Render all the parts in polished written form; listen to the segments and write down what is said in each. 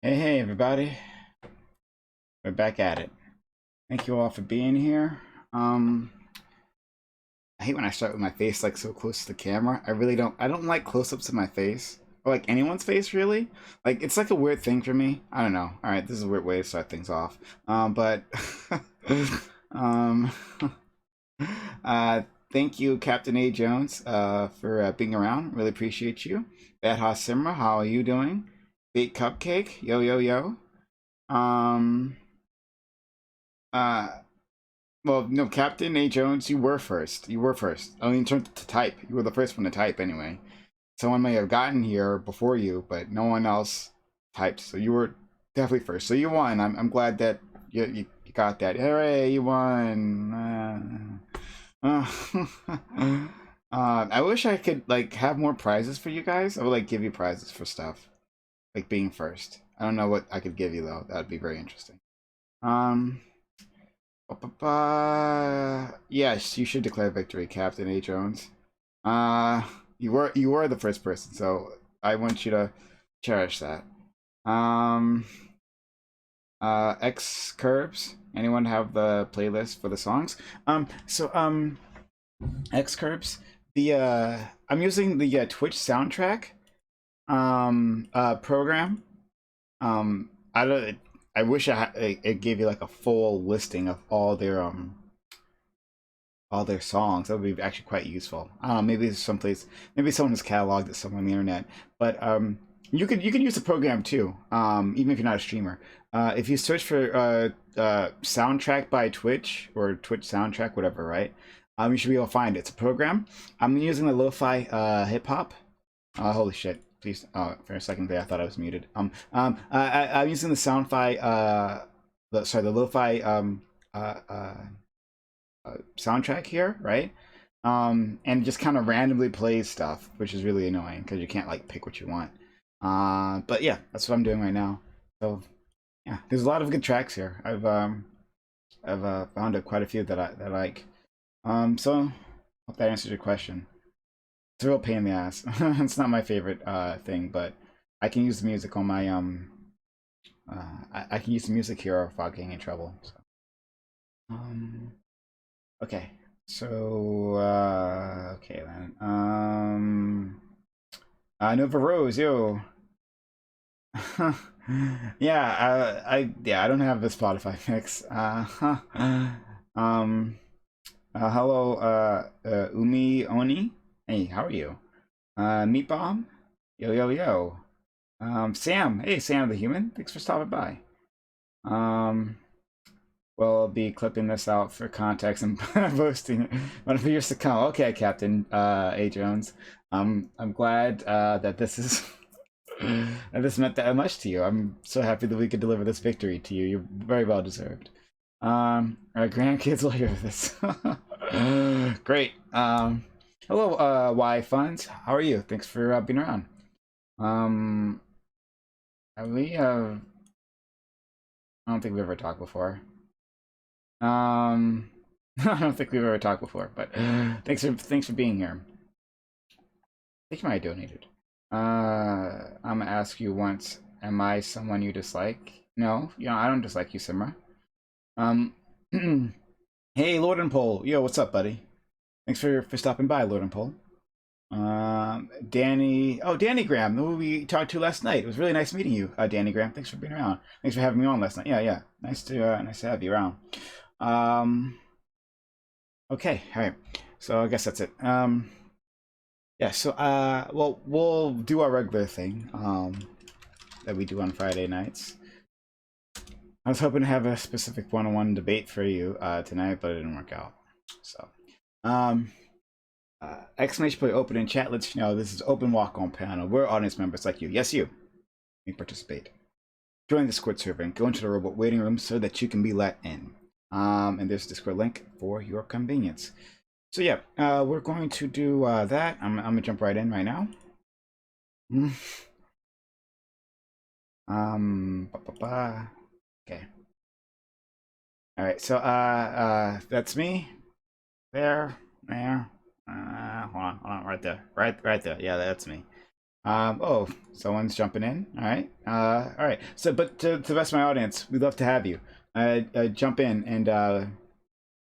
Hey everybody, we're back at it. Thank you all for being here. I hate when I start with my face like so close to the camera. I don't like close-ups of my face or like anyone's face really. Like it's like a weird thing for me. I don't know. All right, this is a weird way to start things off. But um, uh, thank you, Captain A. Jones, for being around. Really appreciate you. Bad Hoss Simra, how are you doing? Bait Cupcake, yo yo yo. Um, uh, well, no, Captain A. Jones, you were first. You were first. I mean, in terms to type, you were the first one to type anyway. Someone may have gotten here before you, but no one else typed, so you were definitely first. So you won. I'm glad that you got that. Hooray, you won. I wish I could like have more prizes for you guys. I would like give you prizes for stuff like being first. I don't know what I could give you though. That would be very interesting. Um. Yes, you should declare victory, Captain A. Jones. Uh, you were the first person, so I want you to cherish that. Um, X Curbs. Anyone have the playlist for the songs? X Curbs. The I'm using the Twitch soundtrack program. I don't. I wish it gave you like a full listing of all their songs. That would be actually quite useful. I don't know, maybe there's someplace, maybe someone has cataloged it somewhere on the internet. But you can use the program too, even if you're not a streamer. If you search for soundtrack by Twitch or Twitch soundtrack, whatever, right? You should be able to find it. It's a program. I'm using the lo-fi hip hop. Holy shit! Please, for a second there, I thought I was muted. I'm using the soundfi. The lo-fi uh, uh, soundtrack here, right? And just kind of randomly plays stuff, which is really annoying because you can't like pick what you want. But yeah, that's what I'm doing right now. So yeah, there's a lot of good tracks here. I've found quite a few that I like. So hope that answers your question. It's a real pain in the ass. It's not my favorite thing, but I can use the music on my I can use the music here without getting in trouble. So. Um, okay. So okay then. Nova Rose, yo. Yeah, I don't have the Spotify mix. Um hello Umi Oni. Hey, how are you? Meat Bomb? Yo yo yo. Sam. Hey Sam the human. Thanks for stopping by. Um We'll be clipping this out for context and posting it one for years to come. Okay, Captain A. Jones. I'm glad that this is that this meant that much to you. I'm so happy that we could deliver this victory to you. You're very well deserved. Our grandkids will hear this. Great. Hello, Y Funds. How are you? Thanks for being around. Um, we I don't think we've ever talked before. Um, I don't think we've ever talked before, but thanks for being here. I think you might have donated. I'm gonna ask you once. Am I someone you dislike? No, I don't dislike you, Simra. Um, hey, Lord and Pole. Yo, what's up, buddy? Thanks for stopping by, Lord and Pole. Danny. Oh, Danny Graham, who we talked to last night. It was really nice meeting you, Danny Graham. Thanks for being around. Thanks for having me on last night. Yeah, yeah. Nice to have you around. Um, okay, all right. So I guess that's it. Yeah. So well, we'll do our regular thing. That we do on Friday nights. I was hoping to have a specific one-on-one debate for you tonight, but it didn't work out. So, um, exclamation point open in chat lets you know this is open walk-on panel. We're audience members like you. Yes, you may participate. Join the Discord server and go into the robot waiting room so that you can be let in. And there's a Discord link for your convenience. So yeah, we're going to do that. I'm gonna jump right in right now. Okay. All right. So that's me. There. Hold on, right there. Right there. Yeah, that's me. Oh, someone's jumping in. All right. So, but to the rest of my audience, we'd love to have you jump in and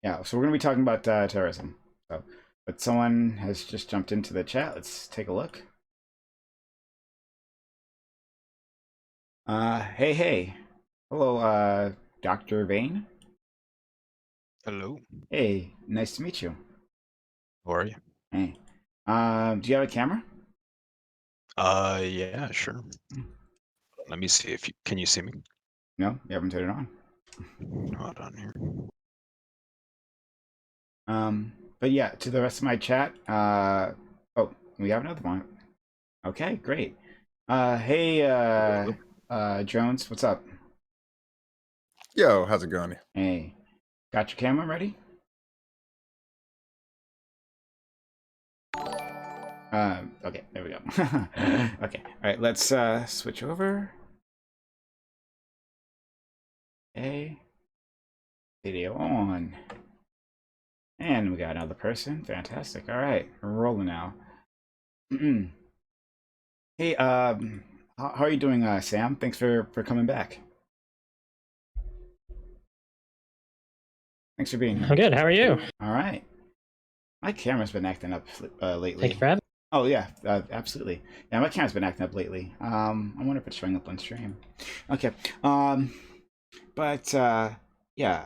yeah. So we're gonna be talking about terrorism. So, but someone has just jumped into the chat. Let's take a look. Hey. Hello, Dr. Vane. Hello. Hey, nice to meet you. How are you? Hey. Do you have a camera? Yeah, sure. Let me see if you can you see me? No, you haven't turned it on. Hold on here. But yeah, to the rest of my chat, oh, we have another one. Okay, great. Hey, Jones, what's up? Yo, how's it going? Hey, got your camera ready? Okay, there we go. Okay, all right, let's switch over. Okay, video on. And we got another person. Fantastic. All right, we're rolling now. Hey, how are you doing, Sam? Thanks for coming back. Thanks for being here. I'm good. How are you? All right. My camera's been acting up lately. Thank you for having me. Oh yeah, absolutely. Yeah, my camera's been acting up lately. I wonder if it's showing up on stream. Okay. But yeah,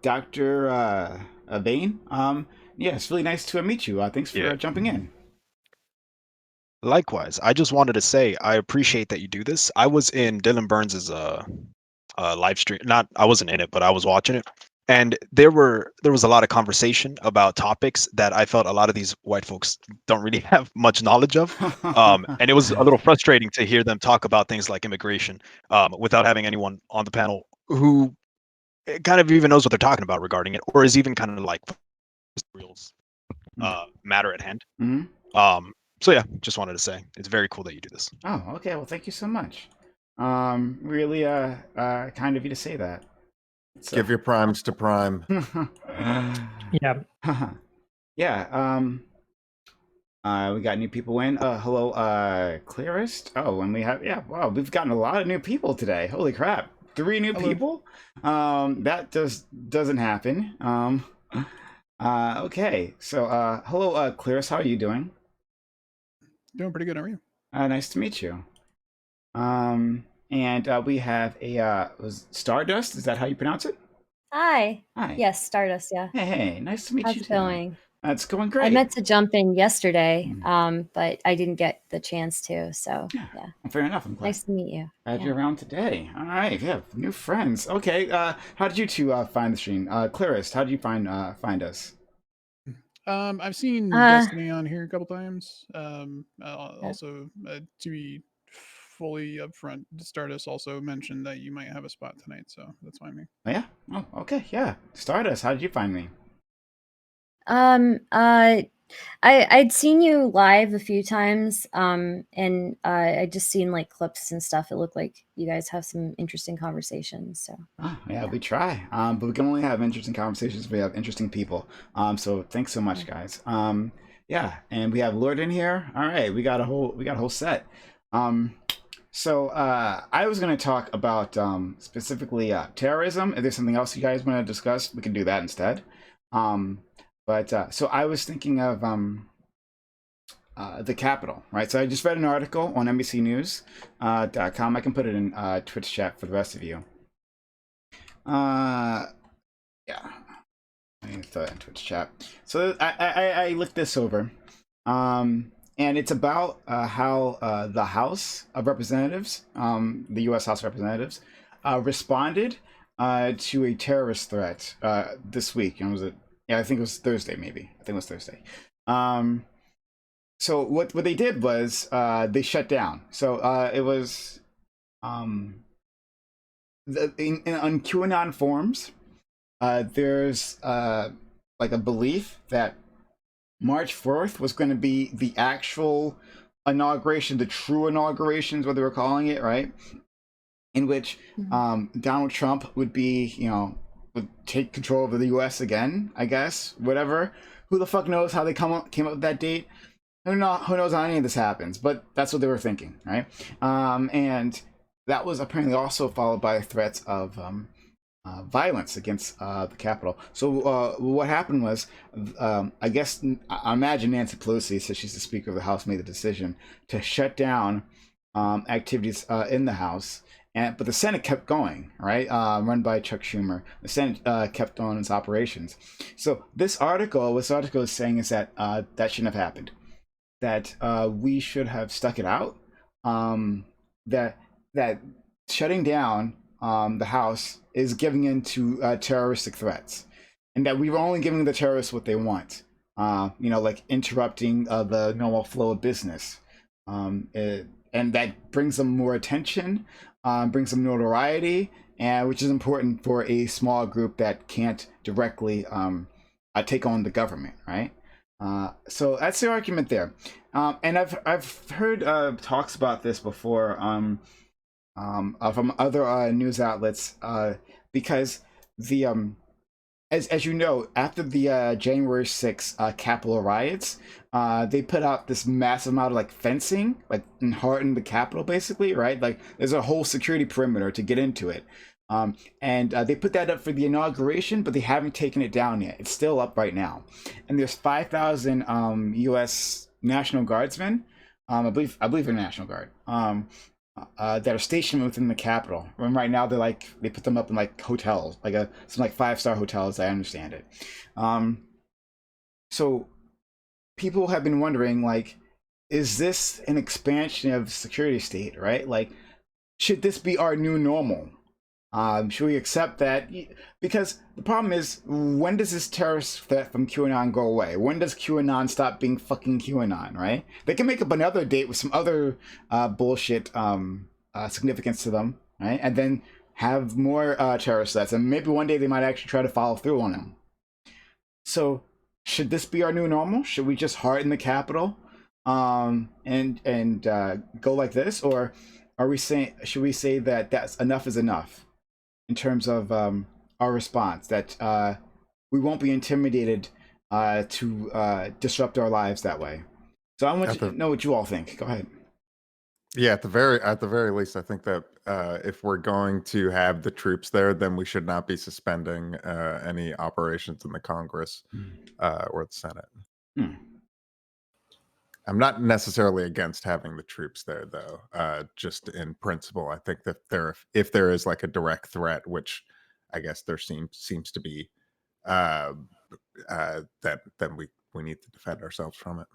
Dr. Vane. Yeah, it's really nice to meet you. Thanks for jumping in. Likewise, I just wanted to say I appreciate that you do this. I was in Dylan Burns's live stream. I wasn't in it, but I was watching it. And there was a lot of conversation about topics that I felt a lot of these white folks don't really have much knowledge of. And it was a little frustrating to hear them talk about things like immigration without having anyone on the panel who kind of even knows what they're talking about regarding it, or is even kind of like reals matter at hand. So yeah, just wanted to say it's very cool that you do this. Oh, okay. Well, thank you so much. Really kind of you to say that. So. Give your primes to Prime. Yeah. Yeah. We got new people in. Hello, Clearest. Oh, and we have wow, we've gotten a lot of new people today. Holy crap. 3 new people? That just doesn't happen. Okay. So hello, Clearest, how are you doing? Doing pretty good. How are you? Nice to meet you. And we have a was Stardust. Is that how you pronounce it? Hi. Hi. Yes, Stardust. Yeah. Hey, nice to meet you. How's it going? It's going great. I meant to jump in yesterday, but I didn't get the chance to. So yeah. Well, fair enough. I'm glad. Nice to meet you. Glad you're around today. All right. Yeah, new friends. Okay. How did you two find the stream? Clarist, how did you find us? I've seen Destiny on here a couple times. Also, to be fully upfront, Stardust also mentioned that you might have a spot tonight, so that's why I'm here. Oh, yeah. Oh, okay. Yeah. Stardust, how did you find me? I'd seen you live a few times, and I'd just seen like clips and stuff. It looked like you guys have some interesting conversations. So yeah, we try. But we can only have interesting conversations if we have interesting people. So thanks so much, guys. Yeah, and we have Lord in here. All right, we got a whole set. So I was going to talk about specifically terrorism. If there's something else you guys want to discuss, we can do that instead. But so I was thinking of the Capitol, right? So I just read an article on NBCnews.com. I can put it in Twitch chat for the rest of you. Yeah, I can throw it in Twitch chat. So I looked this over, and it's about how the House of Representatives, the U.S. House of Representatives, responded to a terrorist threat this week. And was it? Yeah, I think it was Thursday, maybe. I think it was Thursday. So what they did was they shut down. So it was on QAnon forums. There's like a belief that March 4th was going to be the actual inauguration, the true inauguration is what they were calling it, right? In which Donald Trump would be, would take control of the U.S. again, I guess, whatever. Who the fuck knows how they came up with that date? who knows how any of this happens, but that's what they were thinking, right? And that was apparently also followed by threats of violence against the Capitol. So what happened was, I guess, I imagine Nancy Pelosi, so she's the Speaker of the House, made the decision to shut down activities in the House. But the Senate kept going, right? Run by Chuck Schumer. The Senate kept on its operations. So this article is saying is that that shouldn't have happened. That we should have stuck it out. That shutting down the House is giving in to terroristic threats, and that we were only giving the terrorists what they want. Like interrupting the normal flow of business, and that brings them more attention, brings them notoriety, and which is important for a small group that can't directly take on the government, right? So that's the argument there, and I've heard talks about this before from other news outlets, because the as you know, after the January 6th Capitol riots, they put out this massive amount of like fencing, like and hardened the Capitol basically, right? Like there's a whole security perimeter to get into it. And they put that up for the inauguration, but they haven't taken it down yet. It's still up right now. And there's 5,000 U.S. National Guardsmen, I believe they're National Guard, that are stationed within the Capitol. And right now they put them up in like hotels, like some like 5-star hotels, I understand it. So people have been wondering, like, is this an expansion of security state, right? Like, should this be our new normal? Should we accept that? Because the problem is, when does this terrorist threat from QAnon go away? When does QAnon stop being fucking QAnon, right? They can make up another date with some other bullshit significance to them, right? And then have more terrorist threats. And maybe one day they might actually try to follow through on them. So should this be our new normal? Should we just harden the Capitol and go like this? Or should we say that that's enough is enough? In terms of our response, that we won't be intimidated to disrupt our lives that way. So I want to know what you all think. Go ahead. Yeah, at the very least, I think that if we're going to have the troops there, then we should not be suspending any operations in the Congress or the Senate. I'm not necessarily against having the troops there, though. Just in principle, I think that if there is like a direct threat, which I guess there seems to be, that then we need to defend ourselves from it.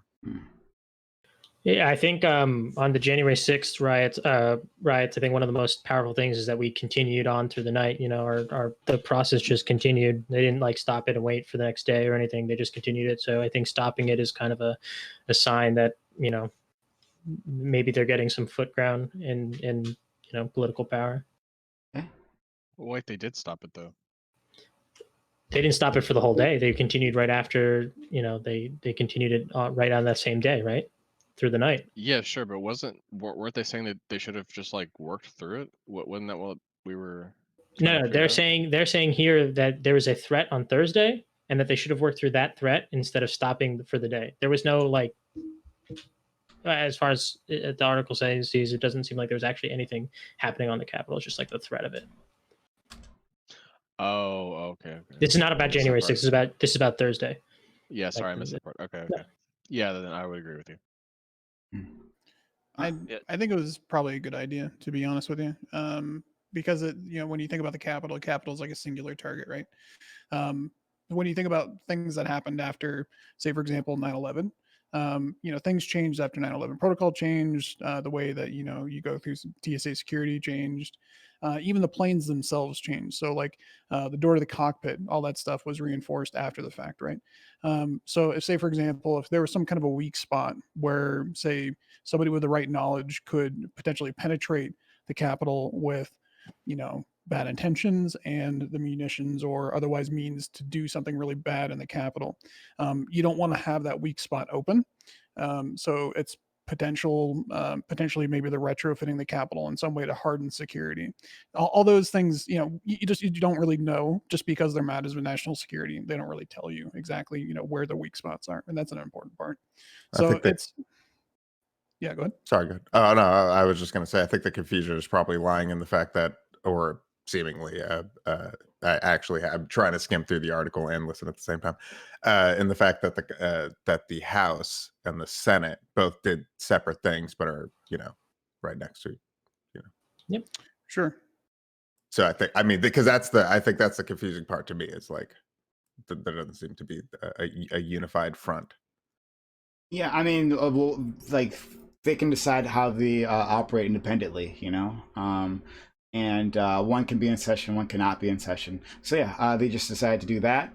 Yeah, I think on the January 6th riots, I think one of the most powerful things is that we continued on through the night. You know, the process just continued. They didn't like stop it and wait for the next day or anything. They just continued it. So I think stopping it is kind of a sign that, you know, maybe they're getting some foot ground in political power. Well, wait, they did stop it though. They didn't stop it for the whole day. They continued right after. They continued it right on that same day, right? Through the night. Yeah, sure, but weren't they saying that they should have just like worked through it? Wasn't that what we were? No, they're saying here that there was a threat on Thursday and that they should have worked through that threat instead of stopping for the day. There was no like, as far as the article says, it doesn't seem like there was actually anything happening on the Capitol. It's just like the threat of it. Oh, okay. This is not about January 6th. This is about Thursday. Yeah, sorry, I missed that part. Okay. Yeah, then I would agree with you. I think it was probably a good idea, to be honest with you, because when you think about the Capitol is like a singular target, right? When you think about things that happened after, say, for example, 9/11, things changed after 9/11. Protocol changed, the way that you go through TSA security changed, even the planes themselves changed. So like the door to the cockpit, all that stuff was reinforced after the fact, right? So if, say, for example, if there was some kind of a weak spot where, say, somebody with the right knowledge could potentially penetrate the Capitol with bad intentions and the munitions or otherwise means to do something really bad in the Capitol, you don't want to have that weak spot open. So it's potentially maybe they're retrofitting the Capitol in some way to harden security. All those things, you don't really know. Just because they're mad as with national security, they don't really tell you exactly, where the weak spots are, and that's an important part. So it's yeah, go ahead. Sorry, go ahead. Oh no, I was just going to say I think the confusion is probably lying in the fact that, or seemingly, I'm trying to skim through the article and listen at the same time, in the fact that the House and the Senate both did separate things, but are right next to Yep. Sure. So I think that's the confusing part to me, is like there doesn't seem to be a unified front. Yeah, I mean, well, like they can decide how they operate independently, and one can be in session, one cannot be in session. So yeah, they just decided to do that.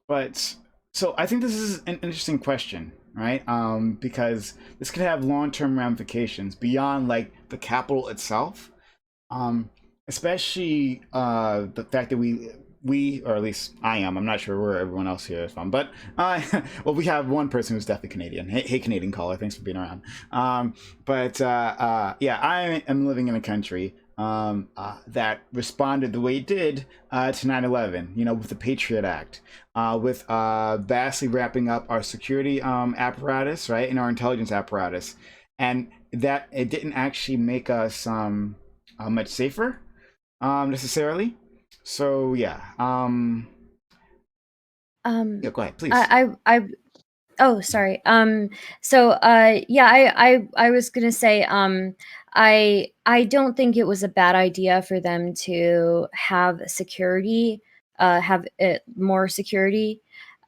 But so I think this is an interesting question, right? Because this could have long-term ramifications beyond like the Capitol itself, especially the fact that we, or at least I am, I'm not sure where everyone else here is from, but well, we have one person who's definitely Canadian. Hey, Canadian caller, thanks for being around. Yeah, I am living in a country that responded the way it did to 9/11, with the Patriot Act, with vastly wrapping up our security apparatus, right, and our intelligence apparatus, and that it didn't actually make us much safer necessarily. So yeah, yeah, go ahead, please. Oh, sorry. So, yeah, I was gonna say, I don't think it was a bad idea for them to have security, have more security.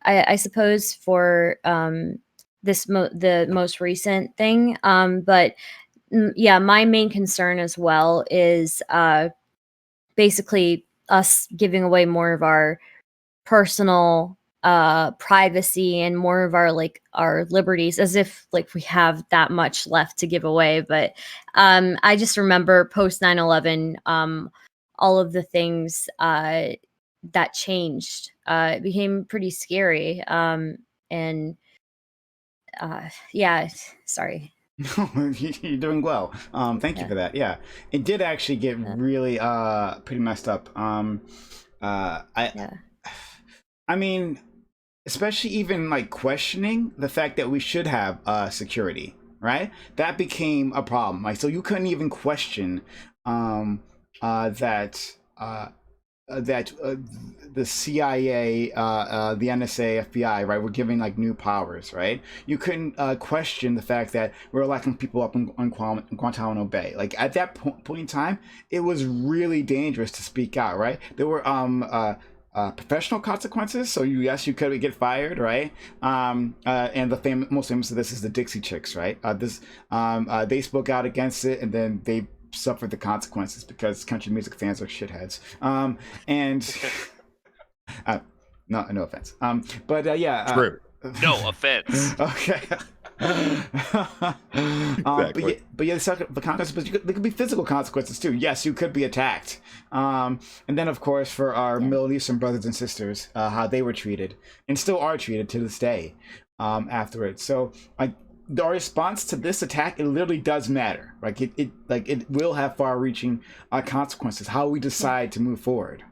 I suppose for the most recent thing. But yeah, my main concern as well is basically us giving away more of our personal privacy and more of our liberties, as if like we have that much left to give away. But I just remember post 9/11, all of the things that changed. It became pretty scary. And yeah, sorry. You're doing well. Thank you for that. Yeah, it did actually get really pretty messed up. I mean, especially even like questioning the fact that we should have security, right? That became a problem. Like, so you couldn't even question that the CIA, the NSA, FBI, right, were giving like new powers, right? You couldn't question the fact that we're locking people up in Guantanamo Bay. Like at that point in time, it was really dangerous to speak out, right? There were professional consequences. So yes, you could get fired, right? And the most famous of this is the Dixie Chicks, right? They spoke out against it, and then they suffered the consequences because country music fans are shitheads. No offense. But yeah. True. No offense. Okay. Exactly. But yeah, the consequences, there could be physical consequences too. Yes, you could be attacked. And then of course for our Middle Eastern brothers and sisters, how they were treated and still are treated to this day afterwards. So like our response to this attack, it literally does matter. Like it will have far-reaching consequences. How we decide to move forward.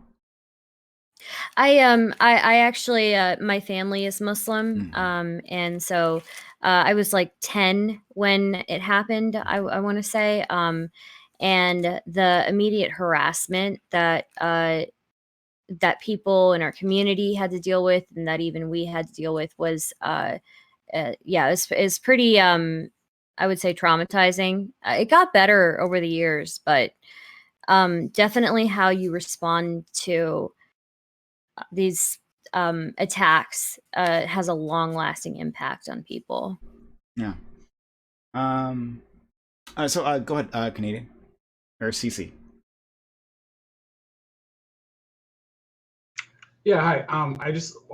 I actually my family is Muslim, and so I was like 10 when it happened. I want to say, and the immediate harassment that that people in our community had to deal with, and that even we had to deal with, was it's pretty I would say traumatizing. It got better over the years, but definitely how you respond to these attacks has a long-lasting impact on people. Yeah. So go ahead, Canadian or CC. Yeah, hi. I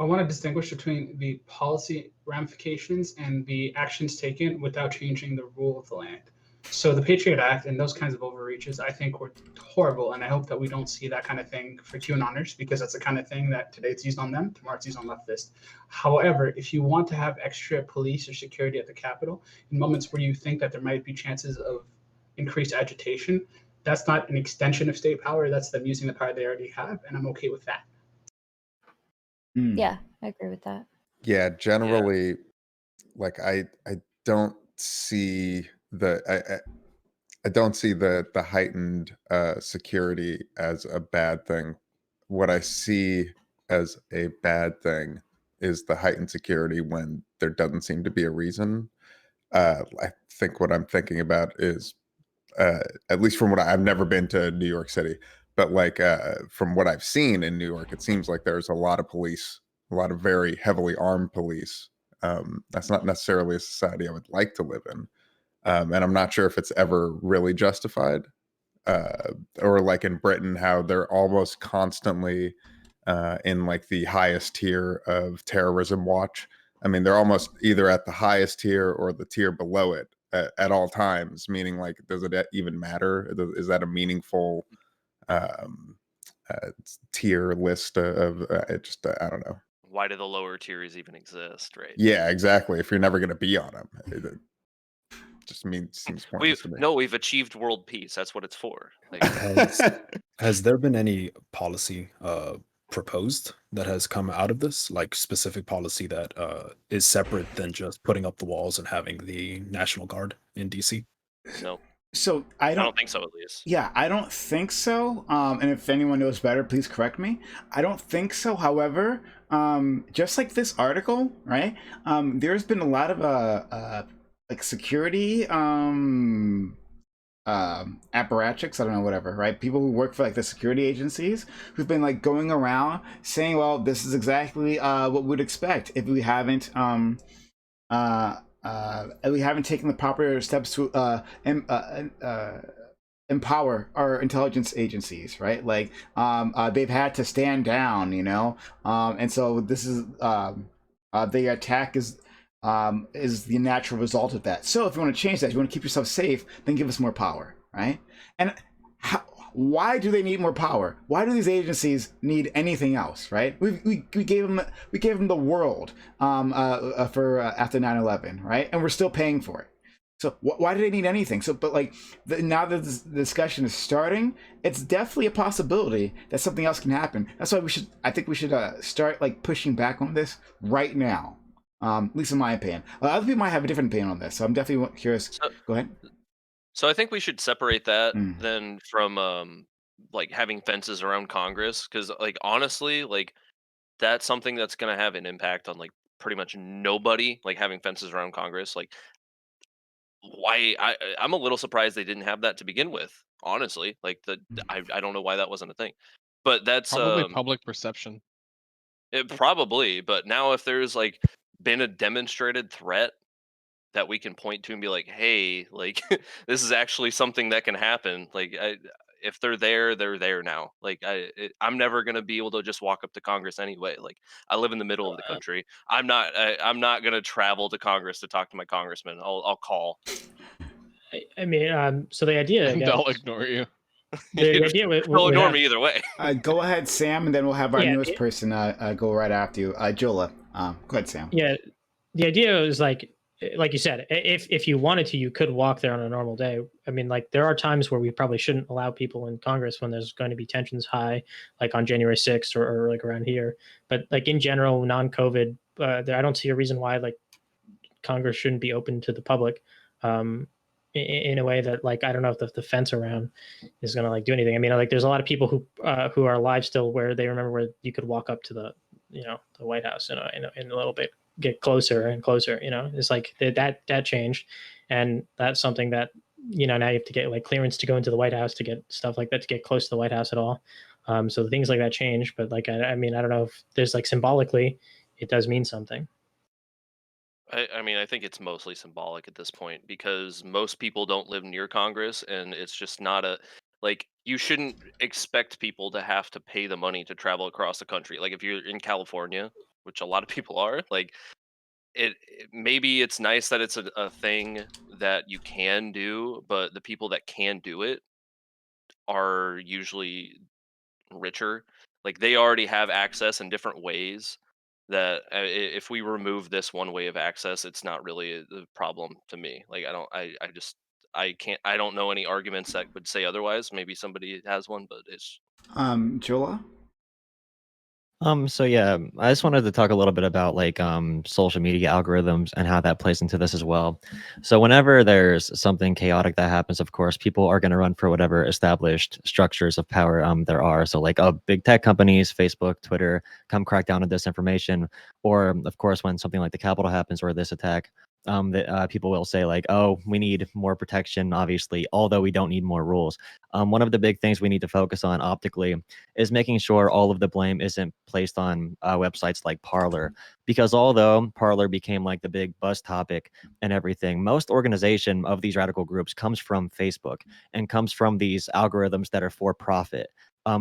want to distinguish between the policy ramifications and the actions taken without changing the rule of the land. So the Patriot Act and those kinds of overreaches, I think, were horrible, and I hope that we don't see that kind of thing for QAnoners, because that's the kind of thing that today it's used on them, tomorrow it's used on leftists. However, if you want to have extra police or security at the Capitol in moments where you think that there might be chances of increased agitation, that's not an extension of state power. That's them using the power they already have, and I'm okay with that. Yeah, I agree with that. Yeah, generally, like I don't see I don't see the heightened security as a bad thing. What I see as a bad thing is the heightened security when there doesn't seem to be a reason. I think what I'm thinking about is, at least from what I've never been to New York City, but like from what I've seen in New York, it seems like there's a lot of police, a lot of very heavily armed police. That's not necessarily a society I would like to live in, and I'm not sure if it's ever really justified. Or like in Britain, how they're almost constantly in like the highest tier of terrorism watch. I mean, they're almost either at the highest tier or the tier below it at all times. Meaning, like, does it even matter? Is that a meaningful um, tier list of it? Just I don't know. Why do the lower tiers even exist, right? Yeah, exactly. If you're never going to be on them, it just seems pointless to me. We've achieved world peace. That's what it's for. Like, Has there been any policy proposed that has come out of this, like specific policy that is separate than just putting up the walls and having the National Guard in DC? no, So I don't think so, at least. Yeah, I don't think so. And if anyone knows better, please correct me. I don't think so. However, just like this article, right? There's been a lot of like security apparatchiks, I don't know, whatever, right? People who work for like the security agencies who've been like going around saying, well, this is exactly what we'd expect if we haven't taken the proper steps to empower our intelligence agencies, right? Like they've had to stand down, you know, and so this is the attack is the natural result of that. So if you want to change that, if you want to keep yourself safe, then give us more power, right? And why do they need more power? Why do these agencies need anything else, right? We gave them the world for after 9/11, right? And we're still paying for it. So why do they need anything? So, but like now that this discussion is starting, it's definitely a possibility that something else can happen. That's why I think we should start like pushing back on this right now. At least in my opinion. Other people might have a different opinion on this, so I'm definitely curious. Go ahead. So I think we should separate that then from like having fences around Congress, because like honestly, like that's something that's gonna have an impact on like pretty much nobody. Like having fences around Congress, like I'm a little surprised they didn't have that to begin with. Honestly, like I don't know why that wasn't a thing, but that's Probably public perception. it probably. But now if there's like been a demonstrated threat that we can point to and be like, hey, like this is actually something that can happen. Like if they're there now. Like I'm never gonna be able to just walk up to Congress anyway. Like I live in the middle of the country. I'm not gonna travel to Congress to talk to my congressman. I'll call. I mean, so the idea, And again, they'll ignore you. the idea They'll ignore me either way. Go ahead, Sam, and then we'll have our Yeah, newest person go right after you, Jola. Go ahead, Sam. Yeah, the idea is like you said, if you wanted to, you could walk there on a normal day. I mean, like there are times where we probably shouldn't allow people in Congress when there's going to be tensions high, like on January 6th or like around here. But like in general, non-COVID, I don't see a reason why like Congress shouldn't be open to the public in a way that like I don't know if the fence around is going to like do anything. I mean, like there's a lot of people who are alive still where they remember where you could walk up to the White House in a little bit, get closer and closer. It's like that changed, and that's something that now you have to get like clearance to go into the White House to get stuff like that, to get close to the White House at all. So things like that change, but like I mean I don't know if there's like symbolically it does mean something. I mean, I think it's mostly symbolic at this point because most people don't live near Congress, and it's just not like you shouldn't expect people to have to pay the money to travel across the country. Like if you're in California, which a lot of people are, like maybe it's nice that it's a thing that you can do, but the people that can do it are usually richer. Like they already have access in different ways that if we remove this one way of access, it's not really a problem to me. Like I just I can't I don't know any arguments that would say otherwise. Maybe somebody has one, but it's Jola? So yeah, I just wanted to talk a little bit about like social media algorithms and how that plays into this as well. So whenever there's something chaotic that happens, of course, people are going to run for whatever established structures of power there are. So like big tech companies, Facebook, Twitter, come crack down on disinformation, or of course when something like the Capitol happens or this attack, that people will say like, oh, we need more protection, obviously, although we don't need more rules. One of the big things we need to focus on optically is making sure all of the blame isn't placed on websites like Parler, because although Parler became like the big buzz topic and everything, most organization of these radical groups comes from Facebook and comes from these algorithms that are for profit.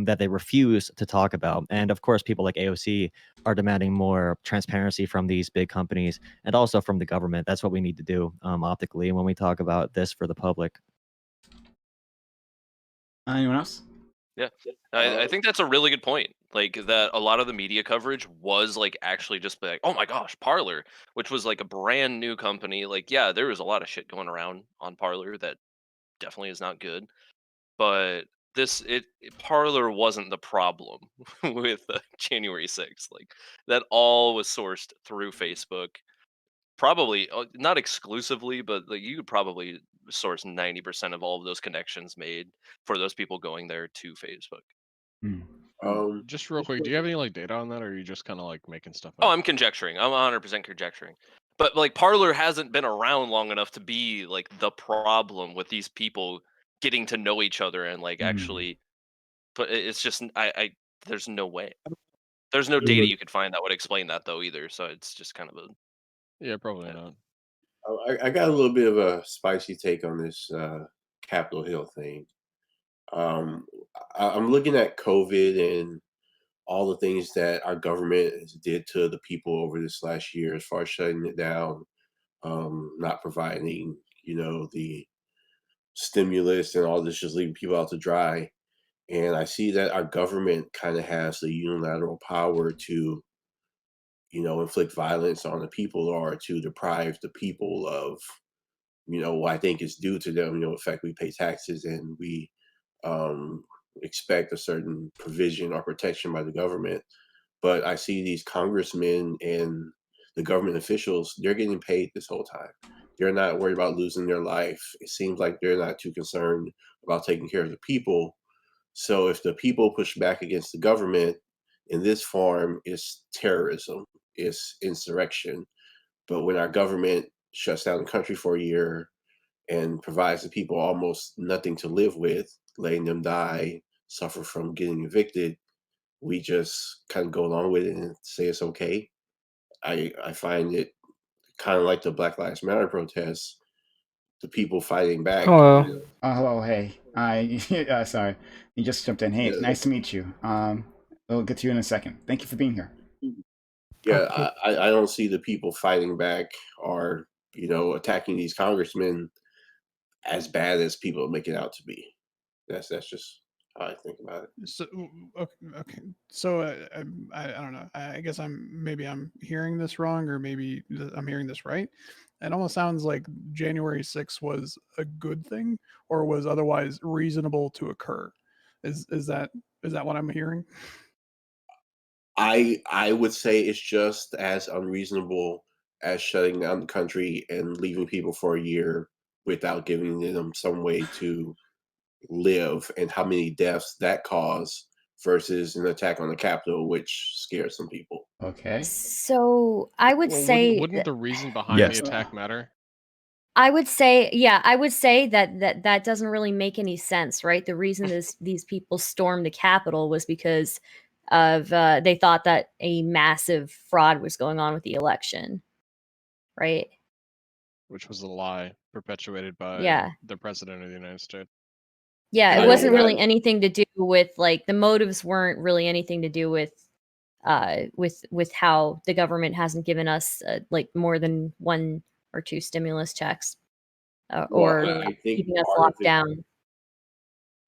That they refuse to talk about. And of course, people like AOC are demanding more transparency from these big companies and also from the government. That's what we need to do optically when we talk about this for the public. Anyone else? yeah. I think that's a really good point. Like that a lot of the media coverage was like actually just like, oh my gosh, Parler, which was like a brand new company. Like, yeah, there was a lot of shit going around on Parler that definitely is not good. But Parler wasn't the problem with January 6th. Like that all was sourced through Facebook. Probably not exclusively, but like, you could probably source 90% of all of those connections made for those people going there to Facebook. Just real quick, do you have any like data on that, or are you just kind of like making stuff Oh, up? I'm conjecturing. I'm 100% conjecturing. But like Parler hasn't been around long enough to be like the problem with these people getting to know each other and like actually. But it's just I there's no way. There's no data you could find that would explain that though either. So it's just kind of a Yeah, probably not. I got a little bit of a spicy take on this Capitol Hill thing. I'm looking at COVID and all the things that our government has did to the people over this last year, as far as shutting it down, not providing, the stimulus and all this, just leaving people out to dry. And I see that our government kind of has the unilateral power to, inflict violence on the people or to deprive the people of, what I think is due to them. In fact, we pay taxes and we um, expect a certain provision or protection by the government. But I see these congressmen and the government officials, they're getting paid this whole time. They're not worried about losing their life. It seems like they're not too concerned about taking care of the people. So if the people push back against the government in this form, it's terrorism, it's insurrection. But when our government shuts down the country for a year and provides the people almost nothing to live with, letting them die, suffer from getting evicted, we just kind of go along with it and say it's okay. I find it kind of like the Black Lives Matter protests, the people fighting back. Hello. Hello, hey. Sorry, you just jumped in. Hey, Yeah. nice to meet you. We'll get to you in a second. Thank you for being here. Yeah, I don't see the people fighting back or, attacking these congressmen as bad as people make it out to be. That's just how I think about it. So okay. So I don't know. I guess I'm hearing this wrong, or maybe I'm hearing this right. It almost sounds like January 6th was a good thing, or was otherwise reasonable to occur. Is that what I'm hearing? I would say it's just as unreasonable as shutting down the country and leaving people for a year without giving them some way to live, and how many deaths that caused versus an attack on the Capitol, which scares some people. Okay. So I would Well, say wouldn't the reason behind Yes. the attack matter? I would say, yeah, I would say that doesn't really make any sense, right? The reason these people stormed the Capitol was because of they thought that a massive fraud was going on with the election, right? Which was a lie perpetuated by Yeah. the president of the United States. Yeah, I it don't wasn't know. really anything to do with like the motives weren't really anything to do with with how the government hasn't given us like more than 1 or 2 stimulus checks, or Well, I think keeping us part of locked it, down.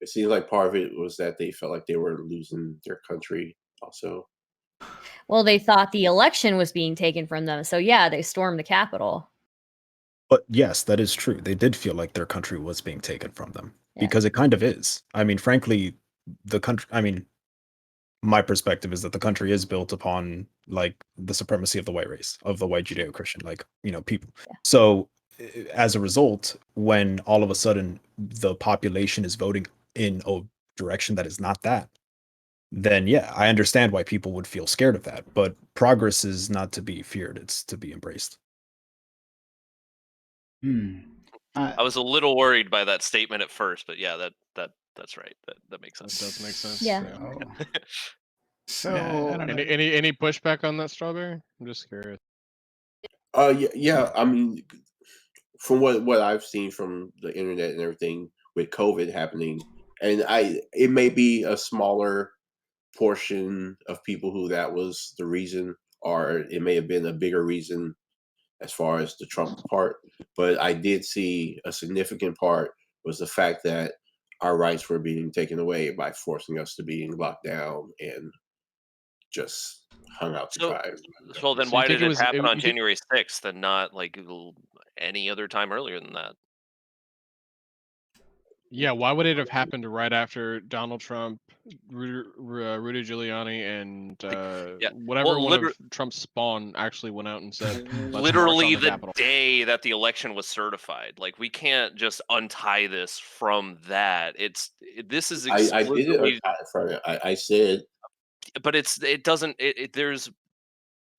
it seems like part of it was that they felt like they were losing their country also. Well, they thought the election was being taken from them, so yeah, they stormed the Capitol. But yes, that is true. They did feel like their country was being taken from them Yeah. because it kind of is. I mean, frankly, the country, I mean, my perspective is that the country is built upon like the supremacy of the white race, of the white Judeo-Christian, like, people. Yeah. So as a result, when all of a sudden the population is voting in a direction that is not that, then yeah, I understand why people would feel scared of that. But progress is not to be feared, it's to be embraced. I was a little worried by that statement at first, but yeah, that's right. That makes sense. That does make sense. Yeah. So Yeah, I don't know. Any pushback on that, Strawberry? I'm just curious. Yeah. I mean, from what I've seen from the internet and everything with COVID happening, and it may be a smaller portion of people who that was the reason, or it may have been a bigger reason as far as the Trump part. But I did see a significant part was the fact that our rights were being taken away by forcing us to be in lockdown and just hung out to dry. So then So you why think did it it was- happen it- on you think- January 6th and not like any other time earlier than that? Yeah, why would it have happened right after Donald Trump, Rudy Giuliani, and Yeah, whatever well, one of Trump's spawn actually went out and said, "Let's march literally on the the Capitol." day that the election was certified. Like we can't just untie this from that. This is I did explicitly, it from it. I said, but it doesn't. There's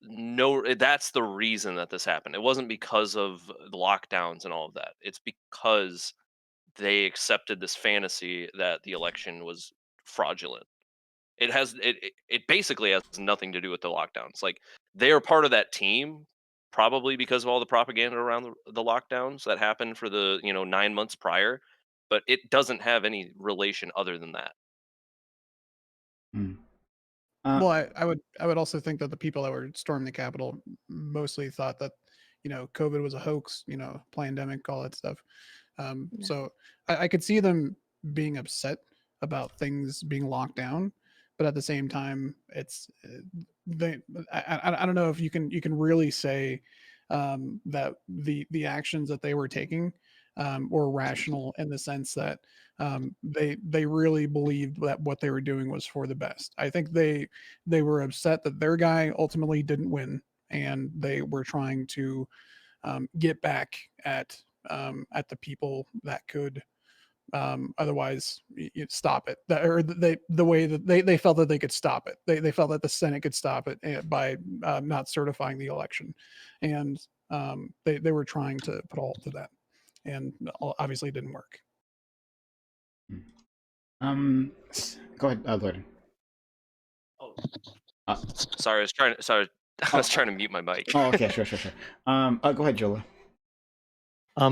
no. That's the reason that this happened. It wasn't because of the lockdowns and all of that. It's because they accepted this fantasy that the election was fraudulent. It basically has nothing to do with the lockdowns. Like they are part of that team, probably because of all the propaganda around the lockdowns that happened for the 9 months prior, but it doesn't have any relation other than that. Well, I would also think that the people that were storming the Capitol mostly thought that, COVID was a hoax, pandemic, all that stuff. So I could see them being upset about things being locked down, but at the same time, it's I don't know if you can really say that the actions that they were taking were rational in the sense that they really believed that what they were doing was for the best. I think they were upset that their guy ultimately didn't win, and they were trying to get back at the people that could otherwise stop it. The way that they felt that they could stop it. They felt that the Senate could stop it by not certifying the election, and they were trying to put a halt to that, and obviously it didn't work. Go ahead, Gordon. Sorry, I was trying. Sorry, I was trying to mute my mic. Oh, okay, sure. Go ahead, Jola.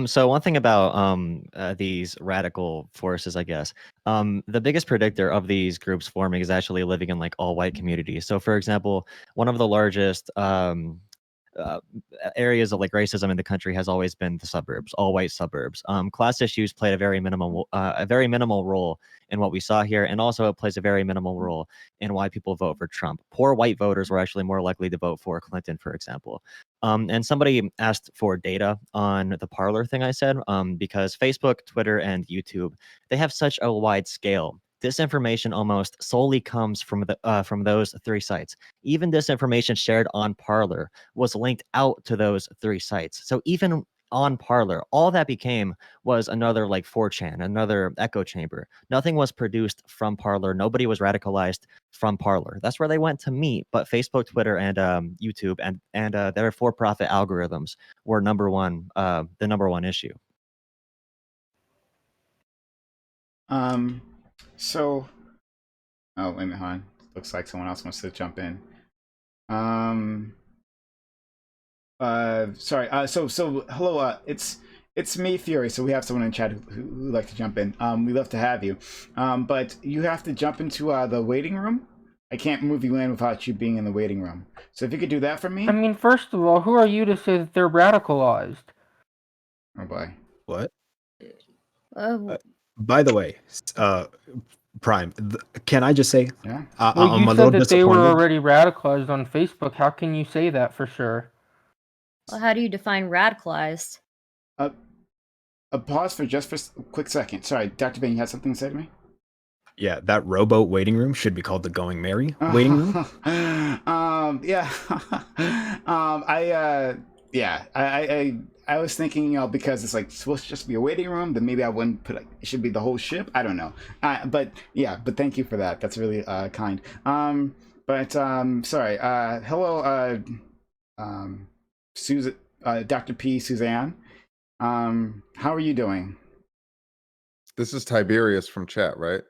So one thing about these radical forces, I guess, the biggest predictor of these groups forming is actually living in like all white communities. So, for example, one of the largest areas of like racism in the country has always been the suburbs, all white suburbs. Class issues played a very minimal role in what we saw here, and also it plays a very minimal role in why people vote for Trump. Poor white voters were actually more likely to vote for Clinton, for example. And somebody asked for data on the Parler thing I said, because Facebook, Twitter, and YouTube, they have such a wide scale. Disinformation almost solely comes from those 3 sites. Even disinformation shared on Parler was linked out to those 3 sites. So even on Parler, all that became was another like 4chan, another echo chamber. Nothing was produced from Parler. Nobody was radicalized from Parler. That's where they went to meet. But Facebook, Twitter, and YouTube and their for-profit algorithms were the number one issue. So, oh, wait a minute, hold on. Looks like someone else wants to jump in. Sorry. So hello. It's me, Fury. So we have someone in chat who would like to jump in. We'd love to have you. But you have to jump into the waiting room. I can't move you in without you being in the waiting room. So if you could do that for me. I mean, first of all, who are you to say that they're radicalized? Oh boy. What? Oh, By the way, Prime, can I just say, Yeah. Well, I'm you a little said that they were disappointed. already radicalized on Facebook. How can you say that for sure? well, how do you define radicalized? A pause for just a quick second. Sorry, Dr. Bain, you had something to say to me? Yeah, that rowboat waiting room should be called the Going Merry waiting room. Yeah. I was thinking, you know, because it's like supposed to just be a waiting room, then maybe I wouldn't put like it should be the whole ship. I don't know. But thank you for that. That's really kind. Sorry. Hello, Susan, Dr. P. Suzanne. How are you doing? This is Tiberius from chat, right?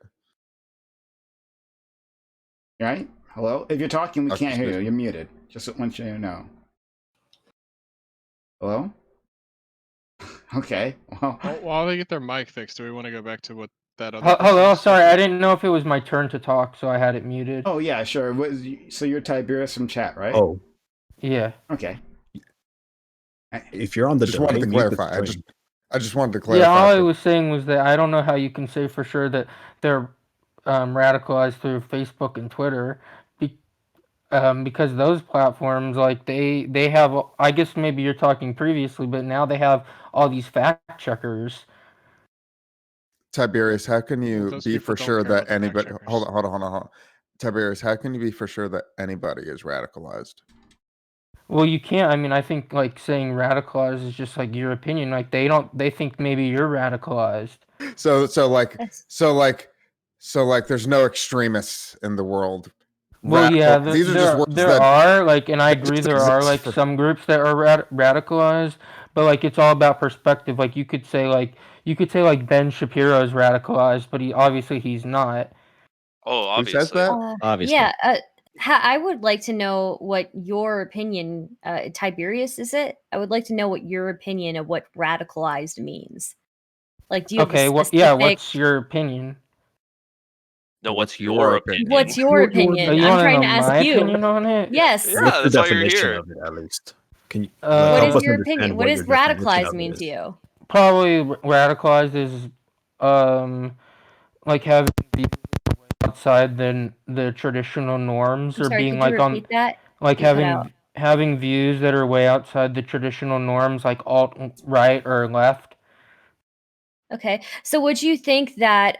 Right? Hello? If you're talking, we Okay, can't hear you. excuse me. You're muted. Just want you to know. Hello? Okay. Well, While they get their mic fixed, do we want to go back to what that other? Hello, person sorry, said? I didn't know if it was my turn to talk, so I had it muted. oh yeah, sure. So you're Tiberius from chat, right? Oh, Yeah. Okay. if you're on the Just wanted delay, to mute the clarify. stream. I just wanted to Yeah, all clarify. I was saying was that I don't know how you can say for sure that they're radicalized through Facebook and Twitter, because those platforms, like they have. I guess maybe you're talking previously, but now they have all these fact checkers. Tiberius, how can you those be people for don't sure care that about the fact anybody? checkers. Hold on. Tiberius, how can you be for sure that anybody is radicalized? Well, you can't. I mean, I think like saying radicalized is just like your opinion. Like they think maybe you're radicalized. So That's there's no extremists in the world. Well, yeah, These are just words there that are, like, and I that agree just there are exist like for. some groups that are radicalized, but like it's all about perspective. Like you could say like Ben Shapiro is radicalized, but he's not. Oh, Who says obviously. that? Obviously. yeah. I would like to know what your opinion, Tiberius, is it? I would like to know what your opinion of what radicalized means. Like, do you have a Okay, specific? what's your opinion? No, what's your your opinion? opinion? What's your opinion? Oh, you I'm want to trying know to ask my you. opinion on it? Yes. Yeah, What's the that's why you're definition here. of it, at least? Can you What help is us your understand opinion? What what does your definition radicalized of it mean is? to you? Probably radicalized is like having views outside the traditional norms, I'm or sorry. being Could you like on repeat that? like You cut out. having views that are way outside the traditional norms, like alt right or left. Okay. So would you think that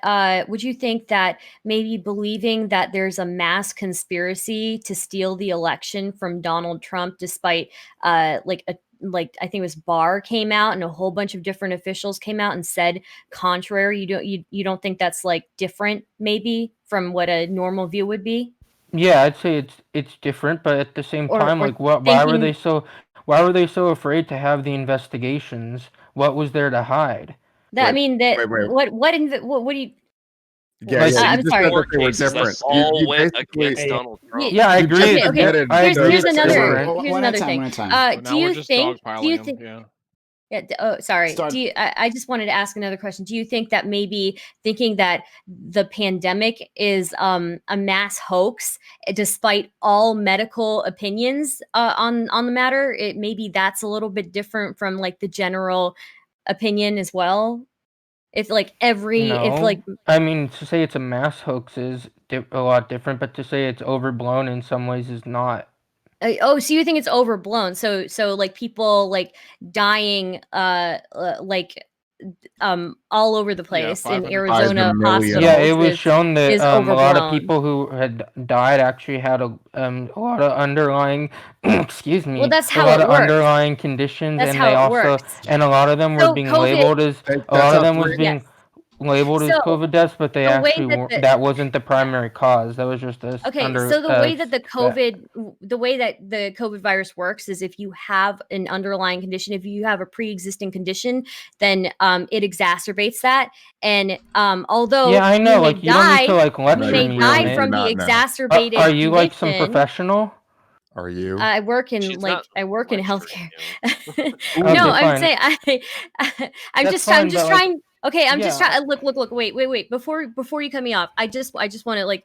maybe believing that there's a mass conspiracy to steal the election from Donald Trump, despite like I think it was Barr came out and a whole bunch of different officials came out and said contrary, you don't think that's like different maybe from what a normal view would be? Yeah, I'd say it's different, but at the same time, Or like why were they so afraid to have the investigations? What was there to hide? that I mean that wait. what do you Yeah, Like, you I'm just sorry. said that Court they were cases that different. all You went basically against Donald Trump. yeah, I you agree. just Okay, admitted I agree. here's It's another different. One at a time, thing. one at a time. So Do now we're you just think dogpiling them. Yeah. Yeah. Sorry. Start. I just wanted to ask another question. Do you think that maybe thinking that the pandemic is a mass hoax, despite all medical opinions on the matter, maybe that's a little bit different from like the general opinion as well? If like No, I mean, to say it's a mass hoax is a lot different, but to say it's overblown in some ways is not. so you think it's overblown? So like people like dying all over the Yeah, place in 500,000. Arizona million. Yeah, it hospitals was shown that is a lot of overblown. people who had died actually had a lot of underlying, excuse me, Well, that's a how lot it of works. underlying conditions, That's and how they it also, works. and a lot of them were So being COVID labeled as, a That's lot how of them was three. being labeled as So COVID deaths, but they the way actually that weren't, that wasn't the primary cause. That was just a Okay, under so the way that the fact. COVID virus works is if you have an underlying condition, if you have a pre-existing condition, then it exacerbates that. And although Yeah, I you know. may Like, you don't need to die, like No, lecture you may me clearly on die do it. from the not know. exacerbated Are you like some condition. professional? Are you? I work in She's not I work in lecturing healthcare. you. No, Okay, I'm fine. saying I'm That's just fine, but like, trying Okay, I'm just Yeah. trying. Look. Wait. Before you cut me off, I just want to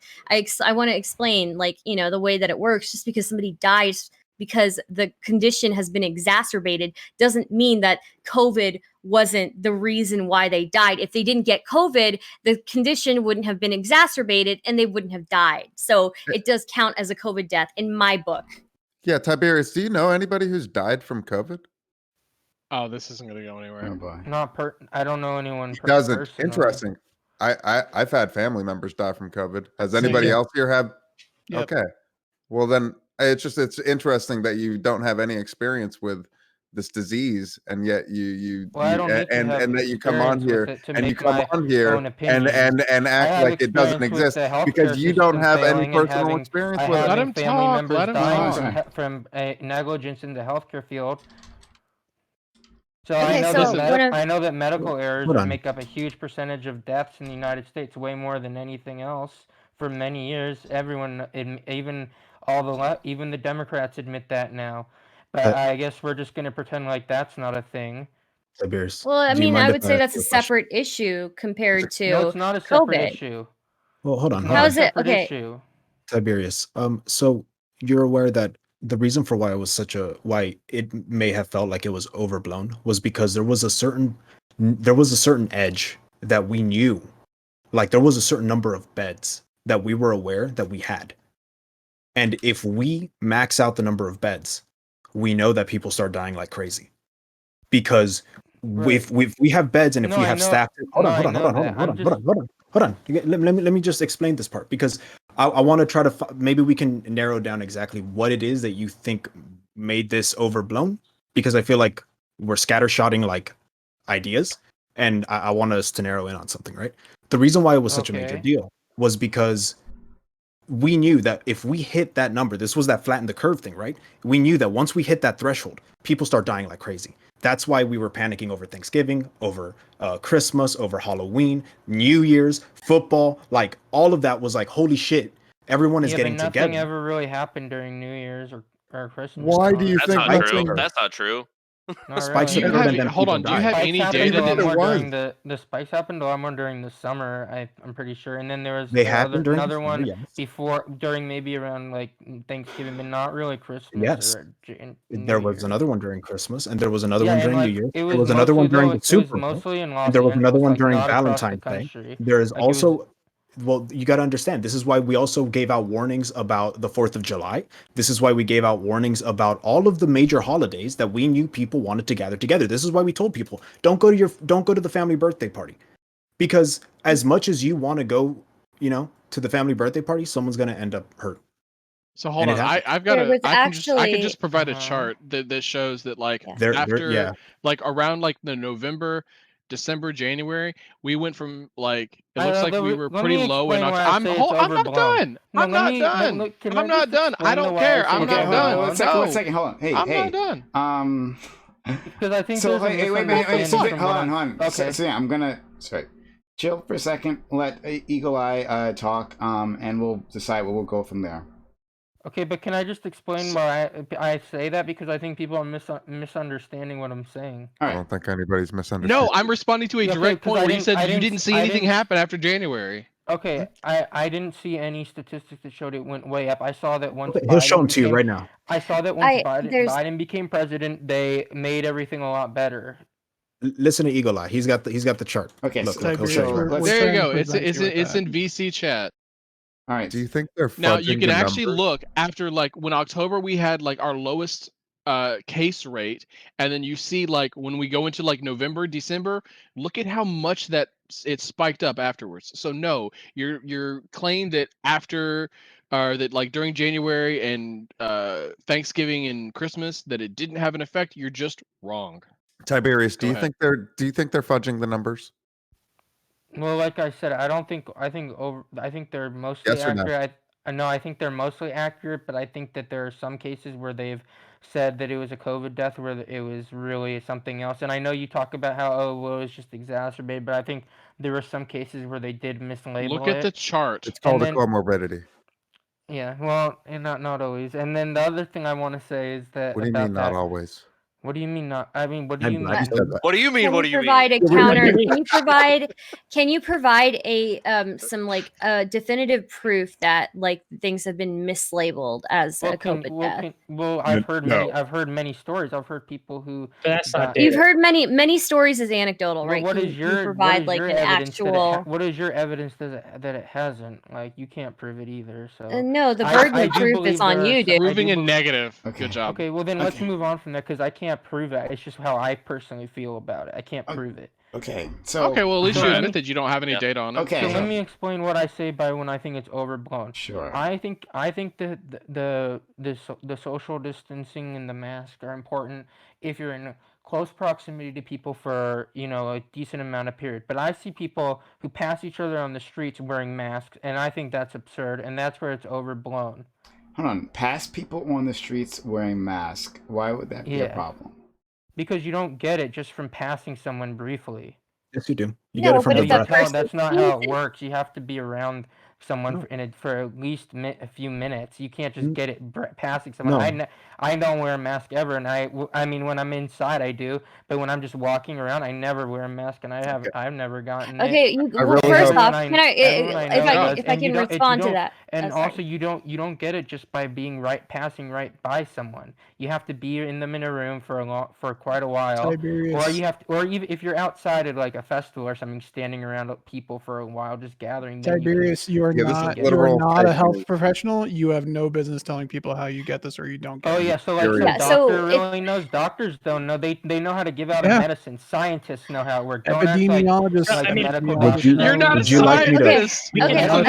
I want to explain the way that it works. Just because somebody dies because the condition has been exacerbated doesn't mean that COVID wasn't the reason why they died. If they didn't get COVID, the condition wouldn't have been exacerbated and they wouldn't have died. So it does count as a COVID death in my book. Yeah, Tiberius, do you know anybody who's died from COVID? Oh, this isn't going to go anywhere. Oh boy. I don't know anyone He doesn't. personally. Interesting. I've had family members die from COVID. Has Same anybody here. else here have? Yep. Okay. Well, then it's interesting that you don't have any experience with this disease, and yet Well, I don't need to have and that you come on experience with here it to and you make come my on here own opinion. and I act have like it doesn't experience with exist the because healthcare you don't system have any failing and personal having experience I with Let it. him having family talk, members let him dying talk. from negligence in the healthcare field. So Okay, I know so that what I'm- I know that medical errors Hold on. make up a huge percentage of deaths in the United States, way more than anything else. For many years, everyone, even even the Democrats admit that now. But I guess we're just going to pretend like that's not a thing. Tiberius, Well, I do you mean, mind I if would I say ask that's you a a question? separate issue compared to No, it's not a separate COVID. issue. Well, hold It's on. not How a is it? separate Okay. issue. Tiberius. So you're aware that the reason for why it was why it may have felt like it was overblown was because there was a certain edge that we knew, like there was a certain number of beds that we were aware that we had, and if we max out the number of beds, we know that people start dying like crazy because if we have beds and if No, we I have know. staff, No, I know that. I'm just. hold on. Let me just explain this part because I want to try to maybe we can narrow down exactly what it is that you think made this overblown, because I feel like we're scattershotting like ideas, and I want us to narrow in on something, right? The reason why it was such a major Okay. deal was because we knew that if we hit that number, this was that flatten the curve thing, right? We knew that once we hit that threshold, people start dying like crazy. That's why we were panicking over Thanksgiving, over Christmas, over Halloween, New Year's, football. Like all of that was like, holy shit, everyone is Yeah, but getting nothing together. ever really happened during New Year's or Christmas. Why do you That's think not true. nothing? That's not true. Not Spikes really. Do you occurred have and then hold people on? Do you died. have Spikes any happened data a lot that more was. during the spikes happened a lot more during the summer. I'm pretty sure. And then there was They happened during the another summer, one yes. before during maybe around like Thanksgiving, but not really Christmas Yes. or New There was Year. another one during Christmas, and there was another Yeah, one and during New like Year's. it There was was another mostly one during the it was Super Bowl, mostly in and Los there was another Angeles, one like during not across the Valentine's Day. country. There is Like it was also, well, you got to understand, this is why we also gave out warnings about the 4th of July. This is why we gave out warnings about all of the major holidays that we knew people wanted to gather together. This is why we told people, don't go to the family birthday party, because as much as you want to go, to the family birthday party, someone's going to end up hurt. So hold And it on, happened. I've got There a was I can actually just provide a chart that shows that like Yeah. after yeah. like around like the November, December, January, we went from like it I looks know, like we were let pretty me low in explain why October. I say it's I'm not overblown. done. No, I'm let not me. done. Can I I'm not just done. I explain the don't why I care. say I'm it's not done. Let's overblown? second. Hold on. Hey, I'm hey. not done. Because I think So there's a wait, wait, misunderstanding from hold what on. Okay. So yeah, I'm gonna chill for a second. Let Eagle Eye talk. And we'll decide where we'll go from there. Okay, but can I just explain why I say that? Because I think people are misunderstanding what I'm saying. I don't think anybody's misunderstanding. No, I'm responding to a Okay, direct 'cause point I where you didn't- said I you didn't- didn't see I anything didn't- happen after January. Okay, I didn't see any statistics that showed it went way up. I saw that once He'll show them Biden to you became, right now. I saw that once there's Biden became president, they made everything a lot better. Listen to Eagle Eye. He's got the chart. Okay, Look, so he'll show you. We're There you trying to go. It's prevent you with it's that. in VC chat. all right. Do you think they're Now you fudging can the actually numbers? look after like when October we had like our lowest case rate, and then you see like when we go into like November, December, look at how much that it spiked up afterwards. So no, your claim that after that like during January and Thanksgiving and Christmas that it didn't have an effect, you're just wrong. Tiberius, do Go you ahead. think they're fudging the numbers? Well, like I said, I think they're mostly Yes or no? accurate. I think they're mostly accurate, but I think that there are some cases where they've said that it was a COVID death where it was really something else. And I know you talk about how it was just exacerbated, but I think there were some cases where they did mislabel Look at the it. chart. It's called a then- comorbidity. Yeah, well, and not always. And then the other thing I want to say is that What do you mean not always? What do you mean not? I mean, what do I'm you glad you mean? said that. What do you mean? Can What you do you mean? provide a Yeah, counter? Can you provide a some like definitive proof that like things have been mislabeled as a COVID death? I've heard No. many stories. I've heard people who. But that's not You've data. heard many stories as anecdotal, Well, right? what Can, is can you your provide like an evidence actual? what is your evidence that it hasn't? Like you can't prove it either. So No, the I- burden I of do proof is believe on there are you, some- dude. I do Proving a believe- negative. Okay. Good job. Okay, well then let's Okay. move on from that because I can't prove it. It's just how I personally feel about it. I can't Okay. prove it. Okay. So Okay, well at least So you let admit me- that you don't have any Yeah. data on it. Okay. So let me explain what I say by when I think it's overblown. Sure. I think the social distancing and the mask are important if you're in close proximity to people for a decent amount of period. But I see people who pass each other on the streets wearing masks, and I think that's absurd, and that's where it's overblown. Hold on. Pass people on the streets wearing masks. Why would that be a Yeah. problem? Because you don't get it just from passing someone briefly. Yes, you do. You No, get it from but the if that breath. person That's not how it sneezes- works. You have to be around someone No. for at least a few minutes. You can't just Mm. get it passing someone. No. I don't wear a mask ever, and I mean when I'm inside I do, but when I'm just walking around I never wear a mask, and I've never gotten it. Okay, I well, really first hope- off, Everyone can I, everyone I if know I does, if I and you can don't- respond you to don't- that? And sorry. also you don't get it just by being passing right by someone. You have to be in a room for quite a while. Tiberius. Or you have to, or even if you're outside at like a festival or something, standing around people for a while, just gathering. then you can- Tiberius, you are Yeah, this is not literal a health fake professional. You have no business telling people how you get this or you don't get Oh it. yeah, so like Serious. the Yeah, so doctor if- really knows. Doctors don't know. They know how to give out a Yeah. medicine. Scientists know how it works. Don't act like Epidemiologists. like I a mean, medical Would doctor you- You're not a Would you like me to- scientist. Okay, Yeah, can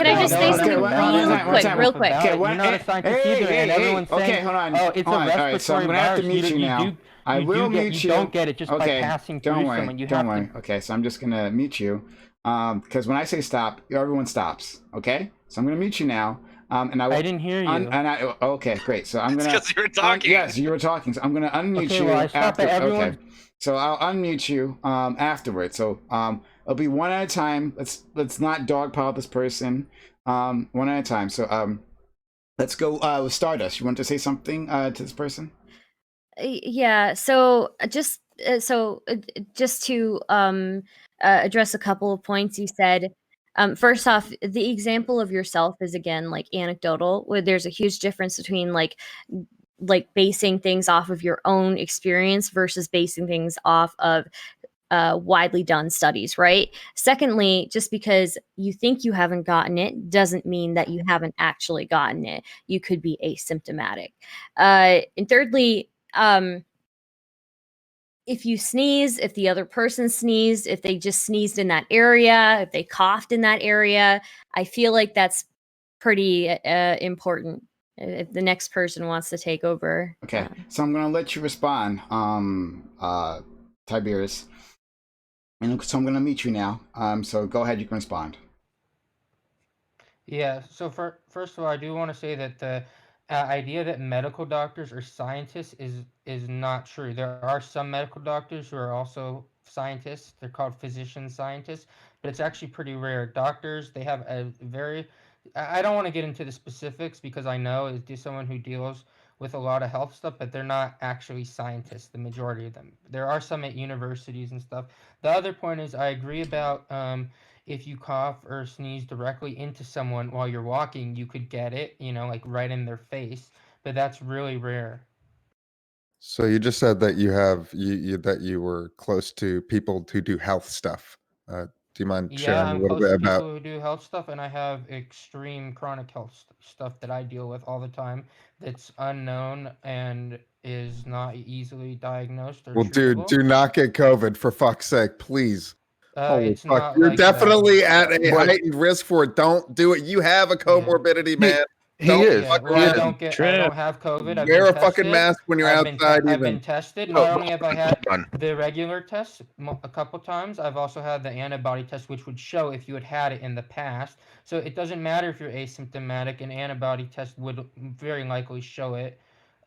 I just say No, something no, no, real no, quick, no, real no, quick? about it. You're not a scientist either, and everyone's saying, okay, hold on. "Oh, it's a Hold on. All right, so I'm respiratory gonna have to virus." mute you now. I will mute you. You don't get it just by Okay, passing through don't worry. someone. You Don't have worry. to. Okay, so I'm just gonna mute you, because when I say stop, everyone stops. Okay, so I'm gonna mute you now. And I will. I didn't hear you. Okay, great. So I'm gonna. Because you were talking. Yes, you were talking. So I'm gonna unmute Okay, you well, I stop after. it, everyone. Okay, so I'll unmute you afterwards. So it'll be one at a time. Let's not dogpile this person. One at a time. So let's go with Stardust. You want to say something to this person? Yeah, so just to address a couple of points you said. First off, the example of yourself is again like anecdotal, where there's a huge difference between like basing things off of your own experience versus basing things off of widely done studies, right? Secondly, just because you think you haven't gotten it doesn't mean that you haven't actually gotten it. You could be asymptomatic. And thirdly, if you sneeze, if the other person sneezed, if they just sneezed in that area, if they coughed in that area, I feel like that's pretty important if the next person wants to take over. Okay, so I'm gonna let you respond, Tiberius. And so I'm gonna meet you now. So go ahead, you can respond. Yeah. So first of all, I do want to say that the idea that medical doctors are scientists is not true. There are some medical doctors who are also scientists. They're called physician scientists, but it's actually pretty rare. Doctors, they have a very. I don't want to get into the specifics because I know it's someone who deals with a lot of health stuff, but they're not actually scientists. The majority of them. There are some at universities and stuff. The other point is I agree about. If you cough or sneeze directly into someone while you're walking, you could get it, like right in their face, but that's really rare. So you just said that that you were close to people who do health stuff. Do you mind Yeah, sharing a I'm little close bit to about? people who do health stuff, and I have extreme chronic health stuff that I deal with all the time that's unknown and is not easily diagnosed or Well, dude, treatable. do not get COVID for fuck's sake, please. Holy It's fuck! not You're like that. definitely at a But- heightened risk for it. Don't do it. You have a comorbidity, man. He Don't is. Yeah, fuck well, I with it. don't get. I don't have COVID. I've Wear been a fucking tested. mask when you're I've been outside. I've been Even tested. No, Not only have I had hold on. the regular test a couple times, I've also had the antibody test, which would show if you had it in the past. So it doesn't matter if you're asymptomatic. An antibody test would very likely show it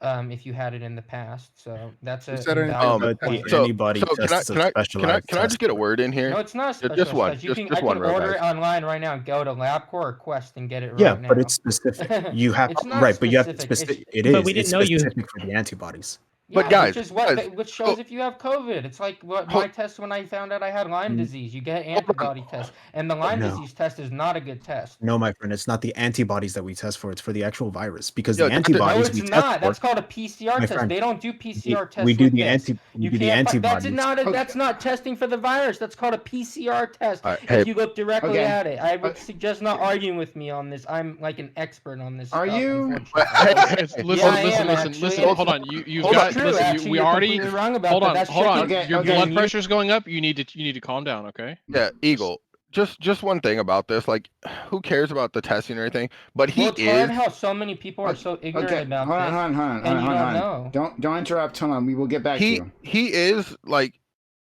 if you had it in the past. So that's You a said anything invaluable about the point. So, antibody so test is a can I specialized just test. get a word in here? No, it's not a Just special one. test. You can Just I one, can real order guys. it online right now. Go to LabCorp or Quest and get it Yeah, right now. but it's specific. You have It's not right, but you have specific. specific. It's- It is. But we It's didn't know you- specific for the antibodies. But Yeah, guys, which shows if you have COVID. It's like what my test when I found out I had Lyme disease. You get antibody test, and the Lyme No. disease test is not a good test. No, my friend, it's not the antibodies that we test for. It's for the actual virus because Yo, the antibodies No, we it's test not. for. That's called a PCR My test. friend, They don't do PCR tests we do with the this. we You do the can't. antibodies. That's not testing for the virus. That's called a PCR test. All right, hey, If you look directly Okay. at it, I would suggest not arguing with me on this. I'm like an expert on this Are stuff. you? Unfortunately. Listen, Yeah, I listen, am, listen, actually. listen. Hold on. You've Hold on. got. It's true, Listen, actually. we You're already. completely wrong about Hold that. on, That's hold on. tricky. Your Okay. blood pressure's going up. You need to calm down. Okay. Yeah, Eagle. Just one thing about this, like, who cares about the testing or anything? But he Well, it's is. hard how so many people are so ignorant Okay. about Hold this, on. and you don't know. Don't interrupt. Hold on. We will get back to you. He is like.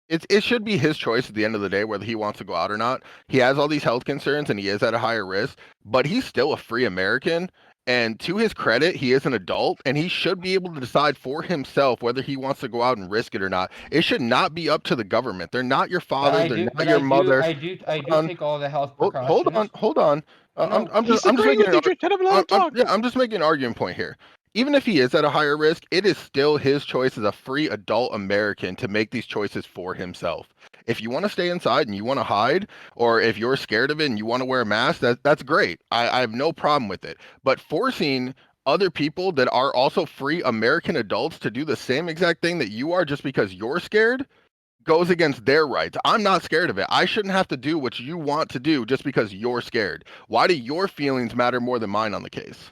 It should be his choice at the end of the day whether he wants to go out or not. He has all these health concerns and he is at a higher risk, but he's still a free American. And to his credit, he is an adult and he should be able to decide for himself whether he wants to go out and risk it or not. It should not be up to the government. They're not your father. They're not your mother. I do take all the health precautions. Hold on. I'm just making I'm just making an argument point here. Even if he is at a higher risk, it is still his choice as a free adult American to make these choices for himself. If you want to stay inside and you want to hide, or if you're scared of it and you want to wear a mask, that's great. I have no problem with it. But forcing other people that are also free American adults to do the same exact thing that you are just because you're scared goes against their rights. I'm not scared of it. I shouldn't have to do what you want to do just because you're scared. Why do your feelings matter more than mine on the case?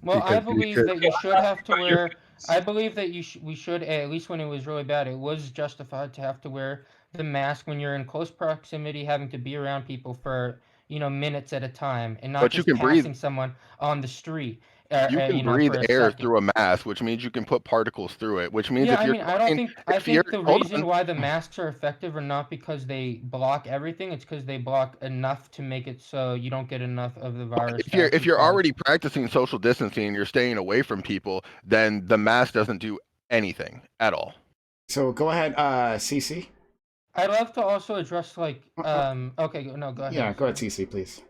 Well, I believe that you should have to wear. I believe that we should, at least when it was really bad, it was justified to have to wear the mask when you're in close proximity, having to be around people for minutes at a time, and not But you just can breathe. passing someone on the street. You can breathe air through a mask, which means you can put particles through it, which means Yeah, if I you're mean, I think the hold reason on. why the masks are effective are not because they block everything. It's because they block enough to make it so you don't get enough of the virus. If you're already practicing social distancing and you're staying away from people, then the mask doesn't do anything at all. So go ahead, CC. I'd love to also address okay, no, go ahead. Yeah, go ahead, CC, please.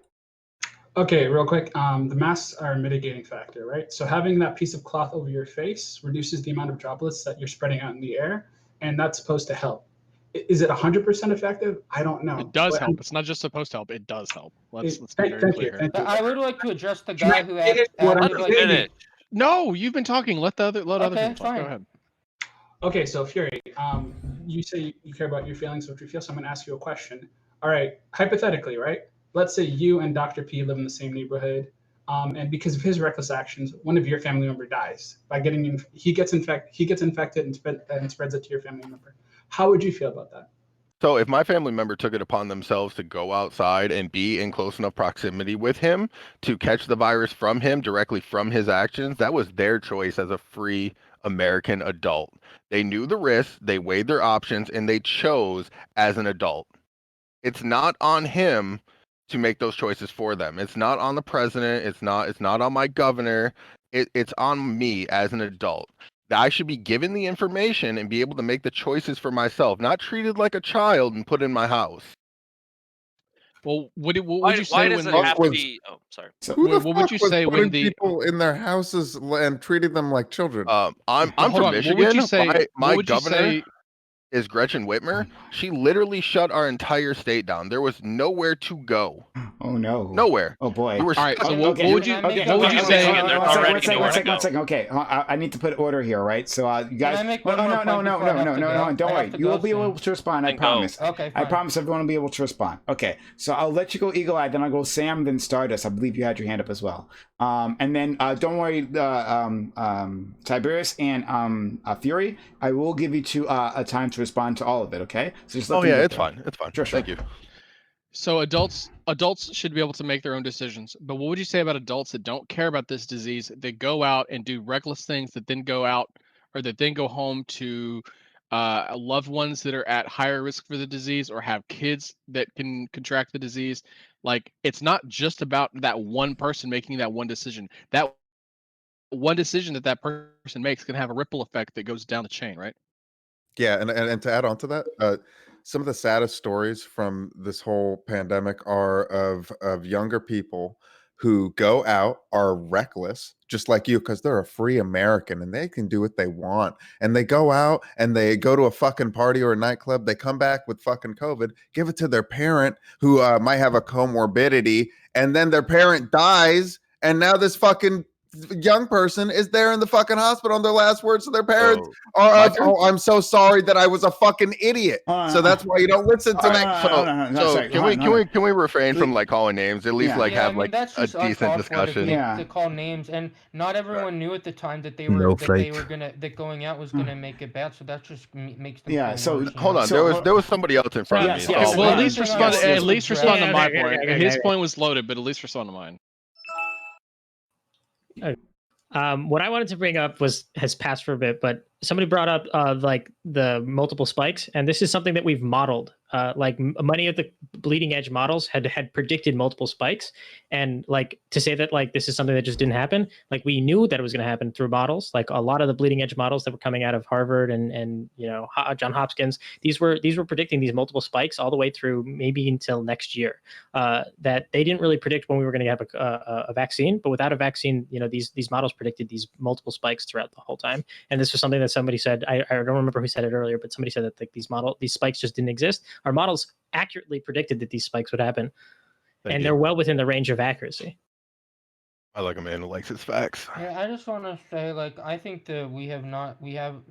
Okay, real quick. The masks are a mitigating factor, right? So having that piece of cloth over your face reduces the amount of droplets that you're spreading out in the air, and that's supposed to help. Is it 100% effective? I don't know. It does help. It's not just supposed to help. It does help. Let's be very clear. Thank you. I would like to address the Can guy I who finish what I'm saying? No, you've been talking. Let other people talk. fine. Go ahead. Okay, so Fury, you say you care about your feelings, what you feel. So I'm going to ask you a question. All right, hypothetically, right? Let's say you and Dr. P live in the same neighborhood, and because of his reckless actions, one of your family member dies by he gets infected and spreads it to your family member. How would you feel about that? So if my family member took it upon themselves to go outside and be in close enough proximity with him to catch the virus from him directly from his actions, that was their choice as a free American adult. They knew the risks, they weighed their options, and they chose as an adult. It's not on him to make those choices for them. It's not on the president. It's not on my governor. It's on me as an adult. I should be given the information and be able to make the choices for myself, not treated like a child and put in my house. Well, what would you say why does when it have to be? Oh, sorry. So, Who the what would fuck you was say putting when the people in their houses and treating them like children? I'm hold from on, Michigan. what would you say? My What would you governor say? is Gretchen Whitmer. She literally shut our entire state down. There was nowhere to go. Oh no. Nowhere. Oh boy. We were All right. So stuck. what would you? Okay, What would you say? Michigan, they're not ready to One go. second. Okay, I need to put order here, right? So you guys. I make No, one more point before I have to go? don't I worry. have to You go will be able soon. to respond. I Then go. promise. Okay, I fine. promise everyone will be able to respond. Okay, so I'll let you go, Eagle Eye. Then I'll go Sam, then Stardust. I believe you had your hand up as well. And then don't worry, Tiberius and Fury. I will give you a time to respond to all of it. Okay. So just let them get It's there. fine. It's fine. Sure. Thank you. So adults should be able to make their own decisions. But what would you say about adults that don't care about this disease, that go out and do reckless things, that then go out or that then go home to loved ones that are at higher risk for the disease or have kids that can contract the disease? Like, it's not just about that one person making that one decision. That one decision that person makes can have a ripple effect that goes down the chain, right? Yeah, and to add on to that, some of the saddest stories from this whole pandemic are of younger people who go out, are reckless, just like you, because they're a free American and they can do what they want. And they go out and they go to a fucking party or a nightclub. They come back with fucking COVID, give it to their parent who might have a comorbidity, and then their parent dies. And now this fucking young person is there in the fucking hospital, and their last words to their parents are, "Oh, I'm so sorry that I was a fucking idiot." So that's why you don't listen to me. So can we refrain from like calling names? At least like have like that's a just decent uncalled for discussion. to call names, and not everyone knew at the time that they were that going out was gonna make it bad. So that just makes them feel So worse, hold on, there was somebody else in front of me. Okay, well, at least respond. yes, At least respond to my okay, point. okay, His okay. point was loaded, but at least respond to mine. What I wanted to bring up has passed for a bit, but somebody brought up like the multiple spikes, and this is something that we've modeled. Like many of the bleeding edge models had predicted multiple spikes, and like to say that like this is something that just didn't happen, like we knew that it was going to happen through models. Like a lot of the bleeding edge models that were coming out of Harvard and John Hopkins, these were predicting these multiple spikes all the way through maybe until next year. That they didn't really predict when we were going to have a vaccine, but without a vaccine, these models predicted these multiple spikes throughout the whole time. And this was something that somebody said. I don't remember who said it earlier, but somebody said that like these spikes just didn't exist. Our models accurately predicted that these spikes would happen, and they're well within the range of accuracy. I like a man who likes his facts. Yeah, I just want to say, like, I think that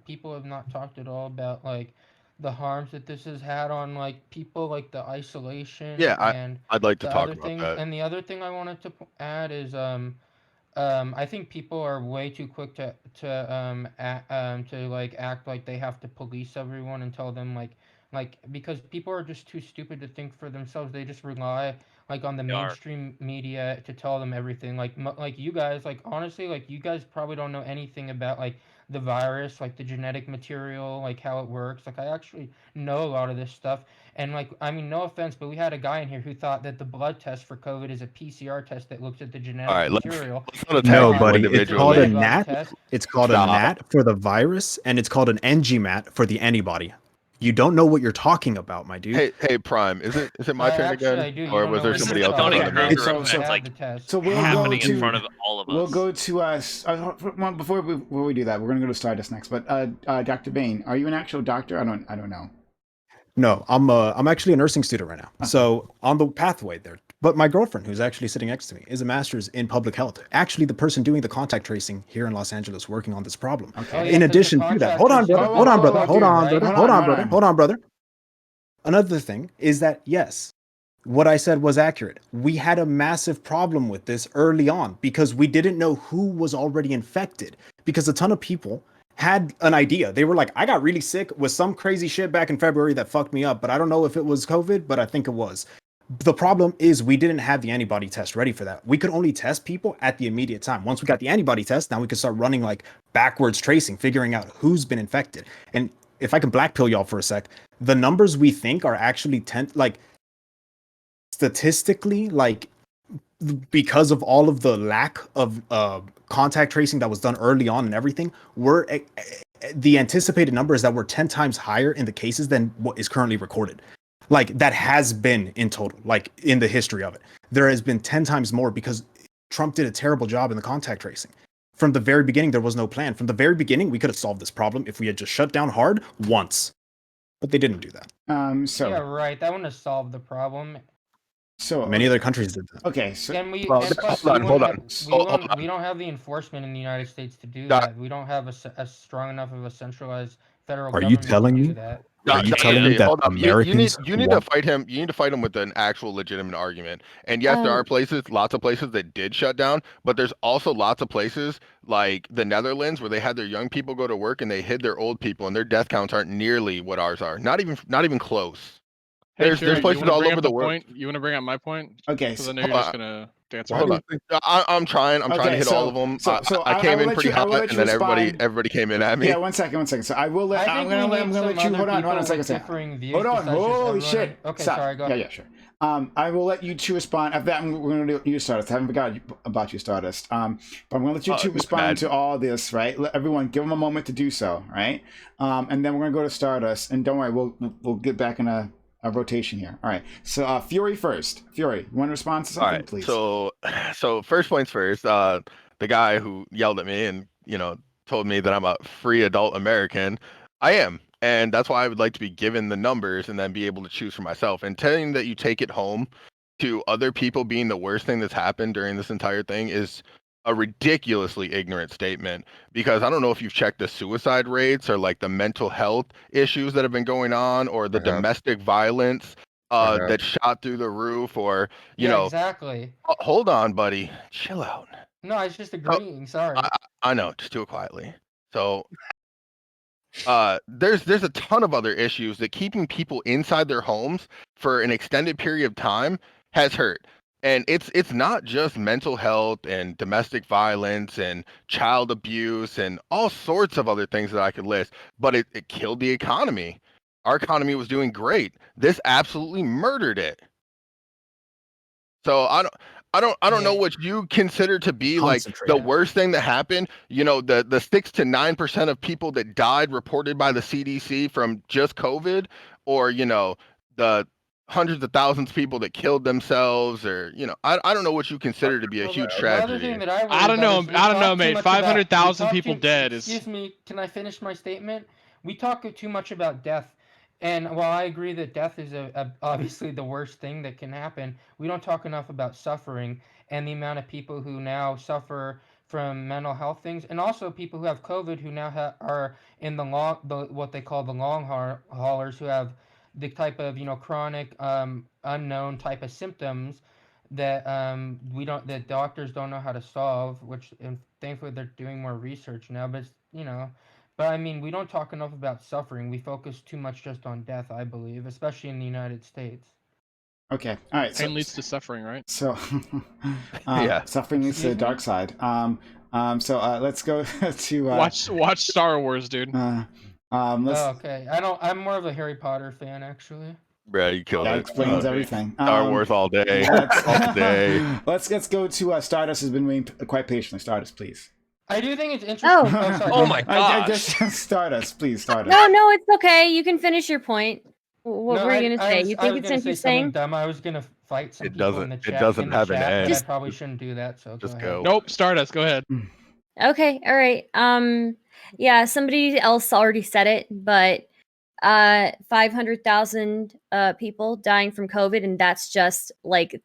people have not talked at all about like the harms that this has had on like people, like the isolation. Yeah, and I'd like to the talk other about thing, that. and the other thing I wanted to add is I think people are way too quick to like act like they have to police everyone and tell them like because people are just too stupid to think for themselves. They just rely like on the mainstream media to tell them everything. Like you guys, like honestly, like you guys probably don't know anything about like the virus, like the genetic material, like how it works. Like I actually know a lot of this stuff. And like, I mean, no offense, but we had a guy in here who thought that the blood test for COVID is a PCR test that looks at the genetic material. No, buddy, it's called a NAT. NAT. It's called a NAT for the virus, and it's called an NGMAT for the antibody. You don't know what you're talking about, my dude. Hey, Prime, is it my turn actually, again, I do. You or don't was know there what somebody you're else? talking in front of me? about. That's like we'll happening go to, in front of all of us. We'll go to us before we do that. We're gonna go to Stardust next. But Dr. Bain, are you an actual doctor? I don't know. No, I'm actually a nursing student right now. So on the pathway there. But my girlfriend, who's actually sitting next to me, is a master's in public health. Actually, the person doing the contact tracing here in Los Angeles, working on this problem. Okay. In addition to that, hold on, brother. Another thing is that yes, what I said was accurate. We had a massive problem with this early on because we didn't know who was already infected, because a ton of people had an idea. They were like, I got really sick with some crazy shit back in February that fucked me up, but I don't know if it was COVID, but I think it was. The problem is we didn't have the antibody test ready for that. We could only test people at the immediate time. Once we got the antibody test, now we could start running like backwards tracing, figuring out who's been infected. And if I can black pill y'all for a sec, the numbers we think are actually statistically, like, because of all of the lack of contact tracing that was done early on and everything, the anticipated numbers that were 10 times higher in the cases than what is currently recorded. Like, that has been in total, like in the history of it. There has been 10 times more because Trump did a terrible job in the contact tracing. From the very beginning, there was no plan. From the very beginning, we could have solved this problem if we had just shut down hard once. But they didn't do that. Yeah, right. That wouldn't have solved the problem. So many other countries did that. Okay, so and we hold on. We don't have the enforcement in the United States to do that. We don't have a strong enough of a centralized federal government. Are you telling me? Are you telling me that Americans? You need to fight him. You need to fight him with an actual legitimate argument. And yes, there are lots of places that did shut down, but there's also lots of places like the Netherlands where they had their young people go to work and they hid their old people, and their death counts aren't nearly what ours are. Not even close. Hey, there's places all over the world. You want to bring up my point? Okay, because I know you're just gonna dance hold around. on. I'm trying to hit all of them. So I came in pretty hot, and then respond. everybody came in at me. Yeah, one second. So I'm gonna let you. Hold on a second. Hold on. Holy shit. Okay, Stop. sorry. Go ahead. Yeah, sure. I will let you two respond. After that, we're going to do you, Stardust. I haven't forgotten about you, Stardust. But I'm going to let you two respond to all this, right? Let everyone give them a moment to do so, right? And then we're going to go to Stardust. And don't worry, we'll get back in a rotation here. All right. So Fury first. Fury, you want to respond to something, please? So first points first. The guy who yelled at me and told me that I'm a free adult American. I am, and that's why I would like to be given the numbers and then be able to choose for myself. And telling that you take it home to other people being the worst thing that's happened during this entire thing is a ridiculously ignorant statement, because I don't know if you've checked the suicide rates or like the mental health issues that have been going on or the domestic violence that shot through the roof, or exactly. Hold on, buddy, chill out. No, I was just agreeing. Sorry. I know, just do it quietly. So there's a ton of other issues that keeping people inside their homes for an extended period of time has hurt. And it's not just mental health and domestic violence and child abuse and all sorts of other things that I could list, but it killed the economy. Our economy was doing great. This absolutely murdered it. So I don't know what you consider to be like the worst thing that happened. The 6 to 9% of people that died reported by the CDC from just COVID, or the hundreds of thousands of people that killed themselves, or I don't know what you consider to be a huge tragedy. I don't know, mate. 500,000 people dead is. Excuse me, can I finish my statement? We talk too much about death. And while I agree that death is obviously the worst thing that can happen, we don't talk enough about suffering and the amount of people who now suffer from mental health things, and also people who have COVID who now are in what they call the long haulers, who have the type of chronic unknown type of symptoms that that doctors don't know how to solve. Which, and thankfully they're doing more research now, but But I mean, we don't talk enough about suffering. We focus too much just on death, I believe, especially in the United States. Okay. All right. Pain leads to suffering, right? So, yeah, suffering leads to the dark side. So let's go to watch Star Wars, dude. Okay. I'm more of a Harry Potter fan, actually. Bro, you killed it. That explains everything. Star Wars all day. All day. Let's go to Stardust. Has been waiting quite patiently. Stardust, please. I do think it's interesting. Oh, sorry. Oh my gosh. Stardust, please, Stardust. No, it's okay. You can finish your point. What were you gonna say? You think it's interesting? Dumb. I was gonna fight some people in the chat. It doesn't have an end. I probably shouldn't do that. So just go. Nope, Stardust. Go ahead. Okay. All right. Yeah. Somebody else already said it, but 500,000 people dying from COVID, and that's just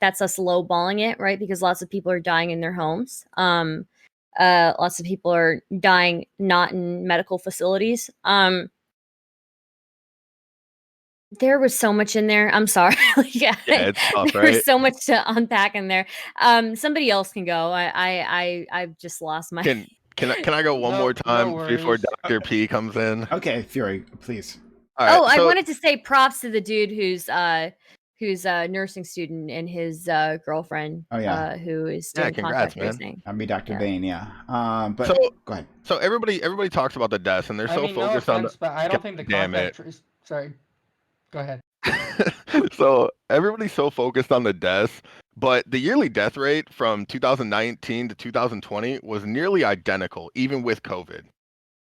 that's us lowballing it, right? Because lots of people are dying in their homes. Lots of people are dying not in medical facilities. There was so much in there. I'm sorry. It's tough, there was so much to unpack in there. Somebody else can go. I've just lost my. Can I go one more time before Dr. P comes in? Okay, Fury, please. All right, I wanted to say props to the dude who's a nursing student and his girlfriend. Oh yeah. Who is doing contact tracing. I'll be Dr. Vane. Yeah. But go ahead. So everybody talks about the deaths, and they're focused on. But I don't think the contact. Sorry. Go ahead. So everybody's so focused on the deaths, but the yearly death rate from 2019 to 2020 was nearly identical, even with COVID.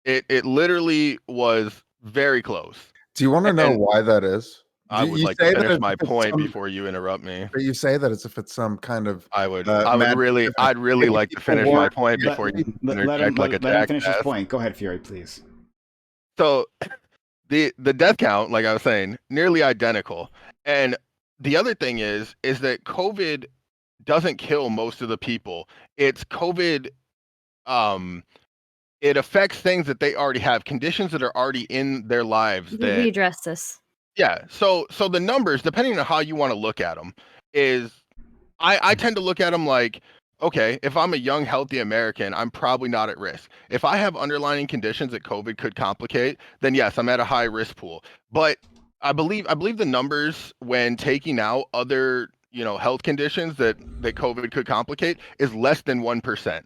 It literally was very close. Do you want to know why that is? I would like to finish my point before you interrupt me. But you say that as if it's some kind of. I'd really like to finish my point before you interject like a jackass. Let him finish his point. Go ahead, Fury, please. So the death count, like I was saying, nearly identical. And the other thing is that COVID doesn't kill most of the people. It's COVID. It affects things that they already have, conditions that are already in their lives. We address this. Yeah. So the numbers, depending on how you want to look at them, is I tend to look at them like, okay, if I'm a young, healthy American, I'm probably not at risk. If I have underlying conditions that COVID could complicate, then yes, I'm at a high risk pool. But I believe the numbers when taking out other, health conditions that COVID could complicate is less than 1%.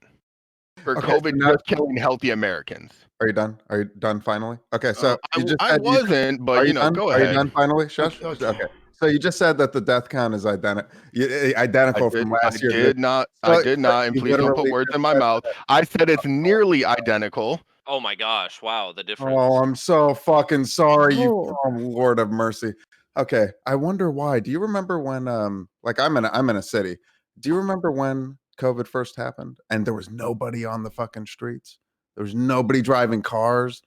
For COVID just killing healthy Americans. Are you done? Are you done finally? Okay, so I wasn't, but go ahead. Are you done finally, Shush? Okay. So you just said that the death count is identical from last year. I did not, and please don't put words in my mouth. I said it's nearly identical. Oh my gosh! Wow, the difference. Oh, I'm so fucking sorry. Oh, Lord of mercy. Okay, I wonder why. Do you remember when like I'm in a city. Do you remember when COVID first happened and there was nobody on the fucking streets? There was nobody driving cars.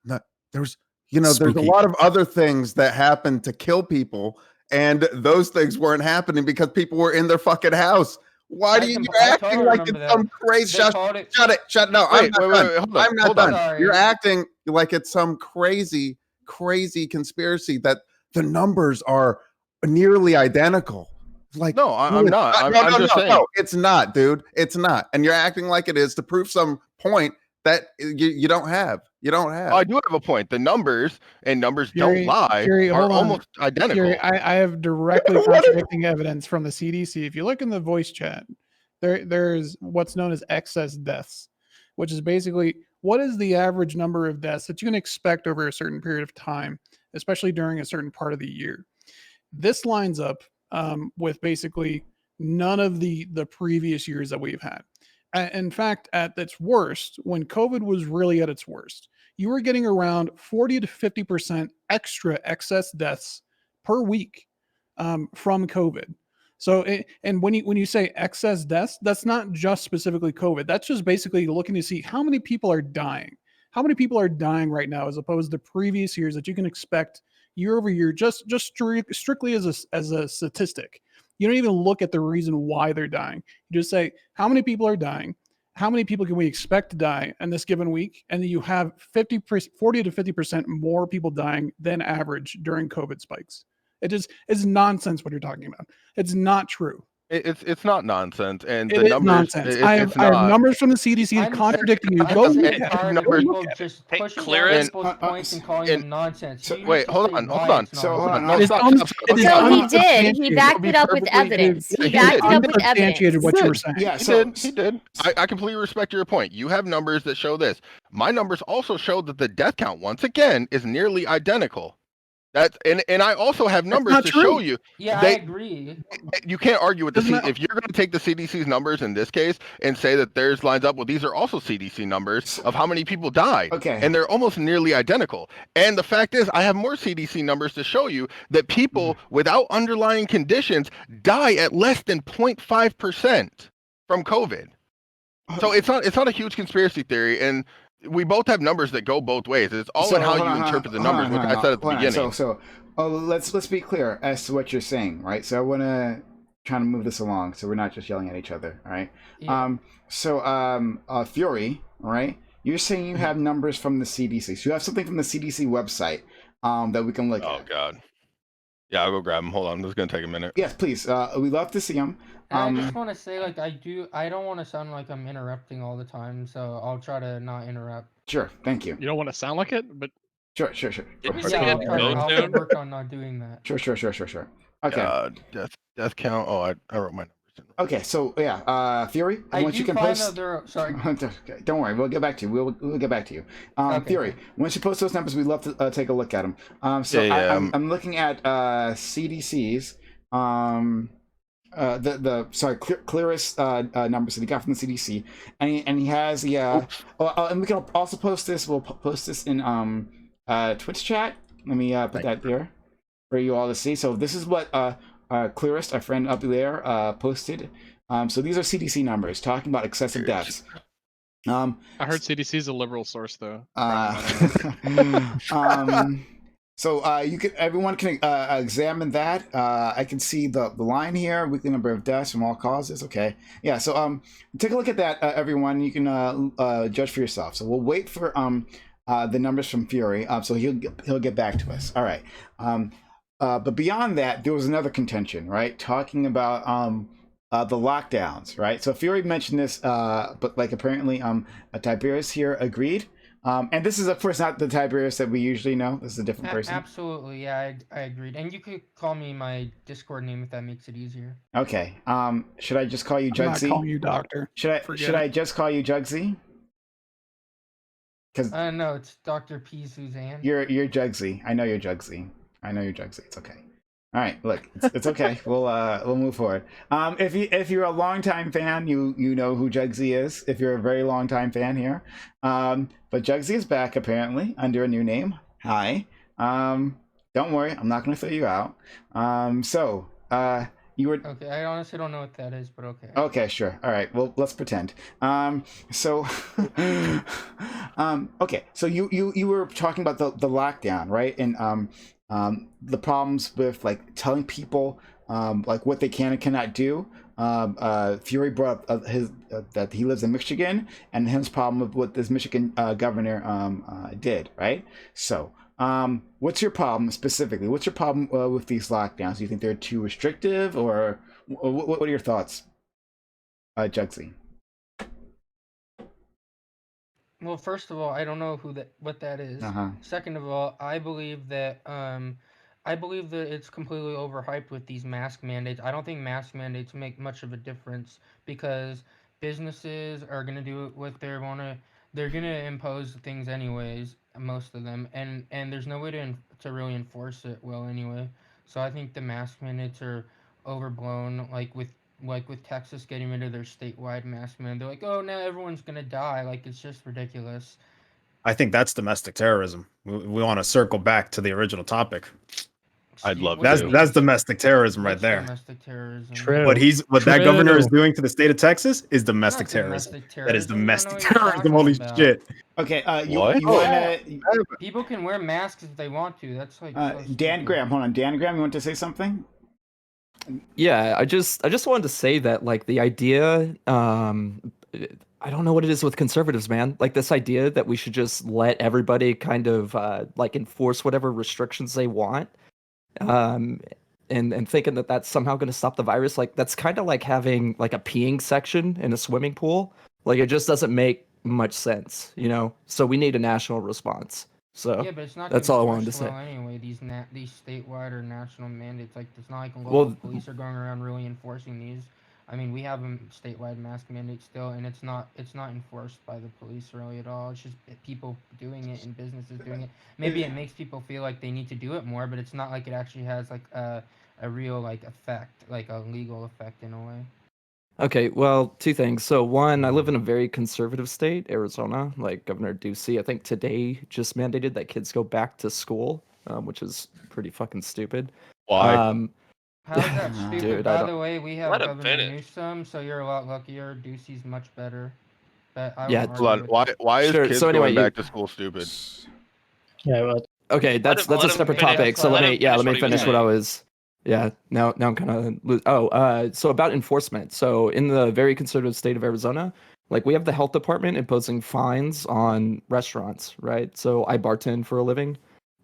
Not, there's there's a Spooky. lot of other things that happened to kill people, and those things weren't happening because people were in their fucking house. Why do you you're I acting totally like remember it's some that. crazy They called it. shut no, I'm Wait, not wait, done. wait, hold on, I'm not hold on. done. You're Sorry. acting like it's some crazy conspiracy that the numbers are nearly identical. Like No, I'm not. I'm just saying. no, it's not, dude. It's not. And you're acting like it is to prove some point that you don't have. You don't have. I do have a point. The numbers don't lie Fury, are hold on. almost identical. Fury, I have directly contradicting evidence from the CDC. If you look in the voice chat, there's what's known as excess deaths, which is basically what is the average number of deaths that you can expect over a certain period of time, especially during a certain part of the year. This lines up with basically none of the previous years that we've had. In fact, at its worst, when COVID was really at its worst, you were getting around 40 to 50% extra excess deaths per week from COVID. So, and when you say excess deaths, that's not just specifically COVID. That's just basically looking to see how many people are dying. How many people are dying right now, as opposed to previous years that you can expect year over year, just strictly as a statistic. You don't even look at the reason why they're dying. You just say how many people are dying, how many people can we expect to die in this given week, and then you have 40 to 50% more people dying than average during COVID spikes. It is nonsense what you're talking about. It's not true. It's not nonsense, and It the is numbers. nonsense. I have numbers from the CDC contradicting you. Go look at tired of it. people just pushing down people's points and calling them nonsense. You wait, need to hold say on, why hold on. it's So hold on. nonsense. No, stop. So he did. He backed it up with perfectly- evidence. Yeah, He backed it up with Substantiated evidence. what you were saying. Yeah, He did. I completely respect your point. You have numbers that show this. My numbers also show that the death count, once again, is nearly identical. That's and I also have numbers to show you. Yeah, I agree. You can't argue with the CDC. If you're going to take the CDC's numbers in this case and say that theirs lines up, well, these are also CDC numbers of how many people died. Okay. And they're almost nearly identical. And the fact is, I have more CDC numbers to show you that people without underlying conditions die at less than 0.5% from COVID. So it's not a huge conspiracy theory, and we both have numbers that go both ways. It's all in how you interpret the numbers, which I said at the beginning. So let's be clear as to what you're saying, right? So I want to try to move this along, so we're not just yelling at each other, all right? Yeah. Fury, all right? You're saying you have numbers from the CDC. So you have something from the CDC website that we can look at. Oh God. Yeah, I'll go grab them. Hold on, this is gonna take a minute. Yes, please. We love to see them. And I just want to say, like, I don't want to sound like I'm interrupting all the time, so I'll try to not interrupt. Sure, thank you. You don't want to sound like it, but Sure. Did we Yeah, say it I'll work on not doing that. Sure. Okay. Death count. Oh, I wrote my numbers in. Okay, so yeah, Fury, I once you do can find post. sorry. Okay, don't worry, we'll get back to you. We'll get back to you. Okay. Theory, once you post those numbers, we'd love to take a look at them. I'm looking at CDC's clearest numbers that he got from the CDC, and he has the and we can also post this. We'll post this in Twitch chat. Let me put that there for you all to see. So this is what Clearest, our friend up there, posted. So these are CDC numbers talking about excessive deaths. I heard CDC is a liberal source, though. So everyone can examine that. I can see the line here, weekly number of deaths from all causes. Okay, yeah. So take a look at that, everyone. You can judge for yourself. So we'll wait for the numbers from Fury. So he'll get back to us. All right. But beyond that, there was another contention, right? Talking about the lockdowns, right? So Fury mentioned this, but like apparently Tiberius here agreed. And this is, of course, not the Tiberius that we usually know. This is a different person. Absolutely, yeah, I agreed. And you could call me my Discord name if that makes it easier. Okay. Should I just call you Jugsy? I'm not calling you Doctor. Should I just call you Jugsy? Because no, it's Dr. P. Suzanne. You're Jugsy. I know you're Jugsy. It's okay. All right, look, it's okay. We'll move forward. If you're a longtime fan, you know who Jugsy is. If you're a very long time fan here, but Jugsy is back apparently under a new name. Hi. Don't worry, I'm not going to throw you out. You were Okay, I honestly don't know what that is, but okay. okay. Sure. All right. Well, let's pretend. So, okay. So you were talking about the lockdown, right? And the problems with like telling people like what they can and cannot do. Fury brought up his that he lives in Michigan and his problem with what this Michigan governor did, right? So, what's your problem specifically? What's your problem with these lockdowns? Do you think they're too restrictive, or what are your thoughts, Jugsy? Well, first of all, I don't know what that is. Uh-huh. Second of all, I believe that it's completely overhyped with these mask mandates. I don't think mask mandates make much of a difference because businesses are gonna do what they're gonna impose things anyways, most of them, and there's no way to really enforce it well anyway. So I think the mask mandates are overblown, like with Texas getting rid of their statewide mask mandate. They're like, oh, now everyone's gonna die. Like, it's just ridiculous. I think that's domestic terrorism. We want to circle back to the original topic. I'd love That's domestic terrorism right there. Domestic terrorism. True. What that governor is doing to the state of Texas is domestic terrorism. Domestic That is terrorism. You don't know domestic what you're terrorism. talking Holy about. shit. Okay, you What? wanna People can wear masks if they want to. That's like so Dan stupid. Graham, hold on. Dan Graham, you want to say something? Yeah, I just wanted to say that like the idea, I don't know what it is with conservatives, man. Like this idea that we should just let everybody kind of like enforce whatever restrictions they want, and thinking that that's somehow going to stop the virus. Like that's kind of like having like a peeing section in a swimming pool. Like it just doesn't make much sense, you know. So we need a national response. So Yeah, but it's not that's gonna all I wanted to enforce say. well anyway. These statewide or national mandates, like it's not like local Well, police are going around really enforcing these. I mean, we have a statewide mask mandate still, and it's not enforced by the police really at all. It's just people doing it and businesses doing it. Maybe it makes people feel like they need to do it more, but it's not like it actually has like a real like effect, like a legal effect in a way. okay, well, two things. So one, I live in a very conservative state, Arizona. Like Governor Ducey, I think today just mandated that kids go back to school, which is pretty fucking stupid. Why? How is that stupid? Dude, By the way, we have Let him Governor finish. Newsom, so you're a lot luckier. Ducey's much better. But I Yeah, won't Hold on. argue with Why is Sure, kids so anyway, going back to school stupid? Yeah, well, okay, that's let a him separate finish. topic. So Let let him me finish let what me he was finish what I saying. was. Yeah, now I'm kind of so about enforcement. So in the very conservative state of Arizona, like we have the health department imposing fines on restaurants, right? So I bartend for a living.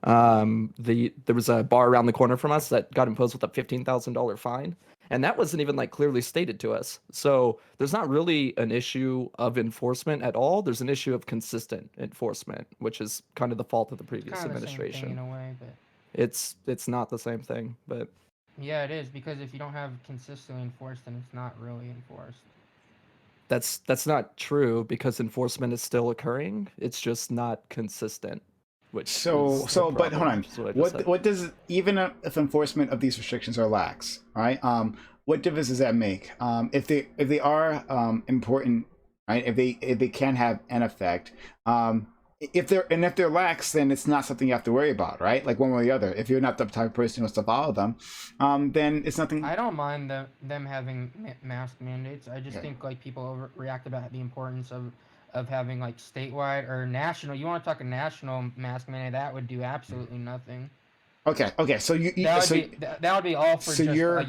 There was a bar around the corner from us that got imposed with a $15,000 fine, and that wasn't even like clearly stated to us. So there's not really an issue of enforcement at all. There's an issue of consistent enforcement, which is kind of the fault of the previous kind of the same thing administration. in a way, but It's not the same thing, but yeah, it is because if you don't have consistently enforced, then it's not really enforced. that's not true because enforcement is still occurring. It's just not consistent. Which is the But hold problem, on. is what I just said. What does even if enforcement of these restrictions are lax, right? What difference does that make? If they are important, right? If they can have an effect, if they're lax, then it's not something you have to worry about, right? Like one way or the other. If you're not the type of person who wants to follow them, then it's nothing. I don't mind them having mask mandates. I just think like people overreact about the importance of having like statewide or national. You want to talk a national mask mandate? That would do absolutely nothing. Okay. So that would be all for so just you're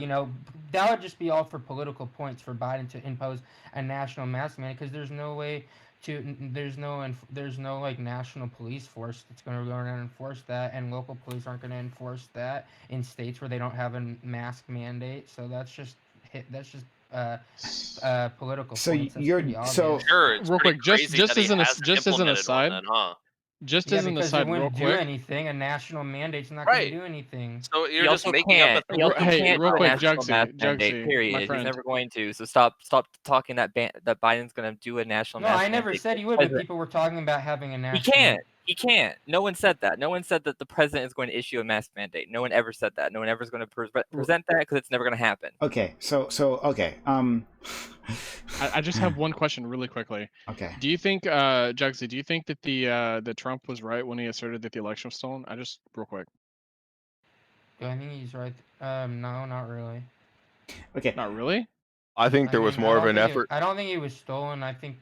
that would just be all for political points for Biden to impose a national mask mandate because there's no way to there's no like national police force that's going to go around and enforce that, and local police aren't going to enforce that in states where they don't have a mask mandate. So that's just political so points. That's you're pretty obvious. so Sure, it's Real pretty quick, crazy that he hasn't just as an implemented one aside, then, huh? just Yeah, as an because aside, it real wouldn't do quick. anything. A national mandate's not Right. going to do anything. So you're He just also making up a can't. thing. He also Hey, can't real do a quick, national mask Jugsy, mandate. my Period. He's friend. never going to. So stop talking that Biden's going to do a national No, mask I never mandate. said he would, but people were talking about having a He national. can't. He can't. No one said that. No one said that the president is going to issue a mask mandate. No one ever said that. No one ever is going to present that because it's never going to happen. okay. So okay. I just have one question really quickly. Okay. Do you think, Jugsy, do you think that the Trump was right when he asserted that the election was stolen? I just real quick. I think he's right. No, not really. Okay. Not really. I think there was more of an effort. I don't think it was stolen. I think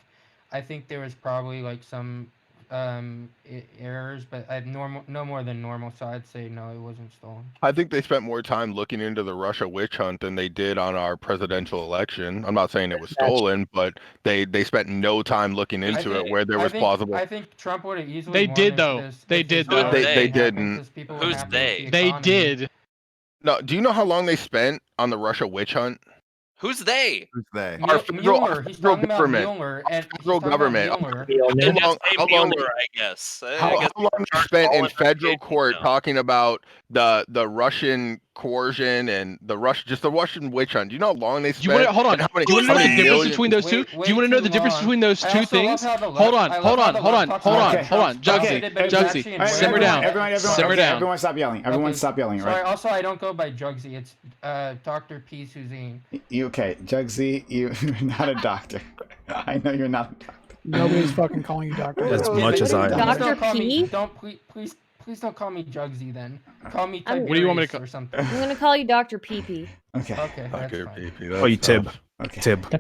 there was probably like some errors, but no more than normal. So I'd say no, it wasn't stolen. I think they spent more time looking into the Russia witch hunt than they did on our presidential election. I'm not saying it was stolen, but they spent no time looking into it where there was plausible. I think Trump would have easily. They did though. They did though. They didn't. Who's they? They did. No, do you know how long they spent on the Russia witch hunt? Who's they? Who's they? Our federal government. Mueller, and federal government. How long? I guess. How long they spent in federal court talking about the Russian coercion and the Russian witch hunt? Do you know how long they spent? Hold on. Do you want to know the difference between those two? Do you want to know the difference between those two things? Hold on, Jugsy, simmer down. Everyone stop yelling. Everyone stop yelling, right? Sorry, also I don't go by Jugsy. It's Dr. P. Suzanne. Okay, Jugsy, you're not a doctor. I know you're not a doctor. Nobody's fucking calling you doctor. As much as I am. Dr. P? Please don't call me Jugsy then. Call me What do you want me to call? or something. I'm gonna call you Dr. PP. Okay. Okay, that's fine. Oh, you Tib. Okay. Tib. I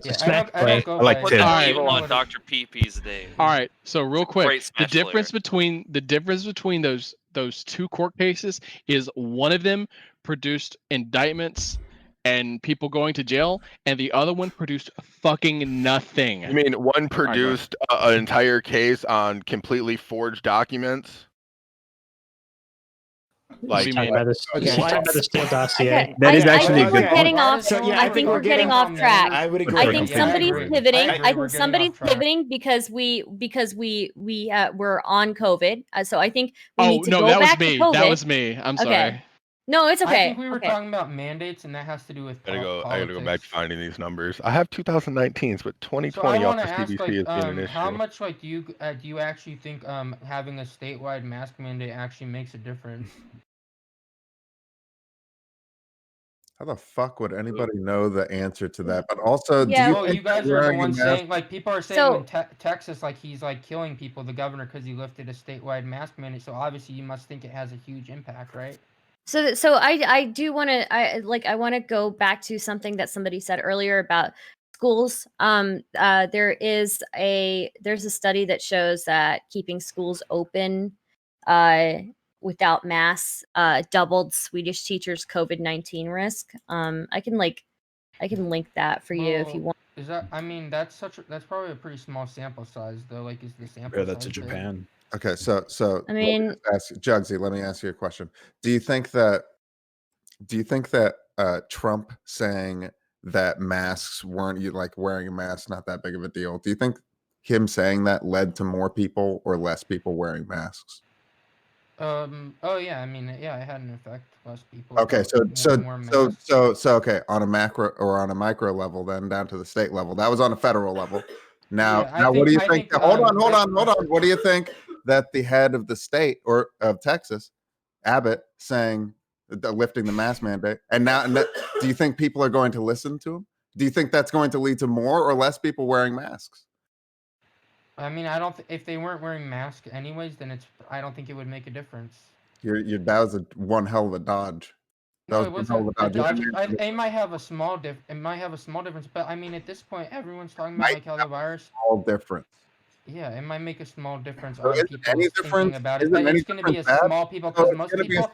like Tib. All right, Dr. PP's name. All right. So real quick, Great the Smash difference between those two court cases is one of them produced indictments and people going to jail, and the other one produced fucking nothing. You mean one produced an entire case on completely forged documents? Like, talking about this, the Steele dossier. Okay. That is actually I think we're getting off. I think we're getting off track. I would agree. I think somebody's pivoting. I think we're somebody's getting off track. pivoting because we're on COVID. So I think we Oh need to no, go that was back me. to COVID. That was me. I'm sorry. Okay. No, it's okay. I think we were talking about mandates, and that has to do with I gotta politics. go back to finding these numbers. I have 2019s, but So 2020 I off want the to ask, CDC like, has been an issue. how much do you actually think having a statewide mask mandate actually makes a difference? How the fuck would anybody know the answer to that? But also, Yeah. do you think You guys that are the wearing a ones mask- saying, like, people are saying in Texas, like, he's like killing people, the governor, because he lifted a statewide mask mandate. So obviously, you must think it has a huge impact, right? So I do want to I want to go back to something that somebody said earlier about schools. There's a study that shows that keeping schools open without masks doubled Swedish teachers' COVID-19 risk. I can link that for you if you want. Is that? I mean, that's probably a pretty small sample size, though. Like, is the sample? Yeah, that's in size big? Japan. Okay, so I mean, Jugsy, let me ask you a question. Do you think that Trump saying that masks weren't wearing a mask not that big of a deal? Do you think him saying that led to more people or less people wearing masks? Oh yeah. I mean, yeah, it had an effect. Less people. Okay, more masks. so okay, on a macro or on a micro level, then down to the state level. That was on a federal level. Now, what do you think? Hold on. What do you think that the head of the state or of Texas, Abbott, saying lifting the mask mandate, do you think people are going to listen to him? Do you think that's going to lead to more or less people wearing masks? I mean, I don't. If they weren't wearing masks anyways, then I don't think it would make a difference. That was one hell of a dodge. No, it wasn't a dodge. It might have a small difference, but I mean, at this point, everyone's talking about like how the virus. All difference. Yeah, it might make a small difference So on is it people any thinking difference? about it, Is it but any it's going to be a difference bad? small people So because it's most gonna be a- people.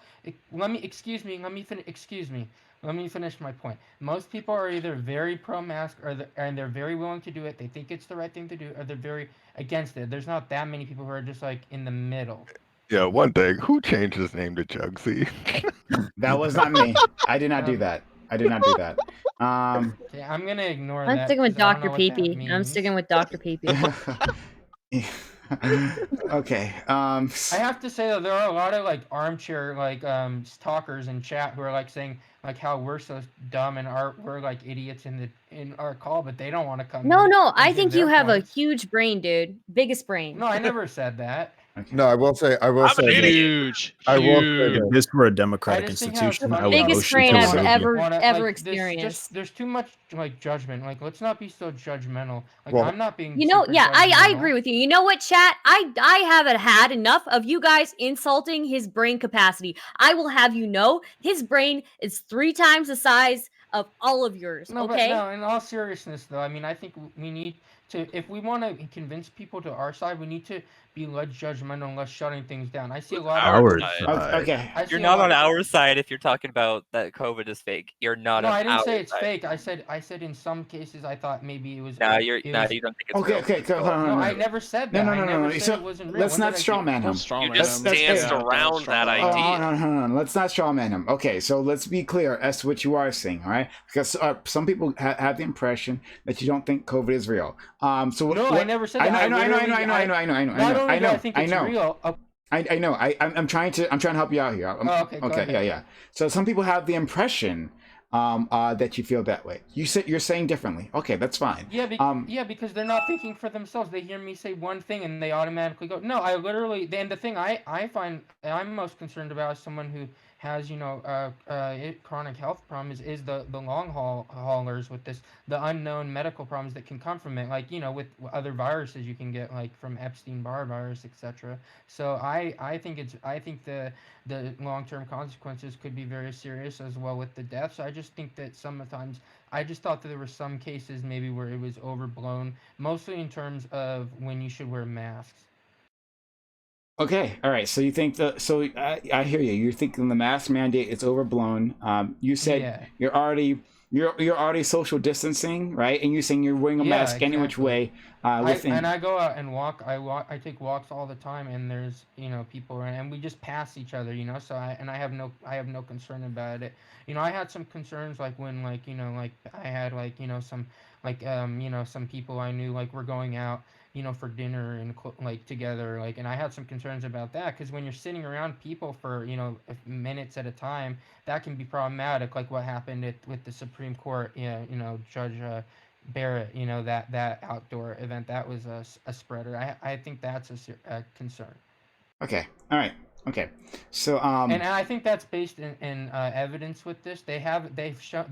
Let me finish my point. Most people are either very pro-mask and they're very willing to do it. They think it's the right thing to do, or they're very against it. There's not that many people who are just like in the middle. Yeah, one thing. Who changed his name to Jugsy? That was not me. I did not do that. Okay, I'm gonna ignore that. I'm sticking with 'cause I don't Dr. know what that PP. I'm means. sticking with Dr. PP. Okay. I have to say though, there are a lot of like armchair talkers in chat who are like saying like how we're so dumb and we're like idiots in our call, but they don't want to come. No, in no, and I give think you their have a points. huge brain, dude. Biggest brain. No, I never said that. Okay. No, I will say. I'm an idiot. I will say If this. this were a I democratic just think how it's institution, I funny. would Biggest motion brain to I've remove you. ever This experienced. there's too much like judgment. Like, let's not be so judgmental. Like, Well, I'm not being You know, super yeah, I judgmental. agree with you. You know what, chat? I haven't had enough of you guys insulting his brain capacity. I will have you know his brain is 3 times the size of all of yours. No, Okay. but no, in all seriousness, though, I mean, I think we need to, if we want to convince people to our side, we need to be less judgmental and less shutting things down. I see a lot Our of side. Okay. I see You're a not lot on of- our side if you're talking about that COVID is fake. You're not No, on I didn't our say it's side. fake. I said in some cases I thought maybe it was. Nah, it you was- don't think it's Okay. real. Okay. It's real. Hold on, No, hold on. I never said No, that. no, I no, never no. said So it wasn't real. let's When not did I straw say- man him. You just danced around that Oh, idea. no. Let's not straw man him. Okay, so let's be clear as to what you are saying, all right? Because some people have the impression that you don't think COVID is real. So No, I never said that. I know. Not only do I think it's real. I know. I'm trying to help you out here. Okay, go ahead. Yeah. So some people have the impression that you feel that way. You're saying differently. Okay, that's fine. Yeah, because they're not thinking for themselves. They hear me say one thing and they automatically go. No, I literally. And the thing I find I'm most concerned about is someone who has chronic health problems is the long haulers with this, the unknown medical problems that can come from it, like with other viruses you can get, like from Epstein-Barr virus, etc. So I think the long-term consequences could be very serious as well with the deaths. I just think that sometimes I just thought that there were some cases maybe where it was overblown, mostly in terms of when you should wear masks. Okay, all right. So you think I hear you. You're thinking the mask mandate is overblown. You said Yeah. you're already social distancing, right? And you're saying you're wearing a Yeah, mask any which way. I go out and walk. I take walks all the time, and there's people around, and we just pass each other, So I have no concern about it. I had some concerns like when I had some people I knew were going out for dinner and together, and I had some concerns about that because when you're sitting around people for minutes at a time, that can be problematic, like what happened with the Supreme Court, Judge Barrett, that outdoor event, that was a spreader. I think that's a concern. Okay, all right, okay. So and I think that's based in evidence with this. They've shown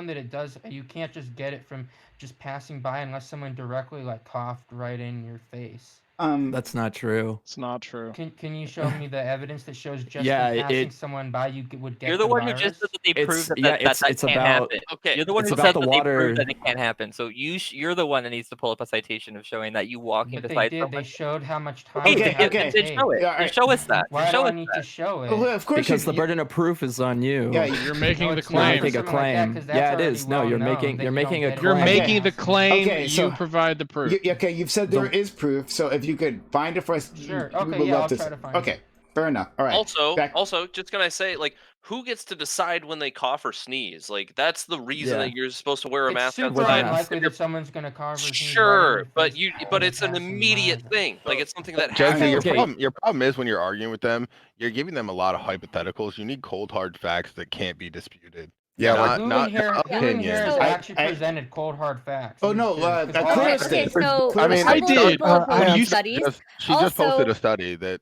that it does. You can't just get it from just passing by unless someone directly coughed right in your face. That's not true. It's not true. Can you show me the evidence that shows just Yeah, in passing someone by you would get You're the the one who virus? just said that they It's- proved that yeah, that it's can't about- happen. Okay, You're the one it's who about said the that water. they proved that it can't happen. So you're the one that needs to pull up a citation of showing that you walking But they beside did. someone. They showed how much time. Hey, they then had to show it. Yeah, all Then right. show us that. Why Then do show I us need that. to show it? Oh, well, of course Because the you, burden of proof is on you. Yeah, You're making the it's not. You're claim. making a Something like that, claim. 'cause that's Yeah, it already is. No, well you're known making that you're you making don't a get it. You're claim. making the claim. Okay, You so- provide the proof. okay, you've said there is proof. So if you could find it for us, Sure. we Okay, would yeah, love I'll to try see- to find it. Okay, fair enough. All right. Also, just gonna say, who gets to decide when they cough or sneeze? That's the reason Yeah. that you're supposed to wear a It's mask super outside. unlikely that someone's gonna cover. Sure, but it's an immediate thing. It's something that Jesse, happens. your problem is when you're arguing with them, you're giving them a lot of hypotheticals. You need cold hard facts that can't be disputed. Yeah, not who not in here opinions. has actually presented cold hard facts? Oh no, Chris did. So I mean, a couple of I studies. she just posted Also- a study that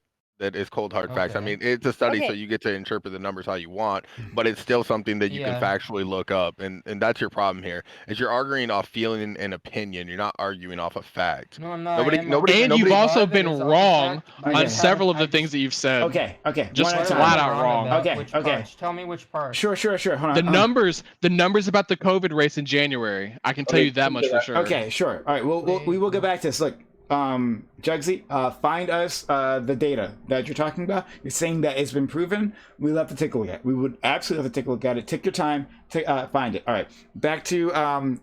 is cold hard facts. I mean, it's a study, so Okay. you get to interpret the numbers how you want, but it's still something that you can factually look up, and that's your problem here. Is you're arguing off feeling and opinion. You're not arguing off of fact. No, I'm not. And you've also been wrong Okay. on several of the things that you've said. Okay. Just One at a time. flat out wrong. Okay. Okay. Tell me which part. Sure. Hold on. The numbers about the COVID race in January. I can tell you that much for sure. Okay, sure. All right. We will get back to this. Look, Jugsy, find us the data that you're talking about. You're saying that it's been proven. We'll have to take a look at it. We would absolutely have to take a look at it. Take your time. Find it. All right. Back to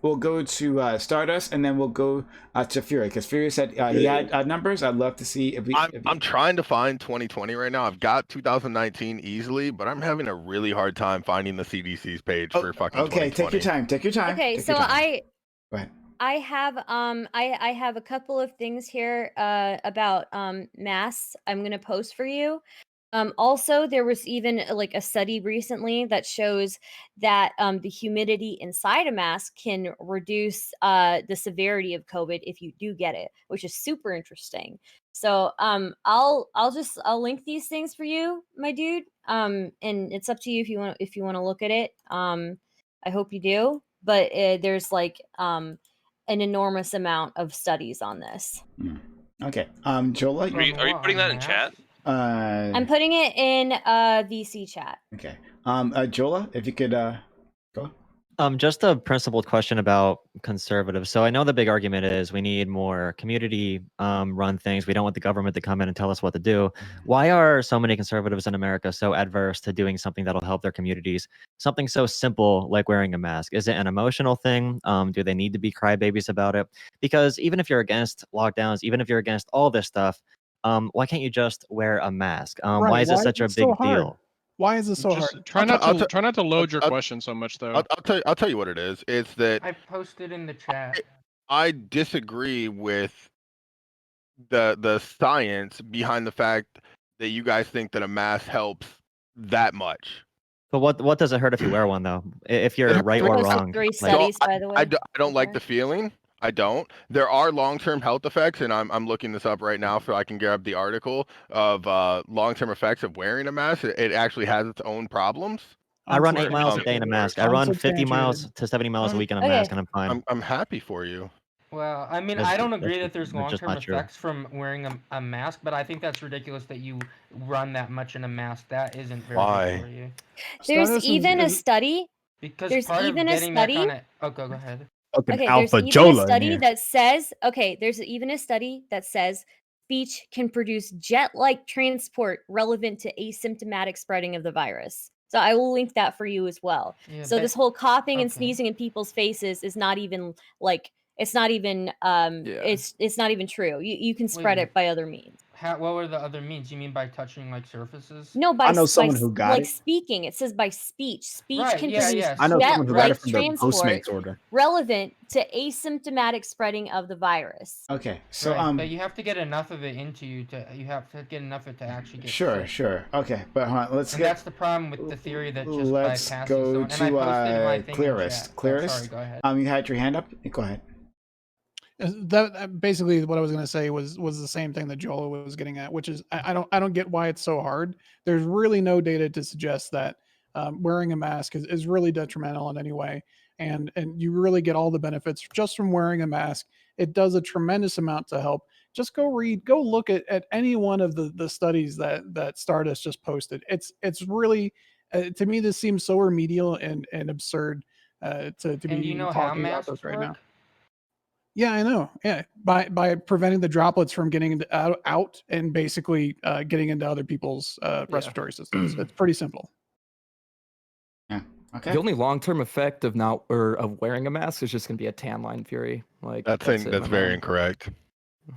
we'll go to Stardust, and then we'll go to Fury, because Fury said he had numbers. I'd love to see if we. I'm trying to find 2020 right now. I've got 2019 easily, but I'm having a really hard time finding the CDC's page for fucking. Okay, 2020. take your time. Take your time. Okay, take so your time. I Go ahead. I have a couple of things here about masks I'm gonna post for you. Also, there was even like a study recently that shows that the humidity inside a mask can reduce the severity of COVID if you do get it, which is super interesting. So I'll link these things for you, my dude. And it's up to you if you want to look at it. I hope you do. But there's like an enormous amount of studies on this. Okay. Jola, Are you putting that in chat? I'm putting it in VC chat. Okay. Jola, if you could go. Just a principled question about conservatives. So I know the big argument is we need more community run things. We don't want the government to come in and tell us what to do. Why are so many conservatives in America so adverse to doing something that'll help their communities? Something so simple like wearing a mask. Is it an emotional thing? Do they need to be crybabies about it? Because even if you're against lockdowns, even if you're against all this stuff, why can't you just wear a mask? Right, Why is it why such is a it so big hard? deal? Why is this so Just hard? try not to load your question so much, though. I'll tell you what it is. It's that I posted in the chat. I disagree with the science behind the fact that you guys think that a mask helps that much. But what does it hurt if you wear one though? If you're right or wrong. Three like- studies, by the way. I don't like the feeling. I don't. There are long-term health effects, and I'm looking this up right now so I can grab the article of long-term effects of wearing a mask. It actually has its own problems. I run 8 miles a day in a mask. I run 50 miles to 70 miles a week in a mask, and I'm fine. I'm happy for you. Well, I mean, That's- I don't that's agree just- that there's that's just long-term not true. effects from wearing a mask, but I think that's ridiculous that you run that much in a mask. That isn't very good for you. There's even a study. Because There's part even of a getting study. that kind of go ahead. Okay, there's even a study that says there's even a study that says speech can produce jet-like transport relevant to asymptomatic spreading of the virus. So I will link that for you as well. Yeah, So but- this whole coughing and okay. sneezing in people's faces is not even like it's not even it's not even true. You can spread Wait. it by other means. What were the other means? You mean by touching like surfaces? No, by I know s- someone by who s- got like it. speaking. It says by speech. Speech Right, can yeah, produce yeah. I know someone who got it jet-like from the transport Postmates order. relevant to asymptomatic spreading of the virus. Okay. So Right, but you have to get enough of it into you you have to get enough of it to actually get sick. Sure. Okay, but hold on, let's And get. that's the problem with the theory that just Let's bypasses go someone. And I posted my to thing in Clearest. chat. Clearest. Sorry, go ahead. You had your hand up. Go ahead. That basically what I was going to say was the same thing that Joel was getting at, which is I don't get why it's so hard. There's really no data to suggest that wearing a mask is really detrimental in any way, and you really get all the benefits just from wearing a mask. It does a tremendous amount to help. Just go look at any one of the studies that Stardust just posted. It's really to me this seems so remedial and absurd to be And do you know how talking about this masks right work? now. Yeah, I know. Yeah, by preventing the droplets from getting out and basically getting into other people's respiratory systems. It's pretty simple. Yeah. Okay. The only long-term effect of of wearing a mask is just going to be a tan line fury. Like That's it in that's my very mind. incorrect.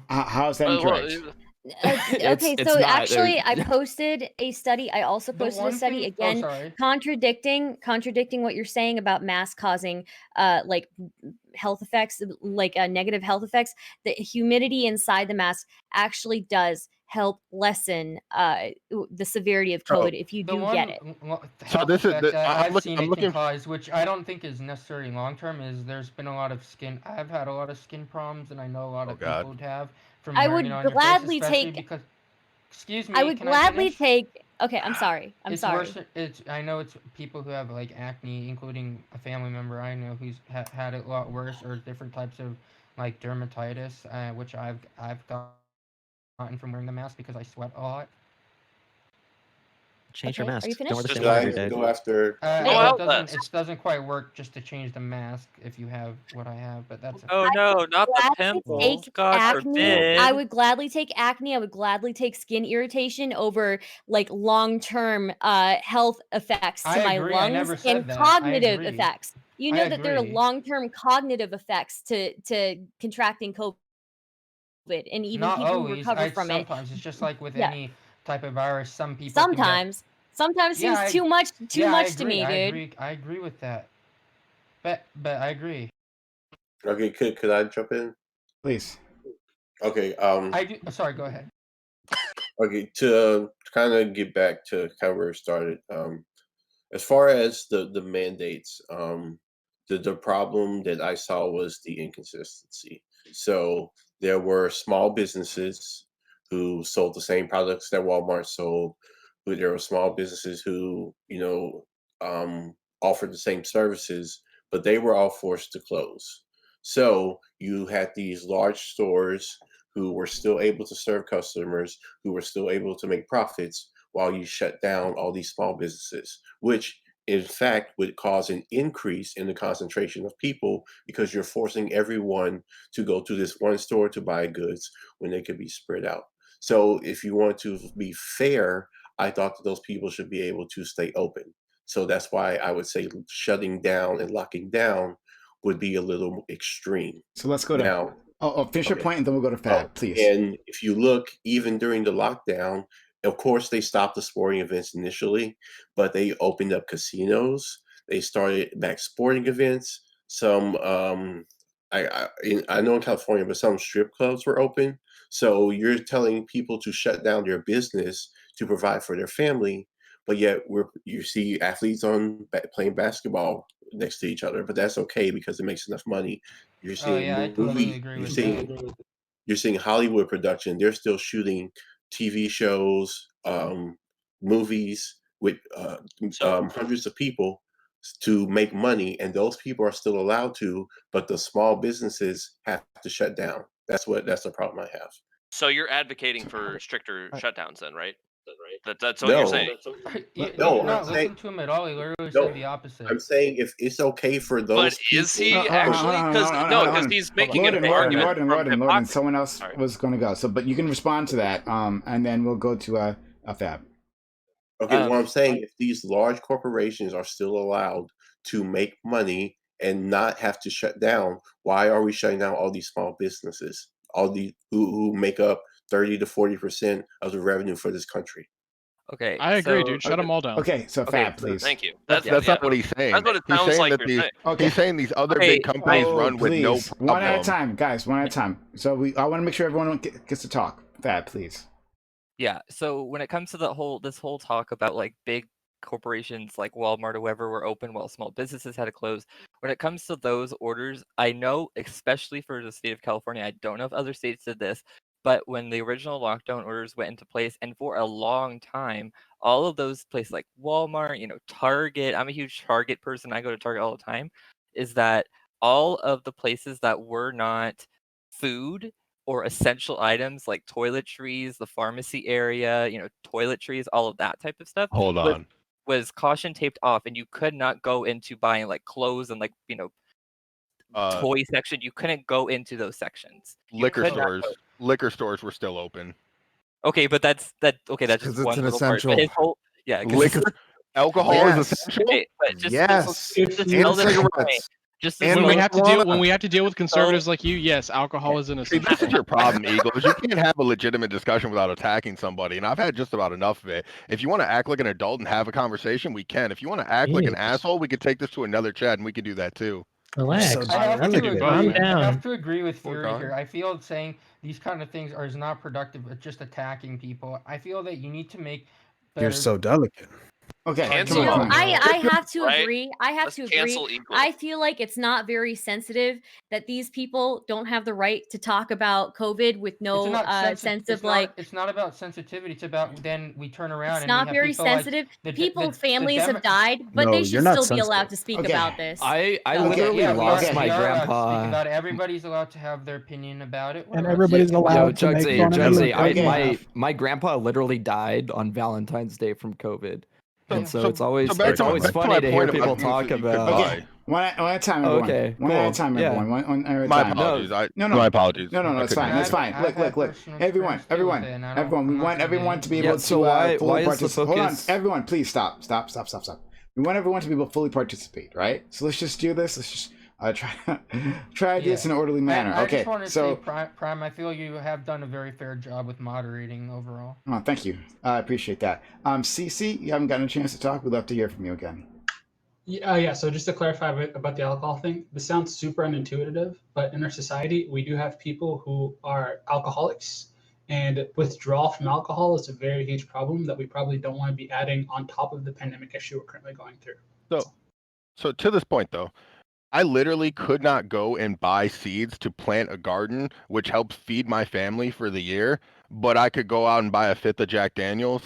How's that incorrect? Okay, it's so not. actually, I posted a study. I also The posted a one study thing- again, sorry. contradicting what you're saying about mask causing like health effects, like negative health effects. The humidity inside the mask actually does help lessen the severity of COVID if you The do one get it. health this is effect the- that I'm I've seen I'm it looking- can cause, which I don't think is necessarily long term, is there's been a lot of skin. I've had a lot of skin problems, and I know a lot of God. people would have from I wearing would it on your gladly face, especially take- because. Excuse me. I would can gladly finish? take. Okay, I'm sorry. I'm It's sorry. worse. I know it's people who have like acne, including a family member I know who's had it a lot worse, or different types of like dermatitis, which I've gotten from wearing the mask because I sweat a lot. Change your Okay, are masks. you Don't wear the finished? same one every day. Go after. It doesn't quite work just to change the mask if you have what I have, but that's. Oh no, not the Gladly pimples. take God acne. forbid. I would gladly take acne. I would gladly take skin irritation over like long-term health effects to I my agree, I lungs never said and that. I cognitive agree. effects. You I know that there are agree. long-term cognitive effects to contracting COVID, and even Not people who always. recover from it. Sometimes it's just like with Yeah. any type of virus. Some people. can get- Sometimes Yeah, seems too much I to me, agree, dude. I agree with that. But I agree. Okay, could I jump in? Please. Okay. I do. Sorry, go ahead. Okay, to kind of get back to kind of where it started. As far as the mandates, the problem that I saw was the inconsistency. So there were small businesses who sold the same products that Walmart sold. But there were small businesses who, offered the same services, but they were all forced to close. So you had these large stores who were still able to serve customers, who were still able to make profits while you shut down all these small businesses, which in fact would cause an increase in the concentration of people because you're forcing everyone to go to this one store to buy goods when they could be spread out. So if you want to be fair, I thought that those people should be able to stay open. So that's why I would say shutting down and locking down would be a little extreme. So let's go to Now, finish your okay. point and then we'll go to Fab, please. And if you look, even during the lockdown, of course, they stopped the sporting events initially, but they opened up casinos. They started back sporting events. Some, I know in California, but some strip clubs were open. So you're telling people to shut down their business to provide for their family, but yet you see athletes playing basketball next to each other, but that's okay because it makes enough money. You're Oh seeing yeah, I totally movie, agree you're with seeing that. you're seeing Hollywood production. They're still shooting TV shows, movies with hundreds of people to make money, and those people are still allowed to, but the small businesses have to shut down. That's the problem I have. So you're advocating for stricter shutdowns then, right? That's what you're No, saying. You're no, not I'm saying listening to him at all. He literally no. said the opposite. I'm saying if it's okay for But those is people. he actually? Because he's making an argument from Lorden. hypocrisy. Someone else was going to go. So, but you can respond to that, and then we'll go to a Fab. Okay, what I'm saying, if these large corporations are still allowed to make money and not have to shut down, why are we shutting down all these small businesses? All the who make up 30 to 40% of the revenue for this country. Okay, I agree, dude. Shut them all down. Okay, so Fab, please. Thank you. That's not what he's saying. That's what it He's sounds saying like that you're these saying. Okay. he's saying these other Okay, big companies run with no please, problem. one at a time, guys. One at a time. So I want to make sure everyone gets to talk. Fab, please. Yeah. So when it comes to this whole talk about like big corporations like Walmart or whoever were open while small businesses had to close, when it comes to those orders, I know, especially for the state of California, I don't know if other states did this, but when the original lockdown orders went into place, and for a long time, all of those places like Walmart, Target, I'm a huge Target person, I go to Target all the time, is that all of the places that were not food or essential items like toiletries, the pharmacy area, toiletries, all of that type of stuff Hold on. was caution taped off, and you could not go into buying like clothes and like toy section. You couldn't go into those sections. Liquor stores were still open. Okay, but that's okay. That's just it's one an little part. But essential. his whole Liquor, alcohol is essential. Okay, but just Yes. just And tell them cigarettes. just And when we have to deal marijuana. when we have to deal with conservatives like you, yes, alcohol is an See, essential. this is your problem, Eagles. You can't have a legitimate discussion without attacking somebody, and I've had just about enough of it. If you want to act like an adult and have a conversation, we can. If you want to act like an asshole, we could take this to another chat and we can do that too. Relax. So, I have to agree. calm I have to agree with Fury gone. here. I feel saying these kind of things is not productive. It's just attacking people. I feel that you need to make better. You're so delicate. Okay, Cancel come on. I have to Right? agree. I have Let's to agree. cancel equal. I feel like it's not very sensitive that these people don't have the right to talk about COVID with It's no not sense of like. It's not about sensitivity. It's about then we turn around It's and not we have very people like sensitive. the People's the families have died, but No, they you're should not still be allowed sensitive. to speak Okay. about this. I No, literally yeah, lost we my are allowed to speak grandpa. about it. Everybody's allowed to have their opinion about it. And whatever. everybody's Yo, allowed to make fun of Jugsy, everyone. my grandpa literally died on Valentine's Day from COVID. And so it's always back to my funny to hear point about people things talk that you could about. buy. Okay, one at a time, everyone. Okay, One at a cool. time, Yeah. everyone. One at a My time. apologies. No, My apologies. No, I it's couldn't fine. do That's that. fine. I Look, have look. personal Everyone, experience too with it, and everyone. We I'm not want gonna everyone get to be into able Yeah, to so why fully is the participate. Hold on, focus? everyone, please stop. We want everyone to be able to fully participate, right? So let's just do this. Let's just try to do this in an orderly manner. I Okay, just wanted to so say, Prime, I feel you have done a very fair job with moderating overall. oh, thank you. I appreciate that. CC, you haven't gotten a chance to talk. We'd love to hear from you again. Yeah. So just to clarify about the alcohol thing, this sounds super unintuitive, but in our society, we do have people who are alcoholics, And withdrawal from alcohol is a very huge problem that we probably don't want to be adding on top of the pandemic issue we're currently going through. So to this point though, I literally could not go and buy seeds to plant a garden, which helps feed my family for the year, but I could go out and buy a fifth of Jack Daniels.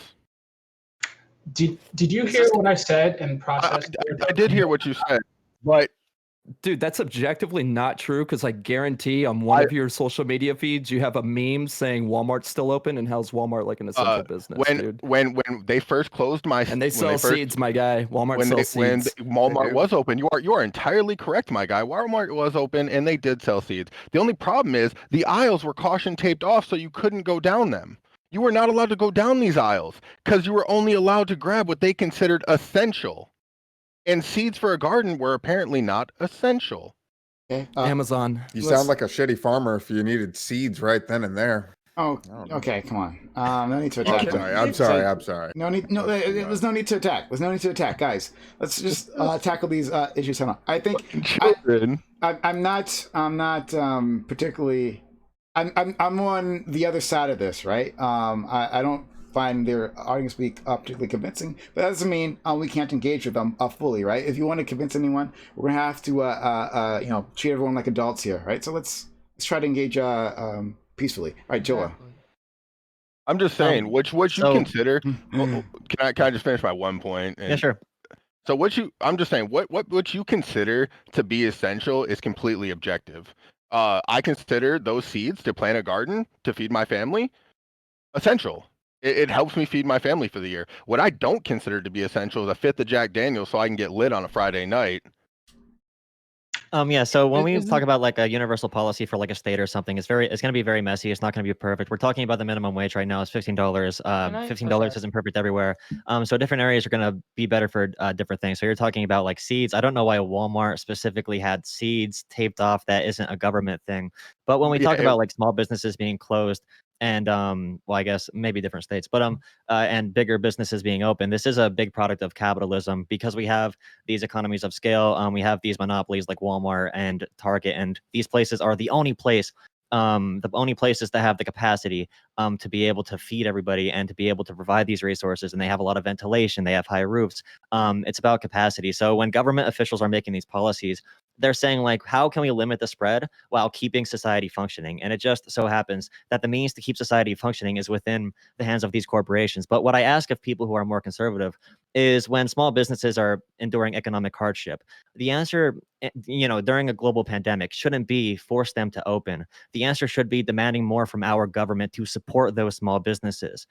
Did you hear what I said and process? I did hear what you said, but dude, that's objectively not true because I guarantee on one of your social media feeds you have a meme saying Walmart's still open, and how's Walmart like an essential business, dude? When they first closed and they sell seeds, my guy. Walmart sells seeds. When Walmart was open, you are entirely correct, my guy. Walmart was open and they did sell seeds. The only problem is the aisles were caution taped off, so you couldn't go down them. You were not allowed to go down these aisles because you were only allowed to grab what they considered essential. And seeds for a garden were apparently not essential. Okay. Amazon. You sound like a shitty farmer if you needed seeds right then and there. Oh, okay, come on. No need to attack. I'm sorry. No need. No, there's no need to attack. There's no need to attack, guys. Let's just tackle these issues head on. I think I'm not particularly. I'm on the other side of this, right? I don't find their arguments to be particularly convincing, but that doesn't mean we can't engage with them fully, right? If you want to convince anyone, we're gonna have to treat everyone like adults here, right? So let's try to engage peacefully. All right, Joa. I'm just saying, what you consider. Can I just finish my one point? Yeah, sure. So I'm just saying, what you consider to be essential is completely objective. I consider those seeds to plant a garden to feed my family essential. It helps me feed my family for the year. What I don't consider to be essential is a fifth of Jack Daniels so I can get lit on a Friday night. Yeah, so when we talk about like a universal policy for like a state or something, it's going to be very messy. It's not going to be perfect. We're talking about the minimum wage right now. It's $15. $15 isn't perfect everywhere. So different areas are going to be better for different things. So you're talking about like seeds. I don't know why Walmart specifically had seeds taped off. That isn't a government thing. But when we talk about like small businesses being closed, and well, I guess maybe different states, but and bigger businesses being open, this is a big product of capitalism because we have these economies of scale. We have these monopolies like Walmart and Target, and these places are the only places that have the capacity to be able to feed everybody and to be able to provide these resources. And they have a lot of ventilation. They have high roofs. It's about capacity. So when government officials are making these policies, they're saying like, how can we limit the spread while keeping society functioning? And it just so happens that the means to keep society functioning is within the hands of these corporations. But what I ask of people who are more conservative is when small businesses are enduring economic hardship, the answer, during a global pandemic shouldn't be force them to open. The answer should be demanding more from our government to support those small businesses.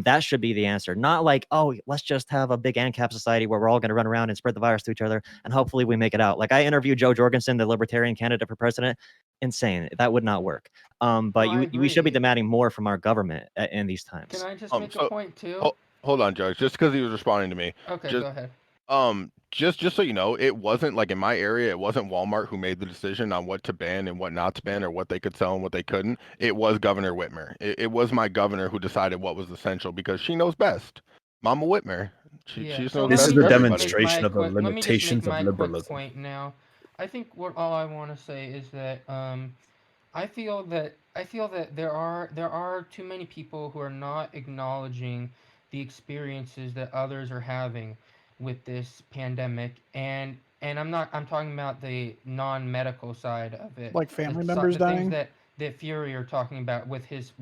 That should be the answer. Not like, oh, let's just have a big ANCAP society where we're all going to run around and spread the virus to each other and hopefully we make it out. Like I interviewed Joe Jorgensen, the libertarian candidate for president. Insane. That would not work. But we should be demanding more from our government in these times. Can I just make a point too? Hold on, Judge. Just because he was responding to me. Okay, go ahead. Just so you know, it wasn't like in my area, it wasn't Walmart who made the decision on what to ban and what not to ban or what they could sell and what they couldn't. It was Governor Whitmer. It was my governor who decided what was essential because she knows best. Mama Whitmer. She knows best. This is a demonstration of the limitations of liberalism. Point now. I think all I want to say is that I feel that there are too many people who are not acknowledging the experiences that others are having with this pandemic, and I'm talking about the non-medical side of it, like family members dying. That Fury are talking about with his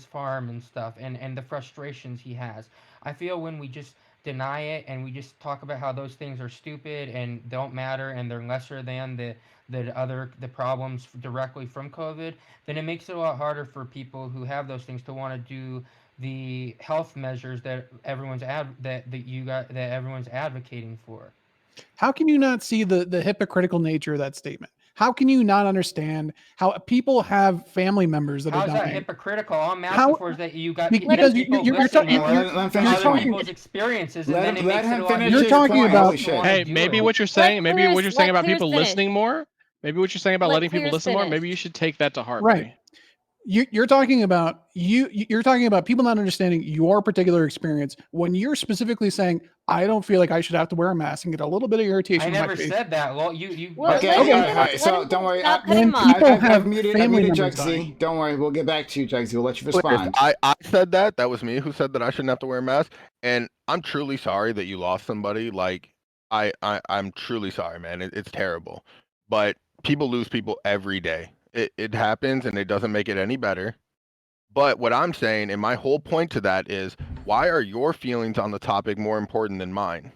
farm and stuff, and the frustrations he has. I feel when we just deny it and we just talk about how those things are stupid and don't matter and they're lesser than the problems directly from COVID, then it makes it a lot harder for people who have those things to want to do the health measures that everyone's advocating for. How can you not see the hypocritical nature of that statement? How can you not understand how people have family members that How's are dying? How's that hypocritical? All I'm asking for is that you got because you're talking people's experiences, and then it makes it a lot. You're talking about. Hey, maybe what you're saying, about people listening more. Maybe what you're saying about letting people listen more. Maybe you should take that to heart. Right. You're talking about you're talking about people not understanding your particular experience when you're specifically saying I don't feel like I should have to wear a mask and get a little bit of irritation. I in my never face. said that. Well, you. Well, Okay, let him all finish. right. So Let don't him worry. stop When cutting him off. people I've have muted family members Jugsy. dying. Don't worry. We'll get back to you, Jugsy. We'll let you Listen, respond. I said that. That was me who said that I shouldn't have to wear a mask. And I'm truly sorry that you lost somebody. Like, I'm truly sorry, man. It's terrible. But people lose people every day. It happens, and it doesn't make it any better. But what I'm saying, and my whole point to that is, why are your feelings on the topic more important than mine?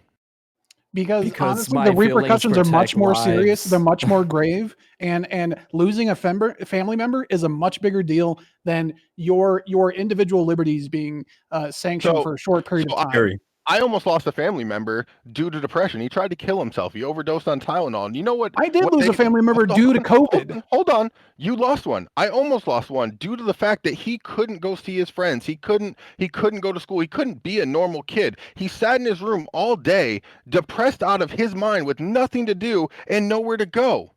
Because honestly, my the feelings repercussions are much protect more serious. They're lives. much more grave, and losing a family member is a much bigger deal than your individual liberties being sanctioned for a short period of time. I almost lost a family member due to depression. He tried to kill himself. He overdosed on Tylenol. And you know what? I did lose a family member due to COVID. Hold on. You lost one. I almost lost one due to the fact that he couldn't go see his friends. He couldn't go to school. He couldn't be a normal kid. He sat in his room all day, depressed out of his mind with nothing to do and nowhere to go.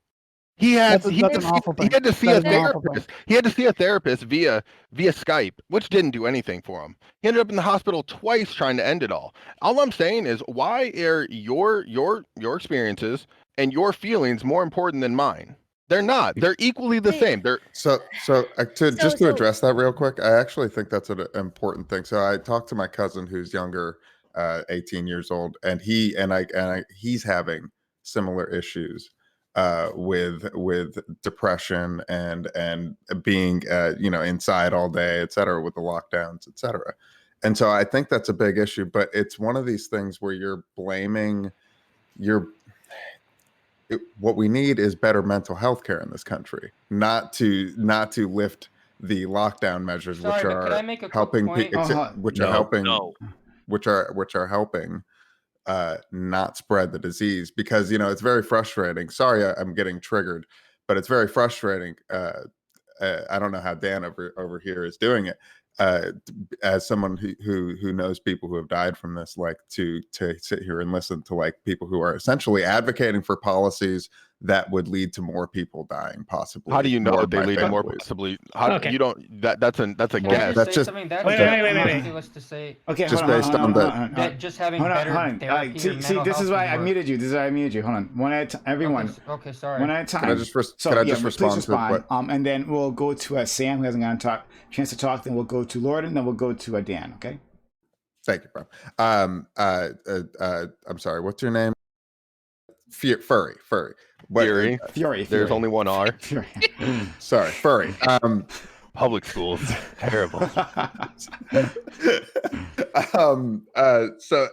He had That's an awful thing. He had to see That a is an awful thing. therapist. He had to see a therapist via Skype, which didn't do anything for him. He ended up in the hospital twice trying to end it all. All I'm saying is, why are your experiences and your feelings more important than mine? They're not. They're equally the same. They're to address that real quick. I actually think that's an important thing. So I talked to my cousin who's younger, 18 years old, and he's having similar issues with depression and being inside all day, et cetera, with the lockdowns, et cetera. And so I think that's a big issue, but it's one of these things where you're blaming what we need is better mental health care in this country, not to lift the lockdown measures, Sorry, which but could are I make a quick helping point? which are helping not spread the disease, because it's very frustrating. Sorry, I'm getting triggered, but it's very frustrating. I don't know how Dan over here is doing it, as someone who knows people who have died from this, like to sit here and listen to like people who are essentially advocating for policies that would lead to more people dying, possibly. How do you know more that they of my lead to more families. possibly? How Okay. you don't? That's a Can I guess. just That's say just something? That's Wait. ridiculous to say. Okay, just hold on, based hold on on, that. That just having hold on, better hold on. therapy or See, mental this is health why I would work. muted you. This is why I muted you. Hold on, one at everyone. Okay, sorry. One at a time. Can I just Please respond to what? and then we'll go to Sam, who hasn't gotten a chance to talk. Then we'll go to Lord, and then we'll go to Dan. Okay. Thank you, bro. I'm sorry. What's your name? Furry. What, Fury. Fury. There's only one R. Fury. Sorry, Furry. Public schools, terrible. So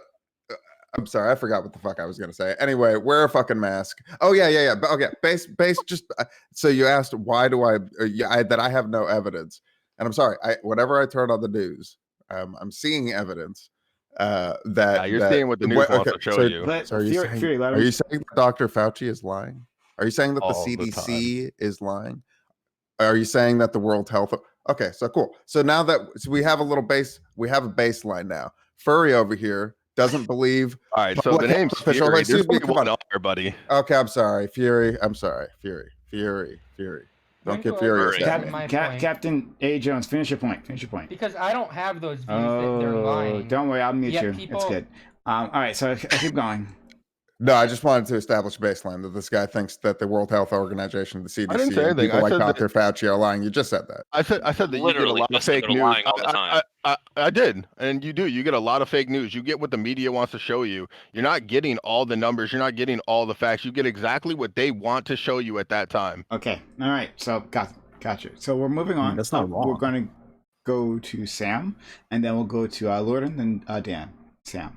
I'm sorry, I forgot what the fuck I was gonna say. Anyway, wear a fucking mask. Oh yeah. But okay, base. Just so you asked why do that I have no evidence, and I'm sorry. Whenever I turn on the news, I'm seeing evidence that you're seeing what the news wants to show you. But So are you saying that Dr. Fauci is lying? Are you saying that the All the CDC is lying? Are you saying that the World Health? Okay, so cool. So now that we have a baseline now. Furry over here doesn't believe. All right, so the name's official. Fury. Excuse me, There's come only on. one R, buddy. Okay, I'm sorry, Fury. I'm sorry, Fury. Don't get furious. Captain A. Jones, finish your point. Because I don't have those views that they're lying. Don't worry, I'll mute Yet you. people- It's good. All right, so I keep going. No, I just wanted to establish a baseline that this guy thinks that the World Health Organization, the CDC, I didn't say and anything. people I like said Dr. Fauci are lying. You just said that. I said that you get a Literally, lot of just that fake they're news. lying all the time. I did, and you do. You get a lot of fake news. You get what the media wants to show you. You're not getting all the numbers. You're not getting all the facts. You get exactly what they want to show you at that time. Okay, all right. So gotcha. So we're moving on. That's not wrong. We're going to go to Sam, and then we'll go to Lord, and then Dan. Sam.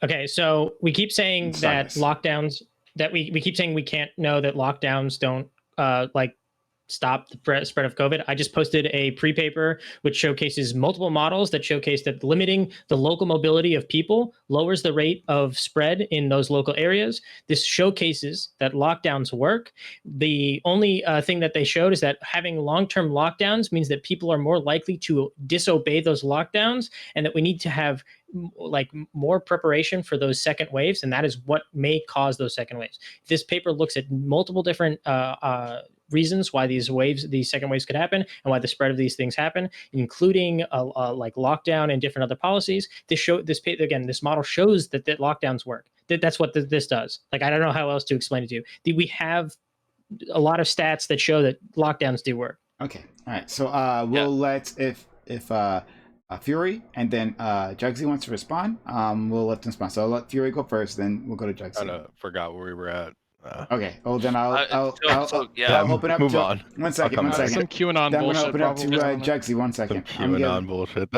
Okay, so we keep saying that Silence. lockdowns, that we keep saying we can't know that lockdowns don't stop the spread of COVID. I just posted a pre-paper which showcases multiple models that showcase that limiting the local mobility of people lowers the rate of spread in those local areas. This showcases that lockdowns work. The only thing that they showed is that having long-term lockdowns means that people are more likely to disobey those lockdowns, and that we need to have more preparation for those second waves, and that is what may cause those second waves. This paper looks at multiple different reasons why these second waves could happen, and why the spread of these things happen, including like lockdown and different other policies. This model shows that lockdowns work. That's what this does. Like, I don't know how else to explain it to you. We have a lot of stats that show that lockdowns do work. Okay. All right. So we'll let if Fury and then Jugsy wants to respond, we'll let them respond. So I'll let Fury go first, then we'll go to Jugsy. I forgot where we were at. Okay. Well, then I'll open up. Move to, on. One second. One second. Some QAnon then I'm bullshit. gonna open up to Jugsy. 1 second. Some QAnon bullshit.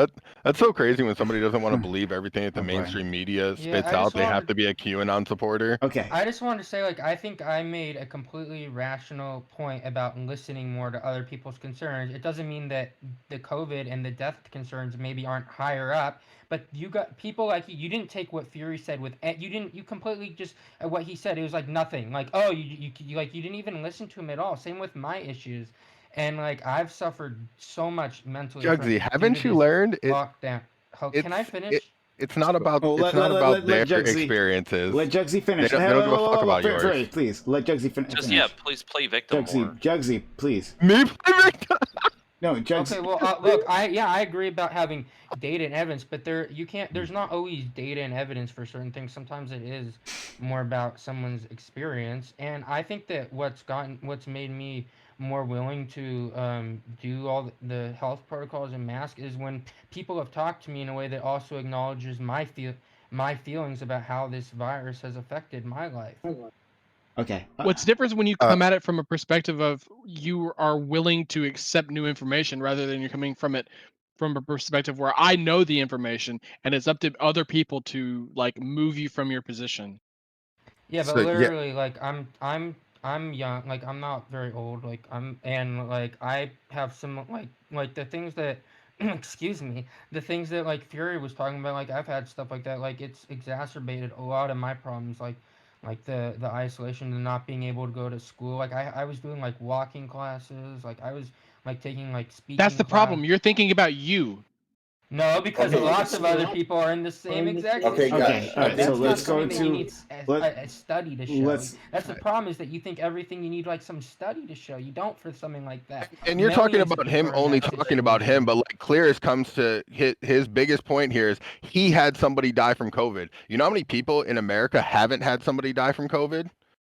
That's so crazy when somebody doesn't want to believe everything that the mainstream media spits out. They have to be a QAnon supporter. Okay. I just wanted to say, like, I think I made a completely rational point about listening more to other people's concerns. It doesn't mean that the COVID and the death concerns maybe aren't higher up, but you got people like you didn't take what Fury said with you completely just what he said. It was like nothing. Like, oh, you didn't even listen to him at all. Same with my issues, and like I've suffered so much mentally. Jugsy, haven't you learned lockdown? Can I finish? It's not about their experiences. Let Jugsy finish. They don't give a fuck about yours. Fury, please let Jugsy finish. Please play victim more. Jugsy, please. Me play victim. No, Jugsy. Okay, well, look, I agree about having data and evidence, but there's not always data and evidence for certain things. Sometimes it is more about someone's experience, and I think that what's made me more willing to do all the health protocols and masks is when people have talked to me in a way that also acknowledges my feelings about how this virus has affected my life. Okay. What's different is when you come at it from a perspective of you are willing to accept new information rather than you're coming from it from a perspective where I know the information and it's up to other people to like move you from your position. Yeah, but literally, like I'm young, like I'm not very old, like I have some like the things that excuse me, the things that like Fury was talking about, like I've had stuff like that, like it's exacerbated a lot of my problems, like the isolation and not being able to go to school. Like I was doing like walking classes, like I was like taking like speaking. That's the problem. You're thinking about you. No, because lots of other people are in the same exact situation. Okay. All right. So let's go to a study to show. That's the problem, is that you think everything you need like some study to show. You don't for something like that. And you're talking about him only talking about him, but like Clearest comes to his biggest point here is he had somebody die from COVID. You know how many people in America haven't had somebody die from COVID?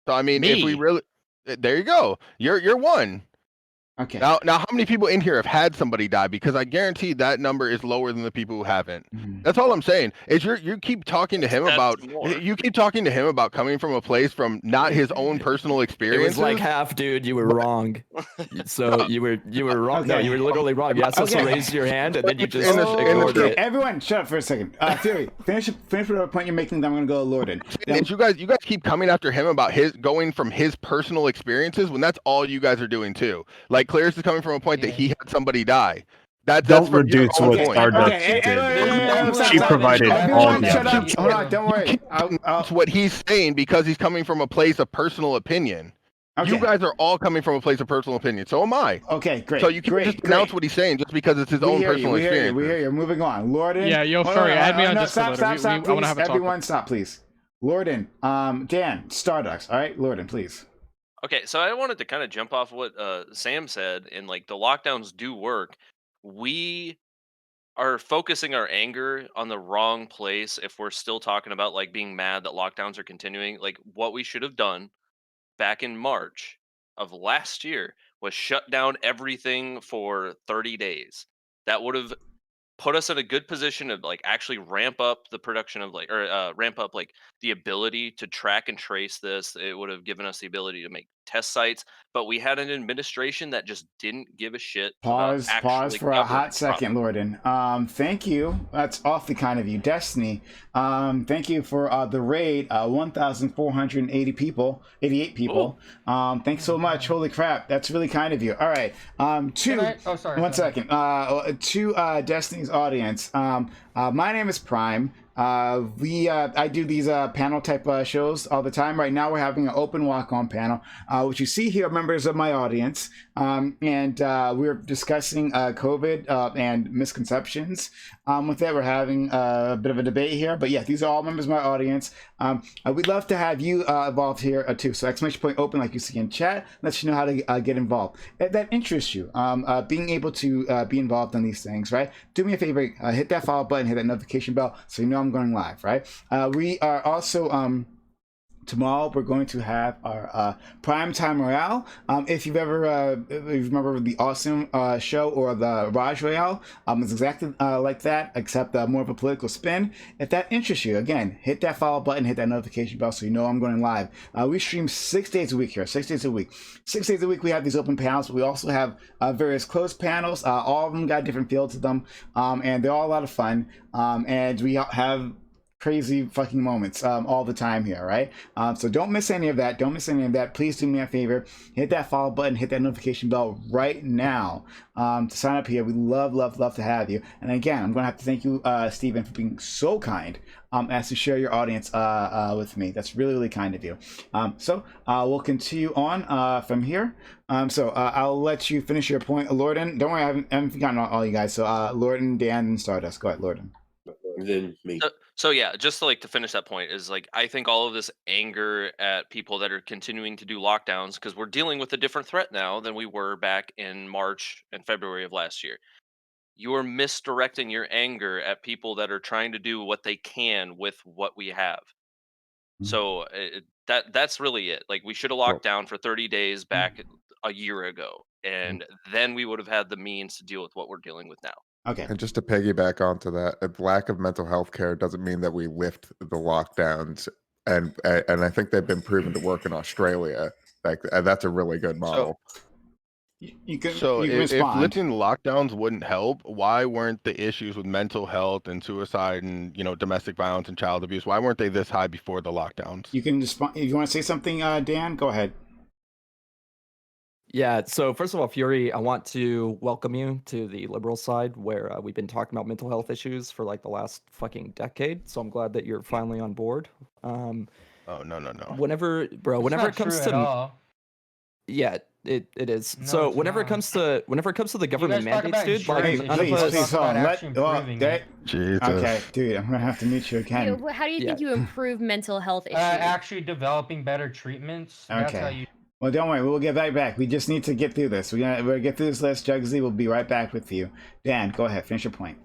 So I mean, if we really, there you go. You're one. Okay. Now, how many people in here have had somebody die? Because I guarantee that number is lower than the people who haven't. That's all I'm saying. Is you keep talking to him about coming from a place from not his own personal experience. It was like half, dude. You were wrong. So you were wrong. Okay. No, you were literally wrong. You're not supposed to raise your hand, and then you just ignored it. Everyone, shut up for a second. Fury, finish whatever point you're making. Then I'm gonna go to Lorden. You guys keep coming after him about going from his personal experiences when that's all you guys are doing too. Like Clarence is coming from a point that he had somebody die. Don't reduce what Stardust did. She provided all the. Hold on, don't worry. That's what he's saying because he's coming from a place of personal opinion. Okay. You guys are all coming from a place of personal opinion. So am I. Okay, great. So you can't just pronounce what he's saying just because it's his own personal experience. We hear you. Moving on. Lorden. Yeah, yo, Furry, add me on Discord. Stop, I want to have a talk. Everyone, stop, please. Lorden. Dan, Stardust. All right, Lorden, please. Okay, so I wanted to kind of jump off what Sam said, and like the lockdowns do work. We are focusing our anger on the wrong place if we're still talking about like being mad that lockdowns are continuing. Like what we should have done back in March of last year was shut down everything for 30 days. That would have put us in a good position to like actually ramp up the production of like ramp up like the ability to track and trace this. It would have given us the ability to make test sites, but we had an administration that just didn't give a shit. Pause for a hot second, Lorden. Thank you. That's awfully kind of you. Destiny, thank you for the raid. 1,488 people. Thanks so much. Holy crap, that's really kind of you. All right. One second. To Destiny's audience. My name is Prime. I do these panel type shows all the time. Right now we're having an open walk-on panel. What you see here, members of my audience, and we're discussing COVID and misconceptions. With that, we're having a bit of a debate here, but yeah, these are all members of my audience. We'd love to have you involved here too. So exclamation point open, like you see in chat, lets you know how to get involved. If that interests you, being able to be involved in these things, right? Do me a favor, hit that follow button, hit that notification bell, so you know I'm going live, right? We are also tomorrow we're going to have our prime time royale. If you've ever if you remember the Awesome show or the Raj Royale, it's exactly like that, except more of a political spin. If that interests you, again, hit that follow button, hit that notification bell, so you know I'm going live. We stream 6 days a week here, 6 days a week. 6 days a week we have these open panels, but we also have various closed panels. All of them got different fields to them, and they're all a lot of fun. And we have crazy fucking moments all the time here, right? So don't miss any of that. Don't miss any of that. Please do me a favor. Hit that follow button. Hit that notification bell right now to sign up here. We love to have you. And again, I'm going to have to thank you, Stephen, for being so kind as to share your audience with me. That's really kind of you. So we'll continue on from here. I'll let you finish your point, Lorden. Don't worry, I haven't forgotten all you guys. So Lorden, Dan, and Stardust. Go ahead, Lorden. Then me. So yeah, just to finish that point is I think all of this anger at people that are continuing to do lockdowns, because we're dealing with a different threat now than we were back in March and February of last year. You're misdirecting your anger at people that are trying to do what they can with what we have. So that's really it. We should have locked down for 30 days back a year ago, and then we would have had the means to deal with what we're dealing with now. Okay. And just to piggyback onto that, a lack of mental health care doesn't mean that we lift the lockdowns, and I think they've been proven to work in Australia. That's a really good model. You can if respond. lifting the lockdowns wouldn't help, why weren't the issues with mental health and suicide and domestic violence and child abuse, why weren't they this high before the lockdowns? You can respond if you want to say something, Dan. Go ahead. Yeah, so first of all, Fury, I want to welcome you to the liberal side where we've been talking about mental health issues for the last fucking decade. So I'm glad that you're finally on board. Oh, no. Whenever it comes to yeah, it is. No, so it's whenever not. it comes to the government guys talk mandates, about dude, insurance Please hold on. Jesus. Okay, dude, I'm gonna have to mute you again. How do you think you improve mental health issues? Actually developing better treatments. That's how you. Well, don't worry, we'll get right back. We just need to get through this. We're gonna get through this list. Jugsy will be right back with you. Dan, go ahead, finish your point.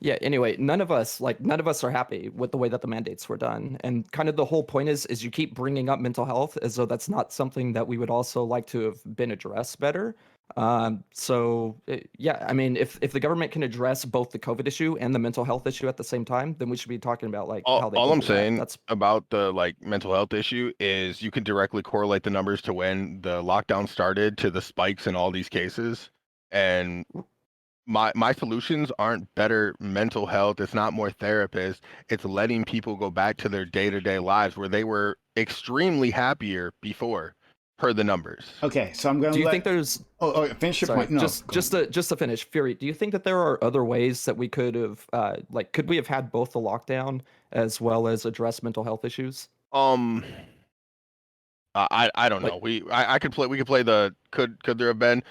Yeah, anyway, none of us are happy with the way that the mandates were done. And kind of the whole point is you keep bringing up mental health as though that's not something that we would also like to have been addressed better. Yeah, I mean, if the government can address both the COVID issue and the mental health issue at the same time, then we should be talking about how they all can I'm do saying that. about the mental health issue is you can directly correlate the numbers to when the lockdown started to the spikes in all these cases. And my solutions aren't better mental health. It's not more therapists. It's letting people go back to their day-to-day lives where they were extremely happier before, per the numbers. Okay, so I'm going to. Do you think there's? Oh, finish your point. No, just to finish, Fury. Do you think that there are other ways that we could have, could we have had both the lockdown as well as address mental health issues? I don't know. We could play the could there have been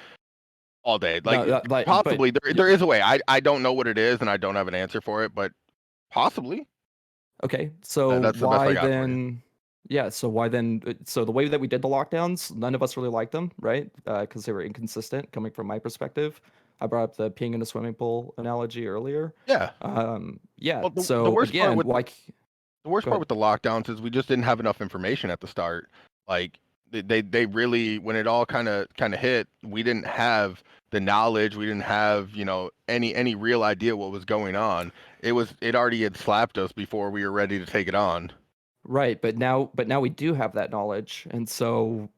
all day. Possibly there is a way. I don't know what it is and I don't have an answer for it, but possibly. Okay, so that's the why best I got then? Yeah, so why then? So the way that we did the lockdowns, none of us really liked them, right? Because they were inconsistent. Coming from my perspective, I brought up the peeing in a swimming pool analogy earlier. Yeah. Yeah. Well, so the worst again, part why? The worst part with the lockdowns is we just didn't have enough information at the start. They really, when it all kind of hit, we didn't have the knowledge. We didn't have any real idea what was going on. It already had slapped us before we were ready to take it on. Right, but now we do have that knowledge, and so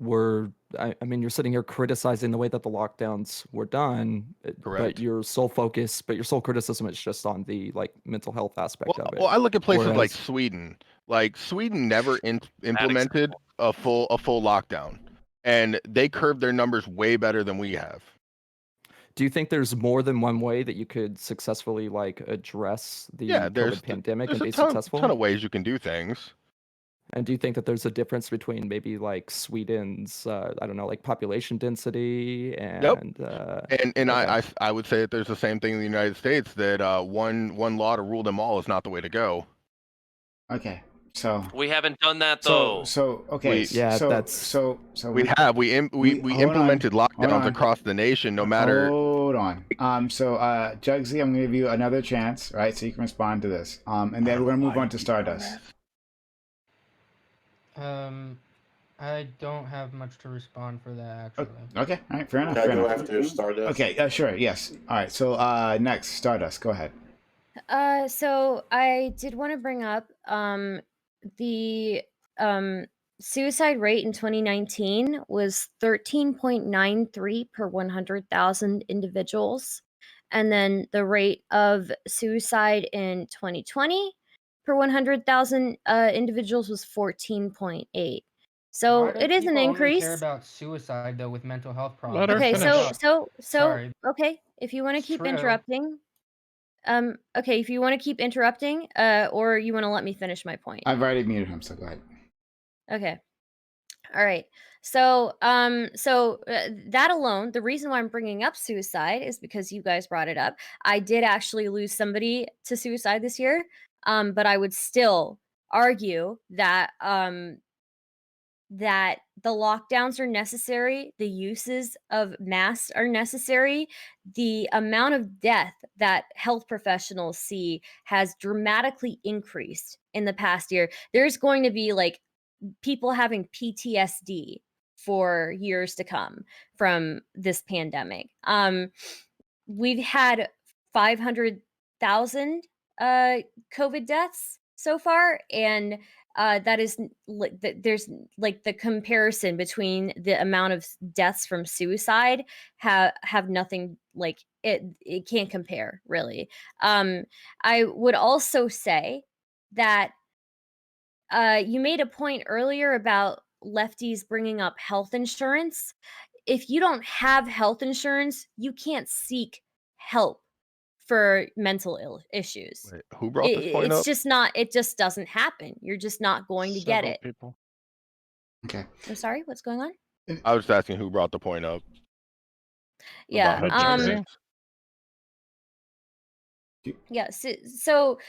I mean, you're sitting here criticizing the way that the lockdowns were done, Correct. but your sole criticism is just on the mental health aspect of it. Well, I look at places like Whereas- Sweden. Sweden never implemented a full lockdown, and they curbed their numbers way better than we have. Do you think there's more than one way that you could successfully address the COVID pandemic and be successful? There's a ton of ways you can do things. And do you think that there's a difference between maybe like Sweden's, I don't know, like population density Yep. and And okay. I would say that there's the same thing in the United States, that one law to rule them all is not the way to go. Okay, so We haven't done that though. Okay, Yeah, We hold on, implemented hold lockdowns on. across the nation, no matter. Hold on. Jugsy, I'm gonna give you another chance, right? So you can respond to this. And then we're gonna move on to Stardust. I don't have much to respond for that actually. Okay, all right, fair enough. Can I Fair go enough. after Stardust? Okay, sure, yes. All right, so next, Stardust, go ahead. So I did want to bring up the suicide rate in 2019 was 13.93 per 100,000 individuals. And then the rate of suicide in 2020 per 100,000 individuals was 14.8. So Why do it is an people only care increase. about suicide though with mental health problems? Let her Okay, finish. Sorry. okay, if you want to It's keep true. interrupting, okay, if you want to keep interrupting, or you want to let me finish my point. I've already muted him, so go ahead. Okay. All right. So, that alone, the reason why I'm bringing up suicide is because you guys brought it up. I did actually lose somebody to suicide this year, but I would still argue that that the lockdowns are necessary, the uses of masks are necessary. The amount of death that health professionals see has dramatically increased in the past year. There's going to be like people having PTSD for years to come from this pandemic. We've had 500,000 COVID deaths so far, and that is there's like the comparison between the amount of deaths from suicide have nothing, like it can't compare really. I would also say that you made a point earlier about lefties bringing up health insurance. If you don't have health insurance, you can't seek help for mental issues. Wait, who brought this point It's up? just not, it just doesn't happen. You're just not going to get Several it. people. Okay. I'm sorry, what's going on? I was just asking who brought the point up. Yeah. About health insurance. Yeah. So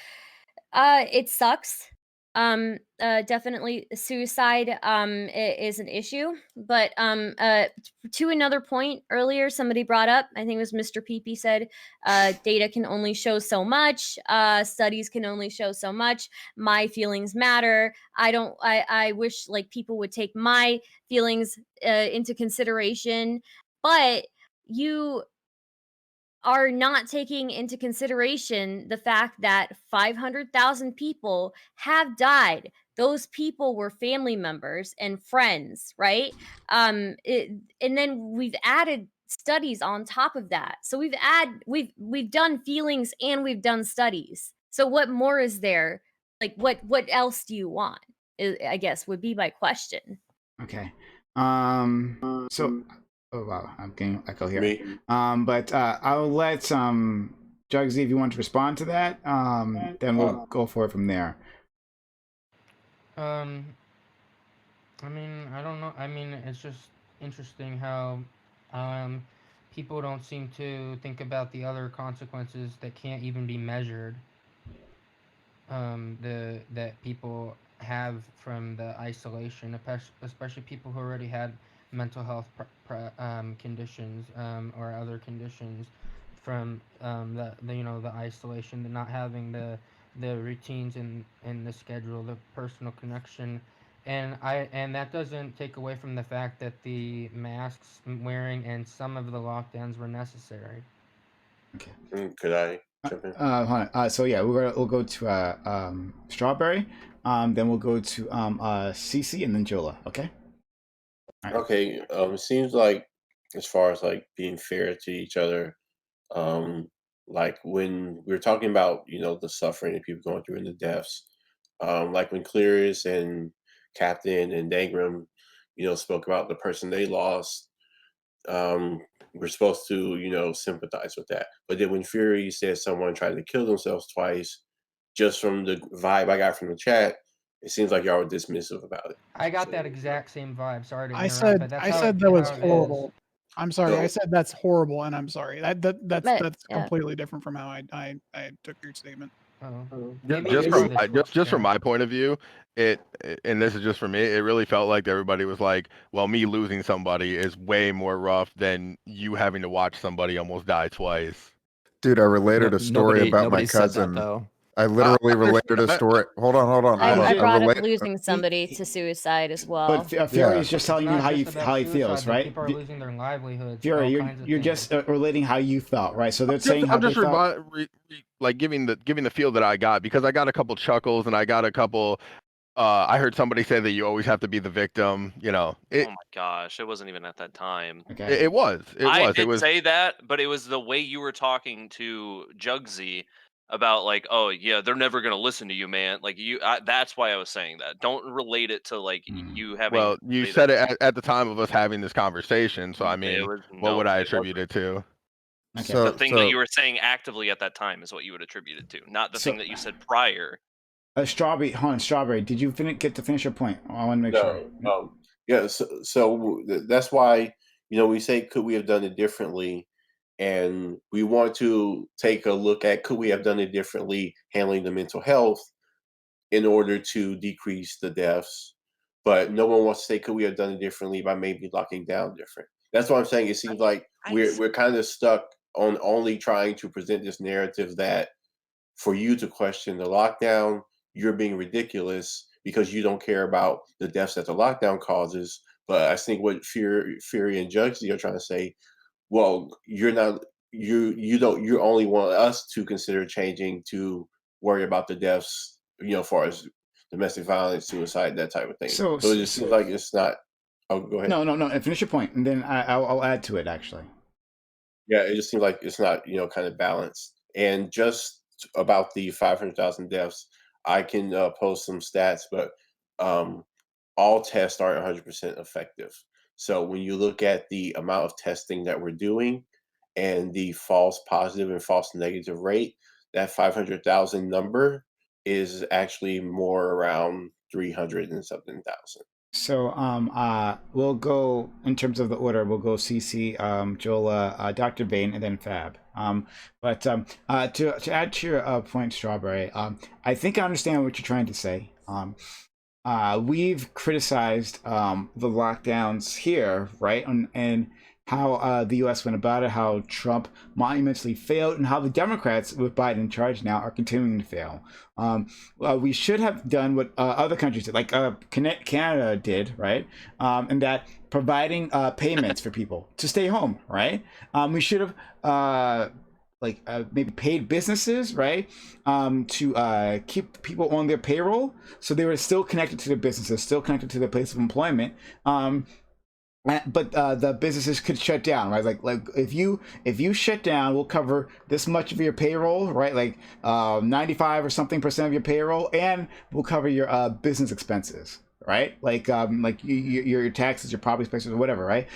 it sucks. Definitely suicide is an issue, but to another point earlier, somebody brought up, I think it was Mr. Peepee said, data can only show so much, studies can only show so much, my feelings matter. I wish like people would take my feelings into consideration, but you are not taking into consideration the fact that 500,000 people have died. Those people were family members and friends, right? And then we've added studies on top of that. So we've done feelings and we've done studies. So what more is there? Like what else do you want? I guess would be my question. Okay. So, oh wow, I'm getting echo here. Me. But I'll let Jugsy, if you want to respond to that, then we'll go for it from there. I mean, I don't know. I mean, it's just interesting how people don't seem to think about the other consequences that can't even be measured. That people have from the isolation, especially people who already had mental health conditions or other conditions from the the isolation, the not having the routines in the schedule, the personal connection, and that doesn't take away from the fact that the masks wearing and some of the lockdowns were necessary. Okay. Could I jump in? Hold on. So yeah, we'll go to Strawberry, then we'll go to Cece and then Jola. Okay. Right. Okay. It seems like, as far as like being fair to each other, like when we're talking about the suffering and people going through and the deaths, like when Clearus and Captain and Dagram, spoke about the person they lost. We're supposed to sympathize with that, but then when Fury said someone tried to kill themselves twice, just from the vibe I got from the chat, It seems like y'all were dismissive about it. I got that exact same vibe. Sorry to I interrupt, said but that's I how said that was how it is. horrible. I'm sorry. I No. said that's horrible, and I'm sorry. That's But, yeah. completely different from how I took your statement. Maybe Just you from know this just from yeah. my point of view, and this is just for me, it really felt like everybody was like, well, me losing somebody is way more rough than you having to watch somebody almost die twice. Dude, I related a story about my nobody said that, cousin. though. I literally related a story. Hold on. I brought up relate- losing somebody to suicide as well. But Fury Yeah. is just It's telling you not how just about he feels, suicide, but right? people are losing their livelihoods. Fury, all you're kinds of you're things. just relating how you felt, right? So they're saying how I'm they just felt. like giving the feel that I got, because I got a couple chuckles and I got a couple. I heard somebody say that you always have to be the victim. You know, Oh my gosh, it wasn't even at that time. Okay. it was. I It did was. say that, but it was the way you were talking to Jugsy about like, oh yeah, they're never gonna listen to you, man. Like that's why I was saying that. Don't relate it to like you having. Well, you say said that. it at the time of us having this conversation, so I It mean, was what would I it attribute wasn't. it to? The thing that you were saying actively at that time is what you would attribute it to, not the thing that you said prior. Strawberry, hold on, Strawberry. Did you get to finish your point? I want to make sure. Yeah, so that's why, we say, could we have done it differently? And we want to take a look at, could we have done it differently handling the mental health in order to decrease the deaths? But no one wants to say, could we have done it differently by maybe locking down different? That's what I'm saying. It seems like we're kind of stuck on only trying to present this narrative that for you to question the lockdown, you're being ridiculous because you don't care about the deaths that the lockdown causes. But I think what Fury and Jugsy are trying to say, well, you're not, you don't, you only want us to consider changing to worry about the deaths, as far as domestic violence, suicide, that type of thing. So it just seems like it's not. Oh, go ahead. No. Finish your point, and then I'll add to it. Actually, Yeah, it just seems like it's not, kind of balanced. And just about the 500,000 deaths, I can post some stats, but all tests aren't 100% effective. So when you look at the amount of testing that we're doing and the false positive and false negative rate, that 500,000 number is actually more around 300 and something thousand. so we'll go in terms of the order. We'll go CC, Jola, Dr. Bain, and then Fab. But to add to your point, Strawberry, I think I understand what you're trying to say. We've criticized the lockdowns here, right? And how the U.S. went about it, how Trump monumentally failed, and how the Democrats, with Biden in charge now, are continuing to fail. We should have done what other countries did, like Canada did, right? And that providing payments for people to stay home, right? We should have maybe paid businesses, right, to keep people on their payroll, so they were still connected to their businesses, still connected to their place of employment. But the businesses could shut down, right? Like if you shut down, we'll cover this much of your payroll, right? Like 95 or something % of your payroll, and we'll cover your business expenses, right? Like your taxes, your property expenses, or whatever, right?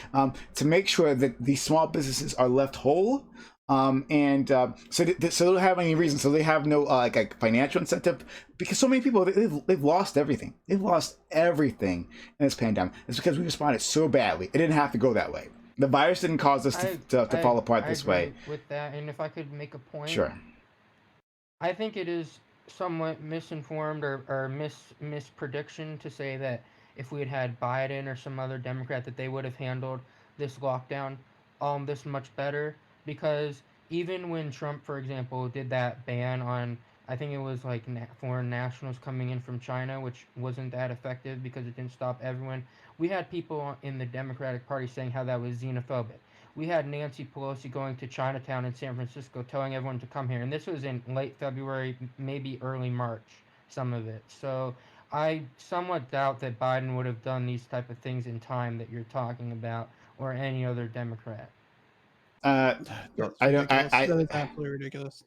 To make sure that these small businesses are left whole. So they don't have any reason. So they have no like financial incentive, because so many people they've lost everything. They've lost everything in this pandemic. It's because we responded so badly. It didn't have to go that way. The virus didn't cause us to fall apart this way. With that, and if I could make a point, sure. I think it is somewhat misinformed or misprediction to say that if we had Biden or some other Democrat, that they would have handled this lockdown this much better. Because even when Trump, for example, did that ban on, I think it was like foreign nationals coming in from China, which wasn't that effective because it didn't stop everyone. We had people in the Democratic Party saying how that was xenophobic. We had Nancy Pelosi going to Chinatown in San Francisco telling everyone to come here. And this was in late February, maybe early March, some of it. So I somewhat doubt that Biden would have done these type of things in time that you're talking about, or any other Democrat. That's ridiculous. That is absolutely ridiculous.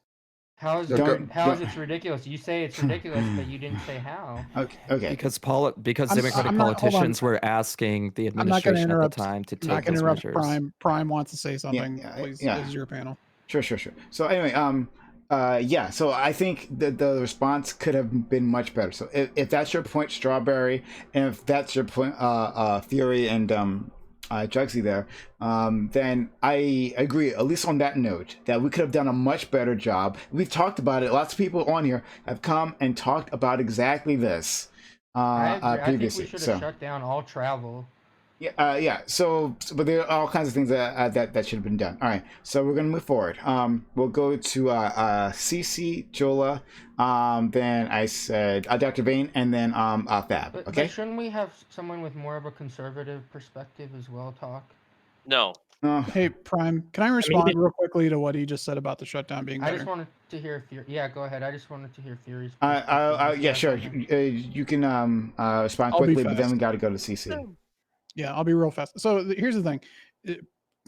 How is it ridiculous? You say it's ridiculous, but you didn't say how. Okay. Because Democratic politicians were asking the administration at the time to take those measures. Prime wants to say something. Please, this is your panel. Sure. So anyway, Yeah, so I think the response could have been much better. So if that's your point, Strawberry, and if that's your point, Fury and Jugsy there, then I agree, at least on that note, that we could have done a much better job. We've talked about it. Lots of people on here have come and talked about exactly this I agree. I think we previously. should have So. shut down all travel. Yeah. But there are all kinds of things that should have been done. All right. So we're gonna move forward. We'll go to CC, Jola. Then I said Dr. Vane, and then Fab. But Okay. shouldn't we have someone with more of a conservative perspective as well talk? No. Hey, Prime, can I respond real quickly to what he just said about the shutdown being better? I just wanted to hear Fury. Yeah, go ahead. I just wanted to hear Fury's. Yeah, sure. You can respond I'll be quickly, but then fast. we got to go to CC. Yeah, I'll be real fast. So here's the thing.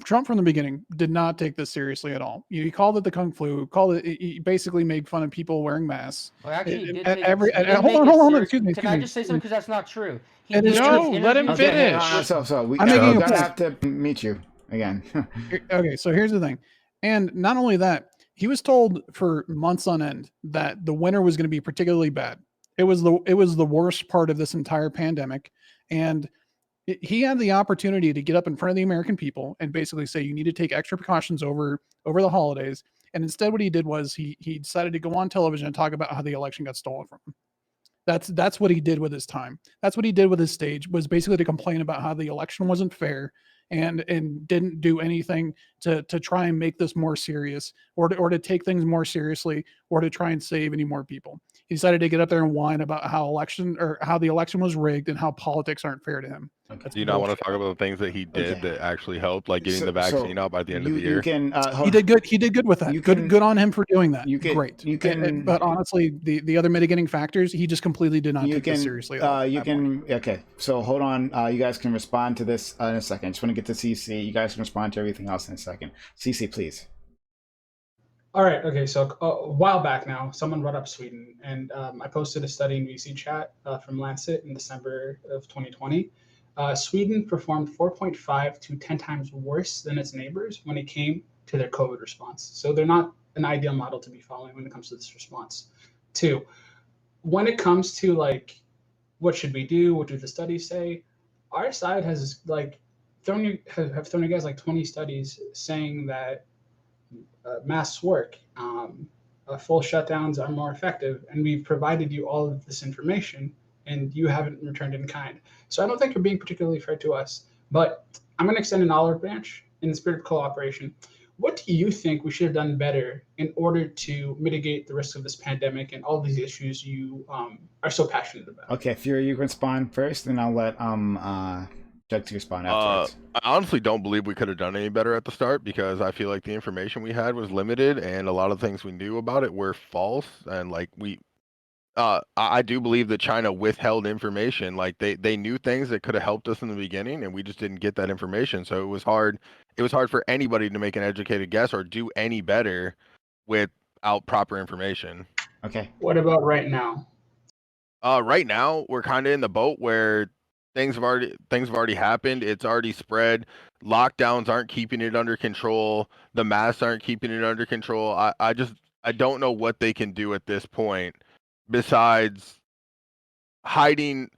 Trump from the beginning did not take this seriously at all. He called it the Kung Flu. He basically made fun of people wearing masks. Well, actually, he did hold on. Excuse me. Can I just say something? Because that's not true. It is No, true. let him Okay, finish. I'm gonna have to meet you again. Okay, so here's the thing. And not only that, he was told for months on end that the winter was going to be particularly bad. It was the worst part of this entire pandemic, and he had the opportunity to get up in front of the American people and basically say you need to take extra precautions over the holidays. And instead, what he did was he decided to go on television and talk about how the election got stolen from him. That's what he did with his time. That's what he did with his stage, was basically to complain about how the election wasn't fair and didn't do anything to try and make this more serious or to take things more seriously or to try and save any more people. He decided to get up there and whine about how the election was rigged and how politics aren't fair to him. Do you not want to talk about the things that he did that actually helped, like getting the vaccine out by the end of the year? He did good. He did good with that. Good on him for doing that. Great. But honestly, the other mitigating factors, he just completely did not take this seriously. Okay. So hold on. You guys can respond to this in a second. I just want to get to CC. You guys can respond to everything else in a second. CC, please. All right. Okay. So a while back now, someone brought up Sweden, and I posted a study in VC chat from Lancet in December of 2020. Sweden performed 4.5 to 10 times worse than its neighbors when it came to their COVID response. So they're not an ideal model to be following when it comes to this response. 2, when it comes to like what should we do, what do the studies say, our side has like thrown you guys like 20 studies saying that masks work, full shutdowns are more effective, and we've provided you all of this information and you haven't returned in kind. So I don't think you're being particularly fair to us, but I'm going to extend an olive branch in the spirit of cooperation. What do you think we should have done better in order to mitigate the risk of this pandemic and all these issues you are so passionate about? Okay, Fury, you can respond first, and I'll let Jugsy respond afterwards. I honestly don't believe we could have done any better at the start because I feel like the information we had was limited and a lot of things we knew about it were false. And like I do believe that China withheld information. Like they knew things that could have helped us in the beginning, and we just didn't get that information. So it was hard. It was hard for anybody to make an educated guess or do any better without proper information. Okay. What about right now? Right now we're kind of in the boat where things have already happened. It's already spread. Lockdowns aren't keeping it under control. The masks aren't keeping it under control. I don't know what they can do at this point besides quarantining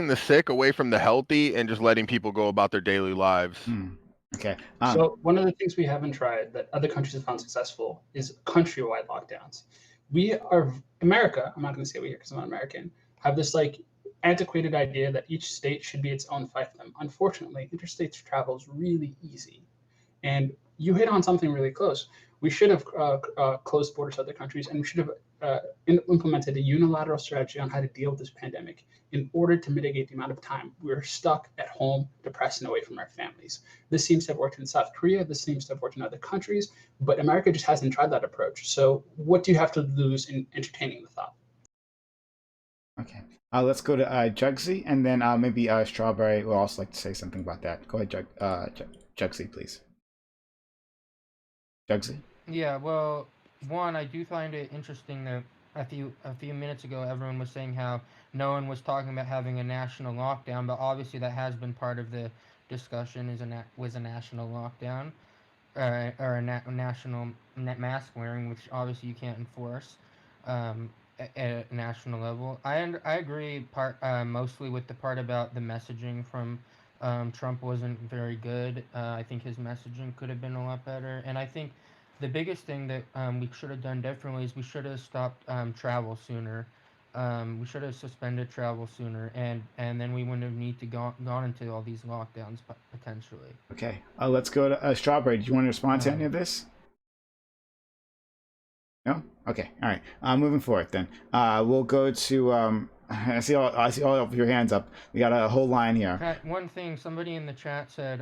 the sick away from the healthy and just letting people go about their daily lives. Okay. So one of the things we haven't tried that other countries have found successful is countrywide lockdowns. America, I'm not going to say we here because I'm not American, have this like antiquated idea that each state should be its own fiefdom. Unfortunately, interstate travel is really easy. And you hit on something really close. We should have closed borders to other countries, and we should have implemented a unilateral strategy on how to deal with this pandemic in order to mitigate the amount of time we're stuck at home, depressed, and away from our families. This seems to have worked in South Korea. This seems to have worked in other countries, but America just hasn't tried that approach. So what do you have to lose in entertaining the thought? Okay. Let's go to Jugsy, and then maybe Strawberry will also like to say something about that. Go ahead, Jugsy, please. Jugsy? Yeah, well, one, I do find it interesting that a few minutes ago everyone was saying how no one was talking about having a national lockdown, but obviously that has been part of the discussion was a national lockdown. or a national mask wearing, which obviously you can't enforce at a national level. I agree mostly with the part about the messaging from Trump wasn't very good. I think his messaging could have been a lot better, and I think the biggest thing that we should have done differently is we should have stopped travel sooner. We should have suspended travel sooner, and then we wouldn't have need to gone into all these lockdowns potentially. Okay, let's go to Strawberry. Do you want to respond to any of this? No? Okay, all right. Moving forward then. We'll go to I see all of your hands up. We got a whole line here. One thing, somebody in the chat said,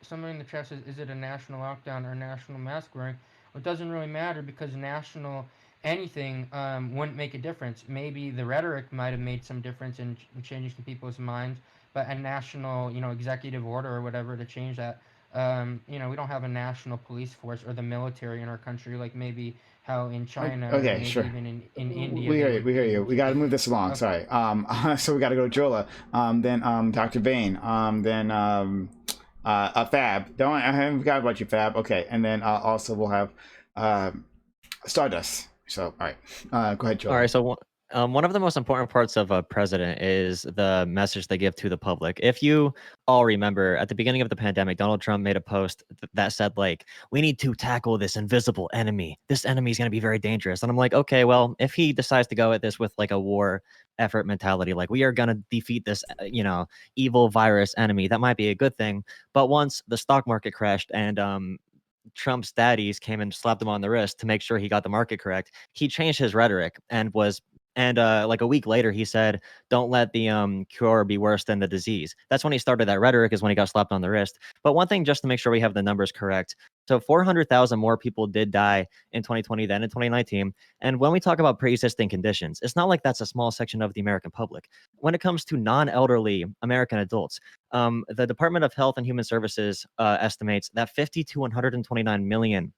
somebody in the chat says, is it a national lockdown or national mask wearing? Well, it doesn't really matter because national anything wouldn't make a difference. Maybe the rhetoric might have made some difference in changing some people's minds, but a national, executive order or whatever to change that. We don't have a national police force or the military in our country like maybe how in China or maybe sure. even in India. We hear you. We got to move this along. Okay. Sorry. So we got to go to Jola, then Dr. Bain, then Fab. I haven't forgot about you, Fab. Okay, and then also we'll have Stardust. So all right, go ahead, Jola. All right. So one of the most important parts of a president is the message they give to the public. If you all remember, at the beginning of the pandemic, Donald Trump made a post that said, like, we need to tackle this invisible enemy. This enemy is going to be very dangerous. And I'm like, okay, well, if he decides to go at this with like a war effort mentality, like we are going to defeat this, evil virus enemy, that might be a good thing. But once the stock market crashed and Trump's daddies came and slapped him on the wrist to make sure he got the market correct, he changed his rhetoric and like a week later he said, don't let the cure be worse than the disease. That's when he started that rhetoric, is when he got slapped on the wrist. But one thing, just to make sure we have the numbers correct, so 400,000 more people did die in 2020 than in 2019. And when we talk about pre-existing conditions, it's not like that's a small section of the American public. When it comes to non-elderly American adults, the Department of Health and Human Services estimates that 50 to 129 million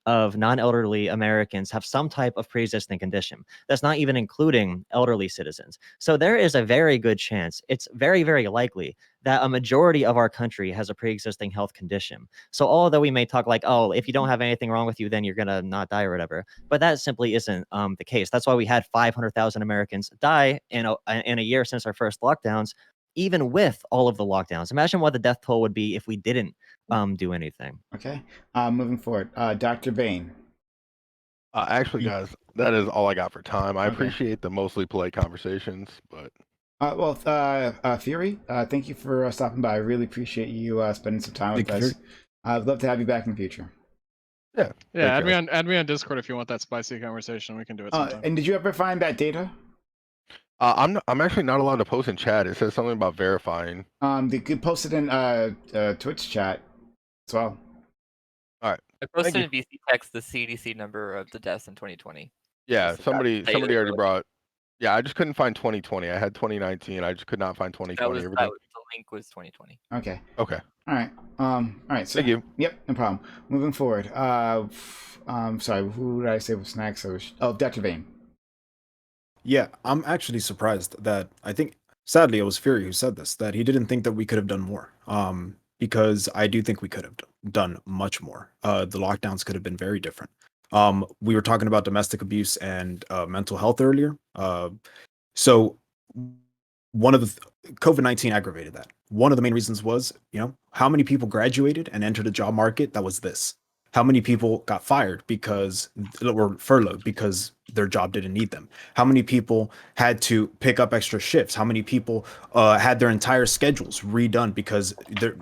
of non-elderly Americans have some type of pre-existing condition. That's not even including elderly citizens. So there is a very good chance, it's very, very likely, that a majority of our country has a pre-existing health condition. So although we may talk like, oh, if you don't have anything wrong with you, then you're going to not die or whatever, but that simply isn't the case. That's why we had 500,000 Americans die in a year since our first lockdowns, even with all of the lockdowns. Imagine what the death toll would be if we didn't do anything. Okay. Moving forward, Dr. Bain. Actually, guys, that is all I got for time. I appreciate the mostly polite conversations, but Fury, thank you for stopping by. I really appreciate you spending some time with us. I'd love to have you back in the future. Yeah. Add me on Discord if you want that spicy conversation. We can do it sometime. And did you ever find that data? I'm actually not allowed to post in chat. It says something about verifying. They could post it in Twitch chat as well. All right. I posted in VC text the CDC number of the deaths in 2020. Yeah, somebody already brought. Yeah, I just couldn't find 2020. I had 2019. I just could not find 2020. The link was 2020. Okay. All right. All right. So, thank you. Yep, no problem. Moving forward. Sorry, who did I say was next? Dr. Bain. Yeah, I'm actually surprised that I think, sadly, it was Fury who said this, that he didn't think that we could have done more. Because I do think we could have done much more. The lockdowns could have been very different. We were talking about domestic abuse and mental health earlier. So one of the COVID-19 aggravated that. One of the main reasons was, how many people graduated and entered the job market that was this? How many people got fired or furloughed because their job didn't need them? How many people had to pick up extra shifts? How many people had their entire schedules redone because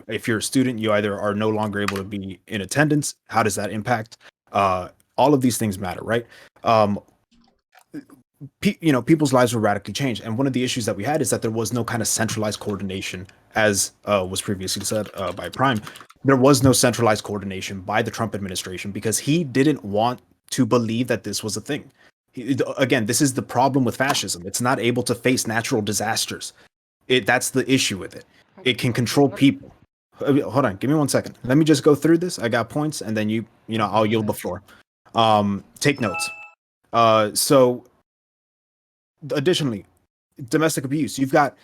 if you're a student, you either are no longer able to be in attendance. How does that impact? All of these things matter, right? People's lives were radically changed. And one of the issues that we had is that there was no kind of centralized coordination, as was previously said by Prime. There was no centralized coordination by the Trump administration because he didn't want to believe that this was a thing. Again, this is the problem with fascism. It's not able to face natural disasters. That's the issue with it. It can control people. Hold on, give me 1 second. Let me just go through this. I got points, and then I'll yield the floor. Take notes. So, additionally, domestic abuse. You've got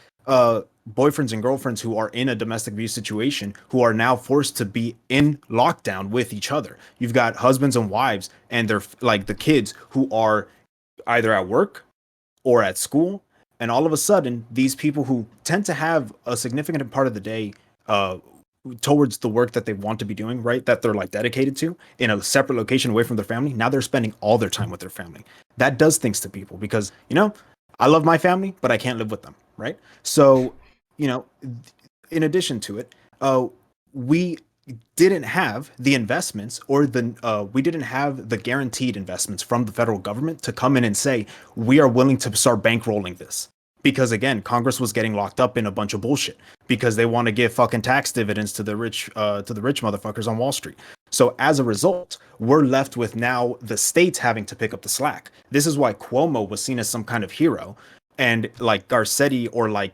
boyfriends and girlfriends who are in a domestic abuse situation who are now forced to be in lockdown with each other. You've got husbands and wives and they're like the kids who are either at work or at school. And all of a sudden, these people who tend to have a significant part of the day uh, towards the work that they want to be doing, right? That they're like dedicated to in a separate location away from their family. Now they're spending all their time with their family. That does things to people because, I love my family, but I can't live with them, right? So, in addition to it, we didn't have the investments or we didn't have the guaranteed investments from the federal government to come in and say we are willing to start bankrolling this because again Congress was getting locked up in a bunch of bullshit because they want to give fucking tax dividends to the rich motherfuckers on Wall Street. So as a result, we're left with now the states having to pick up the slack. This is why Cuomo was seen as some kind of hero, and like Garcetti or like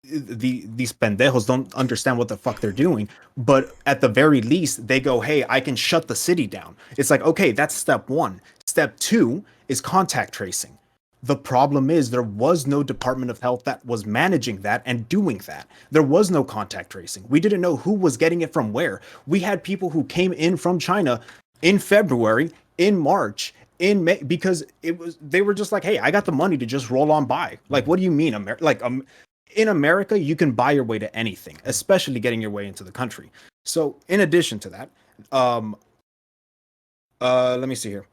these pendejos don't understand what the fuck they're doing, but at the very least they go, hey, I can shut the city down. It's like, okay, that's step one. Step two is contact tracing. The problem is there was no Department of Health that was managing that and doing that. There was no contact tracing. We didn't know who was getting it from where. We had people who came in from China in February, in March, in May, because they were just like, hey, I got the money to just roll on by. Like, what do you mean? In America, you can buy your way to anything, especially getting your way into the country. So in addition to that, let me see here.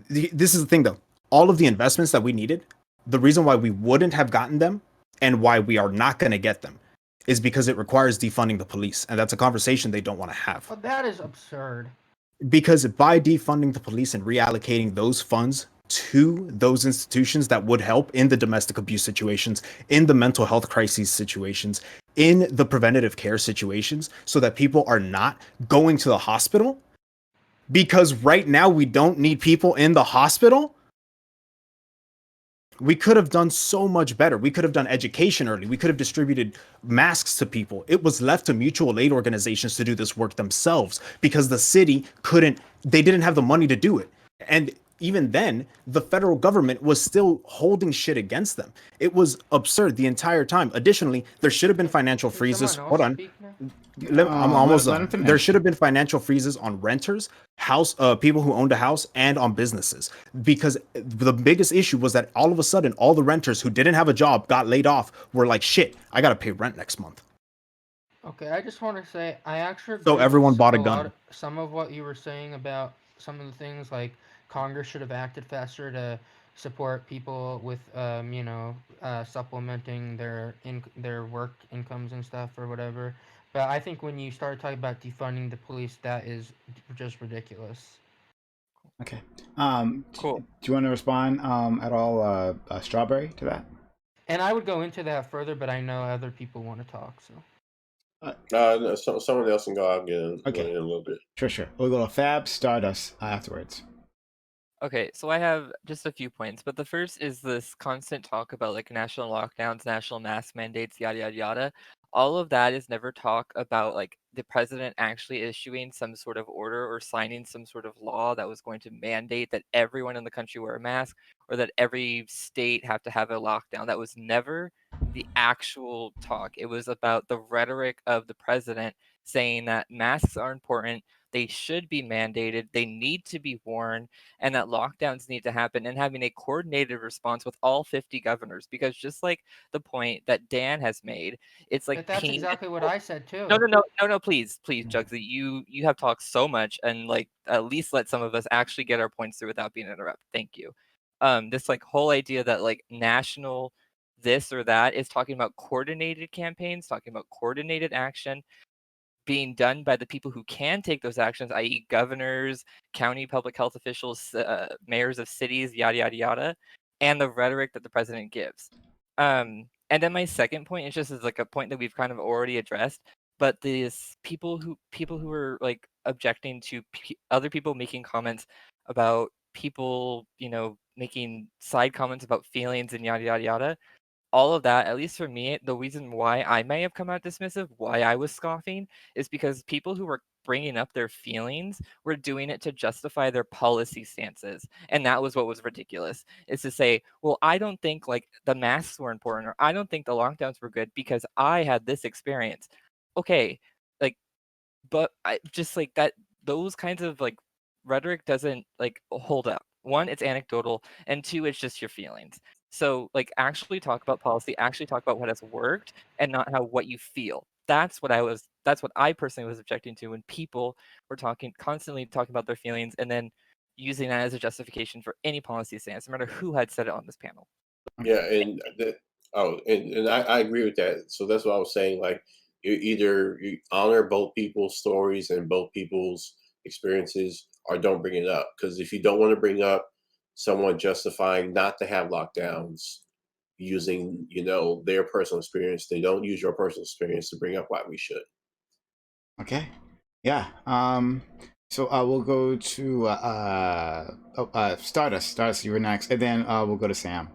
This is the thing though. All of the investments that we needed, the reason why we wouldn't have gotten them and why we are not going to get them is because it requires defunding the police. And that's a conversation they don't want to have. Well, that is absurd. Because by defunding the police and reallocating those funds to those institutions that would help in the domestic abuse situations, in the mental health crises situations, in the preventative care situations, so that people are not going to the hospital. Because right now we don't need people in the hospital. We could have done so much better. We could have done education early. We could have distributed masks to people. It was left to mutual aid organizations to do this work themselves because the city they didn't have the money to do it. And even then, the federal government was still holding shit against them. It was absurd the entire time. Additionally, there should have been financial freezes. Hold on. I'm almost done. There should have been financial freezes on renters, people who owned a house, and on businesses. Because the biggest issue was that all of a sudden, all the renters who didn't have a job got laid off. Were like, shit, I gotta pay rent next month. Okay, I just want to say I actually So agree everyone with bought a gun. some of what you were saying about some of the things like Congress should have acted faster to support people with supplementing their work incomes and stuff or whatever. But I think when you start talking about defunding the police, that is just ridiculous. Okay. Cool. Do you want to respond at all, Strawberry, to that? And I would go into that further, but I know other people want to talk. So. No, someone else can go. I'll get in, Okay. in a little bit. Sure. We'll go to Fab, Stardust afterwards. Okay, so I have just a few points, but the first is this constant talk about like national lockdowns, national mask mandates, yada yada yada. All of that is never talk about like the president actually issuing some sort of order or signing some sort of law that was going to mandate that everyone in the country wear a mask or that every state have to have a lockdown. That was never the actual talk. It was about the rhetoric of the president saying that masks are important, they should be mandated, they need to be worn, and that lockdowns need to happen, and having a coordinated response with all 50 governors. Because just like the point that Dan has made, it's like But that's exactly what I said too. No, please, Jugsy, you have talked so much, and like at least let some of us actually get our points through without being interrupted. Thank you. This like whole idea that like national this or that is talking about coordinated campaigns, talking about coordinated action being done by the people who can take those actions, i.e., governors, county public health officials, mayors of cities, yada yada yada, and the rhetoric that the president gives. And then my second point is just is like a point that we've kind of already addressed, but these people who are like objecting to other people making comments about people, making side comments about feelings and yada yada yada. All of that, at least for me, the reason why I may have come out dismissive, why I was scoffing, is because people who were bringing up their feelings were doing it to justify their policy stances. And that was what was ridiculous, is to say, well, I don't think like the masks were important, or I don't think the lockdowns were good because I had this experience. Okay, like, but I just like that, those kinds of like rhetoric doesn't like hold up. One, it's anecdotal, and two, it's just your feelings. So like actually talk about policy, actually talk about what has worked, and not how what you feel. That's what I personally was objecting to, when people were constantly talking about their feelings and then using that as a justification for any policy stance, no matter who had said it on this panel. Yeah, and I agree with that. So that's what I was saying. Like, you honor both people's stories and both people's experiences, or don't bring it up. Because if you don't want to bring up someone justifying not to have lockdowns using their personal experience, they don't use your personal experience to bring up why we should. Okay. Yeah. So we'll go to Stardust. Stardust, you were next, and then we'll go to Sam.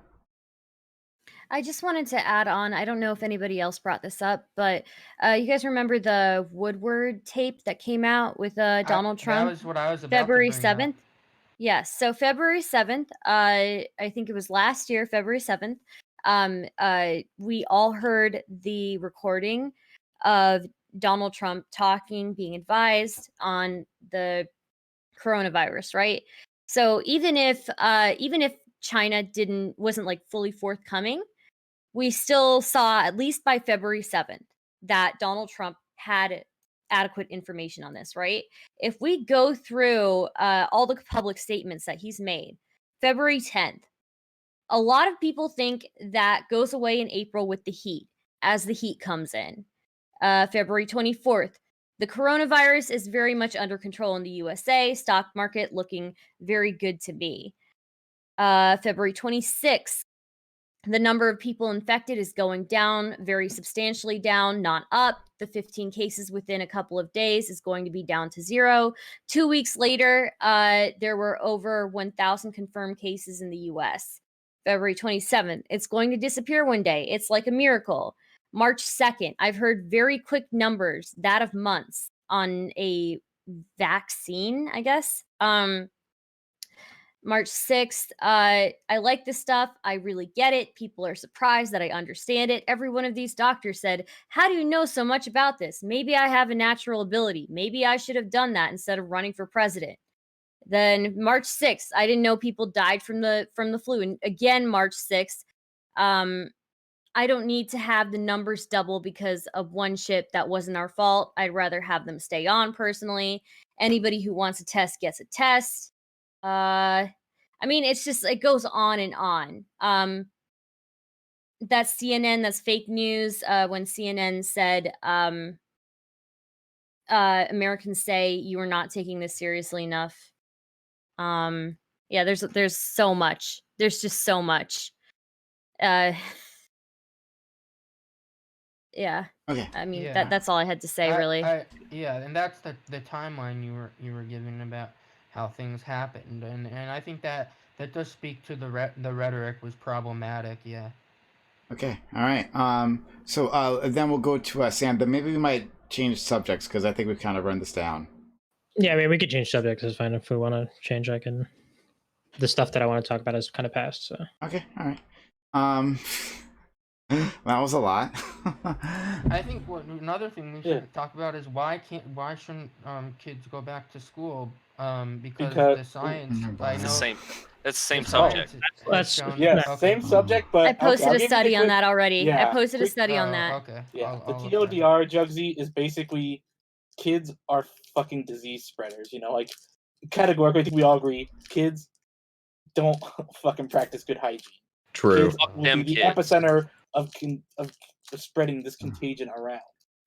I just wanted to add on, I don't know if anybody else brought this up, but you guys remember the Woodward tape that came out with Donald Trump? That was what I was about February to bring up. 7th. Yes, so February 7th, I think it was last year, February 7th, we all heard the recording of Donald Trump talking, being advised on the coronavirus, right? So even if China wasn't like fully forthcoming, we still saw, at least by February 7th, that Donald Trump had adequate information on this, right? If we go through all the public statements that he's made, February 10th, a lot of people think that goes away in April with the heat, as the heat comes in. February 24th, the coronavirus is very much under control in the USA, stock market looking very good to me. February 26th, the number of people infected is going down, very substantially down, not up. The 15 cases within a couple of days is going to be down to 0. 2 weeks later, there were over 1,000 confirmed cases in the US. February 27th, it's going to disappear one day. It's like a miracle. March 2nd, I've heard very quick numbers, that of months, on a vaccine, I guess. March 6th, I like this stuff. I really get it. People are surprised that I understand it. Every one of these doctors said, how do you know so much about this? Maybe I have a natural ability. Maybe I should have done that instead of running for president. Then March 6th, I didn't know people died from the flu. And again, March 6th, I don't need to have the numbers double because of one ship that wasn't our fault. I'd rather have them stay on personally. Anybody who wants a test gets a test. I mean, it's just, it goes on and on. That's CNN, that's fake news. When CNN said, Americans say you are not taking this seriously enough. Yeah, there's so much. There's just so much. Yeah. Okay. I mean, Yeah. that's all I had to say, really. Yeah, and that's the timeline you were giving about how things happened, and I think that does speak to the rhetoric was problematic. Yeah. Okay. All right. So then we'll go to Sam. But maybe we might change subjects because I think we've kind of run this down. Yeah, I mean, we could change subjects. It's fine if we want to change. I can. The stuff that I want to talk about is kind of past. So. Okay. All right. That was a lot. I think another thing we should talk about is why shouldn't kids go back to school? Because the science. I know It's the same subject. Same subject, but I posted a study on that already. Yeah, I posted a study on that. Okay. Yeah, the TLDR, Jugsy, is basically kids are fucking disease spreaders. Like categorically, I think we all agree, kids don't fucking practice good hygiene. True. Kids will be the epicenter of spreading this contagion around.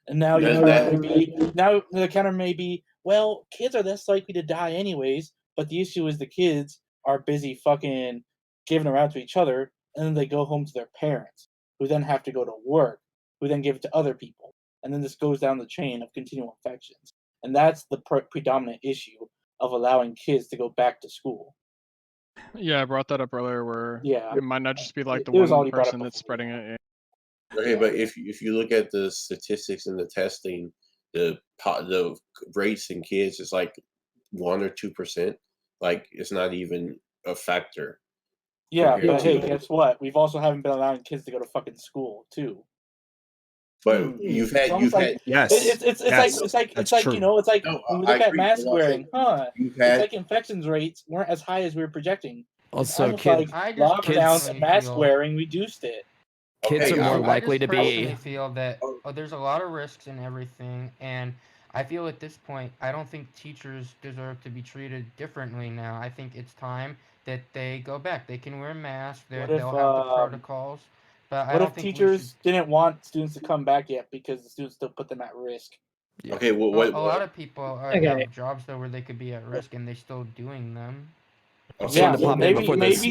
And now the counter may be, well, kids are less likely to die anyways, but the issue is the kids are busy fucking giving around to each other, and then they go home to their parents, who then have to go to work, who then give it to other people. And then this goes down the chain of continual infections. And that's the predominant issue of allowing kids to go back to school. Yeah, I brought that up earlier where it might not just be like the It was one already brought person up that's spreading it. Okay, but if you look at the statistics and the testing, the rates in kids is like 1 or 2%. Like it's not even a factor. Yeah, compared but hey, to- guess what? We've also haven't been allowing kids to go to fucking school too. But you've had Yes. It's like that's you true. know, it's like No, when we I look at agree, mask but what I'm wearing, saying, you've it's had like infections rates weren't as high as we were projecting. It's Also, almost like I just lockdowns personally and mask feel- wearing reduced it. Kids Okay, are more I- I likely just to personally be. feel that there's a lot of risks in everything, and I feel at this point I don't think teachers deserve to be treated differently now. I think it's time that they go back. They can wear masks. What if They'll have the protocols, but I what don't if think we teachers should. didn't want students to come back yet because the students still put them at risk? Okay, well, Well, a lot of people Okay. have jobs though where they could be at risk, and they still doing them. Also, Yeah, in the well, pop-in before this,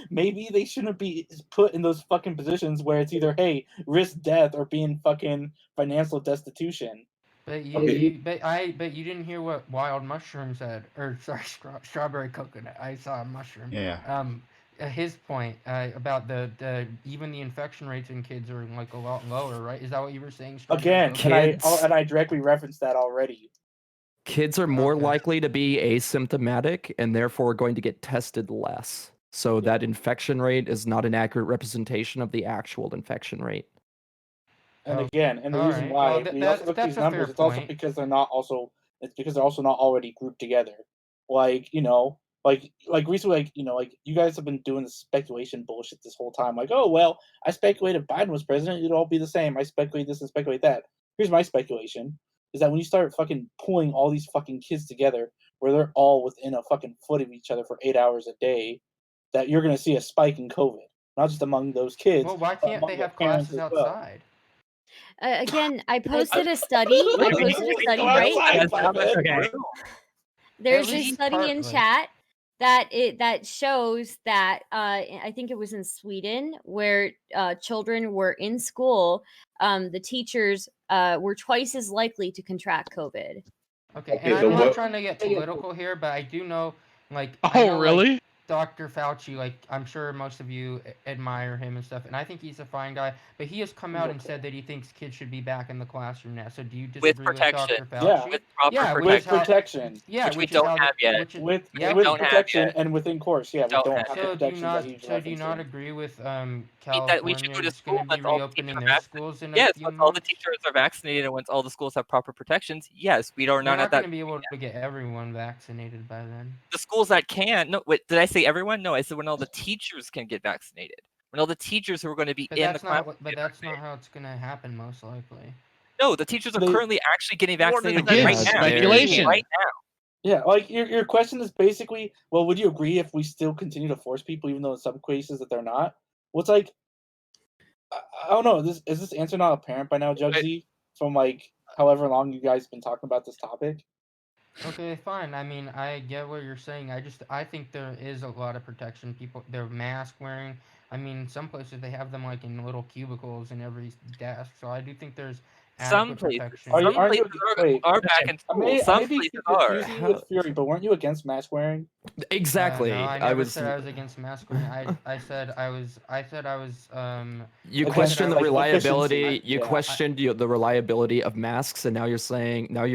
maybe they shouldn't be put in those fucking positions where it's either hey, risk death or being fucking financial destitution. But you, but you didn't hear what wild mushroom said, or sorry, strawberry coconut. I saw a mushroom. Yeah. His point about the even the infection rates in kids are like a lot lower, right? Is that what you were saying? Again, Kids- and I directly referenced that already. kids are more likely to be asymptomatic and therefore going to get tested less. So that infection rate is not an accurate representation of the actual infection rate. And again, and the all reason right. why Well, we that- also look at that's these a fair numbers, it's also point. because they're not also they're also not already grouped together. Like, you know, like recently, like, you know, like you guys have been doing this speculation bullshit this whole time. Like, oh well, I speculated if Biden was president, it'd all be the same. I speculate this and speculate that. Here's my speculation: is that when you start fucking pulling all these fucking kids together, where they're all within a fucking foot of each other for 8 hours a day, that you're gonna see a spike in COVID, not just among those kids. Well, why but can't among they their have parents classes as well. outside? Again, I posted a study. I posted a study, right? There's a study in chat that shows that I think it was in Sweden where children were in school. The teachers were twice as likely to contract COVID. Okay, and I'm not trying to get political here, but I do know, like, I Oh, know, really? like, Dr. Fauci, like, I'm sure most of you admire him and stuff, and I think he's a fine guy, but he has come out and said that he thinks kids should be back in the classroom now. So do you disagree With with protection. Dr. Fauci? With proper yeah, protection. With protection. Yeah, Which we is don't how have yet. Which is, With yeah, with don't have protection yet. and within course, yeah, we don't have the so do you protections not? that he's So do you not referencing. agree with That we should go to Californians going school to be once all the teachers reopening are their vaccinated. schools in a Yes, few once all the months? teachers are vaccinated and once all the schools have proper protections, yes, we are We're not not at going that. to be able to get everyone vaccinated by then. The schools that can. No, wait, did I say everyone? No, I said when all the teachers can get vaccinated. When all the teachers who are going to be But in the that's class. not. But that's not how it's going to happen, most likely. No, the teachers are currently actually getting vaccinated Again, right now. speculation. Right now. Yeah, like your question is basically, well, would you agree if we still continue to force people, even though in some cases that they're not? Well, it's like, I don't know. Is this answer not apparent by now, Jugsy? From like however long you guys have been talking about this topic. Okay, fine. I mean, I get what you're saying. I think there is a lot of protection. People, they're mask wearing. I mean, some places they have them like in little cubicles in every desk. So I do think there's Some adequate places, protection. Aren't you wait, are back in I school. may Some be places are. confusing you with Fury, but weren't you against mask wearing? Exactly. No, I I never was. said I was against mask wearing. I said I was. You Against, questioned the like, reliability. efficiency. You Yeah. questioned the reliability of masks, and now you're saying No, that I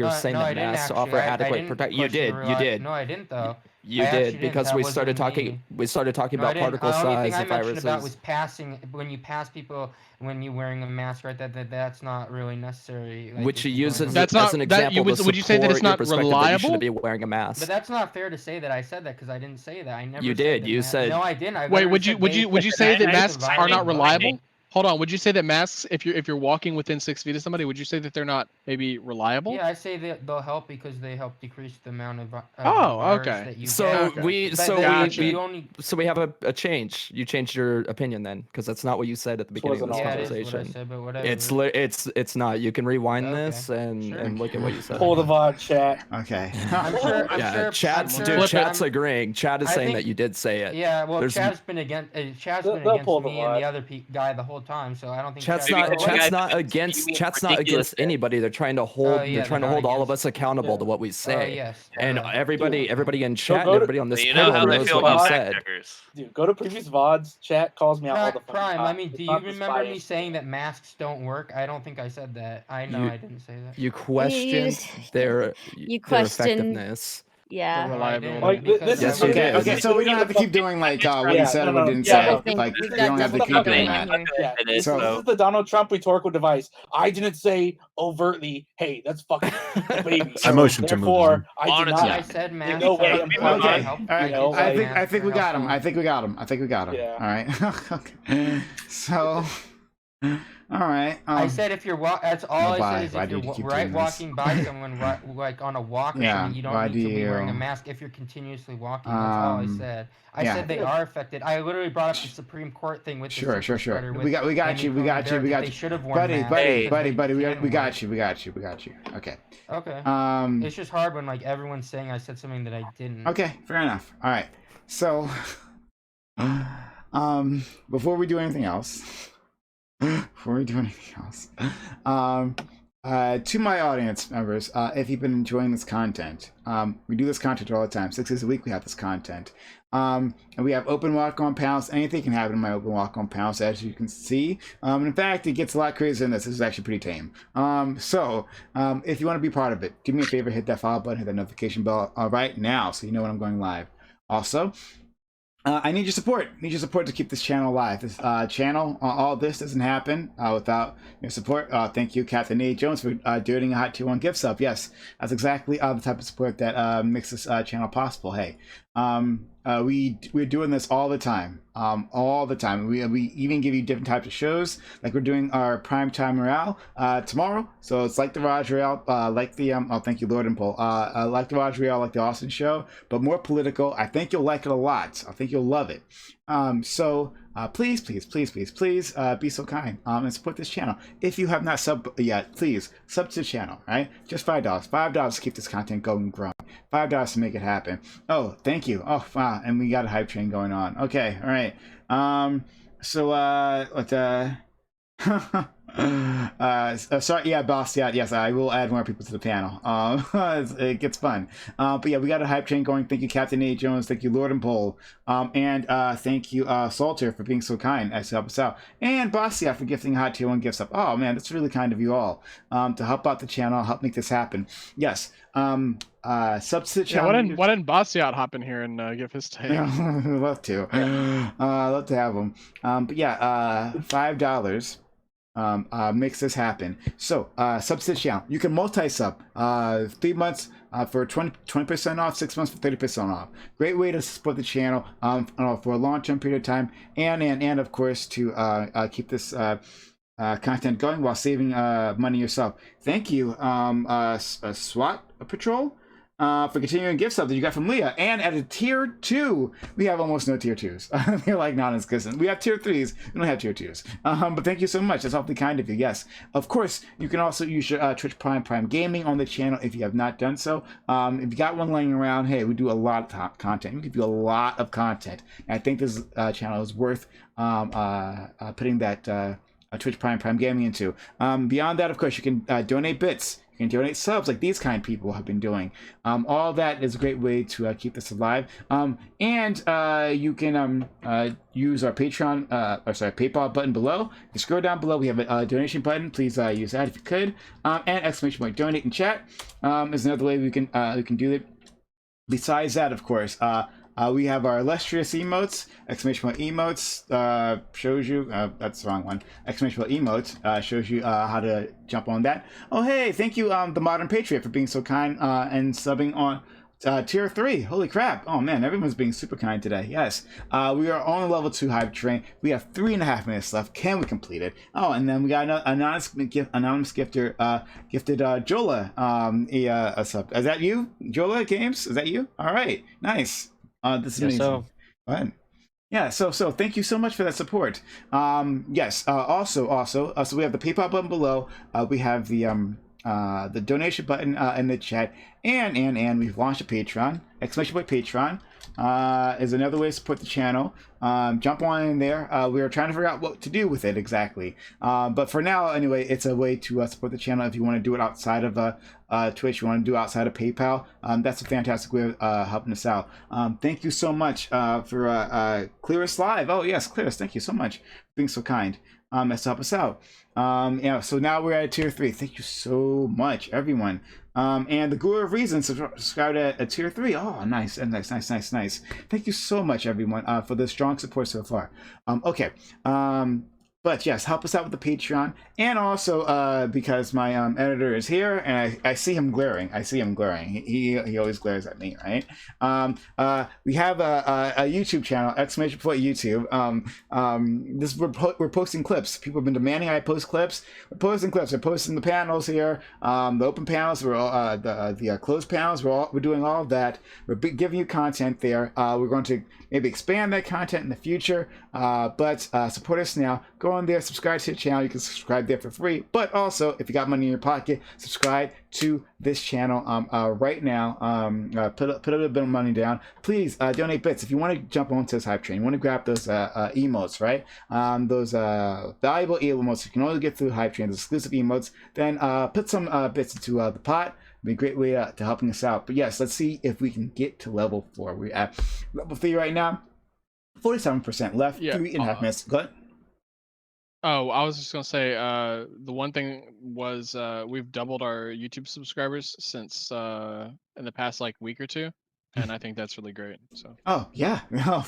didn't masks actually. offer I adequate didn't protection. You question did. the You did. No, I didn't though. You I actually did didn't. because That we wasn't started me. talking. We started talking No, I about didn't. particle The only size thing I of mentioned about was viruses. passing. When you pass people when you're wearing a mask, right? That's not really necessary. Like, Which you if use going as, on- That's not- as an that- example you would- to would you say that it's support your not perspective that you reliable? shouldn't be wearing a mask. But that's not fair to say that I said that because I didn't say that. I never. You said did. that You masks- said. No, I didn't. I Wait, literally would you said would they you would you say that protect the masks are not virus. reliable? Hold on. Would you say that masks, if you're walking within 6 feet of somebody, would you say that they're not maybe reliable? Yeah, I say that they'll help because they help decrease the amount of Oh, virus okay. that you So get. we But so then we, you only. so we have a change. You changed your opinion then, because that's not what you said at the beginning of this Yeah, it is conversation. what I said, but whatever. It's not. You can rewind Okay, this and look at what you said. Pull the VOD chat. Okay. I'm sure. Chat's agreeing. Chat is I saying think- that you did say it. Yeah, well, There's- Chad's been against They'll pull the me and VOD. the other guy the whole whole time, so I don't think Chat's Maybe not one guy not puts against spewing chat's not ridiculous against anybody. They're trying to hold yeah, they're trying to they're hold not all of against- us accountable to what we say. yes. And everybody in chat and go to- everybody on this You know how panel they knows feel what you about said. fact checkers. Dude, go to previous VODs. Chat calls me out all the fucking Prime, time. I mean, It's do not you this remember me bias. saying that masks don't work? I don't think I said that. I know I didn't say that. You questioned their questioned- effectiveness. Yeah. No, I didn't, Like, this because is I was- Okay, okay, so we don't have to keep doing like what he said or what didn't say. Like we don't have to keep doing that. Yeah, this So is the Donald Trump rhetorical device. I didn't say overtly, "Hey, that's fucking baby." I motioned to move Therefore, on. I did Honestly, not. I said in masks no way are imply. okay, help- all right. You know, I like- think we got him. helpful. I think we got him. I think we got him. Yeah. All right. Okay. So, all right. I said if you're that's all why- I said is why if do you you're keep right doing this? walking by someone like on a walk or Yeah, something, you why don't need to do be wearing a you- mask if you're continuously walking. That's all I said. I yeah. said they are affected. I literally brought up the Supreme Court thing with the Sure, super sure. spreader with We got Amy you. We Coney got you. Barrett We that got they you. should have worn Buddy, masks buddy, because buddy, they buddy. We can got you. wear We got you. We got you. Okay. Okay. It's just hard when like everyone's saying I said something that I didn't. Okay, fair enough. All right. So, before we do anything else, to my audience members, if you've been enjoying this content, we do this content all the time. 6 days a week we have this content. And we have open walk-on panels. Anything can happen in my open walk-on panels, as you can see. And in fact, it gets a lot crazier than this. This is actually pretty tame. So if you want to be part of it, do me a favor, hit that follow button, hit that notification bell right now so you know when I'm going live. Also, I need your support. I need your support to keep this channel alive. This channel, all this doesn't happen without your support. Thank you, Captain Nate Jones, for donating a hot tier 1 gift sub. Yes, that's exactly the type of support that makes this channel possible. Hey, we're doing this all the time. All the time. We even give you different types of shows. Like we're doing our primetime morale tomorrow. So it's like the Raj Rail, like the oh, thank you, Lord and Paul. Like the Raj Rail, like the Austin show, but more political. I think you'll like it a lot. I think you'll love it. So please be so kind and support this channel. If you have not subbed yet, please sub to the channel. Right, just $5. $5 to keep this content going and growing. $5 to make it happen. Oh, thank you. Oh, wow. And we got a hype train going on. Okay, all right. Sorry, yeah, boss. Yeah, yes, I will add more people to the panel. It gets fun. But yeah, we got a hype train going. Thank you, Captain Nate Jones. Thank you, Lord and Pole. And thank you, Salter, for being so kind as to help us out. And Bossia for gifting hot tier 1 gifts up. Oh man, that's really kind of you all to help out the channel, help make this happen. Yes. Subs to the channel. Yeah, why didn't Bastiat hop in here and give his take? Yeah, love to. Love to have them. But yeah, $5 makes this happen. So subs to the channel. You can multi-sub 3 months for 20% off, 6 months for 30% off. Great way to support the channel for a long-term period of time, and of course to keep this content going while saving money yourself. Thank you, SWAT Patrol, for continuing gift sub that you got from Leah. And at a tier 2, we have almost no tier 2s. They're like non-existent. We have tier 3s. We don't have tier 2s. But thank you so much. That's awfully kind of you. Yes. Of course, you can also use your Twitch Prime Gaming on the channel if you have not done so. If you got one laying around, hey, we do a lot of content. We give you a lot of content. And I think this channel is worth putting that Twitch Prime Gaming into. Beyond that, of course, you can donate bits. You can donate subs like these kind of people have been doing. All that is a great way to keep this alive. And you can use our Patreon, PayPal button below. If you scroll down below, we have a donation button. Please use that if you could. And exclamation donate in chat is another way we can do it. Besides that, of course, we have our illustrious emotes. Exclamation emotes shows you that's the wrong one. Exclamation emotes shows you how to jump on that. Oh hey, thank you, the Modern Patriot, for being so kind and subbing on tier 3. Holy crap! Oh man, everyone's being super kind today. Yes, we are on the level 2 hype train. We have 3.5 minutes left. Can we complete it? Oh, and then we got an anonymous gifter gifted Jola a sub. Is that you, Jola Games? Is that you? All right, nice. This is amazing. So. Go ahead. Yeah, so thank you so much for that support. Yes. Also, so we have the PayPal button below. We have the donation button in the chat, and we've launched a Patreon. Exclamation point Patreon. is another way to support the channel. Jump on in there. We are trying to figure out what to do with it exactly. But for now, anyway, it's a way to support the channel. If you want to do it outside of Twitch, you want to do it outside of PayPal, that's a fantastic way of helping us out. Thank you so much for Clearest Live. Oh, yes, Clearest, thank you so much for being so kind. As to help us out. Yeah, so now we're at tier 3. Thank you so much, everyone. And the Guru of Reason subscribed at tier 3. Oh, nice. Thank you so much, everyone, for the strong support so far. Okay. But yes, help us out with the Patreon, and also because my editor is here, and I see him glaring. He always glares at me, right? We have a YouTube channel, !YouTube. We're posting clips. People have been demanding I post clips. We're posting clips. We're posting the panels here, the open panels, the closed panels. We're doing all of that. We're giving you content there. We're going to maybe expand that content in the future, but support us now. Go on there, subscribe to the channel. You can subscribe there for free, but also if you got money in your pocket, subscribe to this channel right now. Put a little bit of money down. Please donate bits if you want to jump onto this hype train. You want to grab those emotes, right? Those valuable emotes you can only get through the hype train, those exclusive emotes. Then put some bits into the pot. Be a great way to helping us out. But yes, let's see if we can get to level 4. We're at level 3 right now. 47% left. Yeah. 3.5 minutes. Go ahead. Oh, I was just gonna say, the one thing was we've doubled our YouTube subscribers since in the past like week or two, and I think that's really great. So. Oh yeah, no,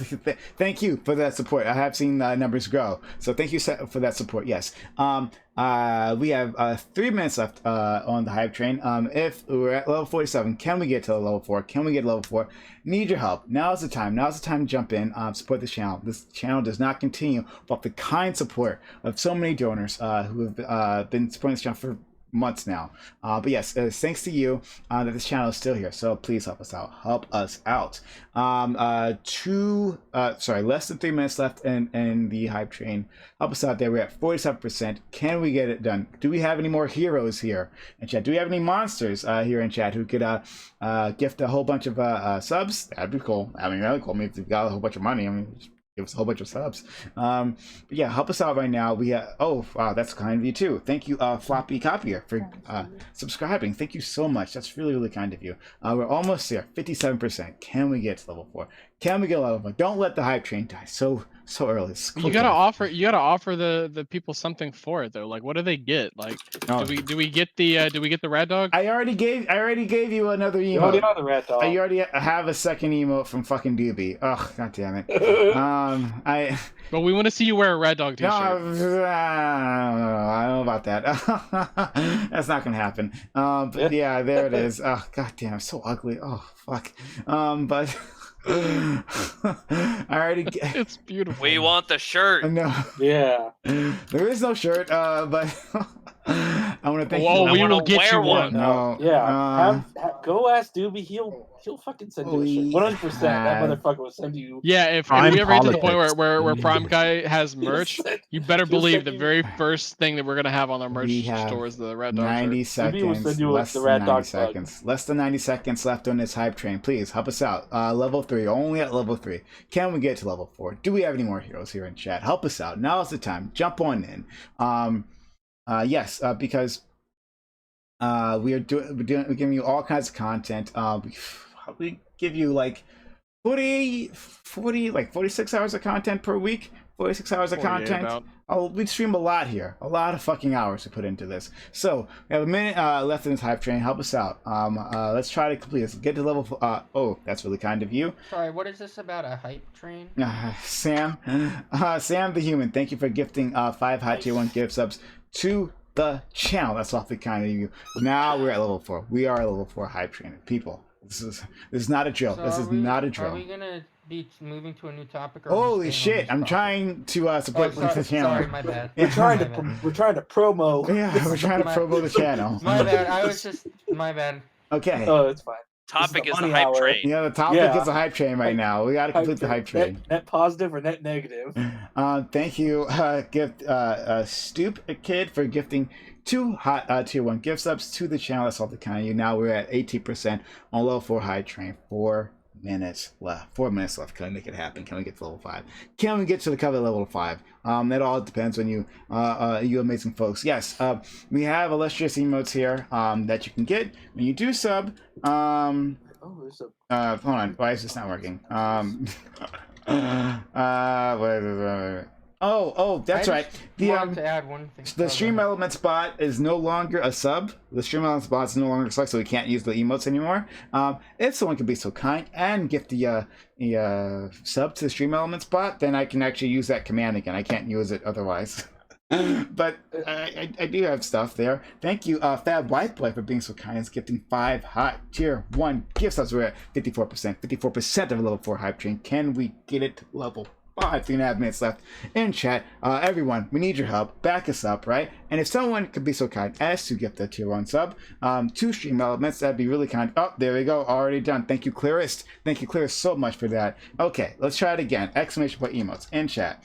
thank you for that support. I have seen numbers grow, so thank you for that support. Yes, we have 3 minutes left on the hype train. If we're at level 47, can we get to level 4? Can we get level 4? Need your help. Now's the time. Now's the time to jump in, support this channel. This channel does not continue without the kind support of so many donors who have been supporting this channel for months now. But yes, it's thanks to you that this channel is still here. So please help us out. Less than 3 minutes left in the hype train. Help us out there. We're at 47%. Can we get it done? Do we have any more heroes here in chat? Do we have any monsters here in chat who could gift a whole bunch of subs? That'd be cool. I mean, that'd be cool. I mean, if you've got a whole bunch of money, I mean, give us a whole bunch of subs. But yeah, help us out right now. We oh wow, that's kind of you too. Thank you, Floppy Copier, for subscribing. Thank you so much. That's really, really kind of you. We're almost there, 57%. Can we get to level 4? Can we get level 4? Don't let the hype train die so early. You gotta offer the people something for it though. Like, what do they get? Like, do we get the rat dog? I already gave you another emote. You already have the rat dog. You already have a second emote from fucking Doobie. Oh, god damn it. But we want to see you wear a rat dog t-shirt. No, I don't know about that. That's not gonna happen. But yeah, there it is. Oh god damn, so ugly. Oh fuck. But I already it's beautiful. We want the shirt. No. Yeah. There is no shirt, but I want to thank you. Well, we will get you one. No. Yeah. Go ask Doobie. He'll fucking send you a shirt. 100%. That motherfucker will send you. Yeah, if we ever get to the point where PrimeCayes has merch, you better believe the very first thing that we're gonna have on our merch store is the rat dog 90 shirt. seconds. Less than 90 seconds left on this hype train. Please help us out. Level 3. Only at level 3. Can we get to level 4? Do we have any more heroes here in chat? Help us out. Now's the time. Jump on in. Yes, because we're giving you all kinds of content. We give you like 46 hours of content per week. 46 hours of content. We stream a lot here. A lot of fucking hours to put into this. So we have a minute left in this hype train. Help us out. Let's try to complete this. Get to level 4. Oh, that's really kind of you. Sorry, what is this about, a hype train? Sam the Human, thank you for gifting 5 hot tier 1 gift subs to the channel. That's awfully kind of you. Now we're at level 4. We are at level 4 hype train. People, this is not a drill. So this is not a drill. Are we gonna be moving to a new topic? Or holy shit! I'm trying to support the channel. Sorry, my bad. We're trying to promo. Yeah, we're trying to promo the channel. My bad. My bad. Okay. Oh, it's fine. Topic is the hype train. Yeah, the topic is the hype train right now. We got to complete the hype train. Net positive or net negative? Thank you, Stoop Kid, for gifting 2 hot tier 1 gift subs to the channel. That's all the kind of you. Now we're at 18% on level 4 hype train. 4 minutes left. 4 minutes left. Can we make it happen? Can we get to level 5? Can we get to the cover level 5? That all depends on you, you amazing folks. Yes, we have illustrious emotes here that you can get when you do sub. Hold on. Why is this not working? That's right. Wanted to add one thing. The Stream Elements bot is no longer a sub. The Stream Elements bot is no longer select, so we can't use the emotes anymore. If someone could be so kind and get the sub to the Stream Elements bot, then I can actually use that command again. I can't use it otherwise. But I do have stuff there. Thank you, Fab White Boy, for being so kind and gifting 5 hot tier 1 gift subs. We're at 54%. 54% of a level 4 hype train. Can we get it to level 5? 3.5 minutes left in chat. Everyone, we need your help. Back us up, right? And if someone could be so kind as to gift a tier 1 sub to Stream Elements, that'd be really kind. Oh, there we go. Already done. Thank you, Clarist. Thank you, Clarist, so much for that. Okay, let's try it again. Exclamation point emotes in chat.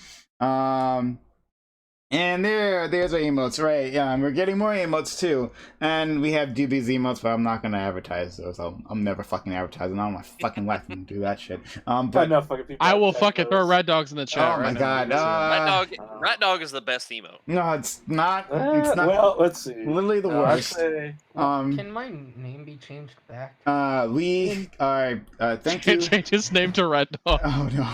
And there's our emotes, right? Yeah, and we're getting more emotes too. And we have Doobie's emotes, but I'm not gonna advertise those. I'm never fucking advertising. I don't want my fucking life to do that shit. But I will fucking throw Red Dogs in the chat. Oh my god. Rat Dog is the best emote. No, it's not. It's not. Well, let's see. Literally the worst. Can my name be changed back? We are. Thank you. Change his name to Red Dog. Oh no.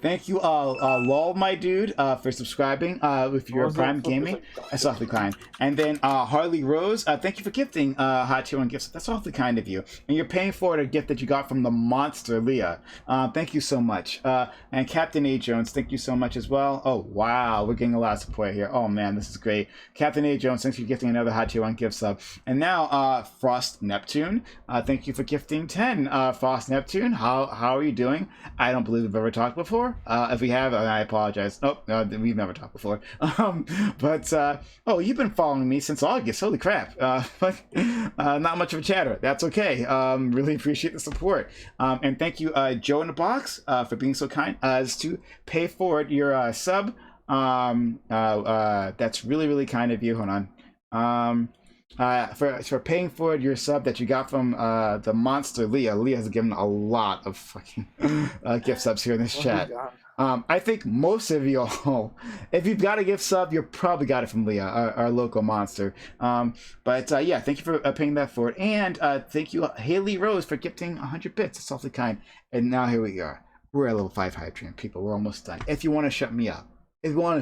Thank you, lol, my dude, for subscribing. If you're a Prime Gaming, that's awfully kind. And then Harley Rose, thank you for gifting Hot Tier 1 gifts. That's awfully kind of you. And you're paying for a gift that you got from the monster Leah. Thank you so much. And Captain A Jones, thank you so much as well. Oh wow, we're getting a lot of support here. Oh man, this is great. Captain A Jones, thanks for gifting another Hot Tier 1 gift sub. And now Frost Neptune, thank you for gifting 10. Frost Neptune, how are you doing? I don't believe we've ever talked before. If we have, I apologize. Oh, we've never talked before. Oh, you've been following me since August. Holy crap. But not much of a chatter. That's okay. Really appreciate the support. And thank you, Joe in the Box, for being so kind as to pay forward your sub. That's really, really kind of you. Hold on. For paying forward your sub that you got from the monster Leah. Leah has given a lot of fucking gift subs here in this chat. I think most of y'all, if you've got a gift sub, you probably got it from Leah, our local monster. Yeah, thank you for paying that forward. And thank you, Haley Rose, for gifting 100 bits. It's awfully kind. And now here we are. We're at level 5 hype train, people. We're almost done. If you want to shut me up, you want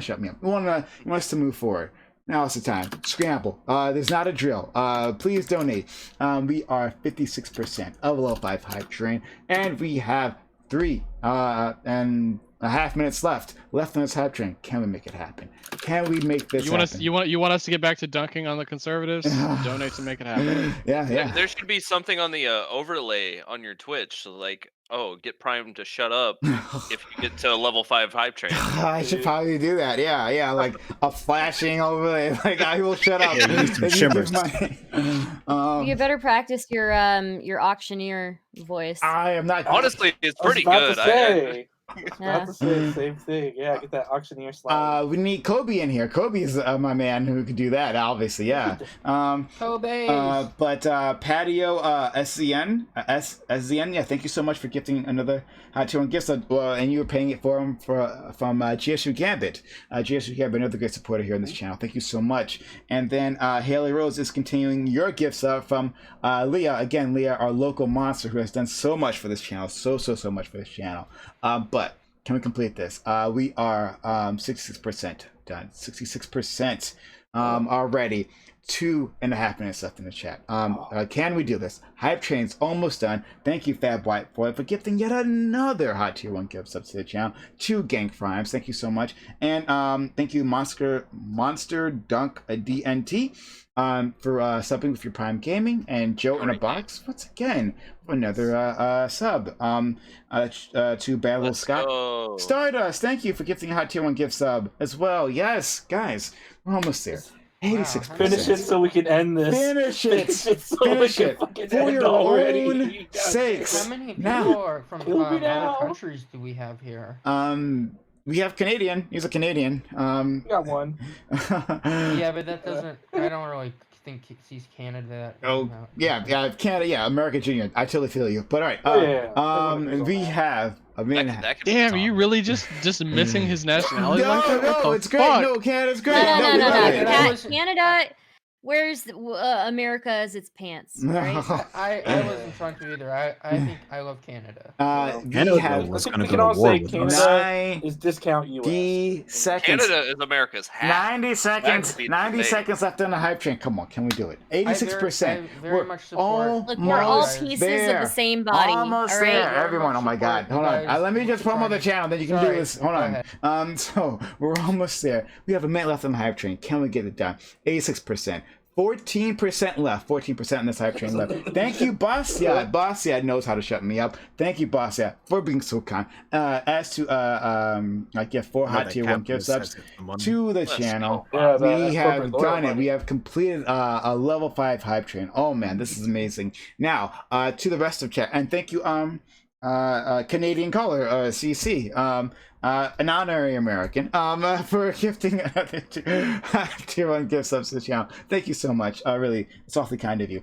us to move forward, now it's the time. Scramble. There's not a drill. Please donate. We are 56% of level 5 hype train, and we have 3.5 minutes left in this hype train. Can we make it happen? Can we make this happen? You want us to get back to dunking on the conservatives? Donate to make it happen. Yeah. There should be something on the overlay on your Twitch, so like, oh, get Prime to shut up if you get to level 5 hype train. I should probably do that. Yeah, like a flashing overlay. Like, I will shut up. You better practice your auctioneer voice. I am not. Honestly, it's pretty good. About to say the same thing. Yeah, get that auctioneer slide. We need Kobe in here. Kobe is my man who could do that, obviously, yeah. Kobe. But Patio SZN, yeah, thank you so much for gifting another Hot Tier 1 gift sub. And you were paying it for him from GSU Gambit. GSU Gambit, another great supporter here on this channel. Thank you so much. And then Haley Rose is continuing your gift sub from Leah. Again, Leah, our local monster who has done so much for this channel. So much for this channel. But can we complete this? We are 66% done. 66% already. 2.5 minutes left in the chat. Can we do this? Hype Train's almost done. Thank you, Fab White Boy, for gifting yet another Hot Tier 1 gift sub to the channel. 2 Gank Primes. Thank you so much. And thank you, Monster Dunk DNT, for subbing with your Prime Gaming. And Joe in a Box, once again, for another sub. To Battle Scott. Stardust, thank you for gifting a Hot Tier 1 gift sub as well. Yes, guys, we're almost there. 86%. Finish it so we can end this. Finish it. Finish it. For your own sakes. How many people are from other countries do we have here? We have Canadian. He's a Canadian. We got one. Yeah, but that doesn't. I don't really sees Canada. Oh yeah, Canada, yeah, America Junior. I totally feel you. But all right, Oh, yeah, everyone agrees on we that. have a man. Damn, are you really just missing his nationality like that? What No, the it's great. fuck? No, Canada's great. No. we love it. Canada wears America as its pants. All right. I wasn't trying to either. I think I love Canada. We have was I going think to we go can to all war say with Canada us. is discount US. 90 seconds. Canada is America's hat. 90 That seconds. could be 90 debate. seconds left on the hype train. Come on, can we do it? 86%. I very much support. Look, we're all Almost pieces there. of the same body. Almost all right. there, everyone. Oh my God! Hold on. Let me just promote the channel. Then you can do Sorry. this. Hold Go on. ahead. So we're almost there. We have a minute left on the hype train. Can we get it done? 86%. 14% left. 14% on this hype train left. Thank you, Boss. Yeah, Boss. Yeah, knows how to shut me up. Thank you, Boss. Yeah, for being so kind. As to I get 4 hot tier 1 gift subs to the channel. Yeah, We have done it. We have completed a level 5 hype train. Oh man, this is amazing. Now to the rest of chat, and thank you Canadian caller CC an honorary American for gifting tier 1 gift subs to the channel. Thank you so much. Really, it's awfully kind of you.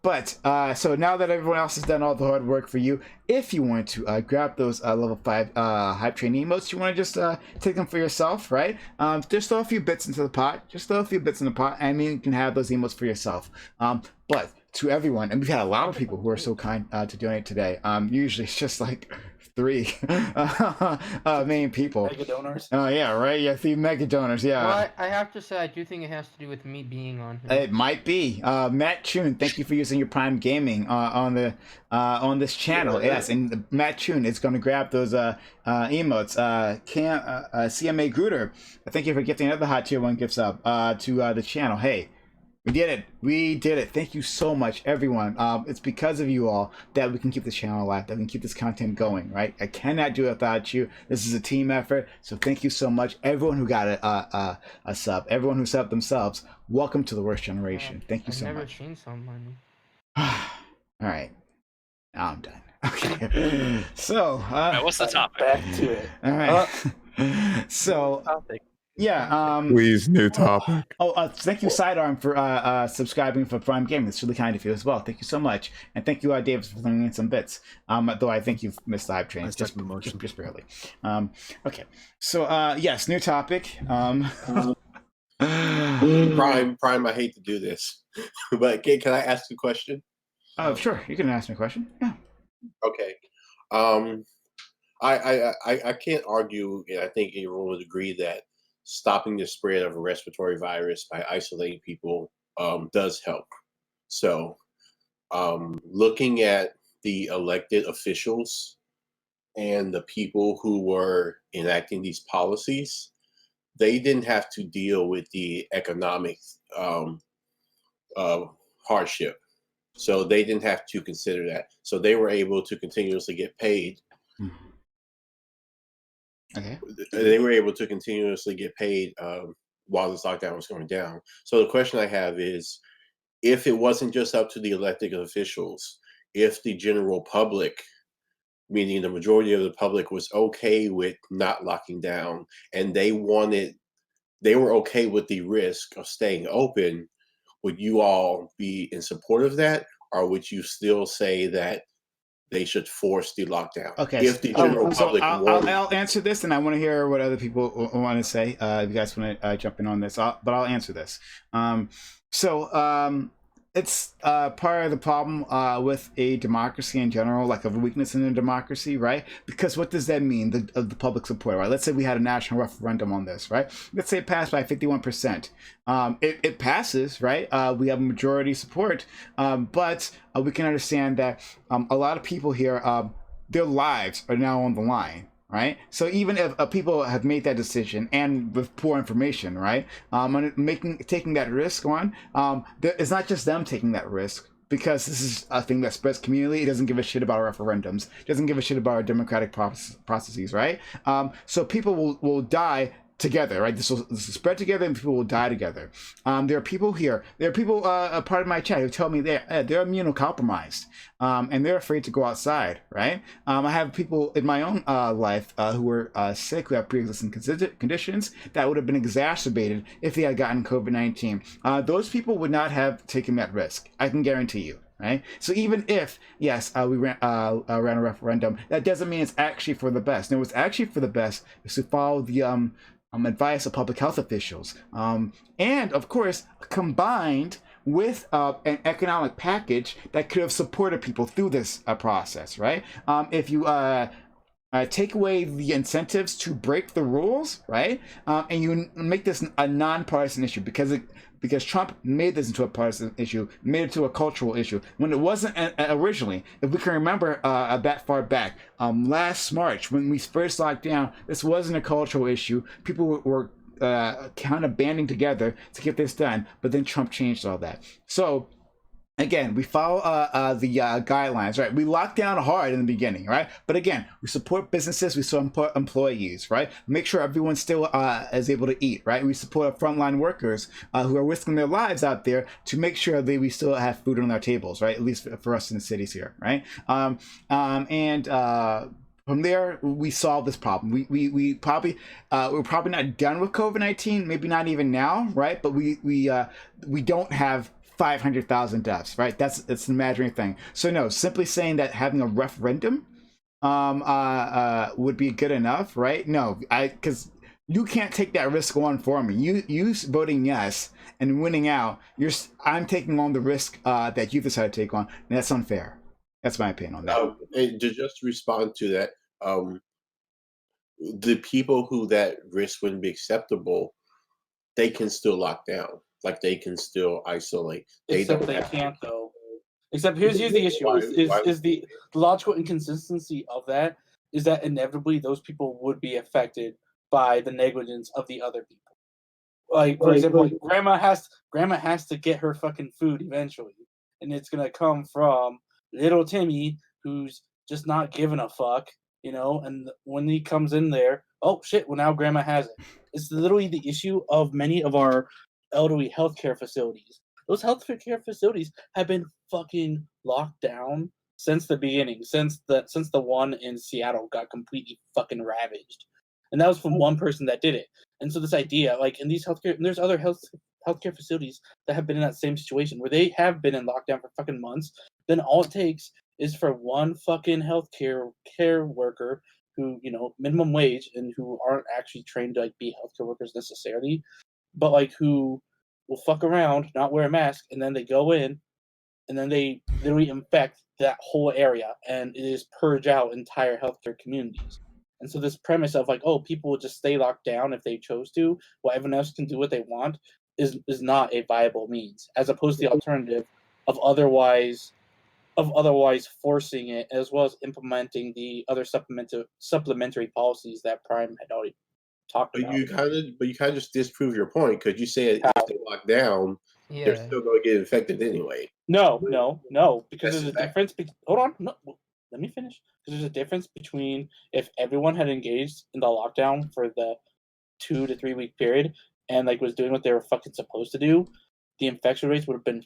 But so now that everyone else has done all the hard work for you, if you want to grab those level 5 hype train emotes, you want to just take them for yourself, right? Just throw a few bits into the pot. Just throw a few bits in the pot, and you can have those emotes for yourself. But to everyone, and we've had a lot of people who are so kind to donate today. Usually it's just like 3 main people. Mega donors. Oh yeah, right. Yeah, 3 mega donors. Yeah. Well, I have to say, I do think it has to do with me being on here. It might be. Matt Chun, thank you for using your Prime Gaming on this channel. Yes, and Matt Chun is going to grab those emotes. CMA Gruder, thank you for gifting another hot tier 1 gift sub to the channel. Hey, we did it. We did it. Thank you so much, everyone. It's because of you all that we can keep this channel alive, that we can keep this content going, right? I cannot do it without you. This is a team effort. So thank you so much. Everyone who got a sub, everyone who subbed themselves, welcome to the worst generation. Thank you so I've never much. seen some money. All right. Now I'm done. Okay. So, All right, what's the topic? Back to it. all right. So, yeah. Please, new topic. Thank you, Sidearm, for subscribing for Prime Gaming. It's really kind of you as well. Thank you so much, and thank you, Davis, for throwing in some bits. Though I think you've missed the hype train just barely. Okay, so yes, new topic. Prime, I hate to do this, but can I ask a question? Sure, you can ask me a question. Yeah. Okay. I can't argue, and I think everyone would agree that stopping the spread of a respiratory virus by isolating people does help. So, looking at the elected officials and the people who were enacting these policies, they didn't have to deal with the economic hardship. So they didn't have to consider that. So they were able to continuously get paid. Okay. They were able to continuously get paid while this lockdown was going down. So the question I have is, if it wasn't just up to the elected officials, if the general public, meaning the majority of the public, was okay with not locking down, and they were okay with the risk of staying open, would you all be in support of that, or would you still say that they should force the lockdown? Okay. If the general public I'll answer this, and I want to hear what other people want to say. If you guys want to jump in on this, but I'll answer this. It's part of the problem with a democracy in general, like a weakness in a democracy, right? Because what does that mean, the public support, right? Let's say we had a national referendum on this, right? Let's say it passed by 51%. It passes, right? We have majority support, but we can understand that a lot of people here, their lives are now on the line. Right. So even if people have made that decision and with poor information, right, taking that risk on, it's not just them taking that risk, because this is a thing that spreads community. It doesn't give a shit about our referendums. It doesn't give a shit about our democratic processes, right? So people will die together, right? This will spread together and people will die together. There are people here. There are people, a part of my chat, who tell me they're immunocompromised, and they're afraid to go outside, right? I have people in my own life who were sick, who have pre-existing conditions that would have been exacerbated if they had gotten COVID-19. Those people would not have taken that risk. I can guarantee you. Right. So even if, yes, we ran a referendum, that doesn't mean it's actually for the best. No, what's actually for the best is to follow the advice of public health officials, and of course, combined with an economic package that could have supported people through this process. Right. If you take away the incentives to break the rules, right, and you make this a nonpartisan issue, because Trump made this into a partisan issue, made it to a cultural issue, when it wasn't originally. If we can remember that far back, last March, when we first locked down, this wasn't a cultural issue. People were kind of banding together to get this done, but then Trump changed all that. So again, we follow the guidelines, right? We lock down hard in the beginning, right? But again, we support businesses, we support employees, right? Make sure everyone still is able to eat, right? We support our frontline workers who are risking their lives out there to make sure that we still have food on our tables, right? At least for us in the cities here, right? From there, we solve this problem. We're probably not done with COVID-19, maybe not even now, right? But we don't have 500,000 deaths, right? It's an imaginary thing. So no, simply saying that having a referendum would be good enough, right? No, because you can't take that risk on for me. You voting yes and winning out, I'm taking on the risk that you decided to take on, and that's unfair. That's my opinion on that. And to just respond to that, the people who that risk wouldn't be acceptable, they can still lock down. Like, they can still isolate. Except they can't, though. Except here's the issue: is the logical inconsistency of that is that inevitably those people would be affected by the negligence of the other people. Like, for example, like, grandma has to get her fucking food eventually, and it's gonna come from little Timmy, who's just not giving a fuck, and when he comes in there, oh shit, well now grandma has it. It's literally the issue of many of our elderly healthcare facilities. Those healthcare facilities have been fucking locked down since the beginning, since the one in Seattle got completely fucking ravaged. And that was from one person that did it. And so this idea, like, in these healthcare, and there's other healthcare facilities that have been in that same situation where they have been in lockdown for fucking months, then all it takes is for one fucking healthcare worker who, minimum wage and who aren't actually trained to like be healthcare workers necessarily, but like who will fuck around, not wear a mask, and then they go in, and then they literally infect that whole area, and it is purge out entire healthcare communities. And so this premise of like, oh, people will just stay locked down if they chose to, while everyone else can do what they want, is not a viable means, as opposed to the alternative of otherwise forcing it, as well as implementing the other supplementary policies that Prime had already talked about. But you kind of just disprove your point, because you say if they lock down, they're still going to get infected anyway. No, because there's a difference. Hold on, no, let me finish. Because there's a difference between if everyone had engaged in the lockdown for the 2 to 3 week period and like was doing what they were fucking supposed to do, the infection rates would have been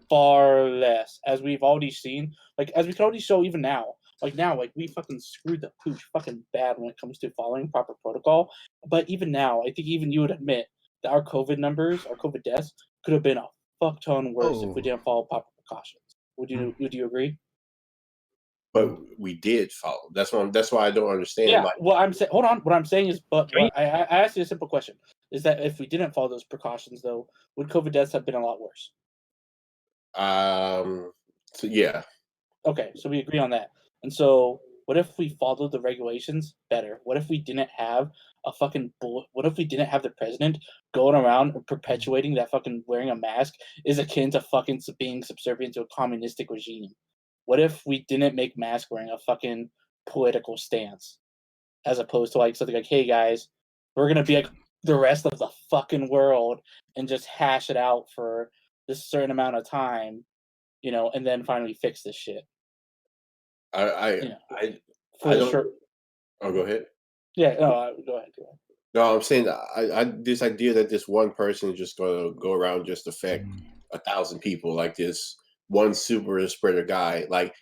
far less, as we've already seen. Like, as we can already show even now. Like, now, like, we fucking screwed the pooch fucking bad when it comes to following proper protocol. But even now, I think even you would admit that our COVID numbers, our COVID deaths, could have been a fuck ton worse if we didn't follow proper precautions. Would you agree? But we did follow. That's why I don't understand. Yeah. Well, I'm saying, hold on. What I'm saying is, I asked you a simple question: is that if we didn't follow those precautions, though, would COVID deaths have been a lot worse? So yeah. Okay, so we agree on that. And so, what if we followed the regulations better? What if we didn't have what if we didn't have the president going around and perpetuating that fucking wearing a mask is akin to fucking being subservient to a communistic regime? What if we didn't make mask wearing a fucking political stance, as opposed to like something like, hey guys, we're gonna be like the rest of the fucking world and just hash it out for this certain amount of time, and then finally fix this shit. I don't. Sure. Oh, go ahead. Yeah, no, go ahead. No, I'm saying this idea that this one person is just going to go around and just affect 1,000 people, like this one super spreader guy. Like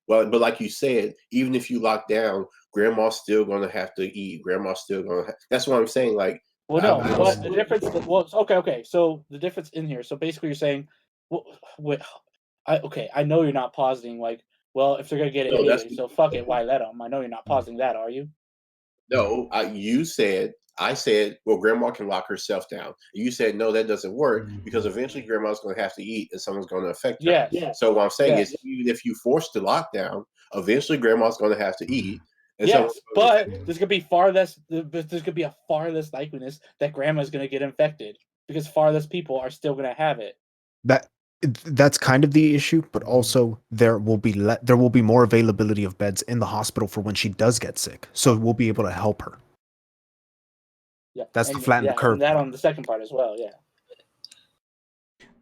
but like you said, even if you lock down, grandma's still going to have to eat. Grandma's still going to. That's what I'm saying. Like, well, no, but the difference. Well, okay. So the difference in here. So basically, you're saying, well, wait, I know you're not positing like, well, if they're gonna get it No, anyway, so fuck it, why let them? I know you're not positing that, are you? No, I said, well, grandma can lock herself down. You said, no, that doesn't work because eventually grandma's going to have to eat and someone's going to affect her. Yes. So what I'm saying is, even if you force the lockdown, eventually grandma's going to have to eat. And yes, but there's gonna be far less. There's gonna be a far less likeliness that grandma's gonna get infected because far less people are still gonna have it. That's kind of the issue, but also there will be more availability of beds in the hospital for when she does get sick, so we'll be able to help her. Yeah, that's the flatten the curve. And that on the second part as well. Yeah.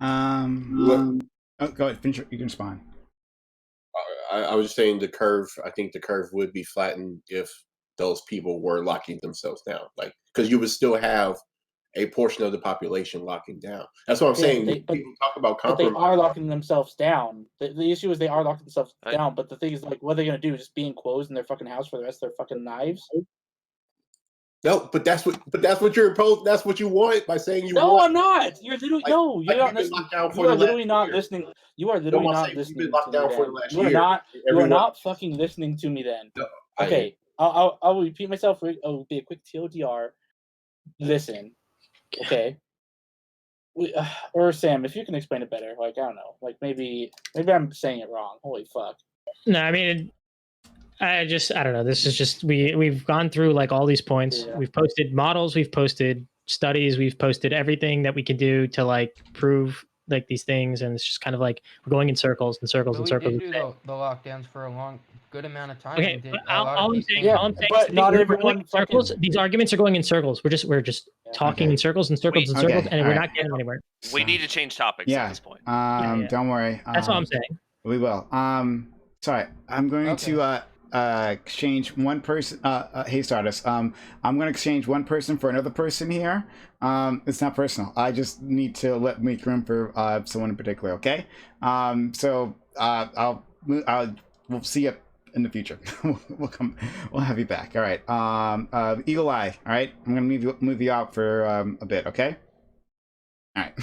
Go ahead. Finish. You can respond. I was just saying the curve. I think the curve would be flattened if those people were locking themselves down, like because you would still have a portion of the population locking down. That's what I'm saying. People talk about But they compromise. are locking themselves down. The issue is they are locking themselves down. But the thing is, like, what are they gonna do? Just be enclosed in their fucking house for the rest of their fucking lives? No, but that's what you're opposed. That's what you want by saying you. No, want. I'm not. You're literally no. You're not listening. You are literally not listening. You are literally not listening to me. You are not. You are not fucking listening to me. Then. Okay. I'll repeat myself. I'll be a quick TLDR. Listen. Okay. Or Sam, if you can explain it better, like I don't know, like maybe I'm saying it wrong. Holy fuck. No, I mean, I don't know. This is just we've gone through like all these points. Yeah. We've posted models, we've posted studies, we've posted everything that we can do to like prove like these things, and it's just kind of like we're going in circles and circles and circles. We did do the lockdowns for a good amount of time. Okay, all I'm saying, but not everyone. Circles. These arguments are going in circles. We're just talking in circles and circles and circles, and we're not getting anywhere. We need to change topics at this point. Don't worry. That's what I'm saying. We will. Sorry, I'm going to exchange one person. Hey, Stardust. I'm going to exchange one person for another person here. It's not personal. I just need to make room for someone in particular. Okay. So we'll see you in the future. We'll have you back. All right. Eagle Eye. All right. I'm gonna move you out for a bit. Okay. All right.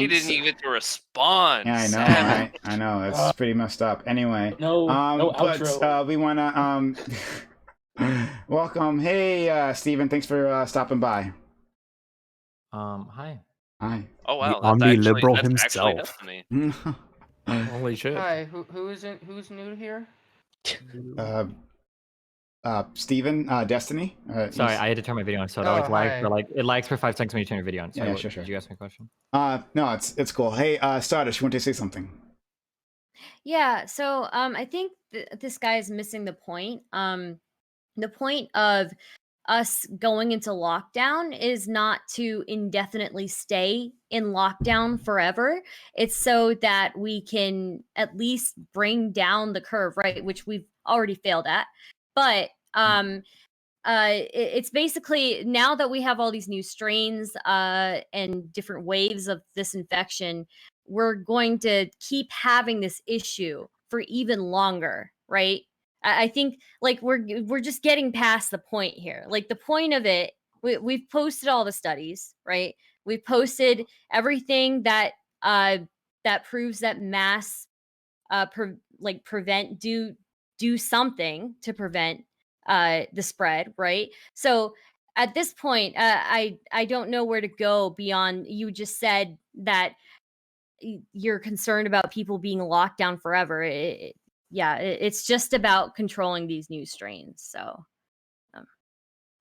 He didn't even get to respond. Yeah, I know. Right? I know. It's pretty messed up. Anyway. No outro. But we want to welcome. Hey, Steven. Thanks for stopping by. Hi. Hi. Oh wow. The omni-liberal himself. Holy shit. Hi. Who's new here? Steven, Destiny. Sorry, I had to turn my video on, so it always lags for it lags for 5 seconds when you turn your video on. Sorry, yeah, sure. Did you ask me a question? No, it's cool. Hey, Stardust, you want to say something? Yeah. So I think this guy is missing the point. The point of us going into lockdown is not to indefinitely stay in lockdown forever. It's so that we can at least bring down the curve, right? Which we've already failed at. But it's basically now that we have all these new strains and different waves of this infection, we're going to keep having this issue for even longer, right? I think like we're just getting past the point here. Like the point of it, we've posted all the studies, right? We've posted everything that that proves that masks do something to prevent the spread, right? So at this point, I don't know where to go beyond. You just said that you're concerned about people being locked down forever. It's just about controlling these new strains. So.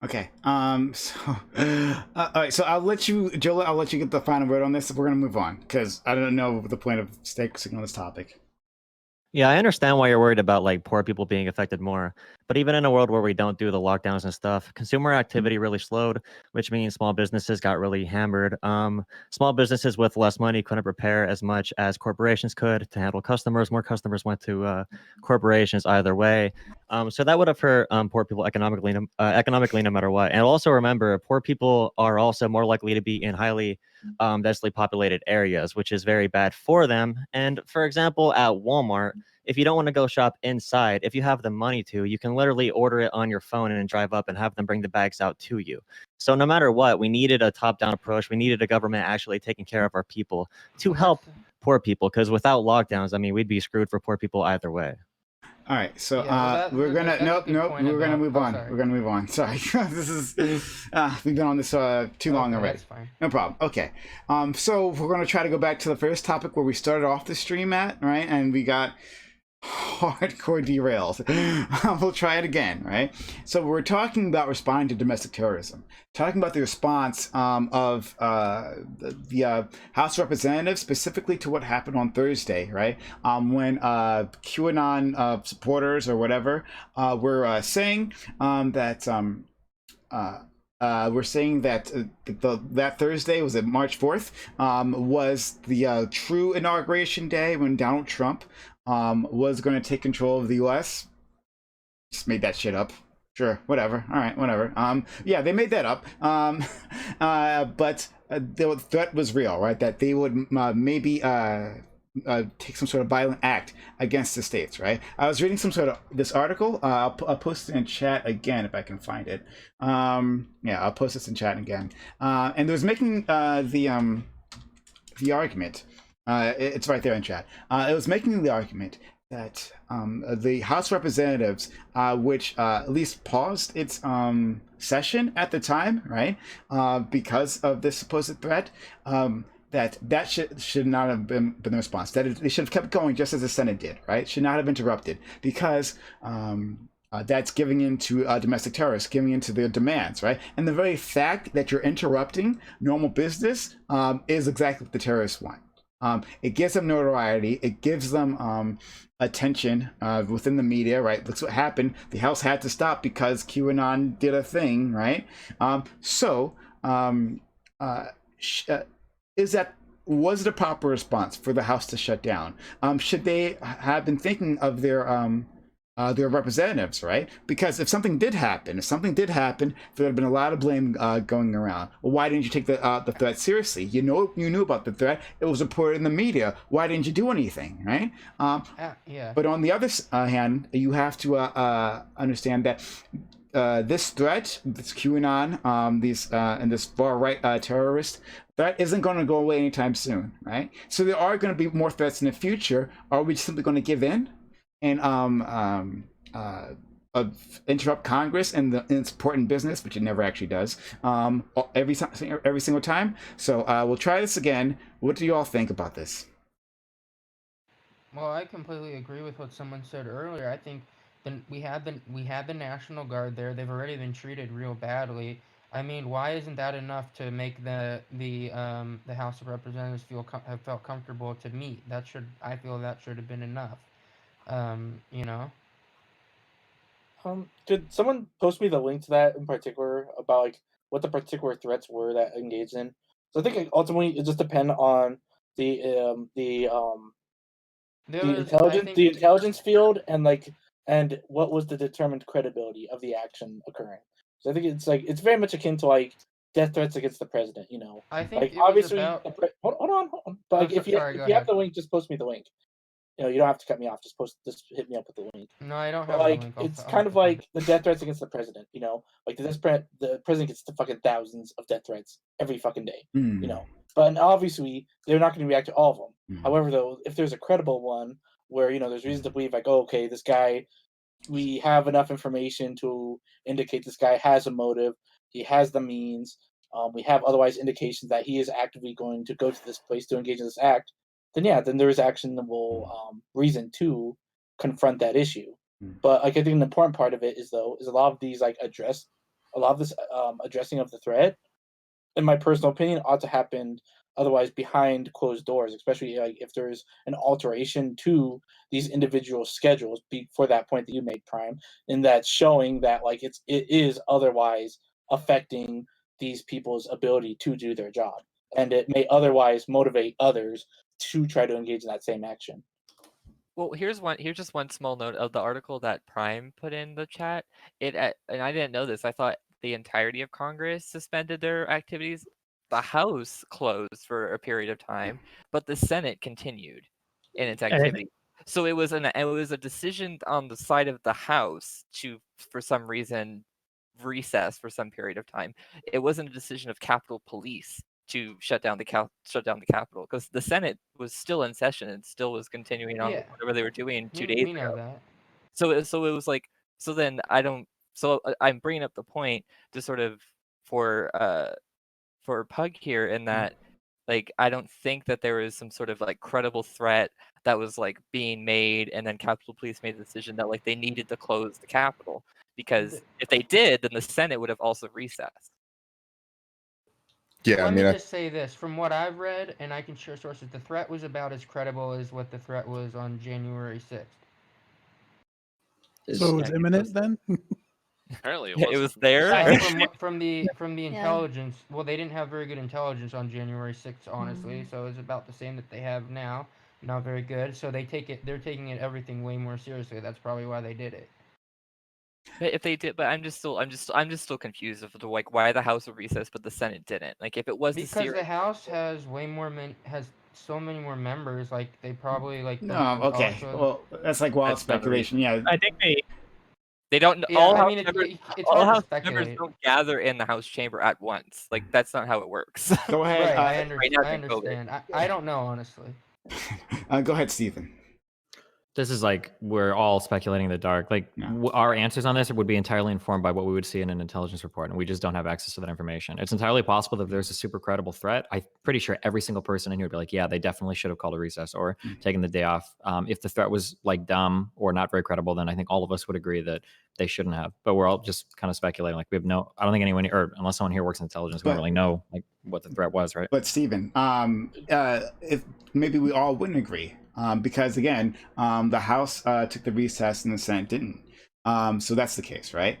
Okay. So, all right. So I'll let you, Jola. I'll let you get the final word on this. We're gonna move on because I don't know the point of sticking on this topic. Yeah, I understand why you're worried about like poor people being affected more. But even in a world where we don't do the lockdowns and stuff, consumer activity really slowed, which means small businesses got really hammered. Small businesses with less money couldn't prepare as much as corporations could to handle customers. More customers went to corporations either way. So that would have hurt poor people economically, no matter what. And also remember, poor people are also more likely to be in highly densely populated areas, which is very bad for them. And for example, at Walmart, if you don't want to go shop inside, if you have the money to, you can literally order it on your phone and drive up and have them bring the bags out to you. So no matter what, we needed a top-down approach. We needed a government actually taking care of our people to help poor people, because without lockdowns, I mean, we'd be screwed for poor people either way. All right, so that's we're gonna a nope good nope point we're gonna about- move oh, on. sorry. We're gonna move on. Sorry, this is we've been on this too long Okay, already. that's fine. No problem. Okay, so we're gonna try to go back to the first topic where we started off the stream at, right? And we got hardcore derailed. We'll try it again, right? So we're talking about responding to domestic terrorism, talking about the response of the House of Representatives, specifically to what happened on Thursday, right? When QAnon supporters or whatever were saying that we're saying that that Thursday, was it March 4th, was the true inauguration day when Donald Trump was going to take control of the U.S. Just made that shit up. Sure, whatever. All right, whatever. Yeah, they made that up. But the threat was real, right? That they would maybe take some sort of violent act against the states, right? I was reading some sort of this article. I'll post it in chat again if I can find it. Yeah, I'll post this in chat again. And it was making the argument. It's right there in chat. It was making the argument that the House of Representatives, which at least paused its session at the time, right, because of this supposed threat, that should not have been the response. That they should have kept going just as the Senate did, right? Should not have interrupted, because that's giving in to domestic terrorists, giving into their demands, right? And the very fact that you're interrupting normal business is exactly what the terrorists want. It gives them notoriety. It gives them attention within the media, right? That's what happened. The House had to stop because QAnon did a thing, right? Was it a proper response for the House to shut down? Should they have been thinking of their representatives, right? Because if something did happen, there would have been a lot of blame going around. Well, why didn't you take the threat seriously? You knew about the threat. It was reported in the media. Why didn't you do anything, right? Yeah. But on the other hand, you have to understand that this threat, this QAnon, and this far right terrorist threat isn't going to go away anytime soon, right? So there are going to be more threats in the future. Are we simply going to give in and interrupt Congress and its important business, which it never actually does, every single time? So we'll try this again. What do you all think about this? Well, I completely agree with what someone said earlier. I think we had the National Guard there. They've already been treated real badly. I mean, why isn't that enough to make the House of Representatives have felt comfortable to meet? I feel that should have been enough. You know. Could someone post me the link to that in particular about like what the particular threats were that engaged in? So I think like, ultimately it just depends on the intelligence field and what was the determined credibility of the action occurring. So I think it's very much akin to like death threats against the president. You know, I think like it was obviously. about- Hold on. But like, if you have the link, just post me the link. You know, you don't have to cut me off. Just hit me up with the link. No, I don't But have like, the link. it's I'll kind of like the death threats against the president. You know, like the president gets the fucking thousands of death threats every fucking day. You know, but obviously they're not going to react to all of them. However, though, if there's a credible one where there's reason to believe like, oh, okay, this guy, we have enough information to indicate this guy has a motive. He has the means. We have otherwise indications that he is actively going to go to this place to engage in this act. Then there is actionable reason to confront that issue. But like I think an important part of it is a lot of these addressing of the threat, in my personal opinion, ought to happen otherwise behind closed doors, especially like if there's an alteration to these individual schedules for that point that you made, Prime, and that's showing that like it is otherwise affecting these people's ability to do their job, and it may otherwise motivate others to try to engage in that same action. Well, here's just one small note of the article that Prime put in the chat. And I didn't know this. I thought the entirety of Congress suspended their activities. The House closed for a period of time, but the Senate continued in its And I activity. So it was a decision on the side of the House to, for some reason, recess for some period of time. It wasn't a decision of Capitol Police to shut down the Capitol, because the Senate was still in session and still was continuing on Yeah, with whatever they were doing 2 we days we know ago. that. So it was like, so then I don't. So I'm bringing up the point to sort of for Pug here, in that, like, I don't think that there was some sort of like credible threat that was like being made, and then Capitol Police made the decision that like they needed to close the Capitol, because if they did, then the Senate would have also recessed. Yeah, I Let mean, me just say this: from what I've read, and I can share sources, the threat was about as credible as what the threat was on January 6th. So it was imminent then? Apparently it Yeah, was. it was there. From the Yeah. intelligence. Well, they didn't have very good intelligence on January 6th, honestly. So it's about the same that they have now. Not very good. So they're taking it everything way more seriously. That's probably why they did it. But if they did, but I'm just still confused as to like why the House would recess but the Senate didn't. Like, if it was Because serious, the House has way more has so many more members. Like they probably like No, the, okay. also. Well, that's like wild That's not a speculation. Yeah. I think they don't. Yeah, All I House mean members, it's all hard to House members speculate. don't gather in the House chamber at once. Like, that's not how it works. Go ahead. Right, I Right now, understand. I during COVID. understand. I don't know, honestly. Go ahead, Stephen. This is like we're all speculating in the dark. Like our answers on this would be entirely informed by what we would see in an intelligence report, and we just don't have access to that information. It's entirely possible that if there's a super credible threat, I'm pretty sure every single person in here would be like, yeah, they definitely should have called a recess or taken the day off. If the threat was like dumb or not very credible, then I think all of us would agree that they shouldn't have. But we're all just kind of speculating. Like, we have no, I don't think anyone, or unless someone here works in intelligence, we don't really know like what the threat was, right? But Stephen, if maybe we all wouldn't agree, because again, the House took the recess and the Senate didn't. So that's the case, right?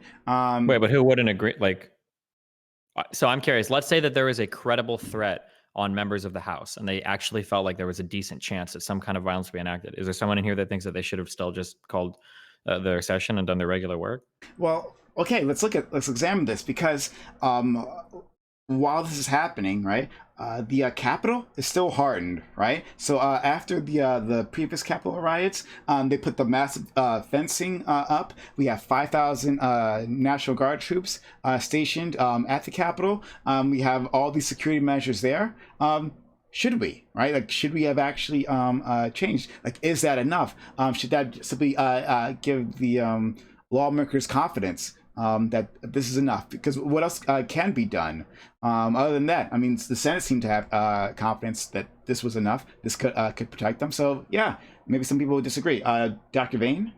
Wait, but who wouldn't agree? Like, so I'm curious. Let's say that there is a credible threat on members of the House, and they actually felt like there was a decent chance that some kind of violence would be enacted. Is there someone in here that thinks that they should have still just called their session and done their regular work? Well, okay, let's examine this, because while this is happening, right, the Capitol is still hardened, right? So after the previous Capitol riots, they put the massive fencing up. We have 5,000 National Guard troops stationed at the Capitol. We have all these security measures there. Should we, right? Like, should we have actually changed? Like, is that enough? Should that simply give the lawmakers confidence that this is enough? Because what else can be done other than that? I mean, the Senate seemed to have confidence that this was enough. This could protect them. So yeah, maybe some people would disagree. Dr. Vane?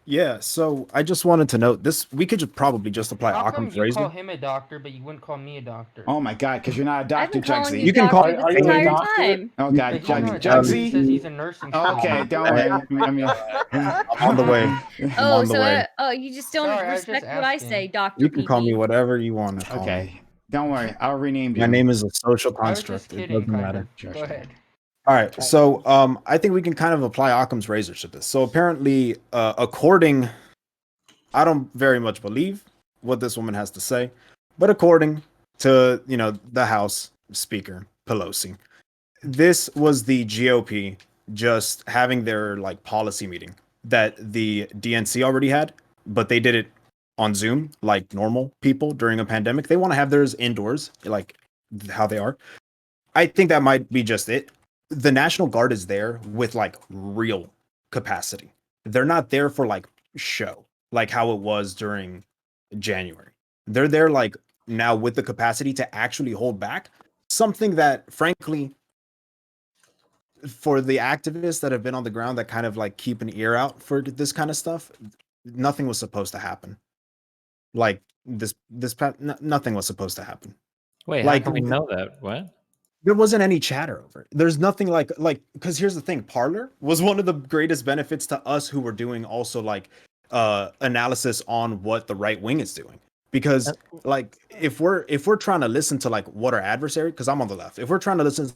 Yeah, so I just wanted to note this. We could probably just apply How come Occam's you razor. call him a doctor, but you wouldn't call me a doctor? Oh my God, because you're not a doctor, Jugsy. You can call this entire time. Oh God, He's not a Jugsy. doctor. He says he's a nursing student. Okay, don't worry. I mean, I'm on the way. I'm Oh, on the so way. you just don't Sorry, I was respect just what I asking. say, Doctor. You can call me whatever you want to call me. Okay, don't worry. I'll rename you. My name is a social I was construct. just It kidding, doesn't kind matter. of. Sure, Go sure. ahead. All right, so I think we can kind of apply Occam's razor to this. So apparently, according, I don't very much believe what this woman has to say, but according to the House Speaker Pelosi, this was the GOP just having their like policy meeting that the DNC already had, but they did it on Zoom like normal people during a pandemic. They want to have theirs indoors, like how they are. I think that might be just it. The National Guard is there with like real capacity. They're not there for like show, like how it was during January. They're there like now with the capacity to actually hold back something that, frankly, for the activists that have been on the ground that kind of like keep an ear out for this kind of stuff, nothing was supposed to happen. Like nothing was supposed to happen. Wait, like how can we know that? What? There wasn't any chatter over it. There's nothing like because here's the thing, Parler was one of the greatest benefits to us who were doing also like analysis on what the right wing is doing, because like if we're trying to listen to like what our adversary, because I'm on the left, if we're trying to listen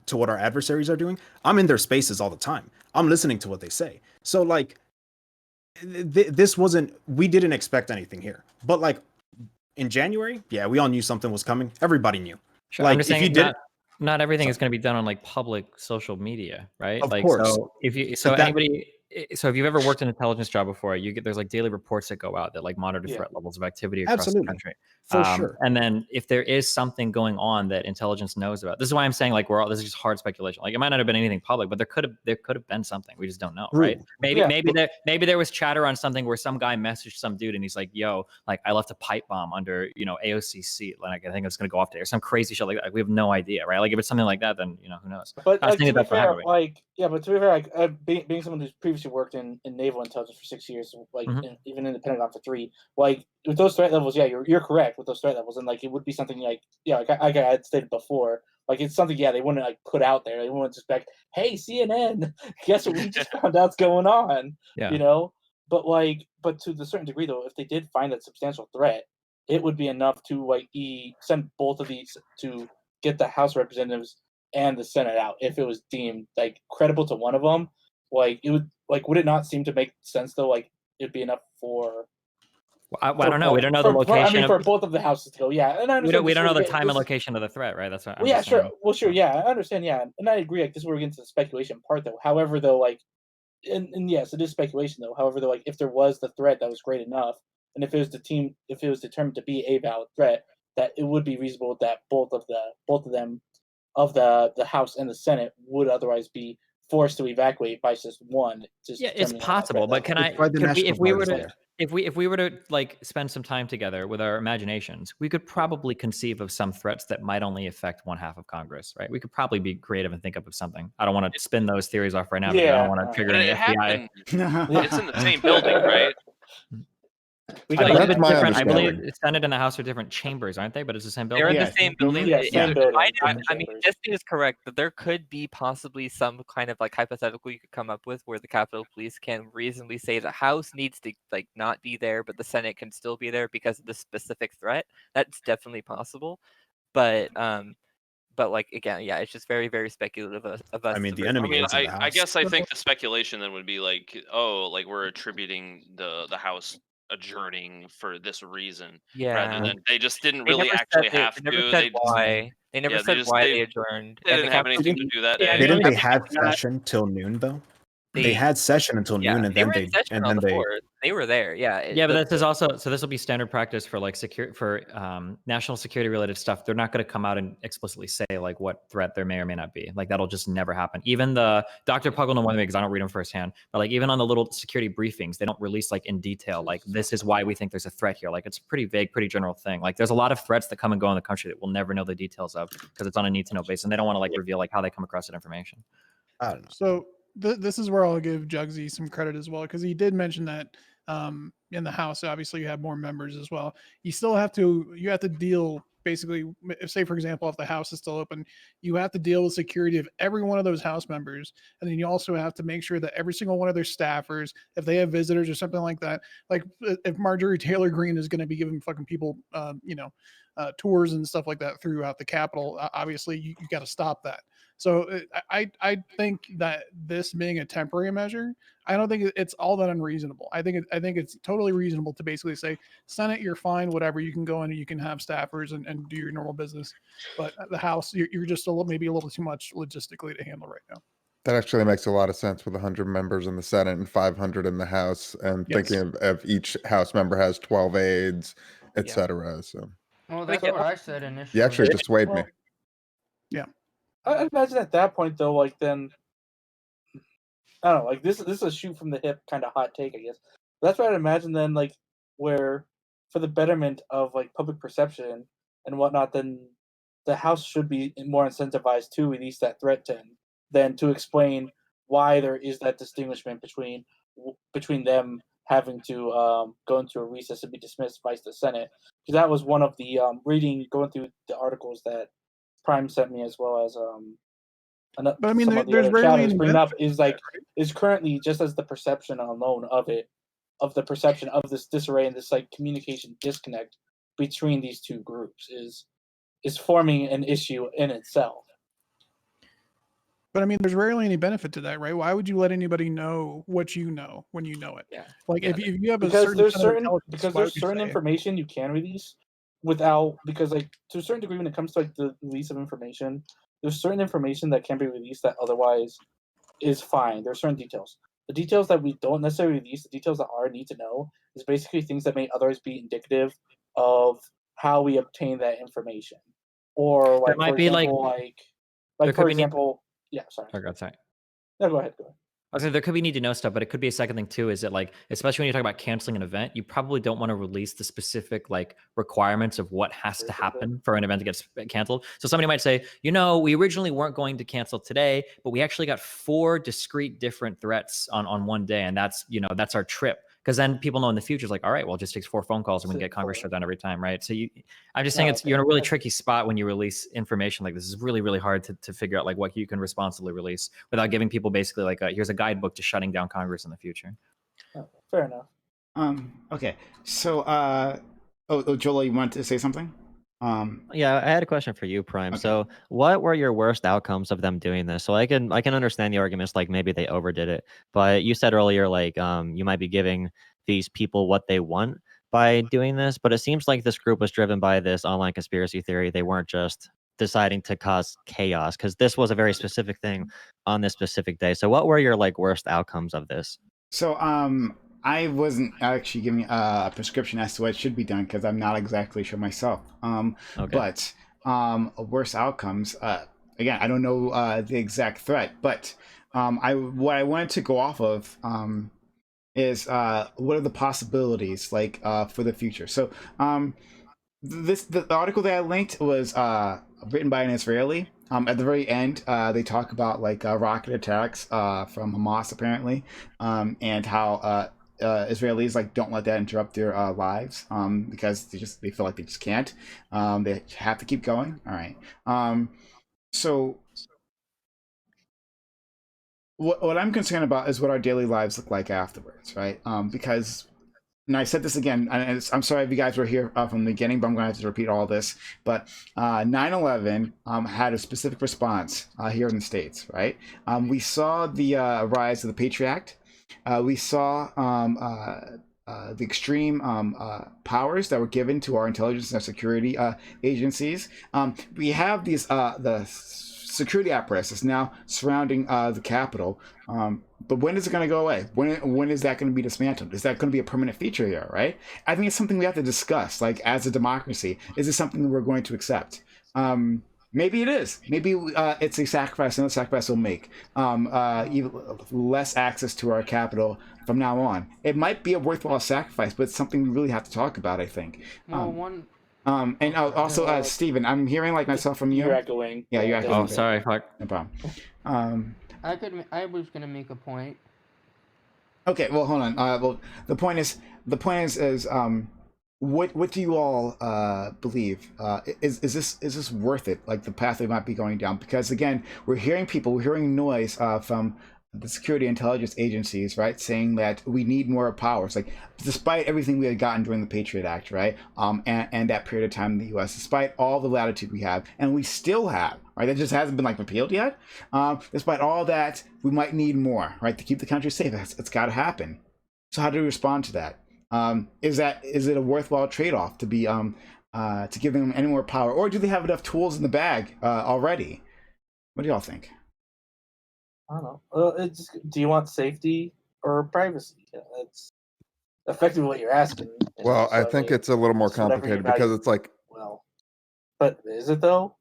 to what our adversaries are doing, I'm in their spaces all the time. I'm listening to what they say. So like this wasn't, we didn't expect anything here, but like in January, yeah, we all knew something was coming. Everybody knew. Sure, Like I'm just if you saying did, not everything is going to be done on like public social media, right? of Like, course, so if you, but so that anybody, so if you've ever worked an intelligence job before, you get, there's like daily reports that go out that like monitor Yeah. threat levels of activity across the absolutely country. for sure. And then if there is something going on that intelligence knows about, this is why I'm saying like we're all, this is just hard speculation. Like it might not have been anything public, but there could have been something. We just don't know, right? True. Maybe there was chatter on something where some guy messaged some dude and he's like, "Yo, like I left a pipe bomb under AOC seat, like I think it's gonna go off there," or some crazy shit like that. Like, we have no idea, right? Like if it's something like that, then who knows? But I was like, thinking to be that's what fair, happened. like but to be fair, like being someone who's previously worked in naval intelligence for 6 years, like even in the Pentagon for 3, like with those threat levels, yeah, you're correct with those threat levels, and like it would be something like like I had stated before, like it's something they wouldn't like put out there. They wouldn't just like, hey CNN, guess what we just found out's going on, Yeah. But but to the certain degree though, if they did find that substantial threat, it would be enough to like send both of these to get the House of Representatives and the Senate out if it was deemed like credible to one of them. Like it would it not seem to make sense though? Like it'd be enough for. I don't know. We don't know the location. For both of the houses to go, yeah, and I understand. We don't know the time and location of the threat, right? That's what. Well, yeah, sure. Well, sure, yeah, I understand, yeah, and I agree. Like this is where we get into the speculation part, though. However, though, like, and yes, it is speculation, though. However, though, like, if there was the threat that was great enough, and if it was determined to be a valid threat, that it would be reasonable that both of them of the House and the Senate would otherwise be forced to evacuate by just one. Yeah, it's possible, but if we were to like spend some time together with our imaginations, we could probably conceive of some threats that might only affect one half of Congress, right? We could probably be creative and think up of something. I don't want to spin those theories off right now because I don't want to trigger any FBI. It's in the same building, right? I believe the Senate and the House are different chambers, aren't they? But it's the same building. They're in the same building. Yeah, same building. I mean, Jesse is correct that there could be possibly some kind of like hypothetical you could come up with where the Capitol Police can reasonably say the House needs to like not be there, but the Senate can still be there because of the specific threat. That's definitely possible, but like again, yeah, it's just very, very speculative of us. I mean, the enemy is in the I house. guess I think the speculation then would be like, oh, like we're attributing the House adjourning for this reason, rather than they just didn't really actually have to. They never said why. They never said why they adjourned. They didn't have anything to do that day. Didn't they have session till noon though? They had session until noon, and then they were there. Yeah. But this is also, so this will be standard practice for like national security related stuff. They're not going to come out and explicitly say like what threat there may or may not be. Like that'll just never happen. Even the Dr. Pug will know more than me because I don't read them firsthand. But like even on the little security briefings, they don't release like in detail like this is why we think there's a threat here. Like it's a pretty vague, pretty general thing. Like there's a lot of threats that come and go in the country that we'll never know the details of because it's on a need to know basis, and they don't want to like reveal like how they come across that information. I don't know. So this is where I'll give Jugsy some credit as well, because he did mention that in the House, obviously you have more members as well. You have to deal basically, say for example, if the House is still open, you have to deal with security of every one of those House members, and then you also have to make sure that every single one of their staffers, if they have visitors or something like that, like if Marjorie Taylor Greene is going to be giving fucking people, tours and stuff like that throughout the Capitol, obviously you got to stop that. So I think that this being a temporary measure, I don't think it's all that unreasonable. I think it's totally reasonable to basically say, Senate, you're fine, whatever, you can go in and you can have staffers and do your normal business. But the House, you're just maybe a little too much logistically to handle right now. That actually makes a lot of sense with 100 members in the Senate and 500 in the House, and thinking of each House member has 12 aides, etc. So, well, that's what I said initially. You actually dissuade me. Yeah. I imagine at that point though, like then, I don't know, like this is a shoot from the hip kind of hot take, I guess. But that's what I'd imagine then, like where for the betterment of like public perception and whatnot, then the House should be more incentivized to release that threat than to explain why there is that distinguishment between them having to go into a recess and be dismissed by the Senate, because that was one of the going through the articles that Prime sent me, as well as but I mean, there's rarely bring up is currently just as the perception alone of the perception of this disarray and this like communication disconnect between these two groups is forming an issue in itself. But I mean, there's rarely any benefit to that, right? Why would you let anybody know what you know when you know it? Yeah. Like if you have a Because certain there's set of certain intelligence, why would you say it? information you can release without, because like to a certain degree when it comes to like the release of information, there's certain information that can be released that otherwise is fine. There are certain details. The details that we don't necessarily release, the details that are need to know, is basically things that may otherwise be indicative of how we obtain that information. Or like, There might for be like example, there could for be need. example, yeah, sorry. Oh God, sorry. No, go ahead. Go ahead. I was saying there could be need to know stuff, but it could be a second thing too. Is that like, especially when you talk about canceling an event, you probably don't want to release the specific like requirements of what has to happen for an event to get canceled. So somebody might say, you know, we originally weren't going to cancel today, but we actually got 4 discrete different threats on one day, and that's, you know, that's our trip. Because then people know in the future, it's like, all right, well, it just takes 4 phone calls and we can get Congress shut down every time, right? So I'm just saying you're in a really tricky spot when you release information like this. It's really, really hard to figure out like what you can responsibly release without giving people basically like here's a guidebook to shutting down Congress in the future. Oh, fair enough. Okay. So, Joel, you want to say something? Yeah, I had a question for you, Prime. Okay. So what were your worst outcomes of them doing this? So I can understand the arguments like maybe they overdid it, but you said earlier like you might be giving these people what they want by doing this, but it seems like this group was driven by this online conspiracy theory. They weren't just deciding to cause chaos, because this was a very specific thing on this specific day. So what were your like worst outcomes of this? So I wasn't actually giving a prescription as to what should be done because I'm not exactly sure myself. But worst outcomes. Again, I don't know the exact threat, but what I wanted to go off of is what are the possibilities like for the future. So the article that I linked was written by an Israeli. At the very end, they talk about like rocket attacks from Hamas apparently, and how Israelis like don't let that interrupt their lives because they feel like they just can't. They have to keep going. All right. So what I'm concerned about is what our daily lives look like afterwards, right? Because, and I said this again, and I'm sorry if you guys were here from the beginning, but I'm going to have to repeat all this. But 9/11 had a specific response here in the States, right? We saw the rise of the Patriot Act. We saw the extreme powers that were given to our intelligence and security agencies. We have these the security apparatus now surrounding the Capitol. But when is it going to go away? When is that going to be dismantled? Is that going to be a permanent feature here, right? I think it's something we have to discuss, like as a democracy. Is this something we're going to accept? Maybe it is. Maybe it's a sacrifice, another sacrifice we'll make. Even less access to our capital from now on. It might be a worthwhile sacrifice, but it's something we really have to talk about, I think. And also, Stephen, I'm hearing like myself from you. You're echoing. Yeah, you're echoing. Oh, sorry. Fuck. No problem. I was gonna make a point. Okay, well, hold on. Well, the point is, what do you all believe? Is this worth it? Like the path they might be going down? Because again, we're hearing noise from the security intelligence agencies, right, saying that we need more powers. Like, despite everything we had gotten during the Patriot Act, right, and that period of time in the U.S., despite all the latitude we have, and we still have, right, that just hasn't been like repealed yet. Despite all that, we might need more, right, to keep the country safe. It's got to happen. So how do we respond to that? Is it a worthwhile trade-off to be to give them any more power, or do they have enough tools in the bag already? What do y'all think? I don't know. Do you want safety or privacy? That's effectively what you're asking. Well, I think it's a little more complicated because it's like. Well, but is it though?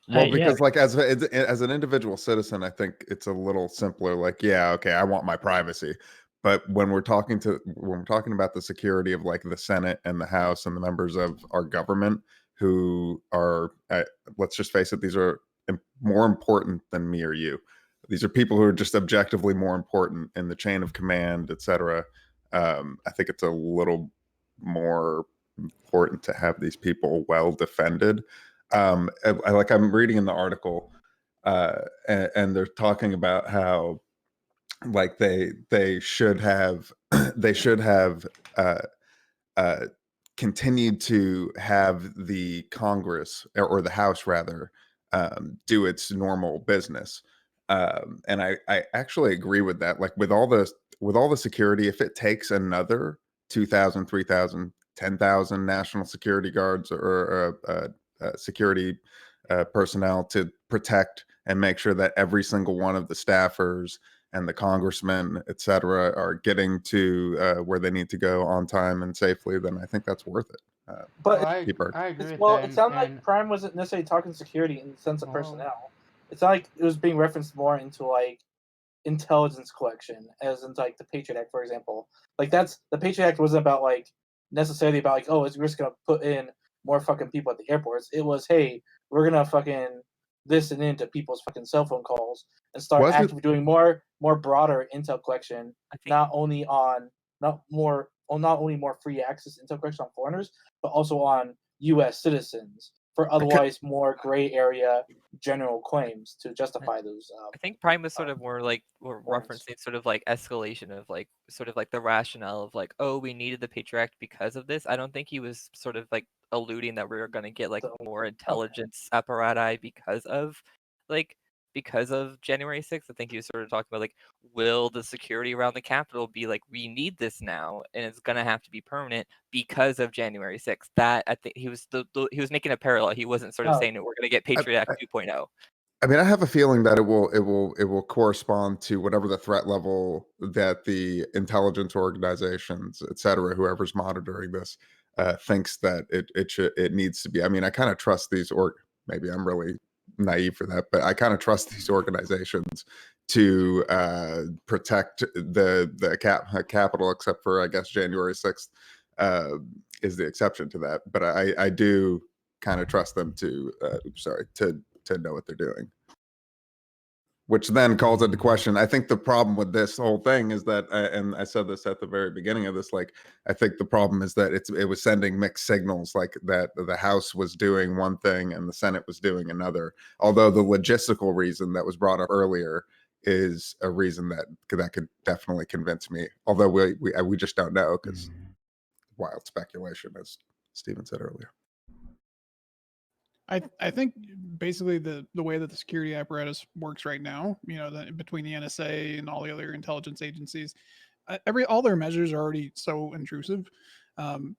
Well, because like as an individual citizen, I think it's a little simpler. Like, yeah, okay, I want my privacy. But when we're talking about the security of like the Senate and the House and the members of our government who are, let's just face it, these are more important than me or you. These are people who are just objectively more important in the chain of command, etc. I think it's a little more important to have these people well defended. I'm reading in the article, and they're talking about how like they should have continued to have the Congress or the House rather do its normal business. And I actually agree with that. Like with all the security, if it takes another 2,000, 3,000, 10,000 national security guards or security personnel to protect and make sure that every single one of the staffers and the congressmen, et cetera, are getting to where they need to go on time and safely, then I think that's worth it. But I Keep I agree with well, that, it sounded and like Prime wasn't necessarily talking security in the sense of Oh. personnel. It's not like it was being referenced more into like intelligence collection, as in like the Patriot Act, for example. Like that's the Patriot Act wasn't about like necessarily about like, oh, we're just gonna put in more fucking people at the airports. It was, hey, we're gonna fucking listen into people's fucking cell phone calls and start Wasn't- actively doing more broader intel collection, not only more free access intel collection on foreigners, but also on U.S. citizens for otherwise more gray area general claims to justify those. I think Prime was sort of more like we're referencing sort of like escalation of like sort of like the rationale of like, oh, we needed the Patriot Act because of this. I don't think he was sort of like alluding that we were going to get like more intelligence apparatus because of January 6th. I think he was sort of talking about like, will the security around the Capitol be like, we need this now, and it's gonna have to be permanent because of January 6th. That I think he was he was making a parallel. He wasn't sort of saying that we're gonna get Patriot Act 2.0. I mean, I have a feeling that it will correspond to whatever the threat level that the intelligence organizations, et cetera, whoever's monitoring this, thinks that it needs to be. I mean, I kind of trust these, or maybe I'm really naive for that, but I kind of trust these organizations to protect the Capitol, except for I guess January 6th is the exception to that. But I do kind of trust them to to know what they're doing. Which then calls into question. I think the problem with this whole thing is that, and I said this at the very beginning of this, like, I think the problem is that it was sending mixed signals, like that the House was doing one thing and the Senate was doing another. Although the logistical reason that was brought up earlier is a reason that could definitely convince me. Although we just don't know because wild speculation, as Steven said earlier. I think basically the way that the security apparatus works right now, between the NSA and all the other intelligence agencies, all their measures are already so intrusive.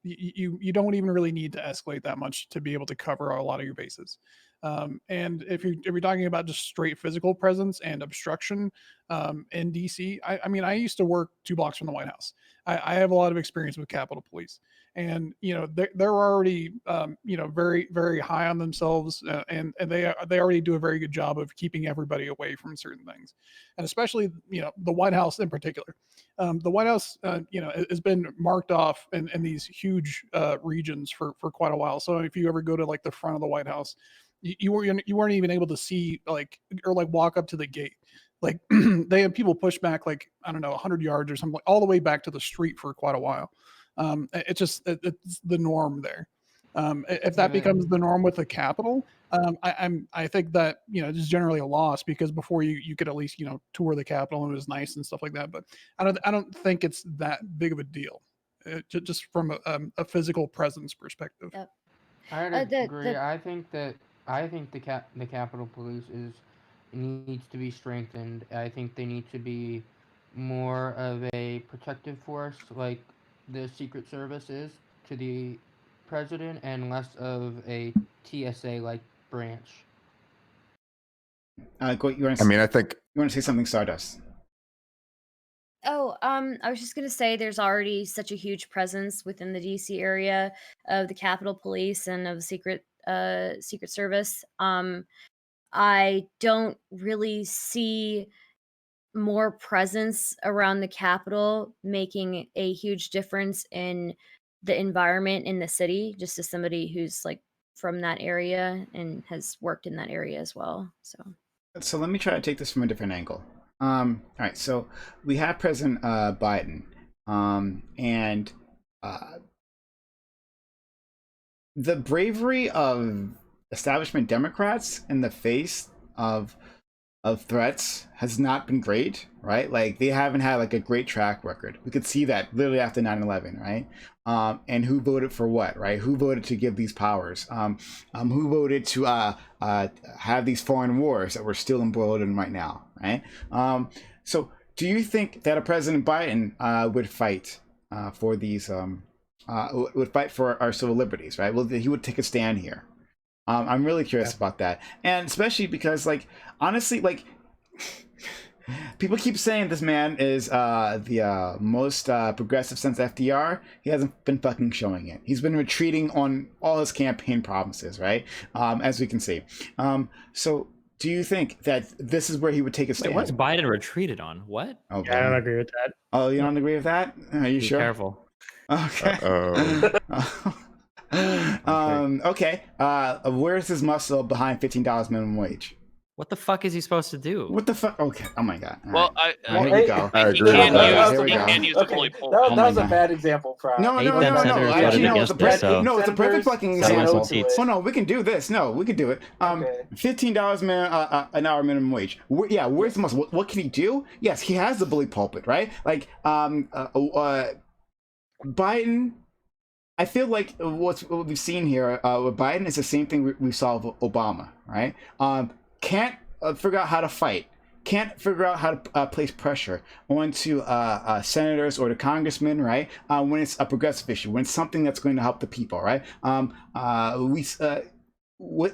You don't even really need to escalate that much to be able to cover a lot of your bases. And if you're talking about just straight physical presence and obstruction in DC, I mean, I used to work 2 blocks from the White House. I have a lot of experience with Capitol Police, and they're already very, very high on themselves, and they already do a very good job of keeping everybody away from certain things, and especially the White House in particular. The White House has been marked off in these huge regions for quite a while. So if you ever go to like the front of the White House, you weren't even able to see or walk up to the gate. Like they had people push back like, I don't know, 100 yards or something, all the way back to the street for quite a while. It's the norm there. If that becomes the norm with the Capitol, I think that it's generally a loss, because before you could at least tour the Capitol and it was nice and stuff like that. But I don't think it's that big of a deal, just from a physical presence perspective. Yep. I The- agree. the- I think the Capitol Police needs to be strengthened. I think they need to be more of a protective force, like the Secret Service is to the president, and less of a TSA like branch. You want I mean, I think you want to say something, Stardust? Oh, I was just gonna say there's already such a huge presence within the DC area of the Capitol Police and of the Secret Service. I don't really see more presence around the Capitol making a huge difference in the environment in the city, just as somebody who's like from that area and has worked in that area as well. So let me try to take this from a different angle. All right, so we have President Biden, and the bravery of establishment Democrats in the face of of threats has not been great, right? Like they haven't had like a great track record. We could see that literally after 9/11, right? And who voted for what, right? Who voted to give these powers? Who voted to have these foreign wars that we're still embroiled in right now, right? So do you think that a President Biden would fight for these, would fight for our civil liberties, right? Well, he would take a stand here. I'm really curious about that, and especially because, like, honestly, like, people keep saying this man is the most progressive since FDR. He hasn't been fucking showing it. He's been retreating on all his campaign promises, right? As we can see. So, do you think that this is where he would take a stand? Wait, what's Biden retreated on? What? Oh, Yeah, I don't agree with that. Oh, you don't agree with that? Are you Be sure? careful. Okay. Okay. Where's his muscle behind $15 minimum wage? What the fuck is he supposed to do? What the fuck? Okay. Oh my god. All Well, right. I Here we go. I he agree with can that. use Here we he go. can use the bully pulpit. Oh That my was a God. bad example, Prime. No. senators Actually, voted no, against it's a this, so- no, it's a perfect fucking Someone example. will teach. Oh no, we can do this. No, we can do it. Okay. $15 an hour minimum wage. Yeah, where's the muscle? What can he do? Yes, he has the bully pulpit, right? Like, Biden. I feel like what we've seen here with Biden is the same thing we saw with Obama, right? Can't figure out how to fight. Can't figure out how to place pressure onto senators or the congressmen, right? When it's a progressive issue, when it's something that's going to help the people, right?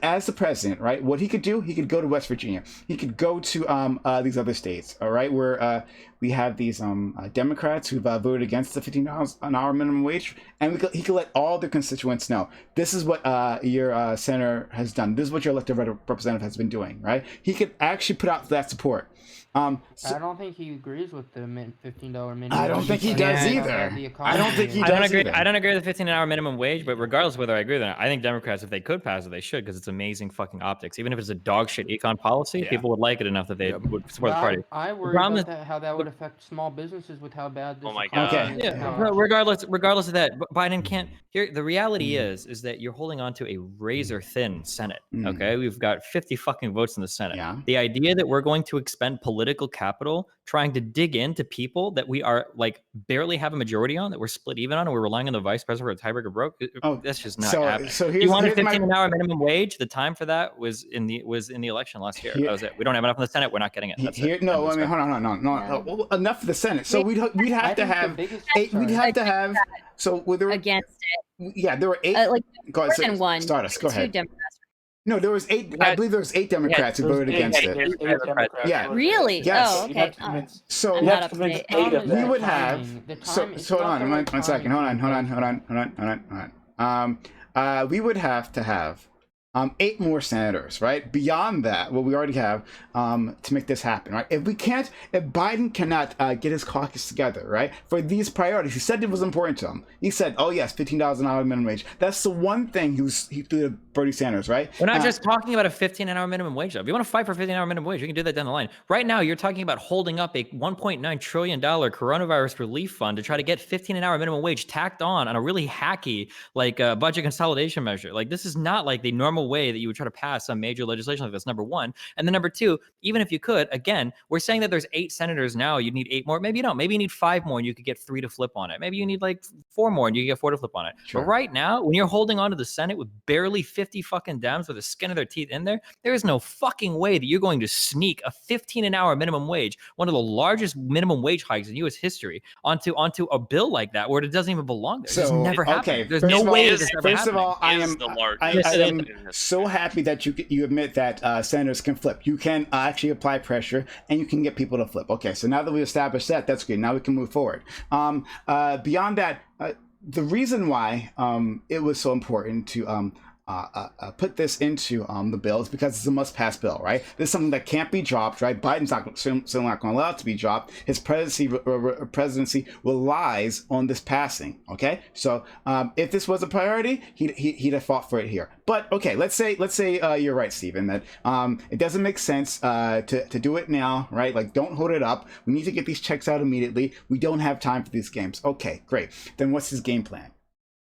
As the president, right? What he could do, he could go to West Virginia. He could go to these other states, all right, where we have these Democrats who've voted against the $15 an hour minimum wage, and he could let all the constituents know this is what your senator has done. This is what your elected representative has been doing, right? He could actually put out that support. I don't think he agrees with the $15 minimum. I don't think he does either. I don't think he does I don't agree. either. I don't agree with the 15 an hour minimum wage, but regardless of whether I agree with it, I think Democrats, if they could pass it, they should, because it's amazing fucking optics. Even if it's a dog shit econ policy, people would like it enough that they would support the party. I worry problem about how that would affect small businesses with how bad this Oh my economy God. is. Yeah, and how- regardless of that, Biden can't. Here, the reality is that you're holding on to a razor thin Senate. Okay, we've got 50 fucking votes in the Senate. Yeah. The idea that we're going to expend political capital trying to dig into people that we are like barely have a majority on, that we're split even on, and we're relying on the vice president for a tiebreaker broke. That's just not happening. So you wanted here's 15 an hour minimum wage. The time for that was in the election last year. That was it. We don't have enough in the Senate. We're not getting it. That's it. No, I mean, hold on, no. Well, enough for the Senate. So we'd have to have eight. We'd have to have. So were there against it? Yeah, there were 8. Like Go more ahead, than one. Stardust, go 2 ahead. Democrats. No, there was 8. I believe there was 8 Democrats who voted against it. Yeah. Really? Yes. Oh, okay. So I'm not up to date. we would have. So hold on, one second. Hold on. We would have to have 8 more senators, right? Beyond that, what we already have to make this happen, right? If Biden cannot get his caucus together, right, for these priorities, he said it was important to him. He said, oh yes, $15 an hour minimum wage. That's the one thing he threw to Bernie Sanders, right? We're not just talking about a 15 an hour minimum wage, though. If you want to fight for 15 hour minimum wage, you can do that down the line. Right now, you're talking about holding up a $1.9 trillion coronavirus relief fund to try to get 15 an hour minimum wage tacked on a really hacky, like, budget consolidation measure. Like, this is not like the normal way that you would try to pass some major legislation like this, number one. And then number two, even if you could, again, we're saying that there's 8 senators now, you'd need 8 more. Maybe you don't. Maybe you need 5 more and you could get 3 to flip on it. Maybe you need like 4 more and you can get 4 to flip on it. Sure. But right now, when you're holding on to the Senate with barely 50 fucking Dems with the skin of their teeth in there is no fucking way that you're going to sneak a 15 an hour minimum wage, one of the largest minimum wage hikes in U.S. history, onto a bill like that where it doesn't even belong there. It's just never happened. There's no way this ever happened. First of all, I am so happy that you admit that senators can flip. You can actually apply pressure and you can get people to flip. Okay, so now that we established that, that's good. Now we can move forward. Beyond that, the reason why it was so important to put this into the bill is because it's a must-pass bill, right? This is something that can't be dropped, right? Biden's still not going to allow it to be dropped. His presidency relies on this passing, okay? So if this was a priority, he'd have fought for it here. But okay, let's say you're right, Stephen, that it doesn't make sense to do it now, right? Like, don't hold it up. We need to get these checks out immediately. We don't have time for these games. Okay, great. Then what's his game plan?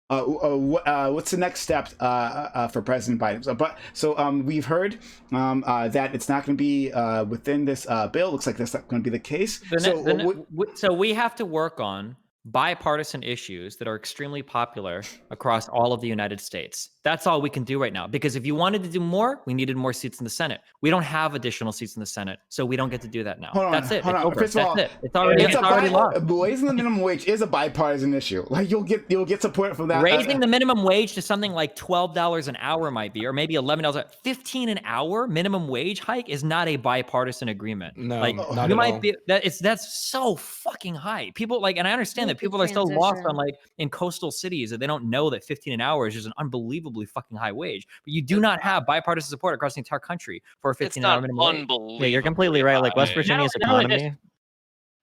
what's the next step for President Biden? We've heard that it's not going to be within this bill. Looks like that's not going to be the case. So we have to work on bipartisan issues that are extremely popular across all of the United States. That's all we can do right now. Because if you wanted to do more, we needed more seats in the Senate. We don't have additional seats in the Senate, so we don't get to do that now. That's it. It's over. First of all, That's it. It's already lost. Raising the minimum wage is a bipartisan issue. Like you'll get support for that. Raising the minimum wage to something like $12 an hour might be, or maybe $11. $15 an hour minimum wage hike is not a bipartisan agreement. No, like not you at might all. be that's so fucking high. People like, and I understand that people are so lost on like in coastal cities that they don't know that 15 an hour is just an unbelievably fucking high wage. But you do not have bipartisan support across the entire country for a 15 hour minimum wage. Yeah, you're completely right. Like West Virginia's economy.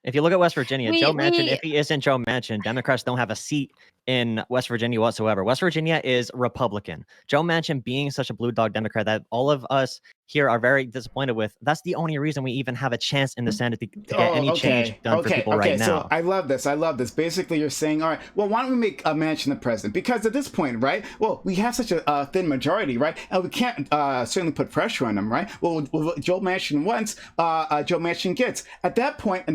If you look at West Virginia, Joe Manchin, if he isn't Joe Manchin, Democrats don't have a seat in West Virginia whatsoever. West Virginia is Republican. Joe Manchin being such a blue dog Democrat that all of us here are very disappointed with, that's the only reason we even have a chance in the Senate to get any change done for people right now. So I love this. Basically, you're saying, all right, well, why don't we make Manchin the president? Because at this point, right, well, we have such a thin majority, right, and we can't certainly put pressure on them, right? Well, Joe Manchin wants, Joe Manchin gets. At that point,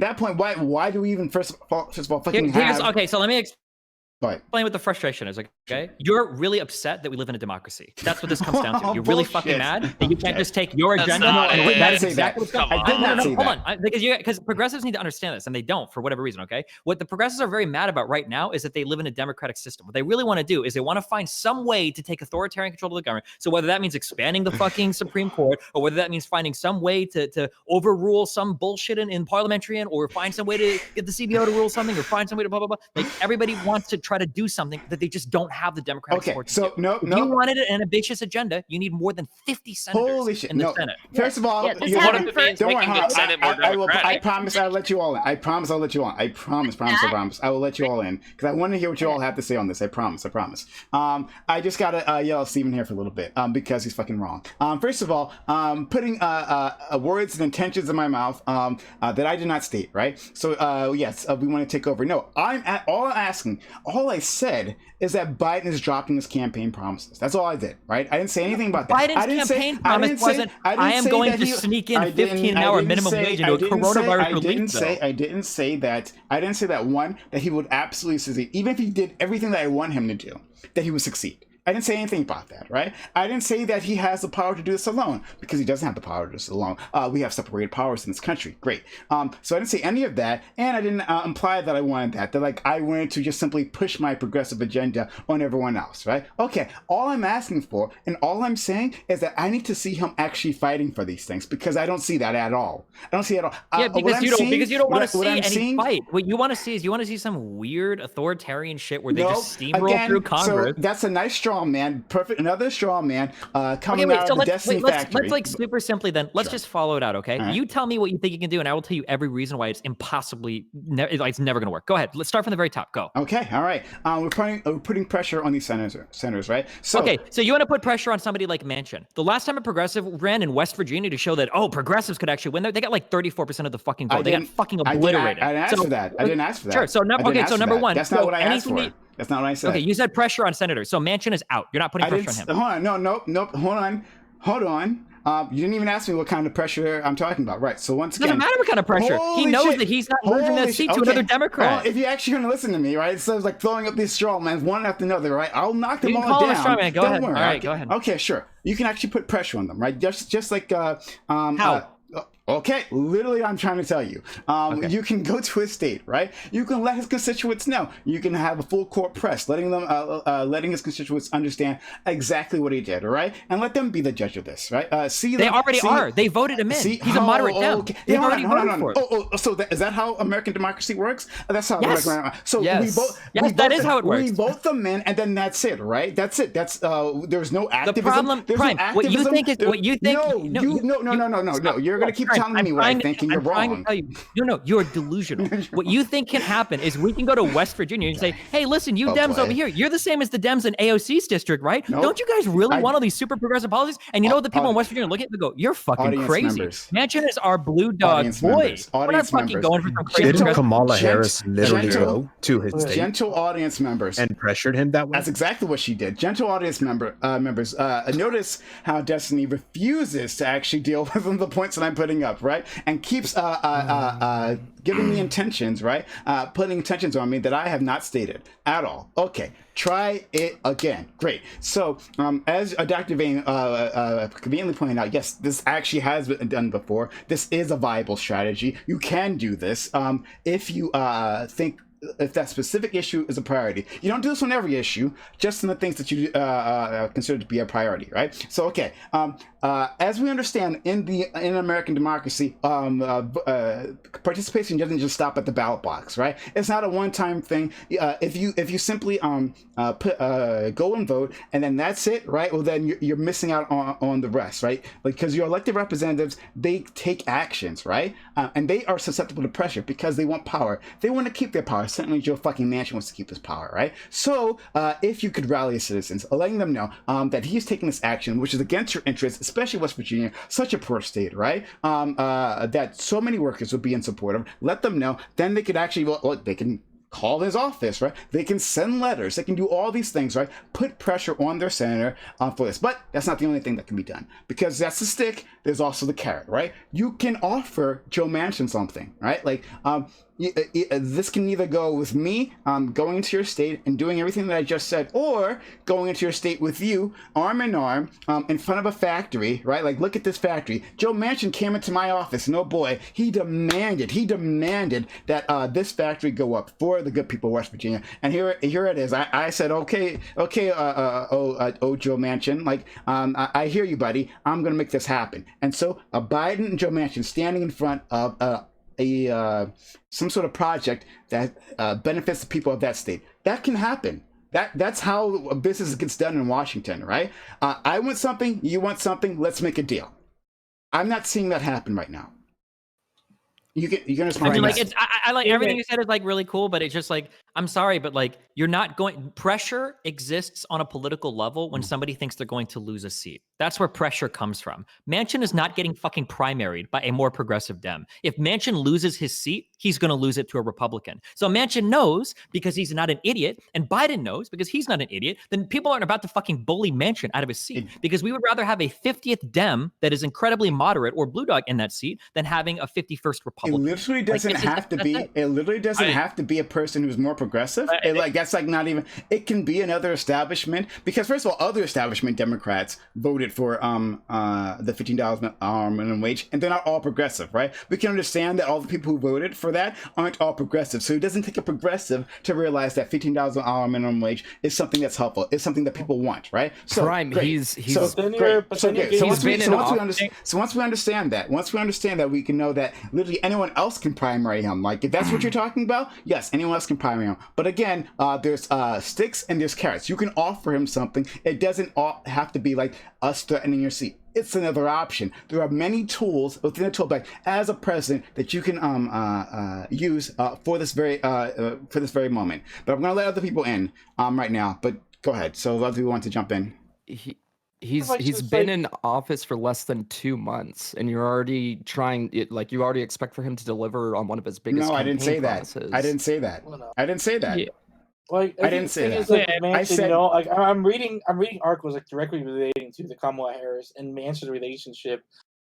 why do we even first of all fucking have? Okay, so let me explain what the frustration is, okay? You're really upset that we live in a democracy. That's what this comes down to. You're really fucking mad that you can't just take your agenda. That is exactly what's going on. Hold on. Because progressives need to understand this, and they don't for whatever reason, okay? What the progressives are very mad about right now is that they live in a democratic system. What they really want to do is they want to find some way to take authoritarian control of the government. So whether that means expanding the fucking Supreme Court, or whether that means finding some way to overrule some bullshit in parliamentarian, or find some way to get the CBO to rule something, or find some way to blah, blah, blah. Like everybody wants to try to do something that they just don't have the Democratic support to do. If you wanted an ambitious agenda, you need more than 50 senators in the Senate. First of all, I promise I'll let you all in. I promise I'll let you all in. I promise I will let you all in, because I want to hear what you all have to say on this. I promise. I just gotta yell at Steven here for a little bit because he's fucking wrong. First of all, putting words and intentions in my mouth that I did not state, right? So yes, we want to take over. No, all I said is that Biden is dropping his campaign promises. That's all I did, right? I didn't say anything about that. Biden's campaign promise wasn't, I am going to sneak in 15 an hour minimum wage into a coronavirus relief bill. I didn't say that one, that he would absolutely succeed. Even if he did everything that I want him to do, that he would succeed. I didn't say anything about that, right? I didn't say that he has the power to do this alone, because he doesn't have the power to do this alone. We have separated powers in this country. Great. So I didn't say any of that, and I didn't imply that I wanted that like I wanted to just simply push my progressive agenda on everyone else, right? Okay, all I'm asking for, and all I'm saying, is that I need to see him actually fighting for these things, because I don't see that at all. I don't see it at all. Yeah, because you don't want to see any fight. What you want to see is some weird authoritarian shit where they just steamroll through Congress. So that's a nice straw man, another straw man coming out of the Destiny Factory. Let's like super simply then, let's just follow it out, okay? Right. You tell me what you think you can do, and I will tell you every reason why it's impossibly, it's never going to work. Go ahead. Let's start from the very top. Go. Okay, all right. We're putting pressure on these senators, right? So you want to put pressure on somebody like Manchin. The last time a progressive ran in West Virginia to show that, progressives could actually win there, they got like 34% of the fucking vote. They got fucking obliterated. I didn't ask for that. Sure. So number one. That's not what I asked for. That's not what I said. Okay, you said pressure on senators. So Manchin is out. You're not putting pressure on him. Hold on. Nope. Hold on. You didn't even ask me what kind of pressure I'm talking about. Right. So once again, it doesn't matter what kind of pressure. He knows that he's not moving that seat to another Democrat. Well, if you're actually going to listen to me, right? So it's like throwing up these straw men one after another, right? I'll knock them all down. You can call him a straw man. Go ahead. Worry. All right, go ahead. Okay, sure. You can actually put pressure on them, right? Just like how? Okay, literally, I'm trying to tell you. You can go to his state, right? You can let his constituents know. You can have a full court press, letting his constituents understand exactly what he did, all right? And let them be the judge of this, right? They already are. They voted him in. He's a moderate Dem. They already voted for it. So is that how American democracy works? That's how. Yes. So yes. That is how it works. We vote them in, and then that's it, right? That's it. There's no activism. The problem, Prime, what you think. No. You're gonna keep telling me what I think, and you're I'm trying to wrong. tell you, no, you're delusional. What you think can happen is we can go to West Virginia and say, hey, listen, you Oh, Dems boy. over here, you're the same as the Dems in AOC's district, right? Nope. Don't you guys really want all these super progressive policies? And you know what the people in West Virginia look at and go, you're fucking Audience crazy. members. Manchin is our blue dog Audience boy. members. We're not Audience fucking members. going for some crazy Didn't progressive. Kamala Harris literally gentle- go to his state Gentle audience members. and pressured him that way? That's exactly what she did. Gentle audience members. Notice how Destiny refuses to actually deal with the points that I'm putting up, right? And keeps giving me intentions, right? Putting intentions on me that I have not stated at all. Okay, try it again. Great. So, as Dr. Vane conveniently pointed out, yes, this actually has been done before. This is a viable strategy. You can do this if you think if that specific issue is a priority. You don't do this on every issue, just in the things that you consider to be a priority, right? So, okay, as we understand in American democracy, participation doesn't just stop at the ballot box, right? It's not a one-time thing. If you simply go and vote and then that's it, right? Well, then you're missing out on the rest, right? Because your elected representatives, they take actions, right? And they are susceptible to pressure because they want power. They want to keep their power. Certainly Joe fucking Manchin wants to keep his power, right? So if you could rally citizens, letting them know that he's taking this action, which is against your interests, especially West Virginia, such a poor state, right? That so many workers would be in support of, let them know, then they could actually, they can call his office, right? They can send letters. They can do all these things, right? Put pressure on their senator for this. But that's not the only thing that can be done, because that's the stick. There's also the carrot, right? You can offer Joe Manchin something, right? Like, this can either go with me going into your state and doing everything that I just said, or going into your state with you, arm in arm, in front of a factory, right? Like, look at this factory. Joe Manchin came into my office, and oh boy, he demanded that this factory go up for the good people of West Virginia. And here it is. I said, okay, Joe Manchin, like, I hear you, buddy. I'm gonna make this happen. And so Biden and Joe Manchin standing in front of some sort of project that benefits the people of that state. That can happen. That's how business gets done in Washington, right? I want something, you want something, let's make a deal. I'm not seeing that happen right now. You can respond. I mean, like, I like everything you said is like really cool, but it's just like, I'm sorry, but like, you're not going. Pressure exists on a political level when somebody thinks they're going to lose a seat. That's where pressure comes from. Manchin is not getting fucking primaried by a more progressive Dem. If Manchin loses his seat, he's going to lose it to a Republican. So Manchin knows, because he's not an idiot, and Biden knows because he's not an idiot, then people aren't about to fucking bully Manchin out of his seat, because we would rather have a 50th Dem that is incredibly moderate or blue dog in that seat than having a 51st Republican. It literally doesn't have to be. It literally doesn't have to be a person who's more progressive. That's like not even. It can be another establishment, because first of all, other establishment Democrats voted for the $15 minimum wage, and they're not all progressive, right? We can understand that all the people who voted for that aren't all progressive. So it doesn't take a progressive to realize that $15 minimum wage is something that's helpful. It's something that people want, right? So Prime, great. he's so once we understand that, we can know that literally anyone else can primary him. Like, if that's what you're talking about, yes, anyone else can primary him. But again, there's sticks and there's carrots. You can offer him something. It doesn't have to be like us threatening your seat. It's another option. There are many tools within the tool bag as a president that you can use for this very moment. But I'm going to let other people in right now. But go ahead. So a lot of people want to jump in. He's been in office for less than 2 months, and you're already trying it. Like, you already expect for him to deliver on one of his biggest. No, I didn't say promises. that. I didn't say that. I didn't say that. Yeah. Like, I didn't say that. Like, Manchin, I said, you know, like, I'm reading articles like directly relating to the Kamala Harris and Manchin relationship,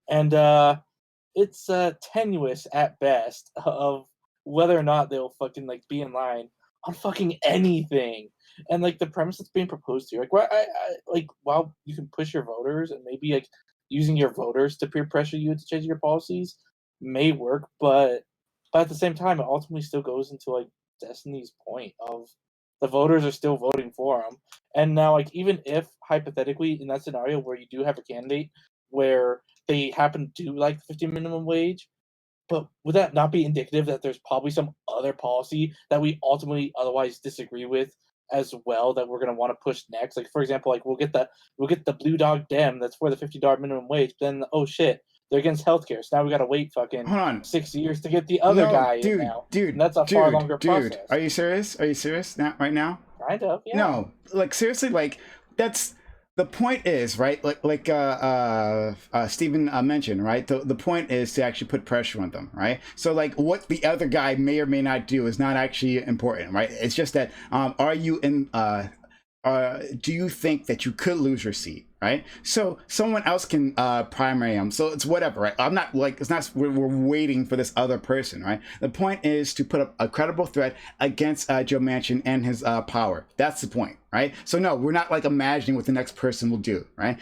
and it's tenuous at best of whether or not they'll fucking like be in line on fucking anything. And like the premise that's being proposed here, like, while you can push your voters and maybe like using your voters to peer pressure you to change your policies may work, but at the same time, it ultimately still goes into like Destiny's point of the voters are still voting for him. And now, like, even if hypothetically in that scenario where you do have a candidate where they happen to do like the 50 minimum wage, but would that not be indicative that there's probably some other policy that we ultimately otherwise disagree with as well that we're going to want to push next? Like, for example, like we'll get the blue dog Dem that's for the $50 minimum wage, then oh shit, They're against healthcare. So now we got to wait fucking Hold on. 6 years to get the other guy in now. Dude, and that's a far longer process. Are you serious? Are you serious now? Right now? Kind of, yeah. No, like seriously, like that's the point is right. Like Stephen mentioned, right? The point is to actually put pressure on them, right? So like what the other guy may or may not do is not actually important, right? It's just that are you in do you think that you could lose your seat, right? So someone else can primary him, so it's whatever, right? I'm not like, it's not we're waiting for this other person, right? The point is to put up a credible threat against Joe Manchin and his power. That's the point, right? So no, we're not like imagining what the next person will do, right?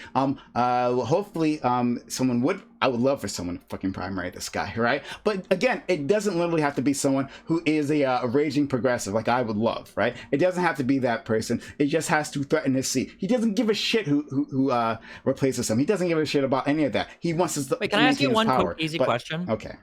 Hopefully someone would, I would love for someone to fucking primary this guy, right? But again, it doesn't literally have to be someone who is a raging progressive like I would love, right? It doesn't have to be that person. It just has to threaten his seat. He doesn't give a shit who replaces him. He doesn't give a shit about any of that. He wants his. Wait, can I ask you one quick easy but, question? Okay.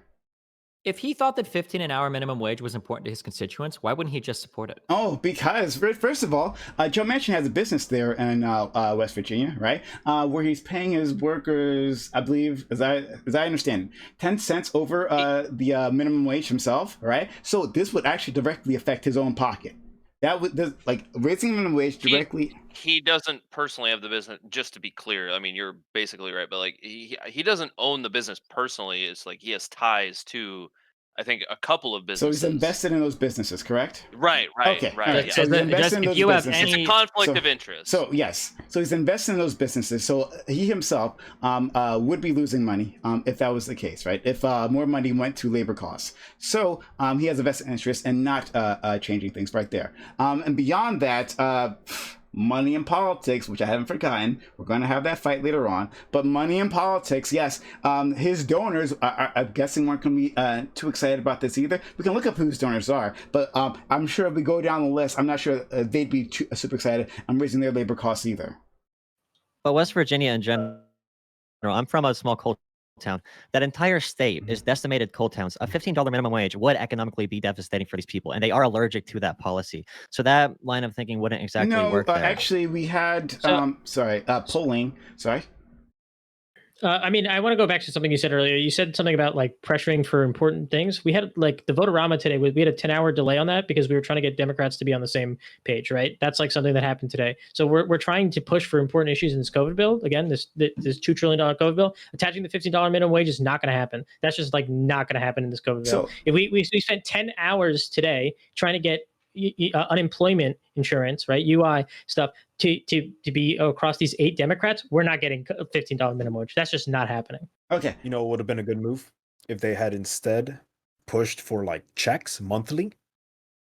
If he thought that 15 an hour minimum wage was important to his constituents, why wouldn't he just support it? Oh, because first of all, Joe Manchin has a business there in West Virginia, right? Where he's paying his workers, I believe, as I understand, 10 cents over the minimum wage himself, right? So this would actually directly affect his own pocket. That would like raising minimum wage directly. He doesn't personally have the business. Just to be clear, I mean you're basically right, but like he doesn't own the business personally. It's like he has ties to, I think, a couple of So businesses. he's invested in those businesses, correct? Right. Okay. Right. All right. Yeah. So he's invested in those businesses. It's a conflict of interest. So yes. So he's invested in those businesses. So he himself would be losing money if that was the case, right? If more money went to labor costs. So he has a vested interest in not changing things right there. And beyond that, money in politics, which I haven't forgotten. We're going to have that fight later on. But money in politics, yes. His donors, I'm guessing, weren't going to be too excited about this either. We can look up who his donors are. But I'm sure if we go down the list, I'm not sure they'd be super excited. I'm raising their labor costs either. But West Virginia in general, I'm from a small coal town. That entire state is decimated coal towns. A $15 minimum wage would economically be devastating for these people, and they are allergic to that policy. So that line of thinking wouldn't exactly work there. Actually, we had polling. Sorry. I mean, I want to go back to something you said earlier. You said something about like pressuring for important things. We had like the Votorama today. We had a 10-hour delay on that because we were trying to get Democrats to be on the same page, right? That's like something that happened today. So we're trying to push for important issues in this COVID bill. Again, this $2 trillion COVID bill. Attaching the $15 minimum wage is not going to happen. That's just like not going to happen in this COVID bill. If we spent 10 hours today trying to get unemployment insurance, right? UI stuff to be across these 8 Democrats, we're not getting a $15 minimum wage. That's just not happening. Okay. You know, it would have been a good move if they had instead pushed for like checks monthly,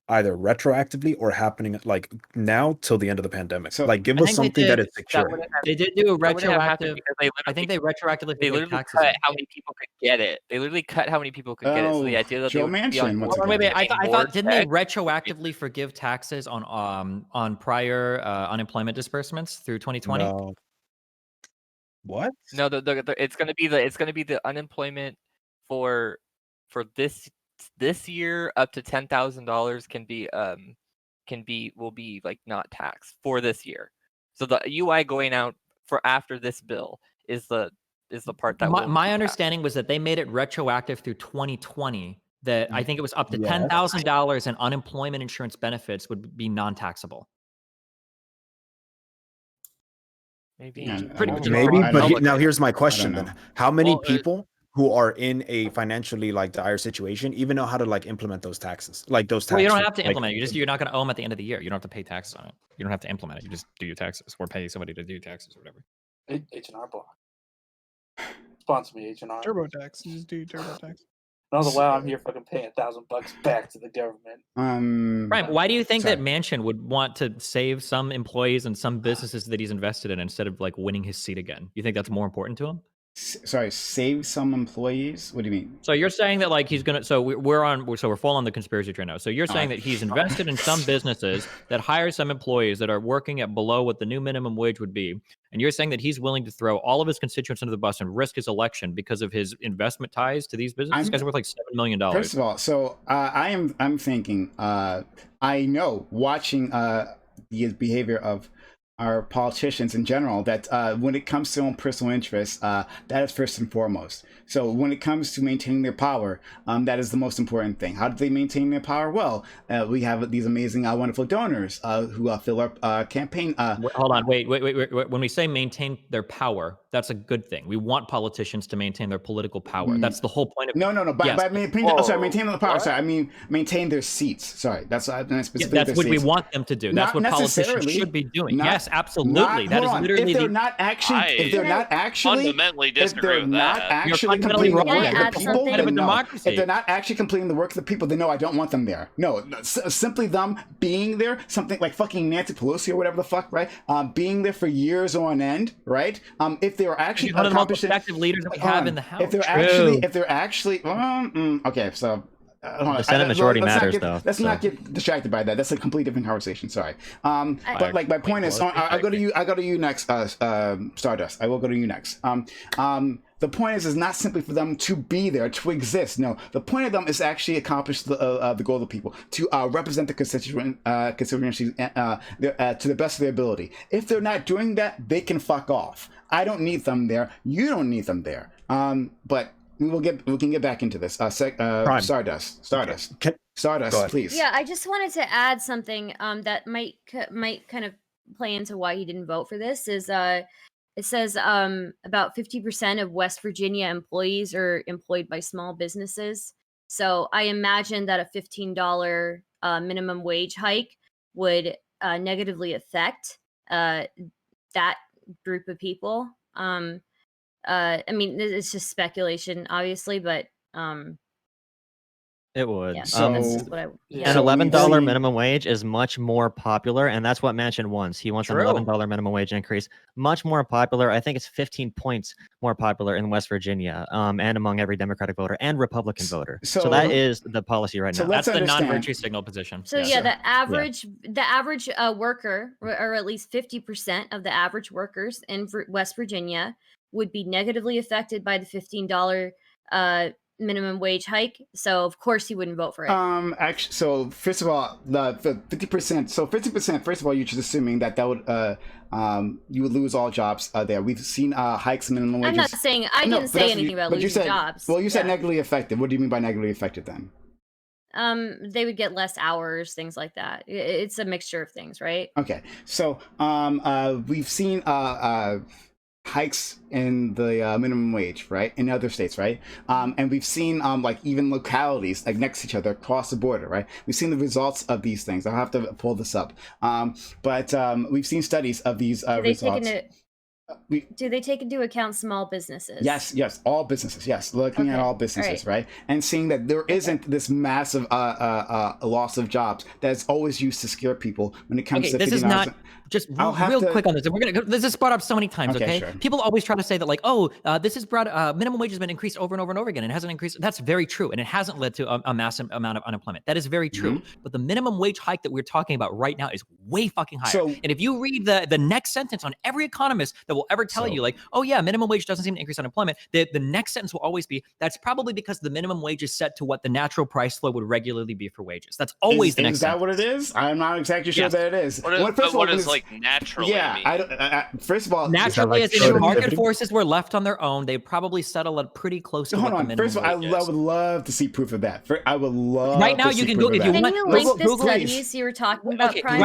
either retroactively or happening like now till the end of the pandemic. So like give us something that is secure. They did do a retroactive. I think they retroactively. They literally cut how many people could get it. They literally cut how many people could get it. So the idea that Joe Manchin. Wait. I thought didn't they retroactively forgive taxes on prior unemployment disbursements through 2020? No. What? No, it's gonna be the unemployment for this year up to $10,000 will be like not taxed for this year. So the UI going out for after this bill is the part that my understanding was that they made it retroactive through 2020. That I think it was up to $10,000 and unemployment insurance benefits would be non-taxable. Maybe, but now here's my question then: how many people who are in a financially like dire situation even know how to like implement those taxes, like those taxes? Well, you don't have to implement it. You're not going to owe them at the end of the year. You don't have to pay taxes on it. You don't have to implement it. You just do your taxes or pay somebody to do taxes or whatever. H&R block. Sponsor me, H&R. TurboTax. You just do TurboTax. All the while I'm here fucking paying $1,000 back to the government. Right. Why do you think that Manchin would want to save some employees and some businesses that he's invested in instead of like winning his seat again? You think that's more important to him? Sorry, save some employees? What do you mean? So you're saying that like he's gonna? So we're full on the conspiracy train now. So you're saying that he's invested in some businesses that hire some employees that are working at below what the new minimum wage would be, and you're saying that he's willing to throw all of his constituents under the bus and risk his election because of his investment ties to these businesses? These guys are worth like $7 million. First of all, so I'm thinking. I know watching the behavior of our politicians in general that when it comes to their own personal interests, that is first and foremost. So when it comes to maintaining their power, that is the most important thing. How do they maintain their power? Well, we have these amazing, wonderful donors who fill our campaign. Hold on, wait. When we say maintain their power, that's a good thing. We want politicians to maintain their political power. That's the whole point of No. Yes. Maintain the power. Sorry, I mean maintain their seats. Sorry, that's specifically that's their what we seats. want them to do. That's Not what politicians necessarily. should be doing. Not- Yes, absolutely. That is hold on. literally If they're not actually, fundamentally disagree with that. actually fundamentally completing the wrong. work You're of the people, kind of a then no. democracy. If they're not actually completing the work of the people, then no, I don't want them there. No, simply them being there, something like fucking Nancy Pelosi or whatever the fuck, right? Being there for years on end, right? If they were actually She's one of the most accomplishing- effective leaders that we hold have on. in the House. If they're actually, okay, so. The Senate majority matters, though. Let's not get distracted by that. That's a completely different conversation. Sorry. But like my point is, I'll go to you. I go to you next, Stardust. I will go to you next. The point is not simply for them to be there, to exist. No, the point of them is actually accomplish the goal of the people, to represent the constituencies to the best of their ability. If they're not doing that, they can fuck off. I don't need them there. You don't need them there. But we can get back into this. Stardust, please. Yeah, I just wanted to add something that might kind of play into why he didn't vote for this. Is it says about 50% of West Virginia employees are employed by small businesses. So I imagine that a $15 minimum wage hike would negatively affect that group of people. I mean, it's just speculation, obviously, but it would. Yeah, So- that's just what I. Yeah. An $11 we've seen- minimum wage is much more popular, and that's what Manchin wants. He wants an True. $11 minimum wage increase. Much more popular. I think it's 15 points more popular in West Virginia, and among every Democratic voter and Republican voter. So, so- that is the policy right so now. let's That's the understand. non-virtue signal position. So yeah, the average worker, or at least 50% of the average workers in West Virginia, would be negatively affected by the $15 minimum wage hike. So of course he wouldn't vote for it. Actually, so first of all, the 50%. So 50%. First of all, you're just assuming that would you would lose all jobs there. We've seen hikes in minimum wages. I'm not saying I No, didn't but say that's- anything about but you losing said- jobs. Well, you said Yeah. negatively affected. What do you mean by negatively affected then? They would get less hours, things like that. It's a mixture of things, right? Okay, so we've seen hikes in the minimum wage, right, in other states, right, and we've seen like even localities like next to each other across the border, right. We've seen the results of these things. I'll have to pull this up, but we've seen studies of these results. Do they take into account small businesses? Yes, all businesses. Yes, looking at Okay, all businesses, alright. right, and seeing that there isn't this massive loss of jobs that's always used to scare people when it comes Okay, to this is 59,000. not just I'll have real to- quick on this. And we're gonna go. This is brought up so many times. Okay, Okay, sure. people always try to say that like, oh, this has brought minimum wage has been increased over and over and over again, and it hasn't increased. That's very true, and it hasn't led to a massive amount of unemployment. That is very true. But the minimum wage hike that we're talking about right now is way fucking higher. So- and if you read the next sentence on every economist that will ever tell you like, oh yeah, minimum wage doesn't seem to increase unemployment, the next sentence will always be that's probably because the minimum wage is set to what the natural price flow would regularly be for wages. That's always the next. Is that sentence. what it is? I'm not exactly sure Yes. that it is. What is, Well, first of all, what when is it's- like naturally Yeah, mean? I don't. First of all, Naturally, like as in if market productivity? forces were left on their own, they'd probably settle at pretty close to hold what the on. minimum First of all, I wage is. would love to see proof of that. I would love. Right now, to you see can proof Google of if you that. Can want. you Let's link the Google it. studies you were talking about, Okay, Prime?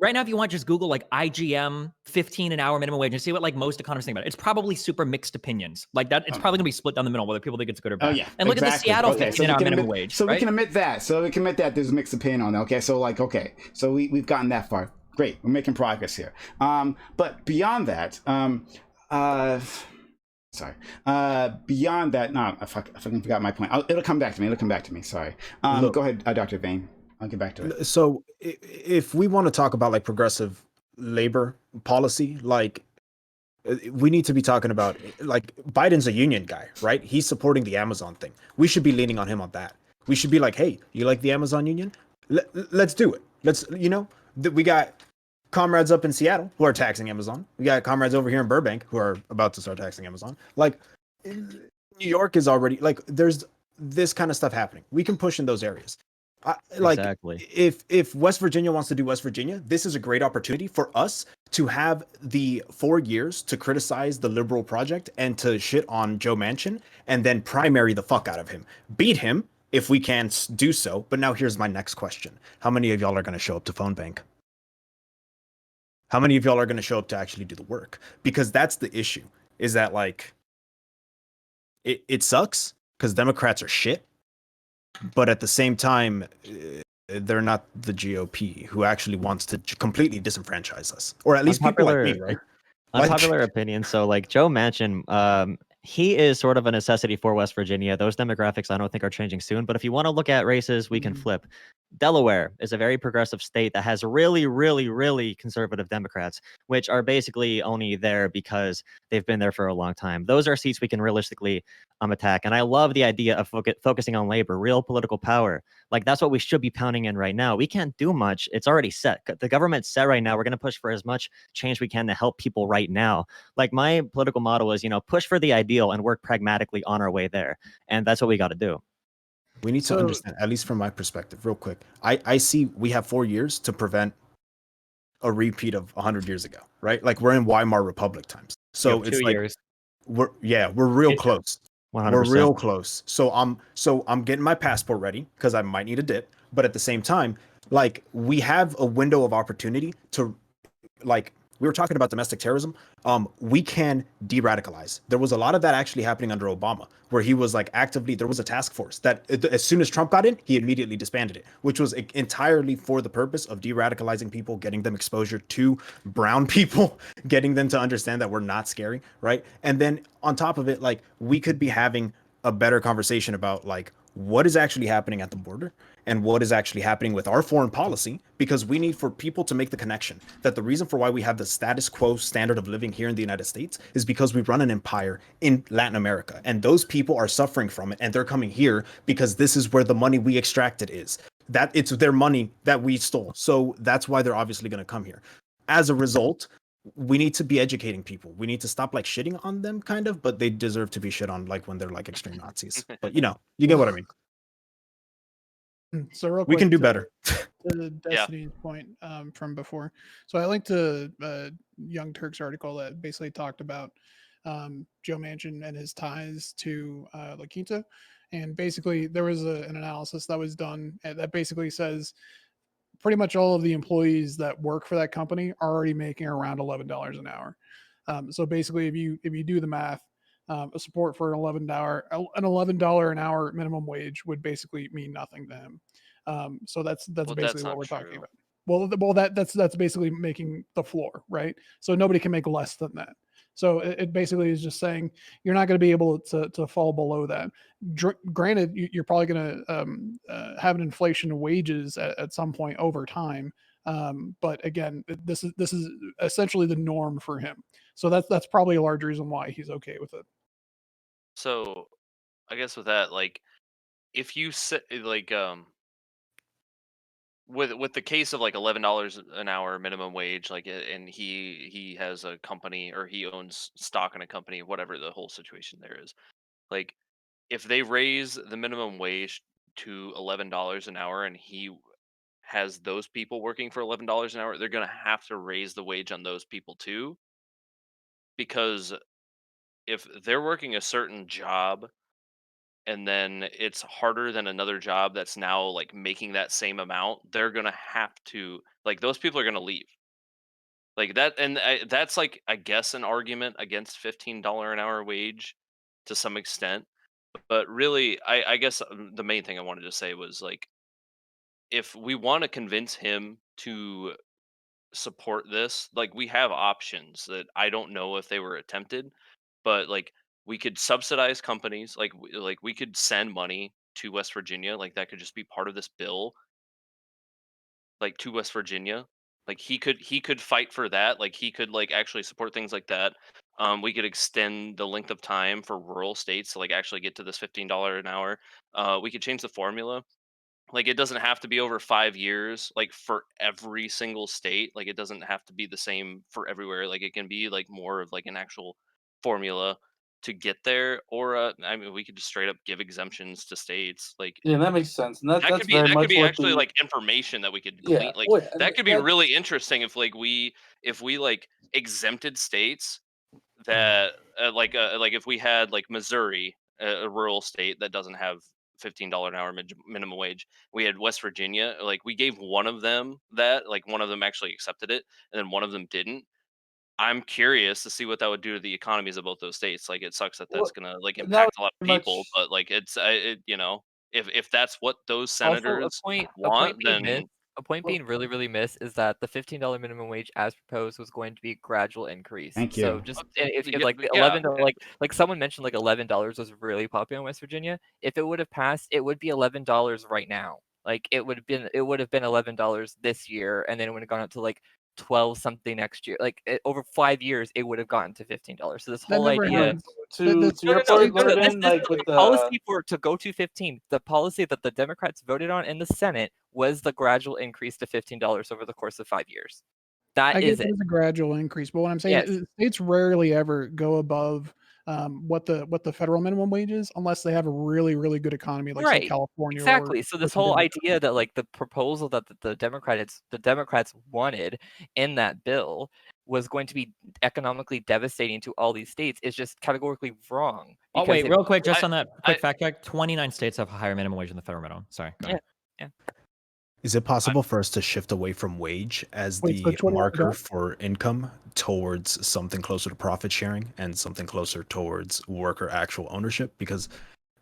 right now, if you want, just Google like IGM 15 an hour minimum wage and see what like most economists think about it. It's probably super mixed opinions. Like that, it's probably gonna be split down the middle, whether people think it's good or bad. Oh yeah, and look at the exactly. Seattle Okay, 15 we an hour can minimum admit- wage. So right? we can admit that. So we can admit that there's a mixed opinion on that. Okay, so like so we've gotten that far. Great, we're making progress here. But beyond that, sorry. Beyond that, no, I fucking forgot my point. It'll come back to me. Sorry. Look. Go ahead, Dr. Vane. I'll get back to it. So if we want to talk about like progressive labor policy, like we need to be talking about like Biden's a union guy, right? He's supporting the Amazon thing. We should be leaning on him on that. We should be like, hey, you like the Amazon union? Let's do it. We got comrades up in Seattle who are taxing Amazon. We got comrades over here in Burbank who are about to start taxing Amazon. Like New York is already like there's this kind of stuff happening. We can push in those areas. Like Exactly. if West Virginia wants to do West Virginia, this is a great opportunity for us to have the 4 years to criticize the liberal project and to shit on Joe Manchin and then primary the fuck out of him. Beat him if we can do so. But now here's my next question. How many of y'all are going to show up to Phone Bank? How many of y'all are going to show up to actually do the work? Because that's the issue, is that like, it sucks because Democrats are shit. But at the same time, they're not the GOP who actually wants to completely disenfranchise us, or at least people like me, right? Unpopular opinion. So like Joe Manchin, he is sort of a necessity for West Virginia. Those demographics I don't think are changing soon. But if you want to look at races, we can flip. Delaware is a very progressive state that has really, really, really conservative Democrats, which are basically only there because they've been there for a long time. Those are seats we can realistically attack. And I love the idea of focusing on labor, real political power. Like that's what we should be pounding in right now. We can't do much. It's already set. The government's set right now. We're going to push for as much change we can to help people right now. Like my political model is, push for the ideal and work pragmatically on our way there. And that's what we got to do. We need to understand, at least from my perspective, real quick. I see we have 4 years to prevent a repeat of 100 years ago, right? Like we're in Weimar Republic times. So it's 2 like years. we're real close. 100%. We're real close. So I'm getting my passport ready because I might need a dip. But at the same time, like we have a window of opportunity to, like we were talking about domestic terrorism. We can de-radicalize. There was a lot of that actually happening under Obama, where he was like actively, there was a task force that as soon as Trump got in, he immediately disbanded it, which was entirely for the purpose of de-radicalizing people, getting them exposure to brown people, getting them to understand that we're not scary, right? And then on top of it, like we could be having a better conversation about like what is actually happening at the border and what is actually happening with our foreign policy, because we need for people to make the connection that the reason for why we have the status quo standard of living here in the United States is because we run an empire in Latin America, and those people are suffering from it, and they're coming here because this is where the money we extracted is. That it's their money that we stole. So that's why they're obviously going to come here. As a result, we need to be educating people. We need to stop like shitting on them kind of, but they deserve to be shit on like when they're like extreme Nazis. But you get what I mean. So real quick, we can do better. To Destiny's point from before. So I linked to Young Turk's article that basically talked about Joe Manchin and his ties to La Quinta. And basically there was an analysis that was done that basically says pretty much all of the employees that work for that company are already making around $11 an hour. So basically if you do the math, a support for an $11 an hour minimum wage would basically mean nothing to him. So that's basically what we're talking about. Well, that's basically making the floor, right? So nobody can make less than that. So it basically is just saying you're not going to be able to fall below that. Granted, you're probably going to have an inflation of wages at some point over time. But again, this is essentially the norm for him. So that's probably a large reason why he's okay with it. So, I guess with that, like, if you sit like with the case of like $11 an hour minimum wage, like, and he has a company or he owns stock in a company, whatever the whole situation there is, like, if they raise the minimum wage to $11 an hour and he has those people working for $11 an hour, they're gonna have to raise the wage on those people too, because if they're working a certain job and then it's harder than another job that's now like making that same amount, they're gonna have to, like, those people are gonna leave like that. And that's like, I guess, an argument against $15 an hour wage to some extent. But really, I guess the main thing I wanted to say was like, if we want to convince him to support this, like, we have options that I don't know if they were attempted, but like, we could subsidize companies, like like we could send money to West Virginia, like that could just be part of this bill, like to West Virginia. Like he could fight for that, like he could like actually support things like that. We could extend the length of time for rural states to like actually get to this $15 an hour. We could change the formula. Like, it doesn't have to be over 5 years, like, for every single state. Like, it doesn't have to be the same for everywhere. Like, it can be, like, more of, like, an actual formula. to get there, or I mean, we could just straight up give exemptions to states. Like, Yeah, that makes sense, and that that's could be very much what actually the like information that we could yeah. glean. Like, Wait, that could be that really interesting if like if we like exempted states that like if we had like Missouri, a rural state that doesn't have $15 an hour minimum wage. We had West Virginia, like we gave one of them that, like one of them actually accepted it, and then one of them didn't. I'm curious to see what that would do to the economies of both those states. Like, it sucks that that's well, gonna like that impact was a lot of pretty people, much but like it's you know, if that's what those Also, senators a point want, being missed, then a point being really, really missed is that the $15 minimum wage as proposed was going to be a gradual increase. Thank So you. just if yeah, like the yeah, $11, like someone mentioned like $11 was really popular in West Virginia. If it would have passed, it would be $11 right now. Like it would have been $11 this year, and then it would have gone up to like 12 something next year. Like over 5 years, it would have gotten to $15. So this That whole never idea happened. to no, your no, no, point, no, no. Logan, This like with the policy for it to go to 15. The policy that the Democrats voted on in the Senate was the gradual increase to $15 over the course of 5 years. That I get is that it. it's a gradual increase, but what I'm saying Yes. is states rarely ever go above what the federal minimum wage is unless they have a really good economy, like say Right. California Exactly. So or this some whole different. idea that like the proposal that the Democrats wanted in that bill was going to be economically devastating to all these states is just categorically wrong. Oh, Because wait, it, real quick, just I, on that I quick fact check, 29 states have a higher minimum wage than the federal minimum. Sorry, go yeah, ahead. yeah. Is it possible for us to shift away from wage as Wait, so the 21 marker don't? for income towards something closer to profit sharing and something closer towards worker actual ownership? Because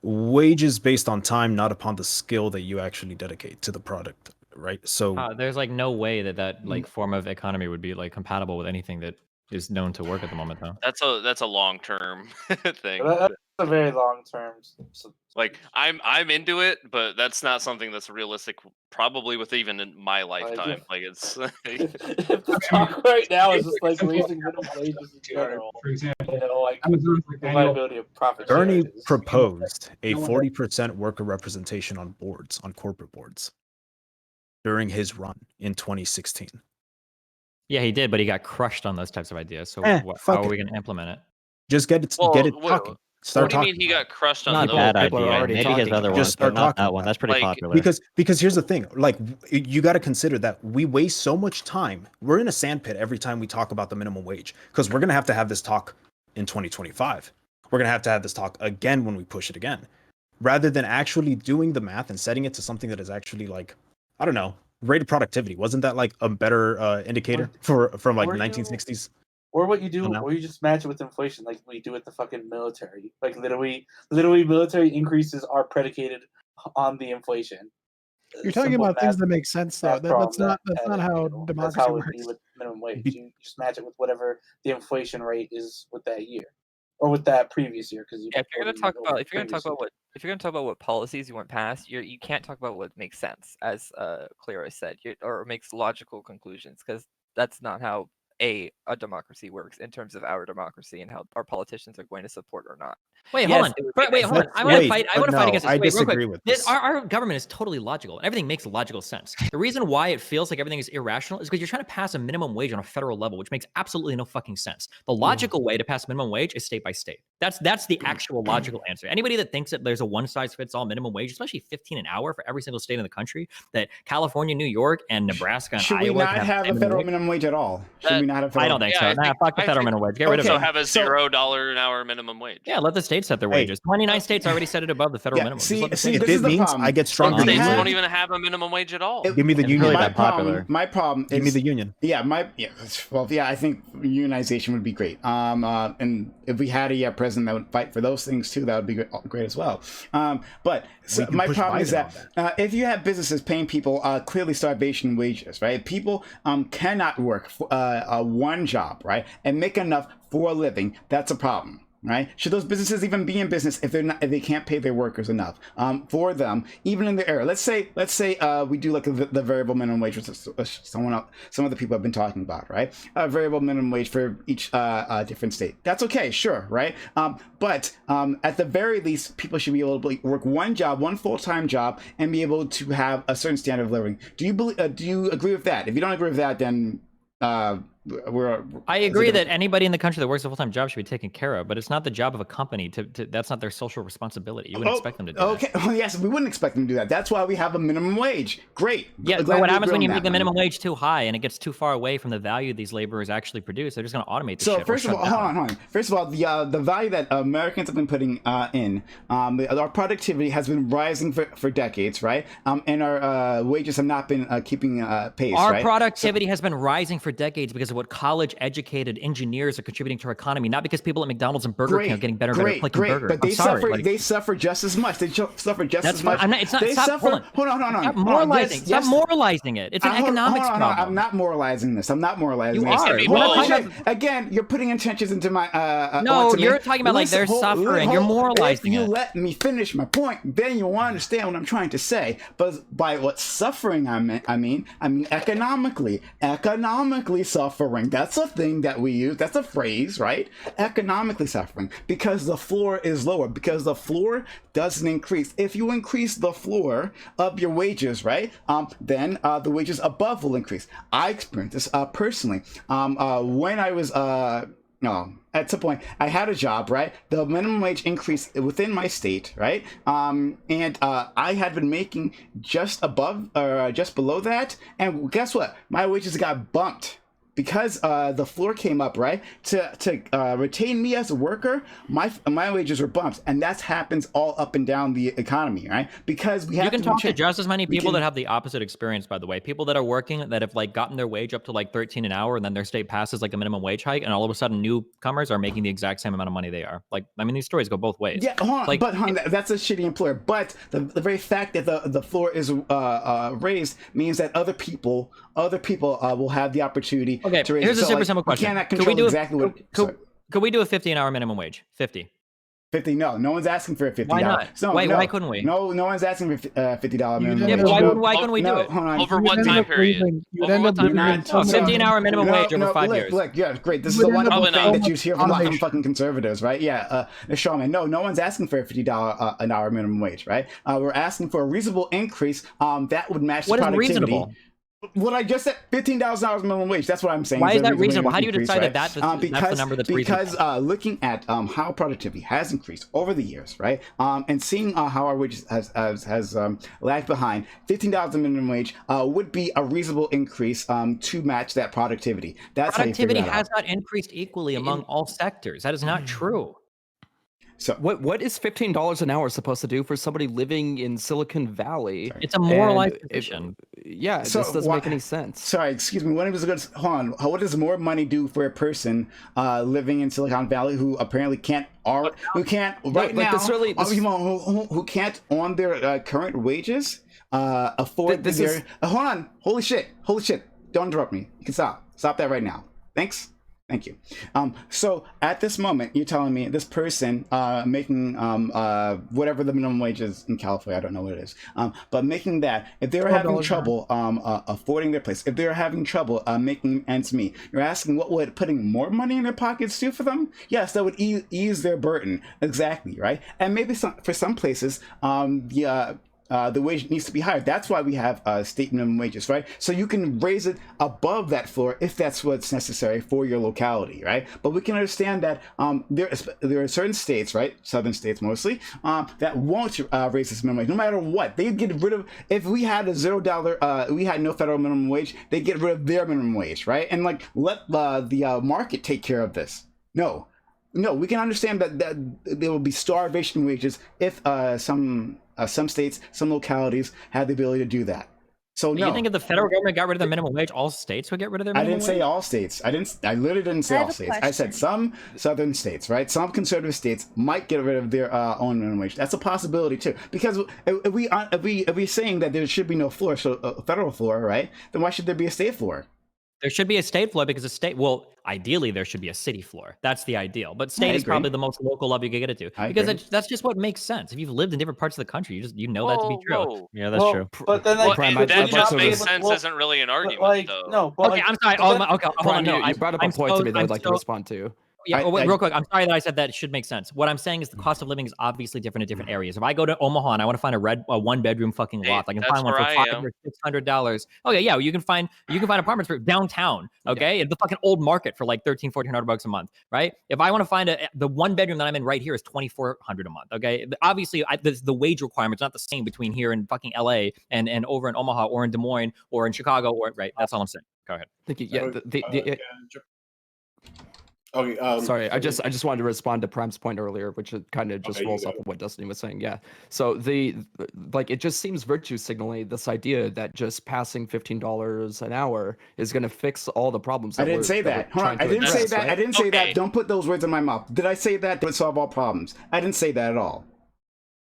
wage is based on time, not upon the skill that you actually dedicate to the product, right? So There's like no way that like form of economy would be like compatible with anything that is known to work at the moment, though. that's a long term thing. that's a very long term. Like I'm into it, but that's not something that's realistic. Probably with even in my lifetime. Like it's. If the talk right now is just like raising minimum wages in general, for example, you know, like Amazon's the annual viability of profit Bernie sharing is proposed a No one 40% worker representation on boards, on corporate boards, during his run in 2016. Yeah, he did, but he got crushed on those types of ideas. So How are it. we going to implement it? Just get it Well, talking. what Start do you talking. mean he got crushed on Not a those? bad People are idea. already Maybe his talking other about it. ones, Just but start not talking that one. about That's pretty Like, popular. Because here's the thing, like you got to consider that we waste so much time. We're in a sandpit every time we talk about the minimum wage because we're gonna have to have this talk in 2025. We're gonna have to have this talk again when we push it again, rather than actually doing the math and setting it to something that is actually like, I don't know, rate of productivity. Wasn't that like a better indicator from like Or you- 1960s? Or what you do, No. or you just match it with inflation, like we do with the fucking military. Like literally, military increases are predicated on the inflation. You're talking Simple about things math- that make sense, though. math problem That's that, not how that's democracy how it would be works. with minimum wage. You just match it with whatever the inflation rate is with that year, or with that previous year. Because Yeah, if you're gonna talk about what policies you want passed, you can't talk about what makes sense, as Clara said, or makes logical conclusions, because that's not how a democracy works in terms of our democracy and how our politicians are going to support or not. Wait, Yes, hold on. it would be Wait, nice hold on. to- I want to Wait, fight. I but want to fight no, against this. I Wait, real disagree quick. with this. Our government is totally logical. Everything makes logical sense. The reason why it feels like everything is irrational is because you're trying to pass a minimum wage on a federal level, which makes absolutely no fucking sense. The logical way to pass minimum wage is state by state. That's the actual logical answer. Anybody that thinks that there's a one size fits all minimum wage, especially 15 an hour for every single state in the country, that California, New York, and Nebraska and Should we Iowa not can have a federal minimum wage at all? Should we not have? I don't think so. Nah, fuck the federal minimum wage. Get rid of So it. have a $0 an hour minimum wage. Yeah, let the states set their wages. 29 states already set it above the federal minimum. Just let the states this is the problem. I get Some stronger states union. don't even have a minimum wage at all. Give me the union. really my that popular. my problem is Give me the union. I think unionization would be great. And if we had a president that would fight for those things too, that would be great as well. But We can my push problem is Biden that if you have businesses paying people clearly starvation wages, right? People cannot work one job, right, and make enough for a living. That's a problem. Right? Should those businesses even be in business if they can't pay their workers enough for them, even in the era? Let's say we do like the variable minimum wage, which some of the people have been talking about, right? A variable minimum wage for each different state. That's okay, sure, right? But at the very least, people should be able to work one job, one full-time job, and be able to have a certain standard of living. Do you agree with that? If you don't agree with that, then I agree that anybody in the country that works a full-time job should be taken care of, but it's not the job of a company to that's not their social responsibility. You wouldn't expect them to do okay. Well, yes, we wouldn't expect them to do that. That's why we have a minimum wage. Great. Yeah, Glad but what we happens agree when you on make the that, minimum man. wage too high and it gets too far away from the value these laborers actually produce? They're just going to automate the So shit. first of all, hold on. First of all, the value that Americans have been putting in, our productivity has been rising for decades, right? And our wages have not been keeping pace. Our right? productivity has been rising for decades because of what college-educated engineers are contributing to our economy, not because people at McDonald's and Burger King are getting better and better clicking burgers. But they I'm sorry, suffer. like, They suffer just as much. They suffer just that's as much. fine. I'm not, it's not. They Stop. suffer. Hold on. Stop moralizing. Stop moralizing it. It's an economics hold on, problem. I'm not moralizing this. I'm not moralizing You this. are. Hold on, again, you're putting intentions into my. No, you're talking about like they're suffering. You're moralizing If you it. let me finish my point, then you'll understand what I'm trying to say. But by what suffering I mean economically suffering. That's a thing that we use. That's a phrase, right? Economically suffering because the floor is lower. Because the floor doesn't increase. If you increase the floor of your wages, right, then the wages above will increase. I experienced this personally when I was at some point I had a job, right? The minimum wage increased within my state, right? And I had been making just above or just below that, and guess what? My wages got bumped. Because the floor came up, right? To retain me as a worker, my wages were bumped, and that happens all up and down the economy, right? Because we have You can to talk to just as many people that have the opposite experience, by the way. People that are working that have like gotten their wage up to like 13 an hour, and then their state passes like a minimum wage hike, and all of a sudden newcomers are making the exact same amount of money they are. Like, I mean, these stories go both ways. Yeah, hold on, like, but that's a shitty employer. But the very fact that the floor is raised means that other people will have the opportunity. Okay, to raise here's it. a So, super like, simple question. You cannot Could control we do exactly what. Could we do a 50-an-hour minimum wage? 50. 50? No one's asking for a $50. Why not? No, Wait, no, why couldn't we? No one's asking for $50 minimum Yeah, wage. but why couldn't we do it? Hold on. Over what time period? Over what time period? 50-an-hour minimum wage over 5 years. Look, yeah, great. This is a wonderful Probably thing not. that you hear from a lot of fucking conservatives, right? Yeah, Shawman. No one's asking for a $50 an hour minimum wage, right? We're asking for a reasonable increase that would match the What is productivity. reasonable? What I just said, $15 an hour minimum wage. That's what I'm saying. Why is that a reasonable? How do you increase, decide right? that that's the number that's because reasonable? Looking at how productivity has increased over the years, right, and seeing how our wages has lagged behind, $15 a minimum wage would be a reasonable increase to match that productivity. That's Productivity how you figure has not increased equally among all sectors. That is not true. So what is $15 an hour supposed to do for somebody living in Silicon Valley? It's a moralized position. Yeah, So this doesn't make any sense. Sorry, excuse me. Hold on. What does more money do for a person living in Silicon Valley who apparently can't right now who can't on their current wages afford hold on. Holy shit. Don't interrupt me. You can stop that right now. Thank you. So at this moment, you're telling me this person making whatever the minimum wage is in California, I don't know what it is, but making that, if they were having trouble affording their place, if they're having trouble making ends meet, you're asking what would putting more money in their pockets do for them? Yes, that would ease their burden. Exactly, right? And maybe for some places, the wage needs to be higher. That's why we have state minimum wages, right? So you can raise it above that floor if that's what's necessary for your locality, right? But we can understand that there are certain states, right, southern states mostly, that won't raise this minimum wage no matter what. They'd get rid of, if we had a $0, we had no federal minimum wage, they'd get rid of their minimum wage, right? And like let the market take care of this. No, we can understand that there will be starvation wages if some states, some localities have the ability to do that. So no. You think if the federal government got rid of the minimum wage, all states would get rid of their minimum wage? I didn't say all states. I literally didn't say all states. I said some southern states, right? Some conservative states might get rid of their own minimum wage. That's a possibility too. Because if we're saying that there should be no floor, so a federal floor, right? Then why should there be a state floor? There should be a state floor because ideally there should be a city floor. That's the ideal. But state is probably the most local level you can get it to. Because that's just what makes sense. If you've lived in different parts of the country, you know that to be true. Yeah, that's true. But then that just makes sense isn't really an argument, though. Okay, I'm sorry. You brought up a point to me that I'd like to respond to. Yeah, real quick. I'm sorry that I said that. It should make sense. What I'm saying is the cost of living is obviously different in different areas. If I go to Omaha and I want to find a 1-bedroom fucking loft, I can find one for $500 or $600. Okay, yeah, you can find apartments for downtown. Okay, the fucking old market for like $1,300-$1,400 a month, right? If I want to find the 1-bedroom that I'm in right here is $2,400 a month. Okay, obviously the wage requirement's not the same between here and fucking LA and over in Omaha or in Des Moines or in Chicago or right. That's all I'm saying. Go ahead. Thank you. Yeah, Okay. Sorry, I just wanted to respond to Prime's point earlier, which kind of just rolls off of what Destiny was saying. Yeah. So it just seems virtue signaling this idea that just passing $15 an hour is going to fix all the problems. I didn't say that. Hold on. I didn't say that. I didn't say that. Don't put those words in my mouth. Did I say that would solve all problems? I didn't say that at all.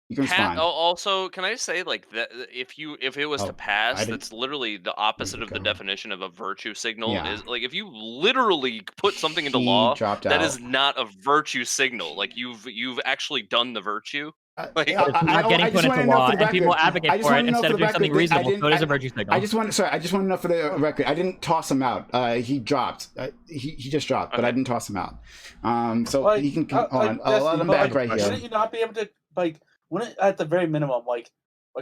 You can respond. Also, can I say like that if it was to pass, that's literally the opposite of the definition of a virtue signal. Yeah. Is like if you literally put something into He law, dropped that out. is not a virtue signal. Like you've actually done the virtue. Like, not getting put into law, and people advocate for it instead of doing something reasonable. So it is a virtue signal. I just want to know for the record. I didn't toss him out. He dropped. He just dropped, but I didn't toss him out. So he can come on. I'll let him back right here. Shouldn't you not be able to wouldn't at the very minimum like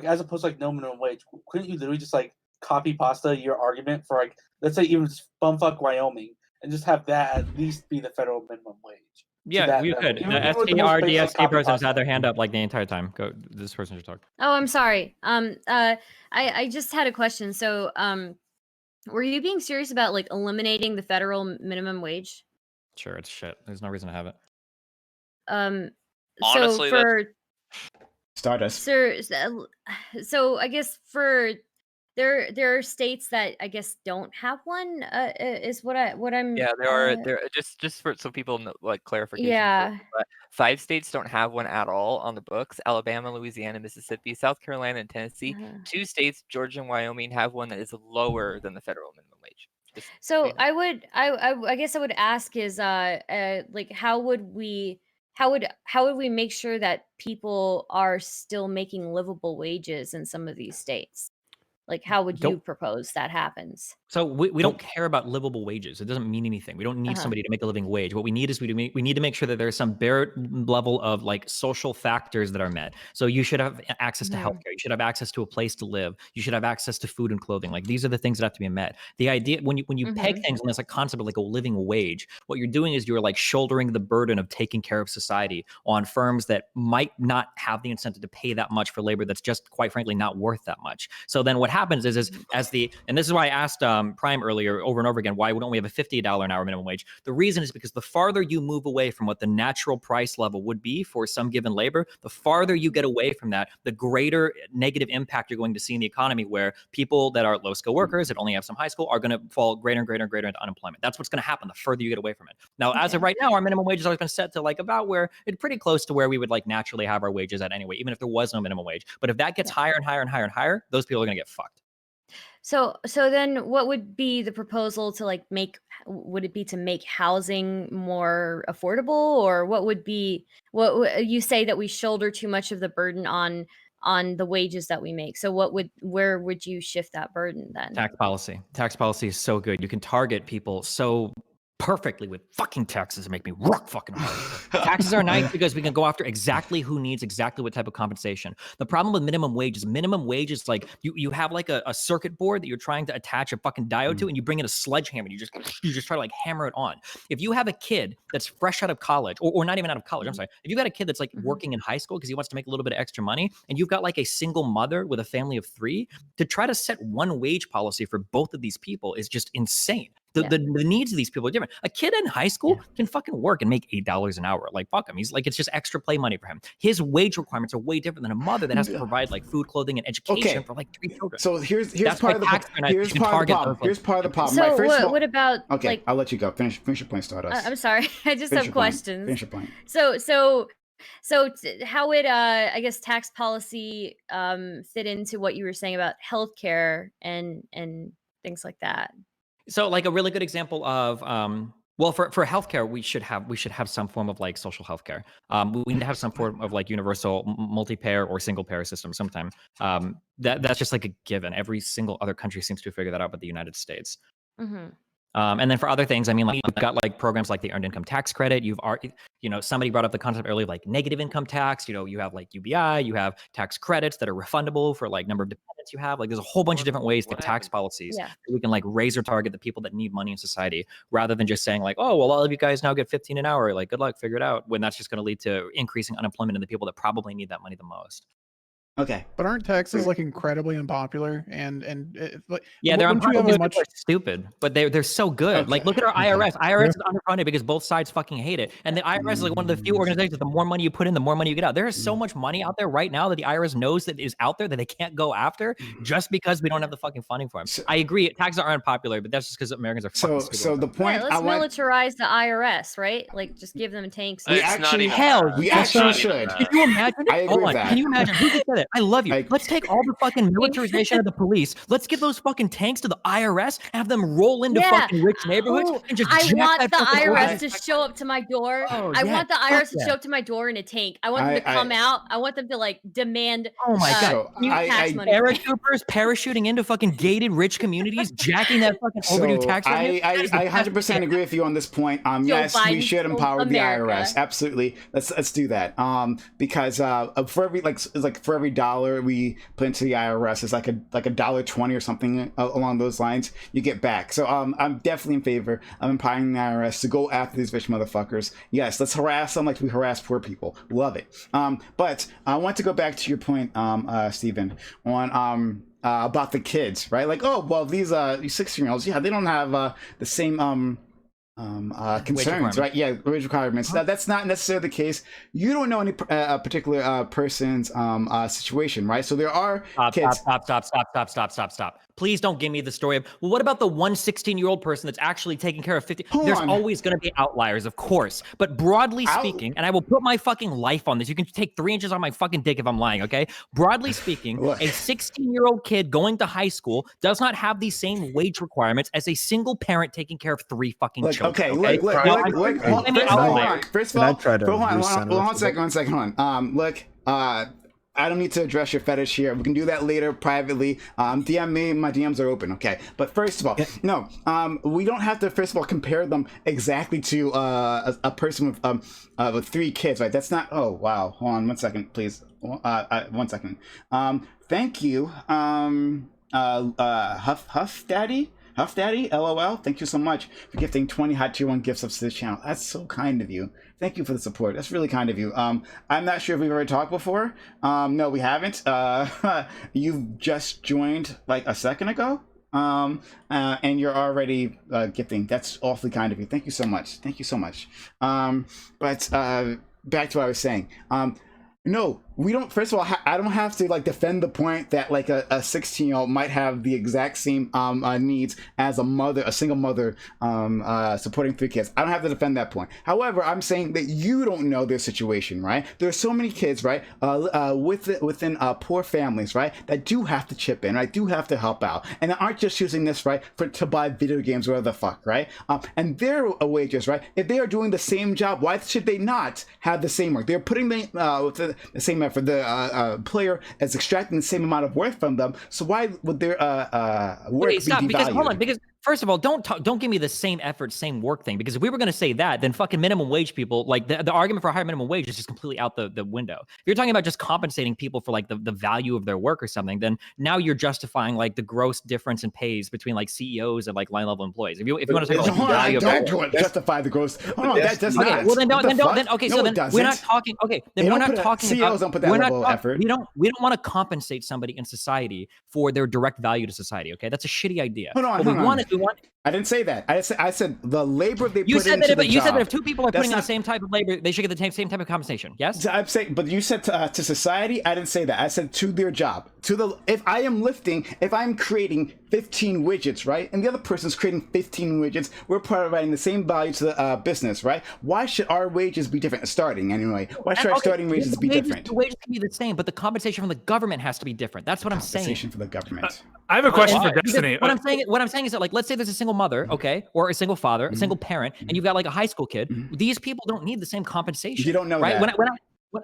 as opposed to like no minimum wage? Couldn't you literally just like copy pasta your argument for like let's say even bumfuck Wyoming and just have that at least be the federal minimum wage? Yeah, you could. The STRDSK person's had their hand up like the entire time. Go. This person should talk. Oh, I'm sorry. I just had a question. So, were you being serious about like eliminating the federal minimum wage? Sure, it's shit. There's no reason to have it. Honestly, so for Stardust. So I guess for there are states that I guess don't have one. Is what I'm. Yeah, there just for so people know, like clarification. Yeah. 5 states don't have one at all on the books: Alabama, Louisiana, Mississippi, South Carolina, and Tennessee. 2 states, Georgia and Wyoming, have one that is lower than the federal minimum wage. So I guess I would ask is like how would we make sure that people are still making livable wages in some of these states? Like how would you propose that happens? So we don't care about livable wages. It doesn't mean anything. We don't need somebody to make a living wage. What we need is we need to make sure that there's some bare level of like social factors that are met. So you should have access to healthcare. You should have access to a place to live. You should have access to food and clothing. Like these are the things that have to be met. The idea when you peg things on this like concept of like a living wage, what you're doing is you're like shouldering the burden of taking care of society on firms that might not have the incentive to pay that much for labor that's just quite frankly not worth that much. So then what happens is and this is why I asked Prime earlier over and over again, why don't we have a $50 an hour minimum wage? The reason is because the farther you move away from what the natural price level would be for some given labor, the farther you get away from that, the greater negative impact you're going to see in the economy, where people that are low-skill workers that only have some high school are going to fall greater and greater and greater into unemployment. That's what's going to happen the further you get away from it. Now, as of right now, our minimum wage has always been set to like about where it's pretty close to where we would like naturally have our wages at anyway, even if there was no minimum wage. But if that gets higher and higher and higher and higher, those people are going to get fucked. So then what would be the proposal to like would it be to make housing more affordable, or what would you say that we shoulder too much of the burden on the wages that we make? So where would you shift that burden then? Tax policy is so good. You can target people so perfectly with fucking taxes and make me rock fucking hard. Taxes are nice because we can go after exactly who needs exactly what type of compensation. The problem with minimum wage is like you have like a circuit board that you're trying to attach a fucking diode to, and you bring in a sledgehammer and you just try to like hammer it on. If you have a kid that's fresh out of college or not even out of college, I'm sorry. If you got a kid that's like working in high school because he wants to make a little bit of extra money, and you've got like a single mother with a family of 3, to try to set one wage policy for both of these people is just insane. The needs of these people are different. A kid in high school can fucking work and make $8 an hour. Like, fuck him. He's like, it's just extra play money for him. His wage requirements are way different than a mother that has to provide like food, clothing, and education for like 3 children. So here's part of the problem. Here's part of the problem. So what about okay? I'll let you go. Finish your point, Stardust. I'm sorry. I just have questions. Finish your point. So how would I guess tax policy fit into what you were saying about healthcare and things like that? So like a really good example of well, for healthcare, we should have some form of like social healthcare. We need to have some form of like universal multi-payer or single payer system sometime. That's just like a given. Every single other country seems to figure that out, but the United States. And then for other things, I mean, like you've got like programs like the earned income tax credit. You've already, somebody brought up the concept earlier, like negative income tax. You have like UBI, you have tax credits that are refundable for like number of dependents you have. Like there's a whole bunch of different ways through tax policies that we can like razor target the people that need money in society, rather than just saying like, oh, well, all of you guys now get 15 an hour. Like, good luck, figure it out. When that's just going to lead to increasing unemployment in the people that probably need that money the most. Okay. But aren't taxes like incredibly unpopular and like yeah, they're unpopular because people are stupid, but they're so good. Like look at our IRS. IRS is underfunded because both sides fucking hate it. And the IRS is like one of the few organizations, the more money you put in, the more money you get out. There is so much money out there right now that the IRS knows that is out there that they can't go after just because we don't have the fucking funding for them. I agree, taxes are unpopular, but that's just because Americans are fucking stupid. So the point let's militarize the IRS, right? Like just give them tanks. We actually should. Can you imagine? I agree with that. Can you imagine? Who just said it? I love you. Let's take all the fucking militarization of the police. Let's give those fucking tanks to the IRS and have them roll into fucking rich neighborhoods and just I jack want that the fucking IRS to show up to my door. I want the IRS to show up to my door in a tank. I want them to come out. I want them to like demand oh my god, tax money. paratroopers parachuting into fucking gated rich communities, jacking that fucking overdue tax revenue. I 100% agree with you on this point. Yes, we should empower the IRS. Absolutely. Let's do that. Because for every dollar we put into the IRS, is like a $1.20 or something along those lines you get back. So I'm definitely in favor of empowering the IRS to go after these rich motherfuckers. Yes, let's harass them like we harass poor people. Love it. But I want to go back to your point, Stephen, on about the kids, right? Like, oh well, these 16-year-olds, yeah, they don't have the same concerns, right? Yeah, wage requirements. That's not necessarily the case. You don't know any particular person's situation, right? So there are kids. Stop. Please don't give me the story of, well, what about the 16-year-old person that's actually taking care of 50? There's always going to be outliers, of course. But broadly speaking, and I will put my fucking life on this. You can take 3 inches on my fucking dick if I'm lying, okay? Broadly speaking, a 16-year-old kid going to high school does not have the same wage requirements as a single parent taking care of 3 fucking children. Okay, look. First of all, hold on a second. Look, I don't need to address your fetish here. We can do that later privately. DM me. My DMs are open. Okay. But first of all, no, we don't have to, first of all, compare them exactly to a person with 3 kids, right? That's not, oh, wow. Hold on 1 second, please. 1 second. Thank you. Huff Daddy, LOL. Thank you so much for gifting 20 hot tier 1 gifts up to this channel. That's so kind of you. Thank you for the support. That's really kind of you. I'm not sure if we've ever talked before. No, we haven't. You've just joined like a second ago. And you're already gifting. That's awfully kind of you. Thank you so much. Thank you so much. But back to what I was saying. No, we don't. First of all, I don't have to like defend the point that like a 16-year-old might have the exact same needs as a single mother supporting 3 kids. I don't have to defend that point. However, I'm saying that you don't know their situation, right? There are so many kids, right, within poor families, right, that do have to chip in, right, do have to help out, and that aren't just using this, right, to buy video games or whatever the fuck, right? And their wages, right, if they are doing the same job, why should they not have the same work? They're putting the same effort. The player is extracting the same amount of work from them. So why would their work be devalued? Because first of all, don't give me the same effort, same work thing. Because if we were going to say that, then fucking minimum wage people, like the argument for a higher minimum wage is just completely out the window. If you're talking about just compensating people for like the value of their work or something, then now you're justifying like the gross difference in pays between like CEOs and like line level employees. If you want to talk about like, the value of their work, justify the gross. Oh no, that does not. Okay, well then we're not talking. Okay, then we're not talking CEOs don't put that level of effort. We don't want to compensate somebody in society for their direct value to society. Okay, that's a shitty idea. Hold on. I didn't say that. I said the labor they put into the job. You said that if 2 people are putting in the same type of labor, they should get the same type of compensation. Yes. I'm saying, but you said to society. I didn't say that. I said to their job. If I'm creating 15 widgets, right, and the other person's creating 15 widgets, we're providing the same value to the business, right? Why should our wages be different? Starting anyway. Why should our starting wages be different? The wages can be the same, but the compensation from the government has to be different. That's what I'm saying. Compensation from the government. I have a question for Destiny. What I'm saying is that, like, let's say there's a single mother, okay, or a single father, a single parent, and you've got like a high school kid. These people don't need the same compensation. You don't know right? that.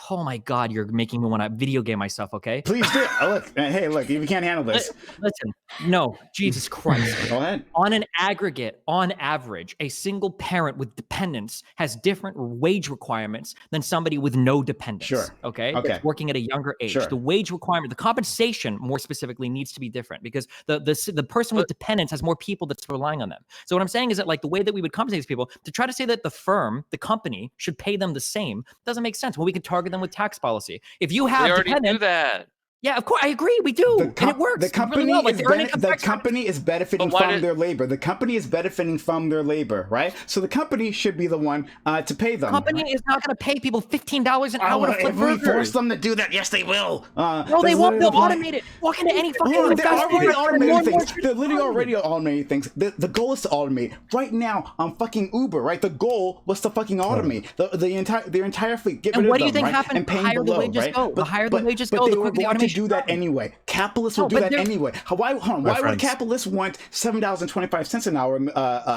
Oh my God, you're making me want to video game myself. Okay, Please do. Look, hey, look, if you can't handle this, listen. No, Jesus Christ. Go ahead. On an aggregate, on average, a single parent with dependents has different wage requirements than somebody with no dependents. Sure. Okay. Okay. That's working at a younger age. Sure. The wage requirement, the compensation, more specifically, needs to be different because the person with dependents has more people that's relying on them. So what I'm saying is that like the way that we would compensate these people, to try to say that the firm, the company, should pay them the same doesn't make sense. Well, we can target them with tax policy. If you have They already do dependents, that. yeah, of course, I agree. We do, and it works. The company, really well. Like, the company is benefiting from their labor. The company is benefiting from their labor, right? So the company should be the one to pay them. The company is not going to pay people $15 an hour to flip If we burgers. force them to do that, yes, they will. No, they won't. They'll automate it. Walk into any fucking They're fast already food automating things. They're literally already automating things. The goal is to automate. Right now, on fucking Uber, right? The goal was to fucking automate the entire fleet. Get rid And of what do you them, think right? happened? And The paying higher the below, wages right? go, the higher the wages but go, they the were quicker the going to automation do that happens. anyway. Capitalists will No, do but that they're- anyway. Why would friends. capitalists want $7.25 an hour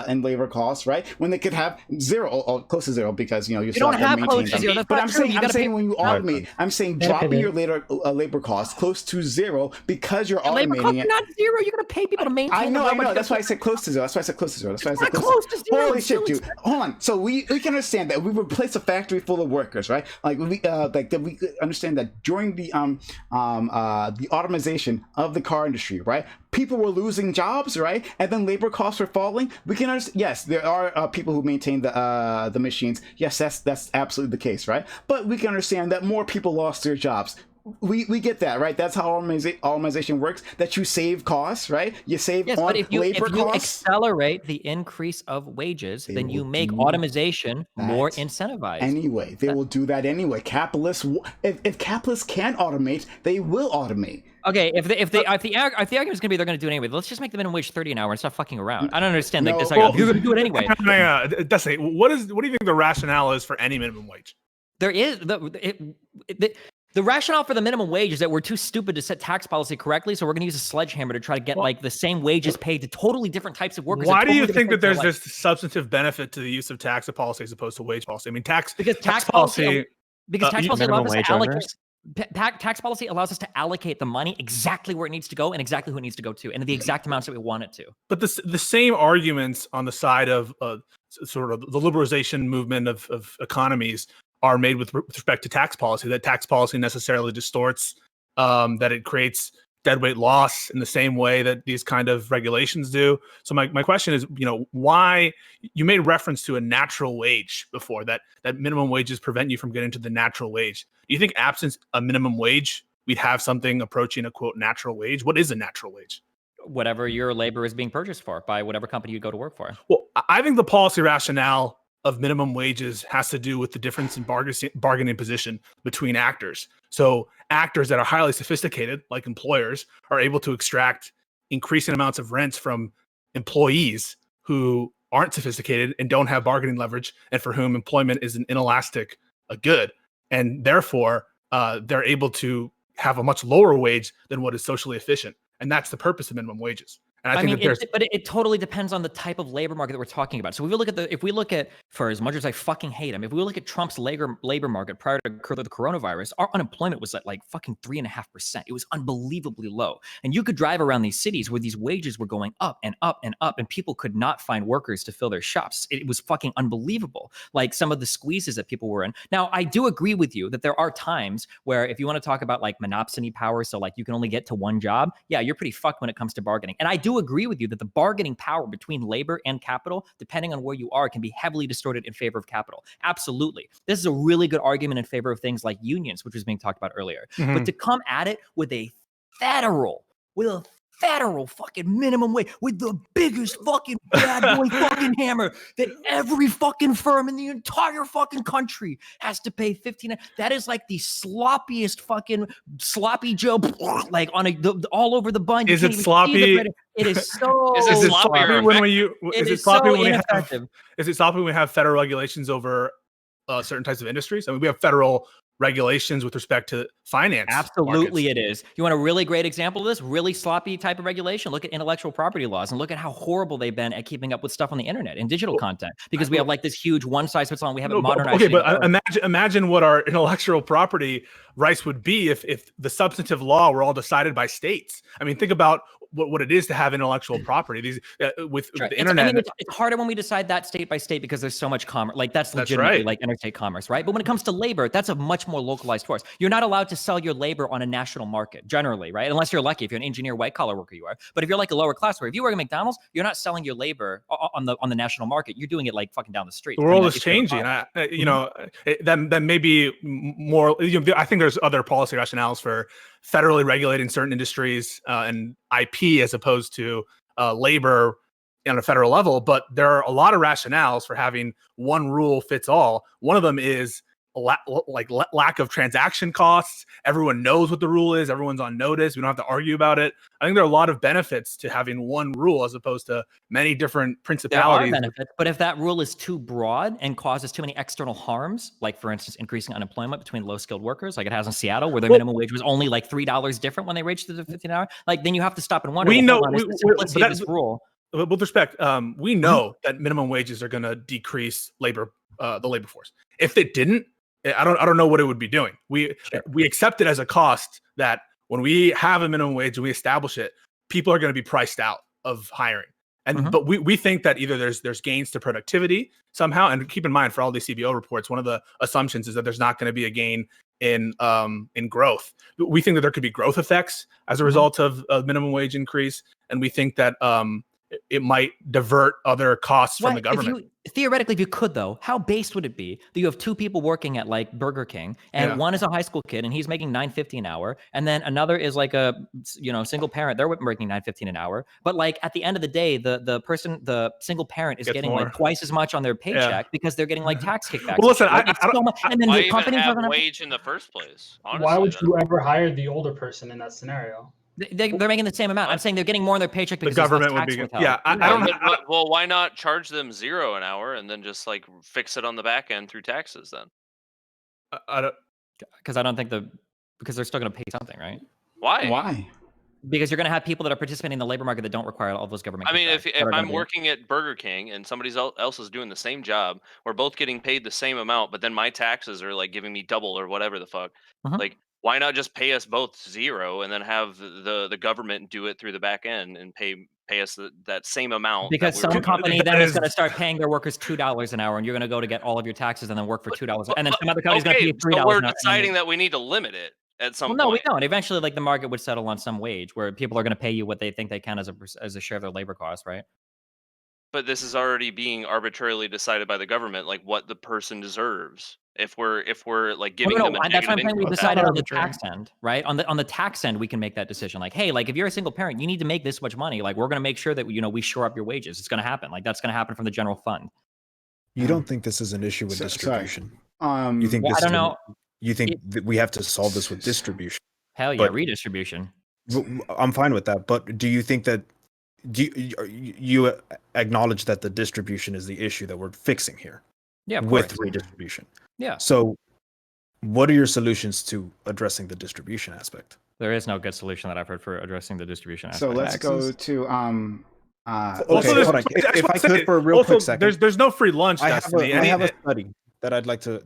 in labor costs, right? When they could have zero or close to zero because you You still don't have have to close maintain to them. zero. That's But not I'm true. saying You gotta when you automate, I'm saying Gotta pay dropping the- your labor costs close to zero because you're Labor automating costs it. are not zero. You're going to pay people to maintain. I know. them. That's why I said close to zero. That's why I said close to zero. That's why I said It's close not close to zero. Holy It's shit, still dude! expensive. Hold on. So we can understand that we replace a factory full of workers, right? Like we that we understand that during the automation of the car industry, right? People were losing jobs, right? And then labor costs were falling. We can understand. Yes, there are people who maintain the machines. Yes, that's absolutely the case, right? But we can understand that more people lost their jobs. We get that, right? That's how automation works. That you save costs, right? You save Yes, on but if you labor costs. accelerate the increase of wages, then you make automation more incentivized. Anyway, they will do that anyway. Capitalists, if capitalists can automate, they will automate. Okay, if the argument is gonna be they're gonna do it anyway, let's just make the minimum wage 30 an hour and stop fucking around. I don't understand like this argument. You're gonna do it anyway. Destiny, what do you think the rationale is for any minimum wage? There is the rationale for the minimum wage is that we're too stupid to set tax policy correctly, so we're going to use a sledgehammer to try to get like the same wages paid to totally different types of workers. Why do you think that there's this substantive benefit to the use of tax policy as opposed to wage policy? I mean, tax policy allows us to allocate. Tax policy allows us to allocate the money exactly where it needs to go and exactly who it needs to go to, and the exact amounts that we want it to. But the same arguments on the side of sort of the liberalization movement of economies are made with respect to tax policy, that tax policy necessarily distorts, that it creates deadweight loss in the same way that these kind of regulations do. So my question is, why you made reference to a natural wage before, that minimum wages prevent you from getting to the natural wage. Do you think absent a minimum wage, we'd have something approaching a quote natural wage? What is a natural wage? Whatever your labor is being purchased for by whatever company you go to work for. Well, I think the policy rationale of minimum wages has to do with the difference in bargaining position between actors. So actors that are highly sophisticated, like employers, are able to extract increasing amounts of rents from employees who aren't sophisticated and don't have bargaining leverage, and for whom employment is an inelastic good. And therefore, they're able to have a much lower wage than what is socially efficient. And that's the purpose of minimum wages. And I think it totally depends on the type of labor market that we're talking about. So if we look at for as much as I fucking hate him, if we look at Trump's labor market prior to the coronavirus, our unemployment was at like fucking 3.5%. It was unbelievably low. And you could drive around these cities where these wages were going up and up and up, and people could not find workers to fill their shops. It was fucking unbelievable. Like some of the squeezes that people were in. Now, I do agree with you that there are times where if you want to talk about like monopsony power, so like you can only get to one job, yeah, you're pretty fucked when it comes to bargaining. And I do agree with you that the bargaining power between labor and capital, depending on where you are, can be heavily distorted in favor of capital. Absolutely. This is a really good argument in favor of things like unions, which was being talked about earlier. Mm-hmm. But to come at it with a federal fucking minimum wage, with the biggest fucking bad boy fucking hammer that every fucking firm in the entire fucking country has to pay $15. That is like the sloppiest fucking sloppy Joe, like on all over the bun. Is it sloppy? It is so. Is it sloppy when is it sloppy when we have federal regulations over certain types of industries? I mean, we have federal regulations with respect to finance. Absolutely, markets. it is. You want a really great example of this? Really sloppy type of regulation? Look at intellectual property laws and look at how horrible they've been at keeping up with stuff on the internet and digital content. Because we have like this huge one-size-fits-all. We haven't modernized. Okay, but imagine what our intellectual property rights would be if the substantive law were all decided by states. I mean, think about what it is to have intellectual property. These with the internet. I mean, it's harder when we decide that state by state because there's so much commerce. Like that's legitimately right. like interstate commerce, right? But when it comes to labor, that's a much more localized force. You're not allowed to sell your labor on a national market generally, right? Unless you're lucky. If you're an engineer, white collar worker, you are. But if you're like a lower class worker, if you work at McDonald's, you're not selling your labor on the national market. You're doing it like fucking down the street. The world is changing. You know, then maybe more. You know, I think there's other policy rationales for federally regulating certain industries and IP as opposed to labor on a federal level. But there are a lot of rationales for having one rule fits all. One of them is lack of transaction costs. Everyone knows what the rule is. Everyone's on notice. We don't have to argue about it. I think there are a lot of benefits to having one rule as opposed to many different principalities. There are benefits, but if that rule is too broad and causes too many external harms, like for instance, increasing unemployment between low-skilled workers, like it has in Seattle, where their minimum wage was only like $3 different when they reached the 15 hour, like then you have to stop and wonder. We know this rule. With respect, we know that minimum wages are going to decrease the labor force. If it didn't, I don't know what it would be doing. We accept it as a cost that when we have a minimum wage and we establish it, people are going to be priced out of hiring. And but we think that either there's gains to productivity somehow, and keep in mind for all these CBO reports, one of the assumptions is that there's not going to be a gain in growth. We think that there could be growth effects as a result of a minimum wage increase, and we think that it might divert other costs from the government. Theoretically, if you could, though, how based would it be that you have two people working at like Burger King, and one is a high school kid and he's making $9.50 an hour, and then another is like a single parent, they're making $9.50 an hour, but like at the end of the day, the single parent is getting like twice as much on their paycheck because they're getting like tax kickbacks. Well, listen, and then why the companies even are have wage in the first place? Honestly, why would you ever hire the older person in that scenario? They're making the same amount. I'm saying they're getting more in their paycheck because the government would be good. Yeah, well, why not charge them $0 an hour and then just like fix it on the back end through taxes then? Because I don't think because they're still going to pay something, right? Why? Because you're going to have people that are participating in the labor market that don't require all those government. I mean, if I'm working at Burger King and somebody else is doing the same job, we're both getting paid the same amount, but then my taxes are like giving me double or whatever the fuck. Like, why not just pay us both $0 and then have the government do it through the back end and pay us that same amount? Because some company then is going to start paying their workers $2 an hour, and you're going to go to get all of your taxes and then work for $2, and then some other company's going to pay you $3. So we're deciding that we need to limit it at some point. No, we don't. Eventually, like the market would settle on some wage where people are going to pay you what they think they can as a share of their labor cost, right? But this is already being arbitrarily decided by the government, like what the person deserves. If we're like giving them a that's what I'm saying. We decided on the arbitrary. tax end, right? On the tax end, we can make that decision. Like, hey, like if you're a single parent, you need to make this much money. Like, we're going to make sure that we shore up your wages. It's going to happen. Like, that's going to happen from the general fund. You don't think this is an issue with distribution? You think I don't know. You think that we have to solve this with distribution? Hell yeah, redistribution. I'm fine with that. But do you think that you acknowledge that the distribution is the issue that we're fixing here? Yeah, with redistribution. Yeah. So, what are your solutions to addressing the distribution aspect? There is no good solution that I've heard for addressing the distribution aspect. So let's go to okay, hold on. If I could for a real quick second. There's no free lunch. I have a study that I'd like to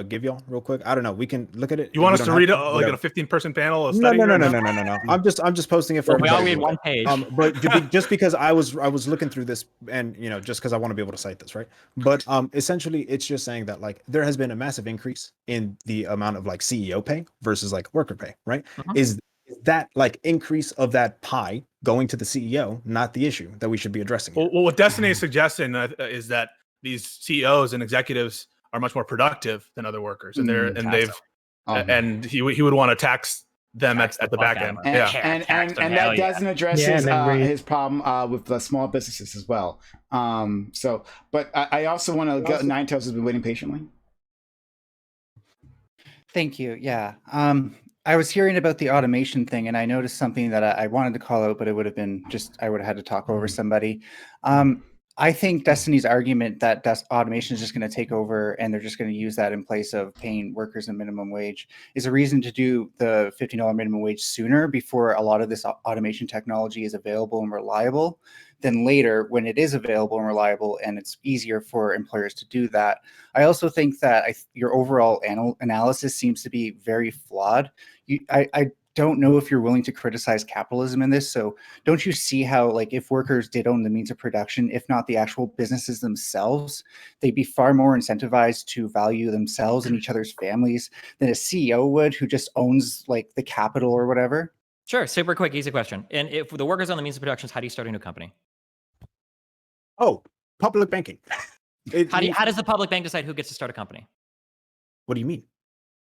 give y'all real quick. I don't know. We can look at it. You want us to read it like a 15-person panel? No. I'm just posting it for. We all read one page. But just because I was looking through this, and just because I want to be able to cite this, right? But essentially, it's just saying that like there has been a massive increase in the amount of like CEO pay versus like worker pay, right? Is that like increase of that pie going to the CEO not the issue that we should be addressing? Well, what Destiny is suggesting is that these CEOs and executives are much more productive than other workers, and he would want to tax them at the back end. And that doesn't address his problem with the small businesses as well. But I also want to get Nine Tails has been waiting patiently. Thank you. Yeah. I was hearing about the automation thing, and I noticed something that I wanted to call out, but it would have been I would have had to talk over somebody. I think Destiny's argument that automation is just going to take over and they're just going to use that in place of paying workers a minimum wage is a reason to do the $15 minimum wage sooner, before a lot of this automation technology is available and reliable, than later when it is available and reliable and it's easier for employers to do that. I also think that your overall analysis seems to be very flawed. I don't know if you're willing to criticize capitalism in this. So don't you see how, like, if workers did own the means of production, if not the actual businesses themselves, they'd be far more incentivized to value themselves and each other's families than a CEO would, who just owns like the capital or whatever? Sure, super quick, easy question. And if the workers own the means of production, how do you start a new company? Oh, public banking. How does the public bank decide who gets to start a company? What do you mean?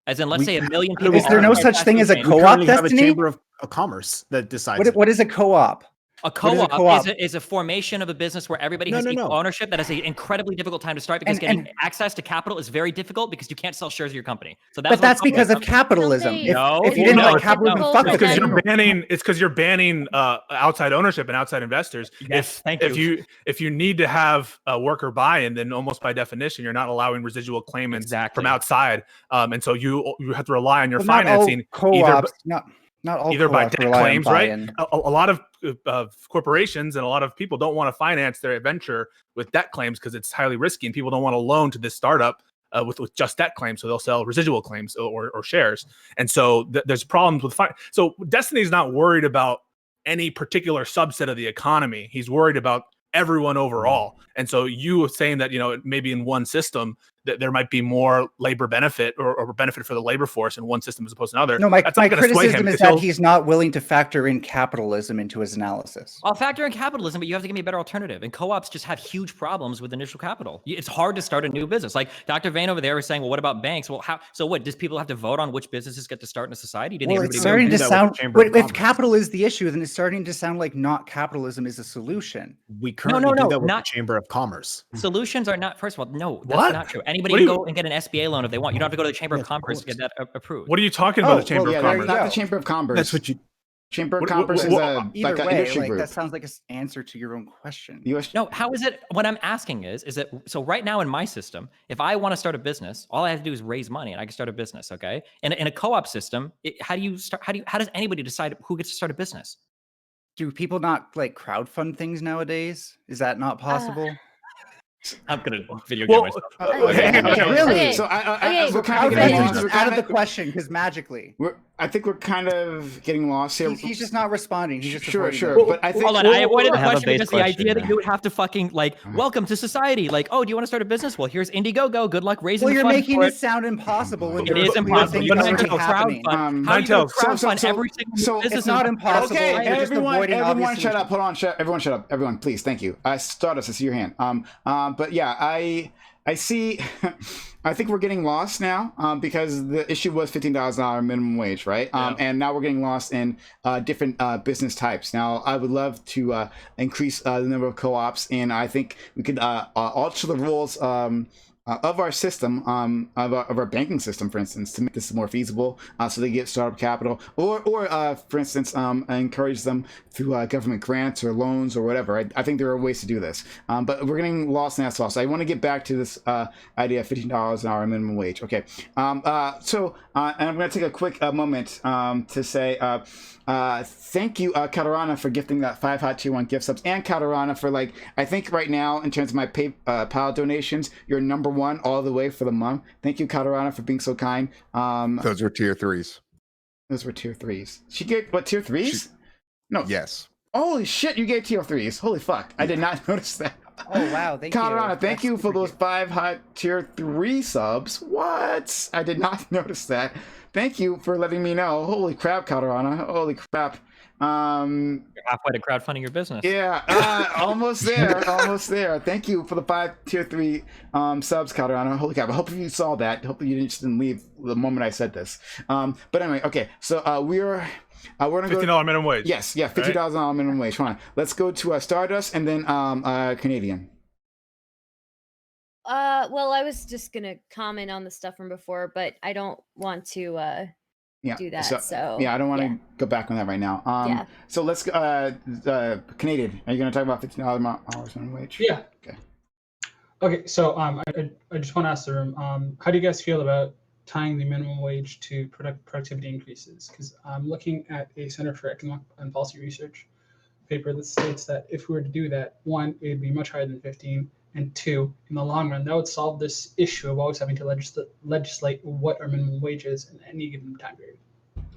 As in, let's say 1 million people. Is there no such thing as a co-op, We have a Destiny? chamber of commerce that decides. What is a co-op? A co-op is a formation of a business where everybody has equal ownership. That is an incredibly difficult time to start, because getting access to capital is very difficult because you can't sell shares of your company. So that's because of capitalism. If you didn't like capitalism, fuck it's because it. you're banning outside ownership and outside investors. Yes, if you need to have a worker buy-in, then almost by definition you're not allowing residual claimants from outside, and so you have to rely on your financing. Co-ops, not all either by co-ops debt rely on claims, right? buy-in. A lot of corporations and a lot of people don't want to finance their venture with debt claims because it's highly risky, and people don't want to loan to this startup with just debt claims, so they'll sell residual claims or shares. And so there's problems with so Destiny's not worried about any particular subset of the economy. He's worried about everyone overall. And so you saying that, maybe in one system that there might be more labor benefit or benefit for the labor force in one system as opposed to another. No, my that's not gonna sway him, criticism is that he's not willing to factor in capitalism into his analysis. I'll factor in capitalism, but you have to give me a better alternative. And co-ops just have huge problems with initial capital. It's hard to start a new business. Like Dr. Vane over there was saying, well, what about banks? Well, so what? Does people have to vote on which businesses get to start in a society? Well, it's starting to sound. If capital is the issue, then it's starting to sound like not capitalism is a solution. We currently do that with the Chamber of Commerce. Solutions are not. First of all, no, that's not true. Anybody can go and get an SBA loan if they want. You don't have to go to the Chamber of Commerce to get that approved. What are you talking about? The Chamber of Commerce? Not the Chamber of Commerce. That's what you. Chamber of Commerce is either like an way, industry group. that sounds like an answer to your own question. No, how is it? What I'm asking is that so right now in my system, if I want to start a business, all I have to do is raise money and I can start a business. Okay, and in a co-op system, how does anybody decide who gets to start a business? Do people not like crowdfund things nowadays? Is that not possible? I'm gonna video game myself. Really? So we're kind of out of the question because magically. I think we're kind of getting lost here. He's just not responding. He's just sure. But I think hold on. I avoided the question because the idea that you would have to fucking welcome to society. Like, oh, do you want to start a business? Well, here's Indiegogo. Good luck raising. Well, the you're funds making for it sound impossible. When it is impossible. You don't crowdfund. How do you crowdfund every single business? It's not impossible. Okay, everyone, shut up. Hold on, everyone, shut up. Everyone, please, thank you. Stardust, I see your hand. But yeah, I see. I think we're getting lost now because the issue was $15 minimum wage, right? And now we're getting lost in different business types. Now, I would love to increase the number of co-ops, and I think we could alter the rules of our system, of our banking system, for instance, to make this more feasible, so they get startup capital, or for instance, encourage them through government grants or loans or whatever. I think there are ways to do this, but we're getting lost in that sauce. So I want to get back to this idea of $15 an hour minimum wage. Okay, and I'm going to take a quick moment to say thank you, Katarana, for gifting that 5 hot tier 1 gift subs, and Katarana for I think right now in terms of my PayPal donations, you're number 1 all the way for the month. Thank you, Katarana, for being so kind. Those were tier 3s. Those were tier 3s. She gave what, tier 3s? No. Yes. Holy shit, you gave tier 3s. Holy fuck. I did not notice that. Oh wow, thank you. Katarana, thank you for those 5 hot tier 3 subs. What? I did not notice that. Thank you for letting me know. Holy crap, Katarana. Holy crap. You're halfway to crowdfunding your business. Yeah, almost there. Almost there. Thank you for the 5 tier 3 subs, Katarana. Holy crap. I hope you saw that. Hopefully you just didn't leave the moment I said this. But anyway, okay. So we're gonna go $15 minimum wage. Yes, yeah, $50 minimum wage. Come on. Let's go to Stardust and then Canadian. Well, I was just gonna comment on the stuff from before, but I don't want to do that. yeah, I don't want to yeah. go back on that right now. Yeah. So let's Canadian. Are you going to talk about $15 minimum wage? Yeah. Okay. Okay, so I just want to ask the room, how do you guys feel about tying the minimum wage to productivity increases? Because I'm looking at a Center for Economic and Policy Research paper that states that if we were to do that, one, it would be much higher than 15, and two, in the long run, that would solve this issue of always having to legislate what our minimum wage is in any given time period.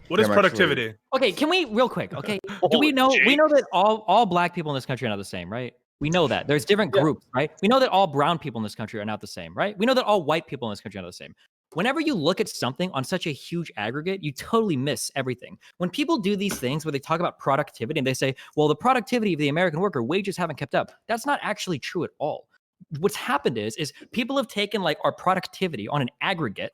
What is productivity? Okay, can we real quick? Okay, do we know that all black people in this country are not the same, right? We know that there's different groups, right? We know that all brown people in this country are not the same, right? We know that all white people in this country are not the same. Whenever you look at something on such a huge aggregate, you totally miss everything. When people do these things where they talk about productivity and they say, well, the productivity of the American worker, wages haven't kept up. That's not actually true at all. What's happened is people have taken like our productivity on an aggregate,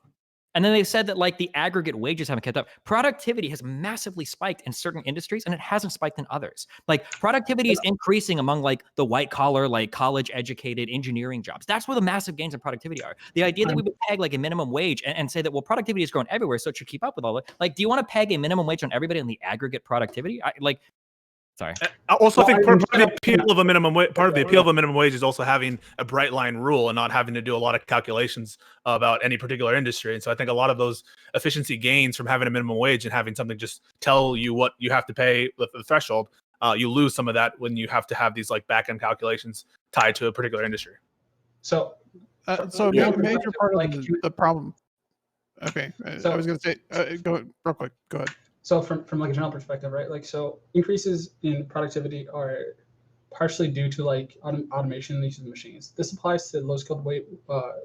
and then they said that like the aggregate wages haven't kept up. Productivity has massively spiked in certain industries and it hasn't spiked in others. Like productivity is increasing among like the white collar, like college educated engineering jobs. That's where the massive gains in productivity are. The idea that we would peg like a minimum wage and say that, well, productivity has grown everywhere, so it should keep up with all that. Like, do you want to peg a minimum wage on everybody on the aggregate productivity? Sorry. Also, I think part of the appeal of a minimum wage is also having a bright line rule and not having to do a lot of calculations about any particular industry. And so I think a lot of those efficiency gains from having a minimum wage and having something just tell you what you have to pay with the threshold, you lose some of that when you have to have these like back end calculations tied to a particular industry. So, a major part of the problem. Okay, I was going to say, go ahead, real quick. Go ahead. So from like a general perspective, right? Like, so increases in productivity are partially due to like automation and use of machines. This applies to low skilled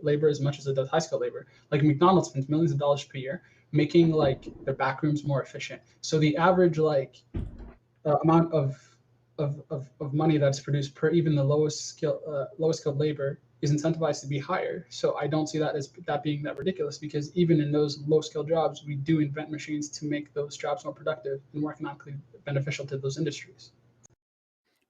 labor as much as it does high skilled labor. Like McDonald's spends millions of dollars per year making like their back rooms more efficient. So the average like amount of money that's produced per even the lowest skilled labor is incentivized to be higher. So I don't see that as that being that ridiculous, because even in those low skilled jobs, we do invent machines to make those jobs more productive and more economically beneficial to those industries.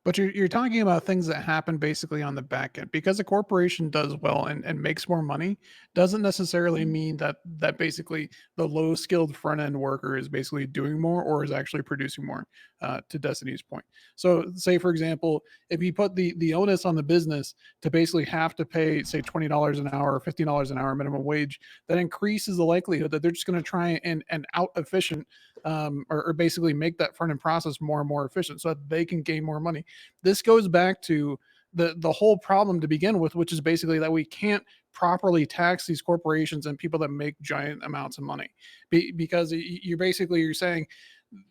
But you're talking about things that happen basically on the back end. Because a corporation does well and makes more money, doesn't necessarily mean that basically the low skilled front end worker is basically doing more or is actually producing more, to Destiny's point. So say, for example, if you put the onus on the business to basically have to pay, say, $20 an hour or $15 an hour minimum wage, that increases the likelihood that they're just going to try and out efficient or basically make that front end process more and more efficient so that they can gain more money. This goes back to the whole problem to begin with, which is basically that we can't properly tax these corporations and people that make giant amounts of money, because you're saying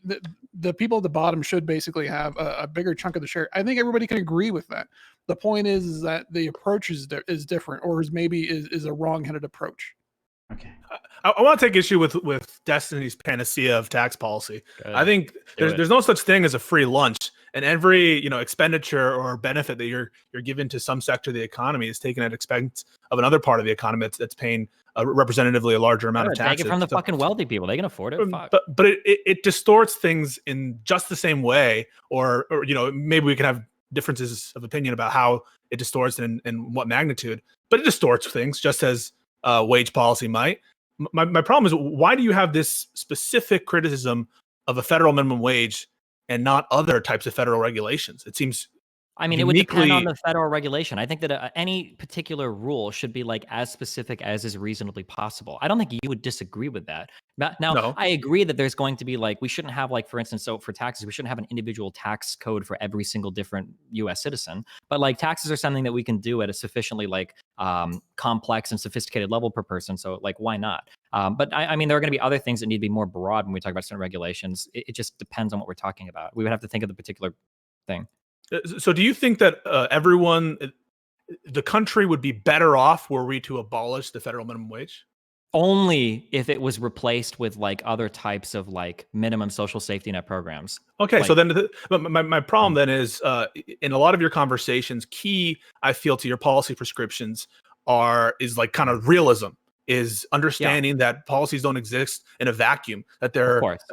the people at the bottom should basically have a bigger chunk of the share. I think everybody can agree with that. The point is that the approach is different, or is a wrong-headed approach. Okay. I want to take issue with Destiny's panacea of tax policy. Good. I think there's no such thing as a free lunch, and every expenditure or benefit that you're given to some sector of the economy is taken at expense of another part of the economy that's paying representatively a larger amount of taxes. Take it from the fucking wealthy people; they can afford it. Fuck. But it distorts things in just the same way, or maybe we can have differences of opinion about how it distorts and what magnitude, but it distorts things just as wage policy might. My problem is, why do you have this specific criticism of a federal minimum wage and not other types of federal regulations? It seems it would depend on the federal regulation. I think that any particular rule should be like as specific as is reasonably possible. I don't think you would disagree with that. Now, No. I agree that there's going to be we shouldn't have for instance, so for taxes, we shouldn't have an individual tax code for every single different U.S. citizen. But taxes are something that we can do at a sufficiently complex and sophisticated level per person. So why not? But there are going to be other things that need to be more broad when we talk about certain regulations. It just depends on what we're talking about. We would have to think of the particular thing. So do you think that the country would be better off were we to abolish the federal minimum wage? Only if it was replaced with other types of minimum social safety net programs. Okay, so then my problem then is in a lot of your conversations, key I feel to your policy prescriptions is kind of realism, is understanding that policies don't exist in a vacuum, that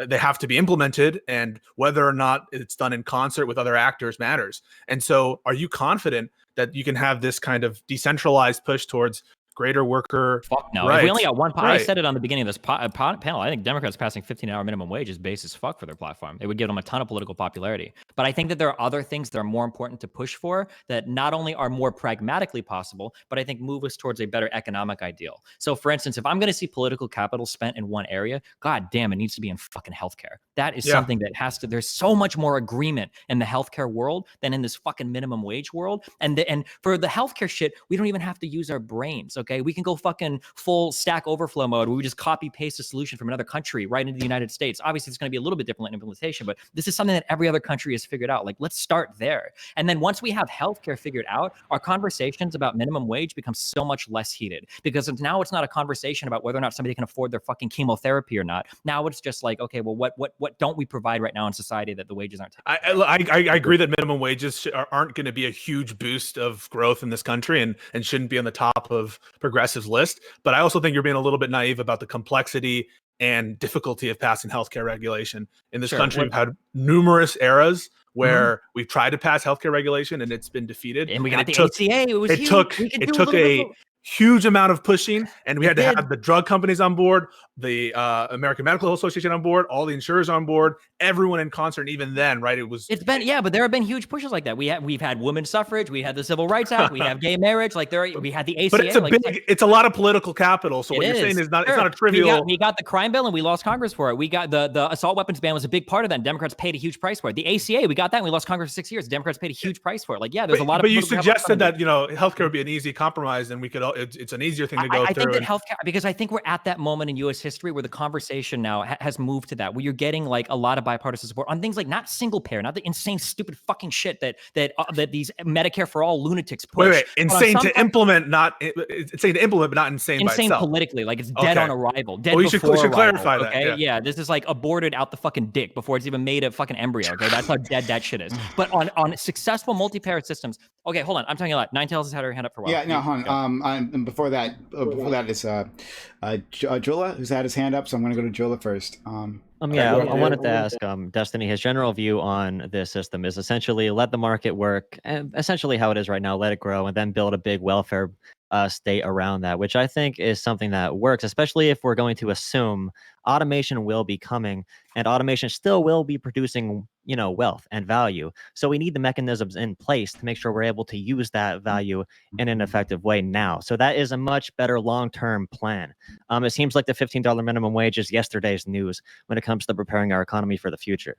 they have to be implemented, and whether or not it's done in concert with other actors matters. And so are you confident that you can have this kind of decentralized push towards greater worker. Fuck no. Rights. If we only got one, I Right. said it on the beginning of this panel. I think Democrats passing 15-hour minimum wage is base as fuck for their platform. It would give them a ton of political popularity. But I think that there are other things that are more important to push for that not only are more pragmatically possible, but I think move us towards a better economic ideal. So, for instance, if I'm going to see political capital spent in one area, god damn, it needs to be in fucking healthcare. That is something that has to. There's so much more agreement in the healthcare world than in this fucking minimum wage world. And for the healthcare shit, we don't even have to use our brains. Okay, we can go fucking full Stack Overflow mode where we just copy paste a solution from another country right into the United States. Obviously, it's going to be a little bit different in implementation, but this is something that every other country has figured out. Like, let's start there. And then once we have healthcare figured out, our conversations about minimum wage become so much less heated because now it's not a conversation about whether or not somebody can afford their fucking chemotherapy or not. Now it's just like, okay, well, what don't we provide right now in society that the wages aren't taking? I agree that minimum wages aren't going to be a huge boost of growth in this country and shouldn't be on the top of progressives list. But I also think you're being a little bit naive about the complexity and difficulty of passing healthcare regulation. In this country, we've had numerous eras where we've tried to pass healthcare regulation and it's been defeated. And we got the ACA. It was huge. It took a huge amount of pushing, and we had to have the drug companies on board, the American Medical Association on board, all the insurers on board, everyone in concert. And even then, right? It's been but there have been huge pushes like that. We've had women's suffrage, we had the Civil Rights Act, we have gay marriage, we had the ACA. But it's a lot of political capital. So what you're saying is it's not a trivial. We got the crime bill and we lost Congress for it. We got the assault weapons ban was a big part of that. And Democrats paid a huge price for it. The ACA, we got that and we lost Congress for 6 years. Democrats paid a huge price for it. Like, yeah, there's a lot of. But you suggested that healthcare would be an easy compromise, and we could. It's an easier thing to go through. I think that healthcare, because I think we're at that moment in U.S. history where the conversation now has moved to that, where you're getting like a lot of bipartisan support on things like not single payer, not the insane, stupid fucking shit that these Medicare for all lunatics push. Wait, insane to implement, insane to implement, but not insane by itself. Politically, like it's dead on arrival. Dead we before should arrival, clarify okay? that. Yeah, this is like aborted out the fucking dick before it's even made a fucking embryo. Okay, that's how dead that shit is. But on successful multi-payer systems. Okay, hold on. I'm telling you a lot. Ninetales has had her hand up for a while. Yeah, no, hold on. And before that is Jula, who's had his hand up. So I'm going to go to Jula first. Yeah, I wanted to ask Destiny, his general view on this system is essentially let the market work, and essentially how it is right now, let it grow, and then build a big welfare state around that, which I think is something that works, especially if we're going to assume automation will be coming, and automation still will be producing, wealth and value. So we need the mechanisms in place to make sure we're able to use that value in an effective way now. So that is a much better long-term plan. It seems like the $15 minimum wage is yesterday's news when it comes to preparing our economy for the future.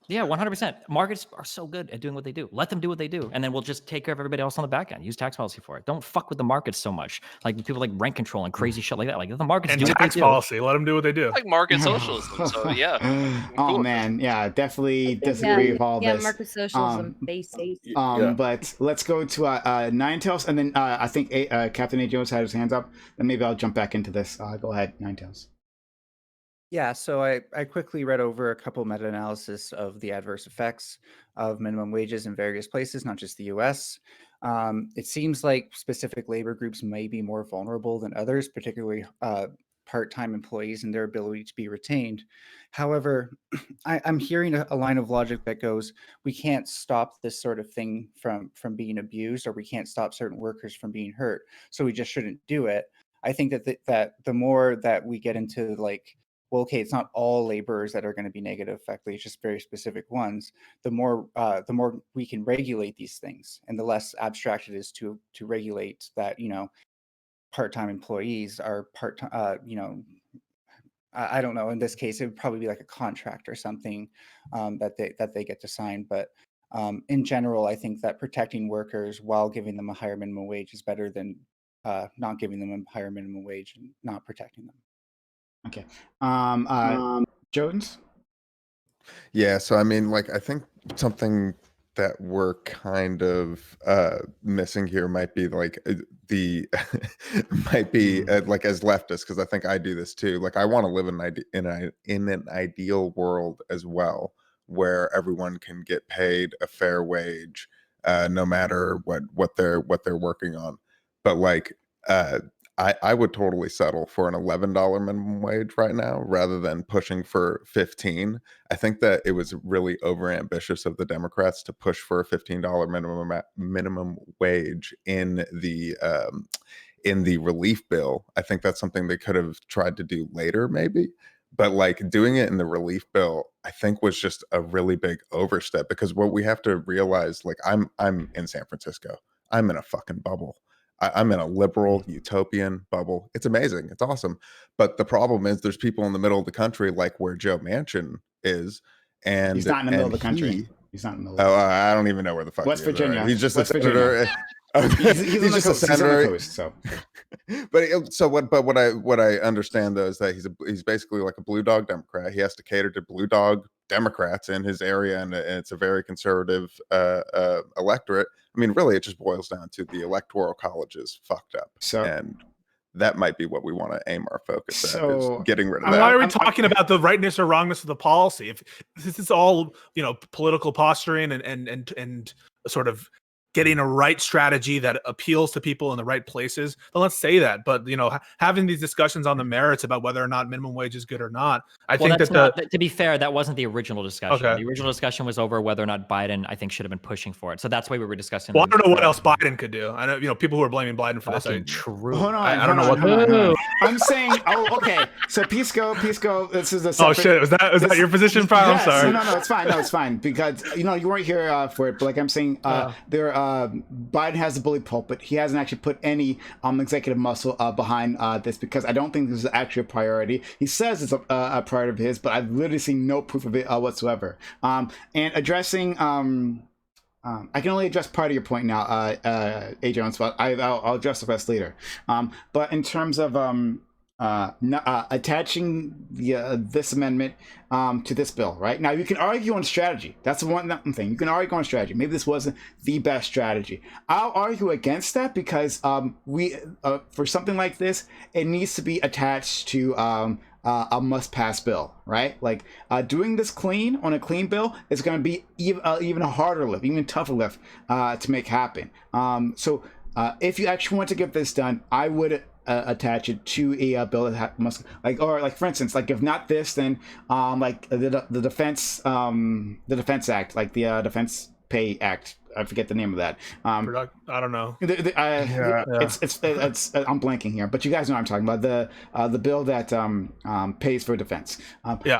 Yeah, 100%. Markets are so good at doing what they do. Let them do what they do, and then we'll just take care of everybody else on the back end. Use tax policy for it. Don't fuck with the markets so much. Like people like rent control and crazy shit like that. Like the markets and do tax what they policy. Let them do what they do. Like market socialism. So yeah. Oh man, yeah, definitely disagree with all this. Yeah, market socialism, basic. But let's go to Ninetales, and then I think Captain A. Jones had his hands up. Then maybe I'll jump back into this. Go ahead, Ninetales. Yeah, so I quickly read over a couple meta-analysis of the adverse effects of minimum wages in various places, not just the US. It seems like specific labor groups may be more vulnerable than others, particularly part-time employees and their ability to be retained. However, I'm hearing a line of logic that goes, we can't stop this sort of thing from being abused, or we can't stop certain workers from being hurt, so we just shouldn't do it. I think that the more that we get into like, well, okay, it's not all laborers that are going to be negative effectively, it's just very specific ones. The more we can regulate these things, and the less abstract it is to regulate that, part-time employees are I don't know. In this case, it would probably be like a contract or something that they get to sign. But in general, I think that protecting workers while giving them a higher minimum wage is better than not giving them a higher minimum wage and not protecting them. Okay. Jones? Yeah, so I mean, like, I think something that we're kind of missing here might be like might be like as leftists, because I think I do this too. Like, I want to live in an ideal world as well, where everyone can get paid a fair wage, no matter what they're working on. But like, I would totally settle for an $11 minimum wage right now rather than pushing for 15. I think that it was really overambitious of the Democrats to push for a $15 minimum wage in in the relief bill. I think that's something they could have tried to do later, maybe. But like doing it in the relief bill, I think was just a really big overstep, because what we have to realize, like I'm in San Francisco. I'm in a fucking bubble. I'm in a liberal utopian bubble. It's amazing. It's awesome. But the problem is there's people in the middle of the country, like where Joe Manchin is. And he's not in the middle of the country. He's not in the middle. Oh, I don't even know where the fuck West he is. Virginia. He's just West a senator. He's on the just coast. a senator. He's on the coast, so. But what I understand though is that he's basically like a blue dog Democrat. He has to cater to blue dog Democrats in his area, and it's a very conservative electorate. I mean, really, it just boils down to the electoral college is fucked up. And that might be what we want to aim our focus at, is getting rid of that. Why are we talking about the rightness or wrongness of the policy? If this is all, political posturing and sort of getting a right strategy that appeals to people in the right places, then let's say that. But having these discussions on the merits about whether or not minimum wage is good or not, I think that to be fair, that wasn't the original discussion. Okay. The original discussion was over whether or not Biden, I think, should have been pushing for it. So that's why we were discussing. Well, I don't know what else Biden could do. I know, people who are blaming Biden for this. True. Hold on. I don't know what. Hold on. I'm saying. Oh, okay. So Pisco. This is a. Oh shit! Was that your position, Prime? Yes, I'm sorry. No, it's fine. No, it's fine because you weren't here for it. But like I'm saying, Biden has the bully pulpit. He hasn't actually put any executive muscle behind this, because I don't think this is actually a priority. He says it's a priority of his, but I've literally seen no proof of it whatsoever. And addressing, I can only address part of your point now, A. Jones, but I'll address the rest later. But in terms of attaching this amendment to this bill, right? Now, you can argue on strategy. That's one thing. You can argue on strategy. Maybe this wasn't the best strategy. I'll argue against that because for something like this, it needs to be attached to a must-pass bill, right? Like doing this on a clean bill is going to be even a harder lift, even tougher lift to make happen. So if you actually want to get this done, I would attach it to a bill that must for instance, like if not this, then like the defense act, like the defense pay act. I forget the name of that. I don't know. It's I'm blanking here, but you guys know what I'm talking about. The bill that pays for defense.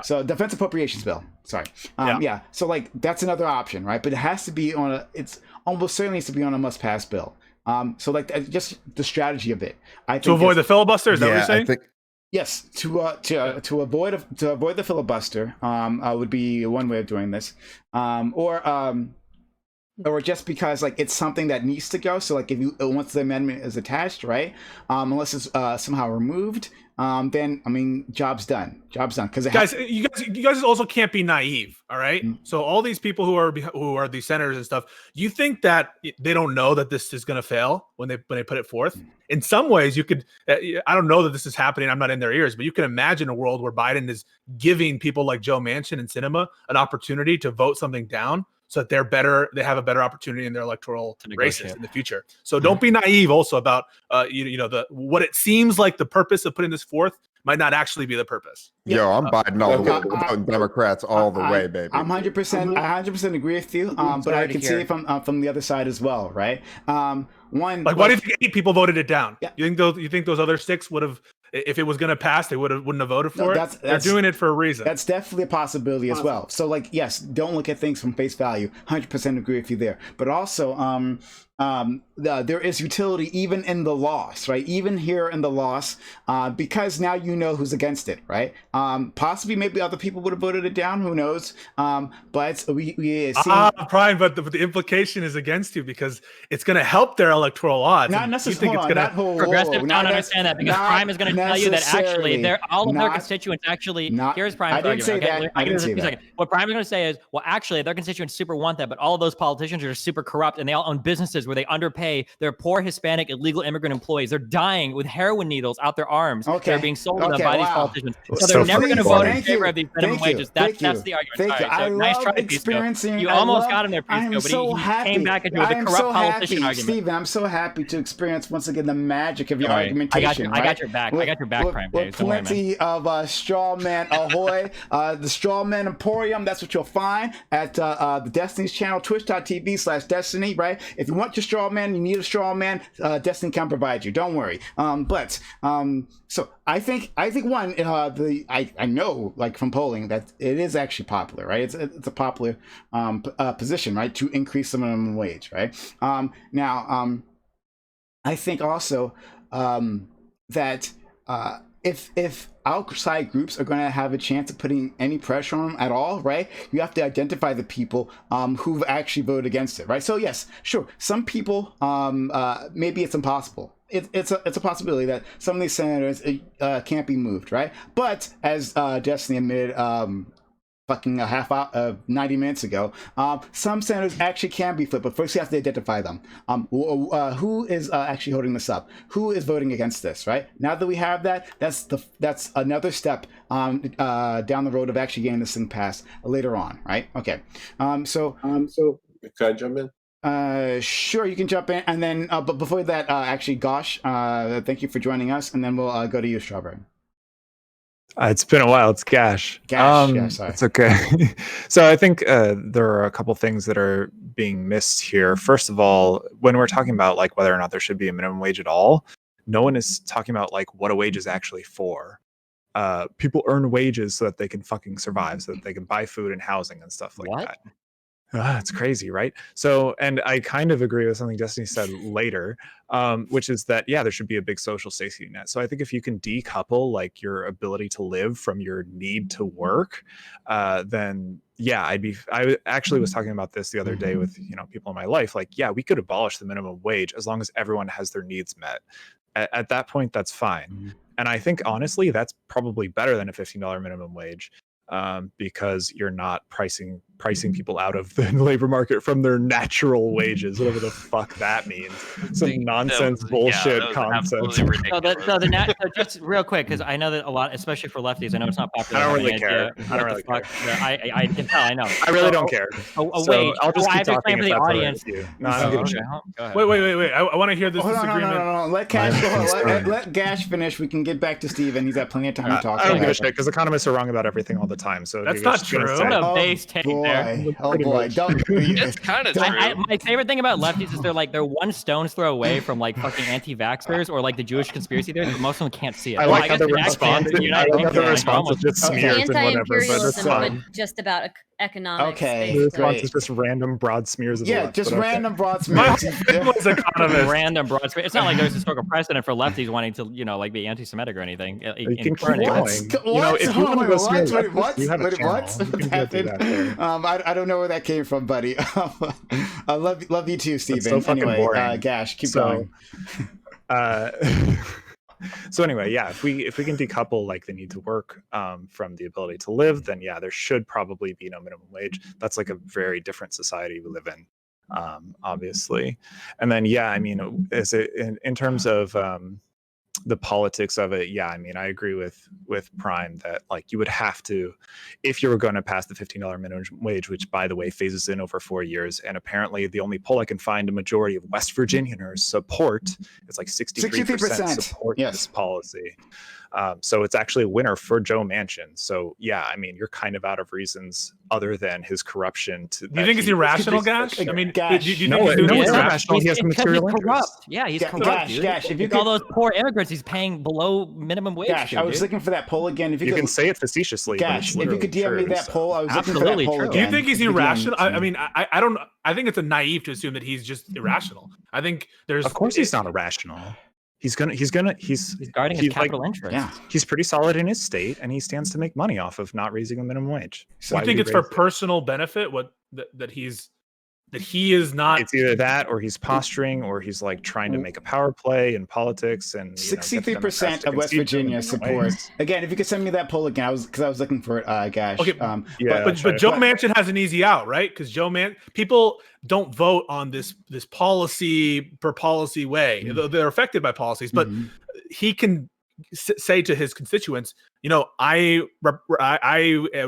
So defense appropriations bill. Sorry. So like that's another option, right? But it has to be it's almost certainly needs to be on a must-pass bill. So like just the strategy of it. I think to avoid the filibuster. Is that what you're saying? I think, yes, to avoid the filibuster would be one way of doing this, or just because like it's something that needs to go. So like if once the amendment is attached, right, unless it's somehow removed, then I mean job's done. Because you guys also can't be naive, all right? So all these people who are these senators and stuff, you think that they don't know that this is going to fail when they put it forth? In some ways, you could. I don't know that this is happening. I'm not in their ears, but you can imagine a world where Biden is giving people like Joe Manchin and Sinema an opportunity to vote something down, so that they have a better opportunity in their electoral races in the future. So don't be naive also about what it seems like the purpose of putting this forth might not actually be the purpose. Yo, I'm Biden all the way. Democrats all the way, baby. I'm 100% agree with you. But I can see it from the other side as well, right? Why do you think 8 people voted it down? Yeah. You think those other 6 would have, if it was going to pass, they wouldn't have voted for it? They're doing it for a reason. That's definitely a possibility as well. So like, yes, don't look at things from face value. 100% agree with you there. But also, there is utility even in the loss, right? Even here in the loss, because now you know who's against it, right? Possibly maybe other people would have voted it down. Who knows? But we see Prime, but the implication is against you because it's going to help their electoral odds. Not necessarily. Progressives don't understand that because Prime is going to tell you that actually all of their constituents actually. Here's Prime's argument. Okay, I didn't say that. What Prime is going to say is, well, actually, their constituents super want that, but all of those politicians are super corrupt and they all own businesses where they underpay their poor Hispanic illegal immigrant employees. They're dying with heroin needles out their arms. They're being sold to them by these politicians. So they're never going to vote in favor of these minimum wages. That's the argument. I nice try, Pisco. You almost got him there, Pisco, but he came back into the corrupt politician argument. Steven, I'm so happy to experience once again the magic of your Don't worry. argumentation. I got your back. I got your back, PrimeCayes. With Don't worry, man. plenty of straw man ahoy, the straw man emporium. That's what you'll find at the Destiny's channel, twitch.tv/Destiny. Right? If you want your straw man, you need a straw man. Destiny can provide you. Don't worry. So I think one I know, like from polling, that it is actually popular, right? It's a popular position, right, to increase the minimum wage, right? I think also that if outside groups are going to have a chance of putting any pressure on them at all, right, you have to identify the people who've actually voted against it, right? So yes, sure, some people, maybe it's impossible. It's a possibility that some of these senators can't be moved, right? But as Destiny admitted fucking 90 minutes ago, some senators actually can be flipped, but first you have to identify them. Who is actually holding this up? Who is voting against this, right? Now that we have that, that's another step down the road of actually getting this thing passed later on, right? Okay. So can I jump in? Sure, you can jump in, and then but before that, actually, Gosh, thank you for joining us, and then we'll go to you, Strawberry. It's been a while. It's Gash. Yeah, sorry. It's okay. So I think there are a couple things that are being missed here. First of all, when we're talking about like whether or not there should be a minimum wage at all, no one is talking about like what a wage is actually for. People earn wages so that they can fucking survive, so that they can buy food and housing and stuff like that. It's crazy, right? So, and I kind of agree with something Destiny said later, which is that, yeah, there should be a big social safety net. So I think if you can decouple like your ability to live from your need to work, then yeah, I actually was talking about this the other day with, people in my life, like, yeah, we could abolish the minimum wage as long as everyone has their needs met. At that point, that's fine. And I think honestly, that's probably better than a $15 minimum wage. Because you're not pricing people out of the labor market from their natural wages, whatever the fuck that means. Some nonsense bullshit concept. So just real quick, because I know that a lot, especially for lefties, I know it's not popular. I don't really care. I don't really care. I can tell. I know. I really don't care. A wage. I'll just keep talking for the audience. No, I don't give a shit. Wait. I want to hear this disagreement. No. Let Gash finish. We can get back to Steven. He's got plenty of time to talk. I don't give a shit because economists are wrong about everything all the time. So that's not true. What a base take there. Oh boy, don't. It's kind of true. My favorite thing about lefties is they're one stone's throw away from like fucking anti-vaxxers or like the Jewish conspiracy theories, but most of them can't see it. I like how the response is just smears and whatever, but it's fine. Just about economics. Okay, the response is just random broad smears of the left, just random broad smears. Random broad smears. It's not like there's historical precedent for lefties wanting to, like be anti-Semitic or anything. You can keep going. If you want to go smear leftists, you have a channel. What happened? I don't know where that came from, buddy. I love you too, Steven. So fucking boring. Gash, keep going. So anyway, yeah, if we can decouple like the need to work from the ability to live, then yeah, there should probably be no minimum wage. That's like a very different society we live in, obviously. And then yeah, I mean, in terms of the politics of it, yeah, I mean, I agree with Prime that like you would have to, if you were going to pass the $15 minimum wage, which by the way phases in over 4 years, and apparently the only poll I can find, a majority of West Virginians support, it's like 63% support this policy. So it's actually a winner for Joe Manchin. So yeah, I mean, you're kind of out of reasons other than his corruption. Do you think it's irrational, Gash? I mean, Gash, do you think it's irrational? He has material corrupt. interest. Yeah, he's corrupt. Gash, if you all those poor immigrants, he's paying below minimum wage. Gash, I was looking for that poll again. If you can say it facetiously. Gash, if you could DM me that poll, I was looking for that poll again. Do you think he's irrational? I mean, I don't. I think it's a naive to assume that he's just irrational. I think there's. Of course, he's not irrational. He's guarding his capital interest. Yeah, he's pretty solid in his state, and he stands to make money off of not raising the minimum wage. So you think it's for personal benefit? That he is not? It's either that, or he's posturing, or he's like trying to make a power play in politics. And 63% of West Virginia support. Again, if you could send me that poll again, because I was looking for it, Gash. Okay, but Joe Manchin has an easy out, right? Because people don't vote on this policy per policy way. They're affected by policies, but he can say to his constituents, I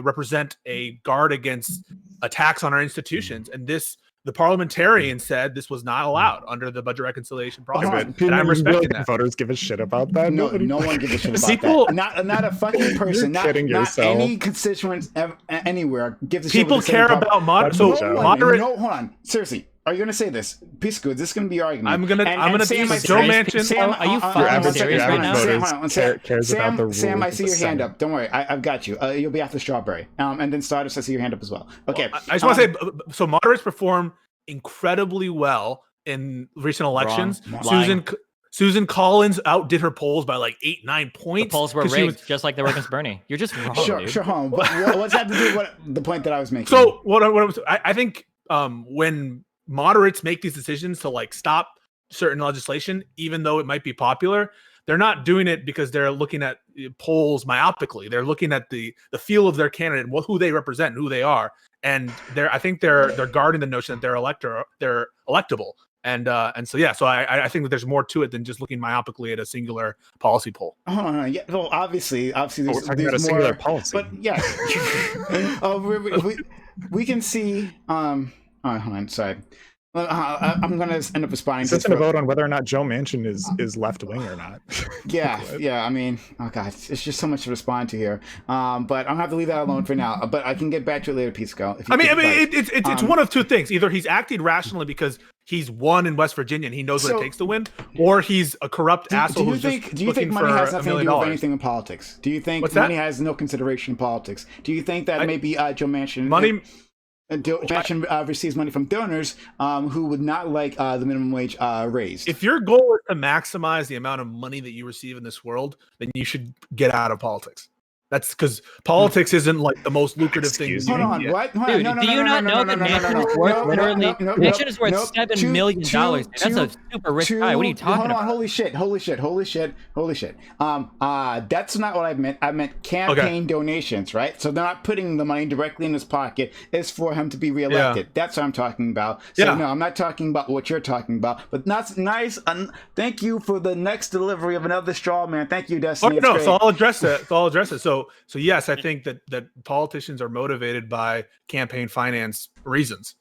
represent a guard against attacks on our institutions, and this the parliamentarian said this was not allowed under the budget reconciliation process, But and I'm respecting that. Voters give a shit about that. No, Nobody no one gives a shit about People- that. Not a fucking person. You're kidding not yourself. any constituent anywhere gives a shit. People what the Senate care pub- about moderate. No, hold on. Seriously, are you going to say this? Piece of goods. This is going to be your argument. I'm gonna Sam, be Joe Manchin. Sam, Are you fucking serious right now? cares about the Sam, I rules see of your the hand Senate. up. Don't worry, I've got you. You'll be after Strawberry. And then Stardust, I see your hand up as well. Okay. I just want to say, so moderates perform incredibly well in recent elections. Wrong. Susan Collins outdid her polls by like 8-9 The points. polls were 'cause she rigged, was- just like they were against Bernie. You're just wrong, Sure, dude. sure, home. But what's that to do with the point that I was making? So I think when moderates make these decisions to like stop certain legislation, even though it might be popular, they're not doing it because they're looking at polls myopically. They're looking at the feel of their candidate and who they represent, and who they are, and I think they're guarding the notion that they're electable. And so yeah, so I think that there's more to it than just looking myopically at a singular policy poll. Yeah, well, obviously, We're there's talking about a more, singular policy. but yeah, we can see. Hold on, sorry. I'm gonna end up responding Is to this this. going to vote on whether or not Joe Manchin is left wing or not? Yeah. I mean, oh god, it's just so much to respond to here. But I'm gonna have to leave that alone for now. But I can get back to it later, Pisco. I mean, it's one of two things. Either he's acting rationally because he's won in West Virginia and he knows what So- it takes to win, or he's a corrupt asshole who's just Do you looking think money for has $1 nothing to million. do with anything in politics? Do you think What's that? money has no consideration in politics? Do you think that maybe Joe Manchin Joe Manchin receives money from donors who would not like the minimum wage raised? If your goal is to maximize the amount of money that you receive in this world, then you should get out of politics. That's because politics isn't like the most lucrative thing. you Hold can on, get. what? Dude, do you not know that Manchin is worth literally? Manchin is worth $7 million. That's a super rich guy. What are you talking about? Holy shit! That's not what I meant. I meant campaign donations, right? So they're not putting the money directly in his pocket. It's for him to be reelected. Yeah. That's what I'm talking about. So Yeah. no, I'm not talking about what you're talking about. But that's nice. Thank you for the next delivery of another straw man. Thank you, Oh, Destiny. It's no, great. so I'll address it. So yes, I think that politicians are motivated by campaign finance reasons,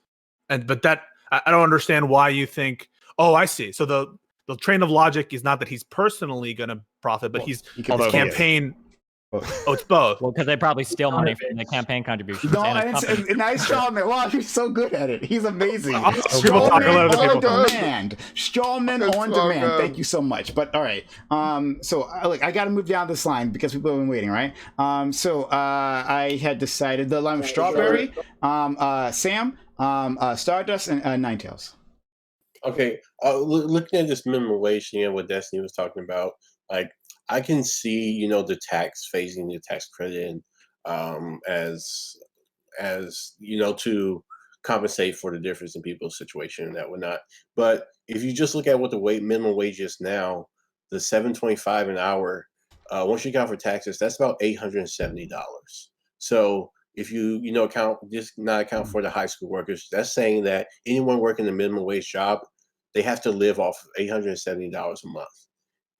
but that I don't understand why you think. Oh, I see. So the train of logic is not that he's personally going to profit, but he's campaign. Oh, it's both. Well, because they probably steal money from the campaign contributions. No, and and his company. it's a nice straw man. Wow, he's so good at it. He's amazing. People talk about other on people. demand. Strawman on so demand. good. Thank you so much. But all right. So look, I got to move down this line because people have been waiting, right? So I had decided the line of Strawberry, Sam, Stardust, and Ninetales. Okay, looking at this minimum wage thing and what Destiny was talking about, like I can see, the tax phasing the tax credit in, as to compensate for the difference in people's situation and that whatnot. But if you just look at what the minimum wage is now, the $7.25 an hour, once you account for taxes, that's about $870. So if you not account for the high school workers, that's saying that anyone working a minimum wage job, they have to live off of $870 a month.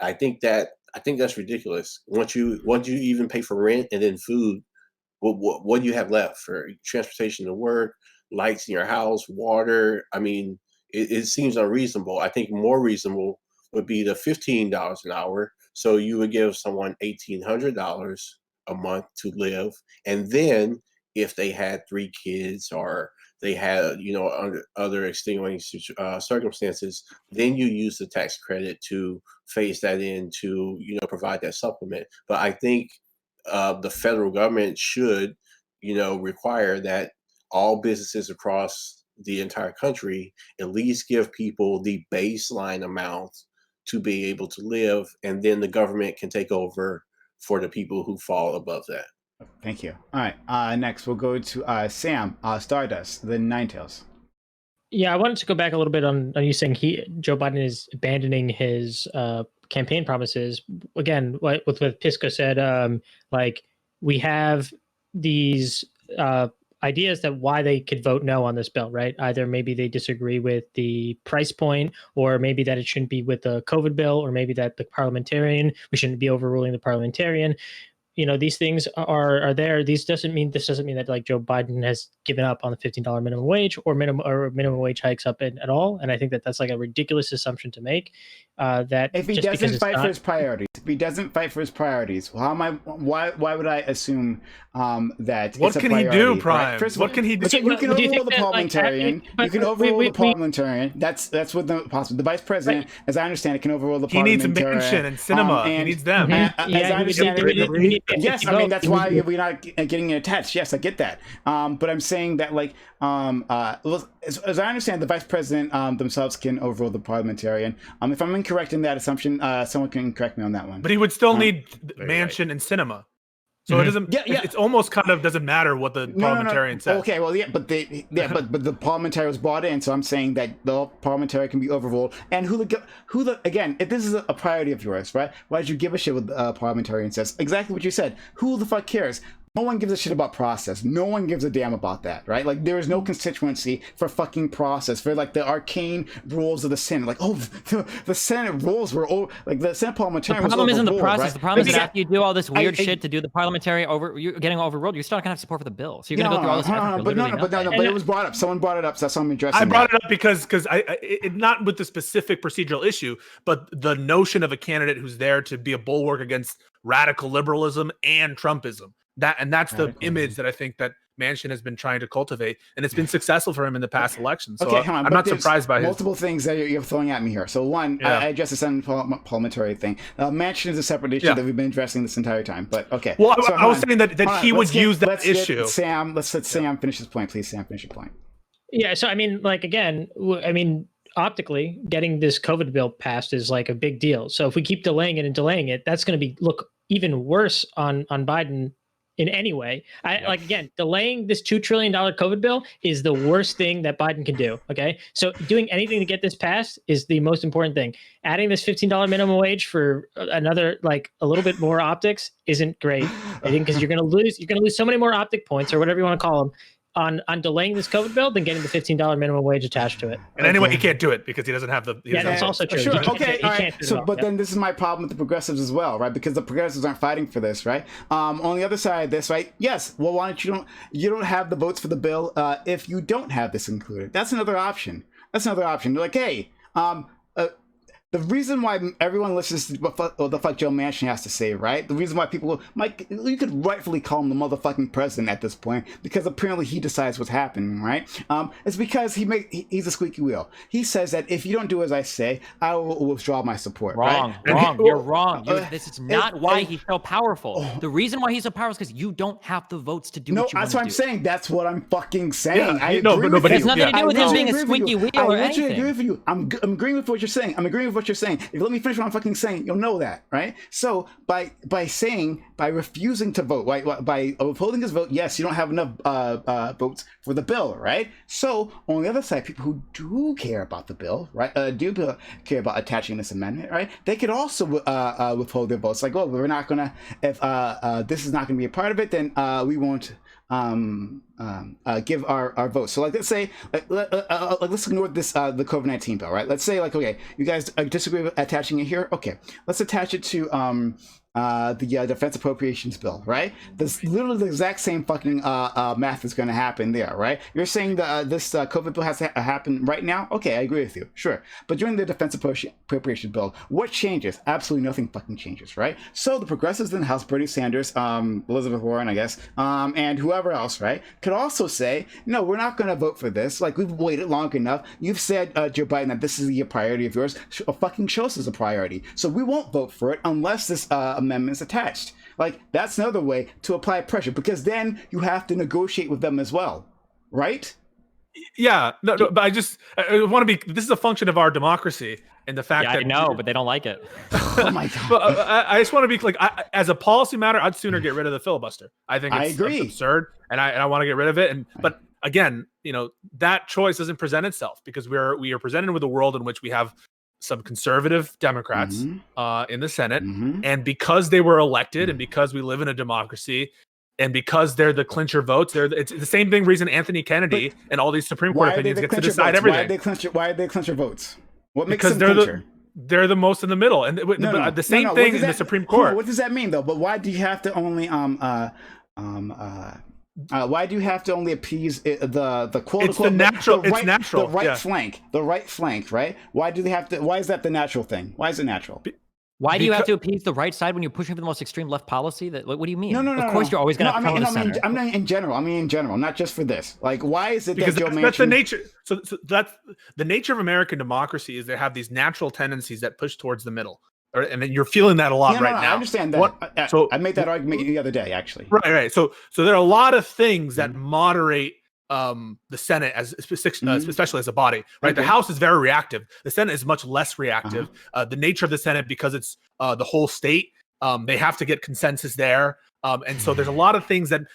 I think that's ridiculous. Once you even pay for rent and then food, what do you have left for transportation to work, lights in your house, water? I mean, it seems unreasonable. I think more reasonable would be the $15 an hour. So you would give someone $1,800 a month to live, and then if they had 3 kids or they had under other extenuating circumstances, then you use the tax credit to phase that in to provide that supplement. But I think the federal government should require that all businesses across the entire country at least give people the baseline amount to be able to live, and then the government can take over for the people who fall above that. Thank you. All right. Next, we'll go to Sam, Stardust, then Ninetales. Yeah, I wanted to go back a little bit on you saying Joe Biden is abandoning his campaign promises. Again, what Pisco said, we have these ideas that why they could vote no on this bill, right? Either maybe they disagree with the price point, or maybe that it shouldn't be with the COVID bill, or maybe that we shouldn't be overruling the parliamentarian. these things are there. This doesn't mean that like Joe Biden has given up on the $15 minimum wage or minimum wage hikes up at all. And I think that that's like a ridiculous assumption to make. That if he just because doesn't it's fight not, for his priorities, why am I? Why would I assume that? What it's a can he do, priority, Prime? right? First of What all, can he do? You can do you overrule think the that, like, parliamentarian. but You can we- overrule we- the parliamentarian. That's what the possible. The vice president, as I understand it, can overrule the He needs parliamentarian. Manchin and Cinema. He needs them. As Yeah, I understand he it, would need yes, 50 I mean votes. that's why we're not getting attached. Yes, I get that. But I'm saying that as I understand, the vice president themselves can overrule the parliamentarian. If I'm incorrect in that assumption, someone can correct me on that one. But he would still need Manchin and Cinema. So it doesn't. It's almost kind of doesn't matter what the parliamentarian says. Okay, well, but the parliamentarian was brought in, so I'm saying that the parliamentarian can be overruled. And who the again, if this is a priority of yours, right? Why did you give a shit what the parliamentarian says? Exactly what you said. Who the fuck cares? No one gives a shit about process. No one gives a damn about that, right? Like, there is no constituency for fucking process, for like the arcane rules of the Senate. Like, the Senate rules were like the Senate parliamentarian. The problem isn't the process. Right? The problem is that after you do all this weird shit to do the parliamentary you're getting overruled. You're still not gonna have support for the bill. So you're gonna go through all this effort for literally nothing. But it was brought up. Someone brought it up, so that's why I'm addressing. I brought it up because not with the specific procedural issue, but the notion of a candidate who's there to be a bulwark against radical liberalism and Trumpism. That's the image that I think that Manchin has been trying to cultivate, and it's been successful for him in the past elections. So okay, I'm not surprised by multiple things that you're throwing at me here. So one, I address the Senate parliamentary thing. Manchin is a separate issue that we've been addressing this entire time. But okay. Well, I was saying that he would use that issue. Let's let Sam finish his point, please. Sam, finish your point. Yeah. So I mean, like again, optically, getting this COVID bill passed is like a big deal. So if we keep delaying it, that's going to look even worse on Biden in any way. Like, again, delaying this $2 trillion COVID bill is the worst thing that Biden can do. Okay. So doing anything to get this passed is the most important thing. Adding this $15 minimum wage for another, like a little bit more optics isn't great. I think because you're going to lose so many more optic points or whatever you want to call them on delaying this COVID bill than getting the $15 minimum wage attached to it. And anyway, he can't do it because he doesn't have the. That's also true. Sure. Okay. All right. But then this is my problem with the progressives as well, right? Because the progressives aren't fighting for this, right? On the other side of this, right? Yes. Well, why don't you don't have the votes for the bill if you don't have this included? That's another option. They're like, hey, the reason why everyone listens to what the fuck Joe Manchin has to say, right? The reason why you could rightfully call him the motherfucking president at this point, because apparently he decides what's happening, right? It's because he's a squeaky wheel. He says that if you don't do as I say, I will withdraw my support. Wrong. You're wrong. This is not why he's so powerful. The reason why he's so powerful is because you don't have the votes to do what you want to do. That's what I'm saying. That's what I'm fucking saying. Yeah, it has nothing to do with him being a squeaky wheel or anything. I agree with you. I'm agreeing with what you're saying. You're saying. If you let me finish what I'm fucking saying, you'll know that, right? So by refusing to vote, by withholding his vote, yes, you don't have enough votes for the bill, right? So on the other side, people who do care about the bill, right, care about attaching this amendment, right? They could also withhold their votes. Like, we're not gonna, if this is not gonna be a part of it, then we won't give our votes. So let's say let's ignore this the COVID-19 bill, right? Let's say okay, you guys disagree with attaching it here. Okay, let's attach it to the defense appropriations bill, right? This literally the exact same fucking math is going to happen there, right? You're saying that this COVID bill has to happen right now? Okay, I agree with you, sure. But during the defense appropriation bill, what changes? Absolutely nothing fucking changes, right? So the progressives in the House, Bernie Sanders, Elizabeth Warren, I guess, and whoever else, right, could also say, no, we're not going to vote for this. Like, we've waited long enough. You've said, Joe Biden, that this is a priority of yours. Fucking show us as a priority. So we won't vote for it unless this amendments attached. Like, that's another way to apply pressure, because then you have to negotiate with them as well, right? Yeah, no, but I want to be. This is a function of our democracy, and the fact that I know, but they don't like it. Oh my god! But I just want to be like, as a policy matter, I'd sooner get rid of the filibuster. I think it's absurd, and I want to get rid of it. But again, that choice doesn't present itself because we are presented with a world in which we have some conservative Democrats in the Senate, and because they were elected, and because we live in a democracy, and because they're the clincher votes, it's the same reason Anthony Kennedy and all these Supreme Court opinions get to decide everything. Why are they clincher votes? What makes because them clincher? they're the most in the middle, and the same thing in the Supreme Court. What does that mean though? But why do you have to only why do you have to only appease the quote It's unquote the natural. the right, it's natural. the right yeah. flank, right? Why do they have to? Why is that the natural thing? Why is it natural? Why do you have to appease the right side when you're pushing for the most extreme left policy? What do you mean? No. Of course, you're always going to have to come to the center. I'm not in general. I mean in general, not just for this. Like, why is it Because that Joe Manchin? that's the nature. So that's the nature of American democracy is they have these natural tendencies that push towards the middle, and then you're feeling that a lot right now. I understand that. So I made that argument the other day, actually. Right. So there are a lot of things that moderate the Senate especially as a body, right? Okay. The House is very reactive. The Senate is much less reactive. The nature of the Senate, because it's the whole state, they have to get consensus there. And so there's a lot of things that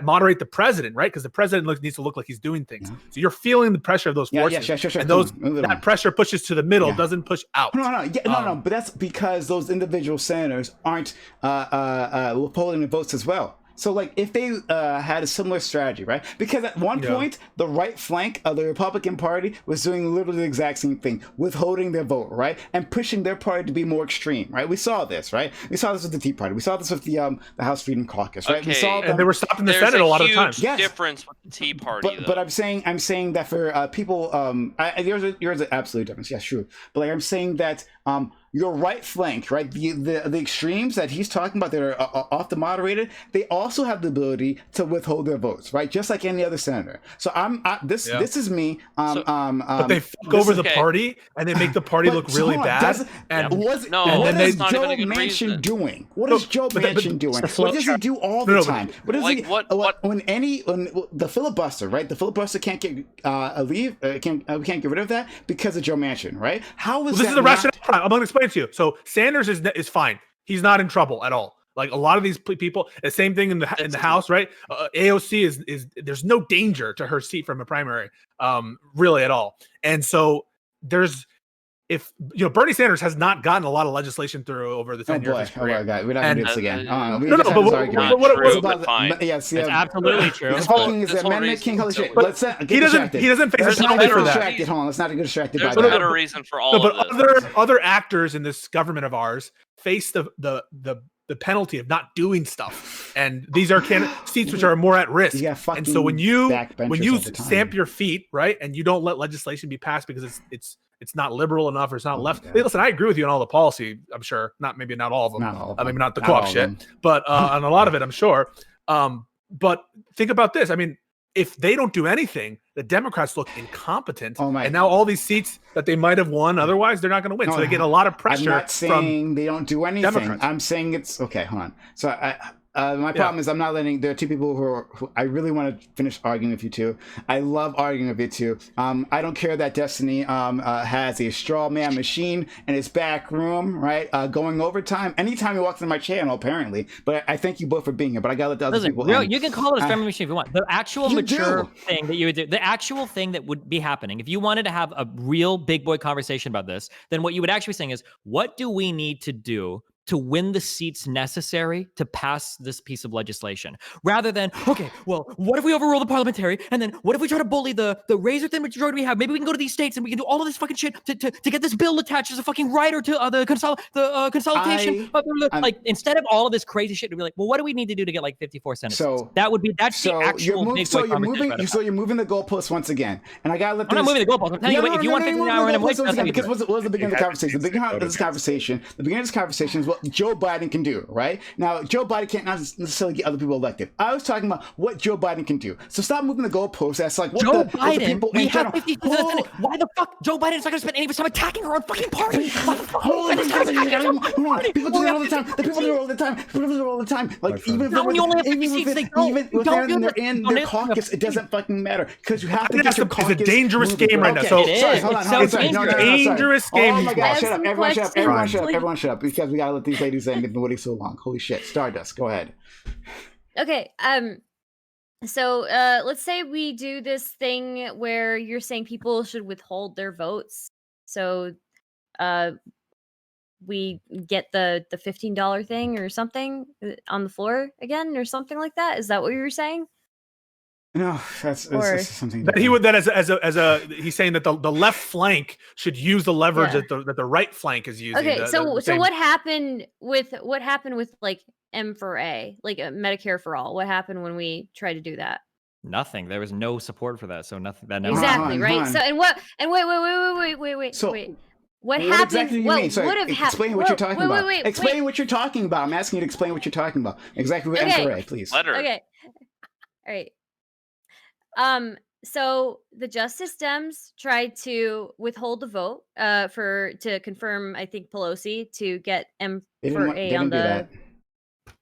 moderate the president, right? Because the president needs to look like he's doing things. Yeah. So you're feeling the pressure of those forces, sure. and that pressure pushes to the middle, doesn't push out. No. But that's because those individual senators aren't withholding the votes as well. So, like, if they had a similar strategy, right? Because at one point, the right flank of the Republican Party was doing literally the exact same thing, withholding their vote, right? And pushing their party to be more extreme, right? We saw this, right? We saw this with the Tea Party. We saw this with the House Freedom Caucus, right? We saw and they were stopped in the Senate a lot of the time. There's a huge difference with the Tea Party, but I'm saying that for people, there's an absolute difference. Yeah, sure. But like I'm saying that your right flank, right? The extremes that he's talking about that are off the moderated, they also have the ability to withhold their votes, right? Just like any other senator. So this is me. But they fuck over the party and they make the party look really bad. What is Joe Manchin doing? What is Joe Manchin doing? What does he do all the time? What does he? When the filibuster, right? The filibuster can't get we can't get rid of that because of Joe Manchin, right? How is this is the rationale? I'm going to explain it to you. So Sanders is fine. He's not in trouble at all. Like a lot of these people, the same thing in the House, right? AOC is there's no danger to her seat from a primary, really at all. And so if Bernie Sanders has not gotten a lot of legislation through over the 10 years of his career. Oh my God, we're not going to do this again. It's absolutely true. This whole thing is amendment king. Holy shit! He doesn't face a penalty for that. Hold on, let's not get distracted by There's that. a better reason for all of this. Other actors in this government of ours face the penalty of not doing stuff, and these are seats which are more at risk. And so when you stamp your feet, right, and you don't let legislation be passed because it's not liberal enough or it's not left. Hey, listen, I agree with you on all the policy. I'm sure maybe not all of them. Maybe not the co-op shit, but on a lot of it, I'm sure. But think about this. I mean, if they don't do anything, the Democrats look incompetent, and now all these seats that they might have won otherwise, they're not going to win. So they get a lot of pressure. I'm not saying they don't do anything. Democrats. I'm saying it's okay. Hold on. So my problem is I'm not letting. There are two people who I really want to finish arguing with you two. I love arguing with you two. I don't care that Destiny has a straw man machine in his back room, right? Going overtime anytime he walks into my channel, apparently. But I thank you both for being here. But I gotta let the other people. You can call it a straw man machine if you want. The actual mature thing that you would do, the actual thing that would be happening, if you wanted to have a real big boy conversation about this, then what you would actually be saying is, what do we need to do to win the seats necessary to pass this piece of legislation, rather than, okay, well, what if we overrule the parliamentary, and then what if we try to bully the razor thin majority we have? Maybe we can go to these states and we can do all of this fucking shit to get this bill attached as a fucking rider to the consolidation. Instead of all of this crazy shit, to be like, well, what do we need to do to get like 54 senators? So that's the actual big boy conversation. So you're moving the goalposts once again, and I gotta let. I'm not moving the goalposts. I'm telling you, if you want 15 hour and because what was the beginning of the conversation? The beginning of this conversation is what Joe Biden can do, right? Now, Joe Biden can't necessarily get other people elected. I was talking about what Joe Biden can do. So stop moving the goalposts. That's like what Joe the Biden. people We in have general. 50 Why the fuck Joe Biden's not going to spend any of his time attacking her own fucking party? People do it all the time. People do it all the time. People do it all the time. Like even if they're in their caucus, it doesn't fucking matter because you have to get your caucus. It's a dangerous game right now. So it's a dangerous game. Oh my God! Shut up! Everyone shut up! Everyone shut up! Everyone shut up! Because we gotta let these ladies in. They've been waiting so long. Holy shit! Stardust, go ahead. Okay. So let's say we do this thing where you're saying people should withhold their votes. So we get the $15 thing or something on the floor again or something like that. Is that what you were saying? No, that's Or something That he different. would that as a he's saying that the left flank should use the leverage Yeah. that the right flank is using. Okay, so The same. what happened with like M4A, like Medicare for all? What happened when we tried to do that? Nothing. There was no support for that, so nothing. That never Exactly, happened. right? So and what? And wait. So What what happened? exactly do you What mean? Sorry, would have happened? explain what you're talking about. Wait. Explain what you're talking about. I'm asking you to explain what you're talking about. Exactly what Okay. M4A, please. Okay. All right. So the Justice Dems tried to withhold the vote to confirm, I think, Pelosi to get They M4A on didn't do the that.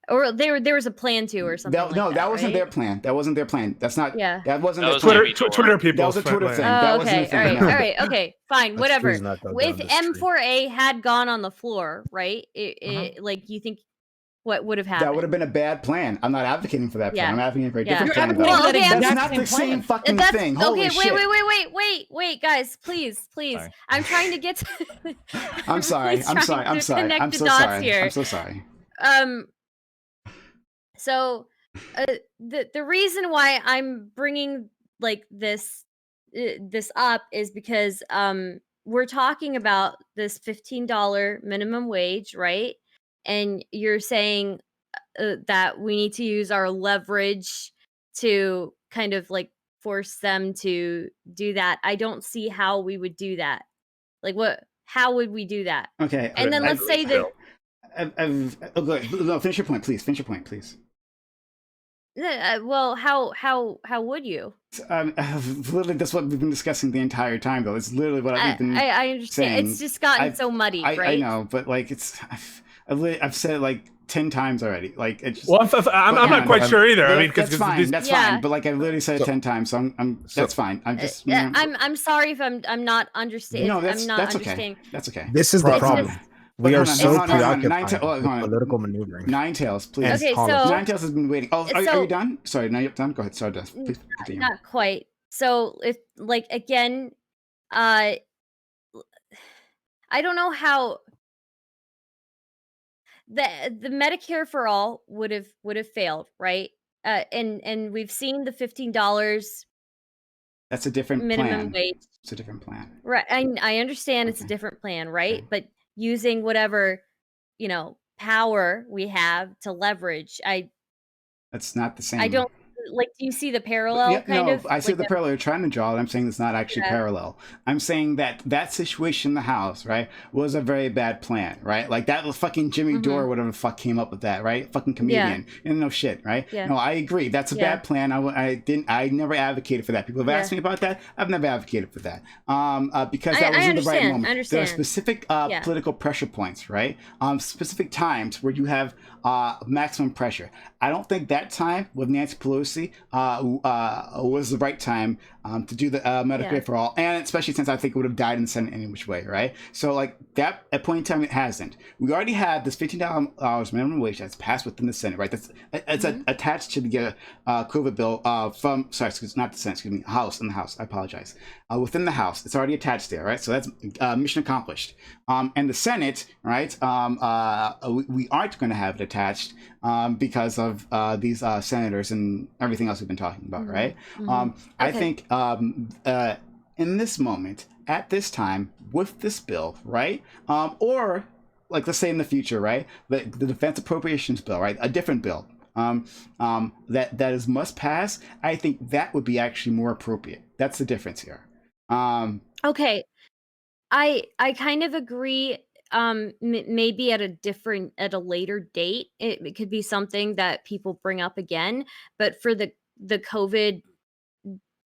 or there was a plan to or something like that. That wasn't right? their plan. That wasn't their plan. That's not. Yeah. That wasn't That their was plan. Jimmy Dore. Twitter people. That was a Twitter thing. Oh, That wasn't okay. a thing. All right. No. All right. Okay. Fine. That Whatever. tree's not go If down this tree. M4A had gone on the floor, right? Like you think what would have happened? That would have been a bad plan. I'm not advocating for that plan. Yeah. I'm advocating for a Yeah. different You're plan. Though. advocating for that That's exact not the same same plan. fucking That's thing. Holy okay. shit. Wait, guys, please. Sorry. I'm trying to get to. I'm sorry. really I'm trying sorry. I'm to sorry. connect I'm the so dots sorry. here. I'm so sorry. So, the reason why I'm bringing like this up is because we're talking about this $15 minimum wage, right? And you're saying that we need to use our leverage to kind of like force them to do that. I don't see how we would do that. Like what? How would we do that? Okay. And then let's say that. Oh, go ahead. No, finish your point, please. Finish your point, please. Well, how would you? Literally, that's what we've been discussing the entire time, though. It's literally what we've been I understand. saying. It's just gotten so muddy, I right? know, but like I've said it like 10 times already. Like it's. Well, I'm not quite sure either. I mean, that's fine. That's Yeah. fine. But like I literally said it 10 times, so that's fine. I'm just. I'm sorry if I'm not understanding. No, I'm not that's understanding. okay. That's okay. This is the problem. We are so preoccupied with preoccupied. political maneuvering. Ninetales, please. Okay, so- Ninetales has been waiting. Oh, are so- you done? Sorry, now you're done. Go ahead. Sorry, Des. Please continue. Not quite. So if like again, I don't know how the Medicare for all would have failed, right? And we've seen the $15 That's a different minimum plan. wage. It's a different plan. Right. I understand it's a different plan, right? But using whatever, power we have to leverage, That's not the same. I don't like. Do you see the parallel? Yeah, kind no, of. I see like the parallel you're trying to draw. I'm saying it's not actually Yeah. parallel. I'm saying that situation in the house, right, was a very bad plan, right? Like that was fucking Jimmy Dore, whatever the fuck came up with that, right? Fucking comedian. And no shit, right? Yeah. No, I agree. That's a bad plan. I never advocated for that. People have asked me about that. I've never advocated for that. Because that wasn't the right moment. I There are understand. specific political pressure points, right? Specific times where you have maximum pressure. I don't think that time with Nancy Pelosi was the right time to do the Medicare for all, and especially since I think it would have died in the Senate any which way, right? So like that at point in time, it hasn't. We already have this $15 minimum wage that's passed within the Senate, right? That's it's attached to the COVID bill not the Senate, excuse me, House. In the House, I apologize. Within the House, it's already attached there, right? So that's mission accomplished. And the Senate, right? We aren't going to have it attached because of these senators and everything else we've been talking about, right? I think in this moment, at this time, with this bill, right? Or like let's say in the future, right? The defense appropriations bill, right? A different bill that is must pass. I think that would be actually more appropriate. That's the difference here. Okay, I kind of agree. Maybe at a later date, it could be something that people bring up again. But for the COVID,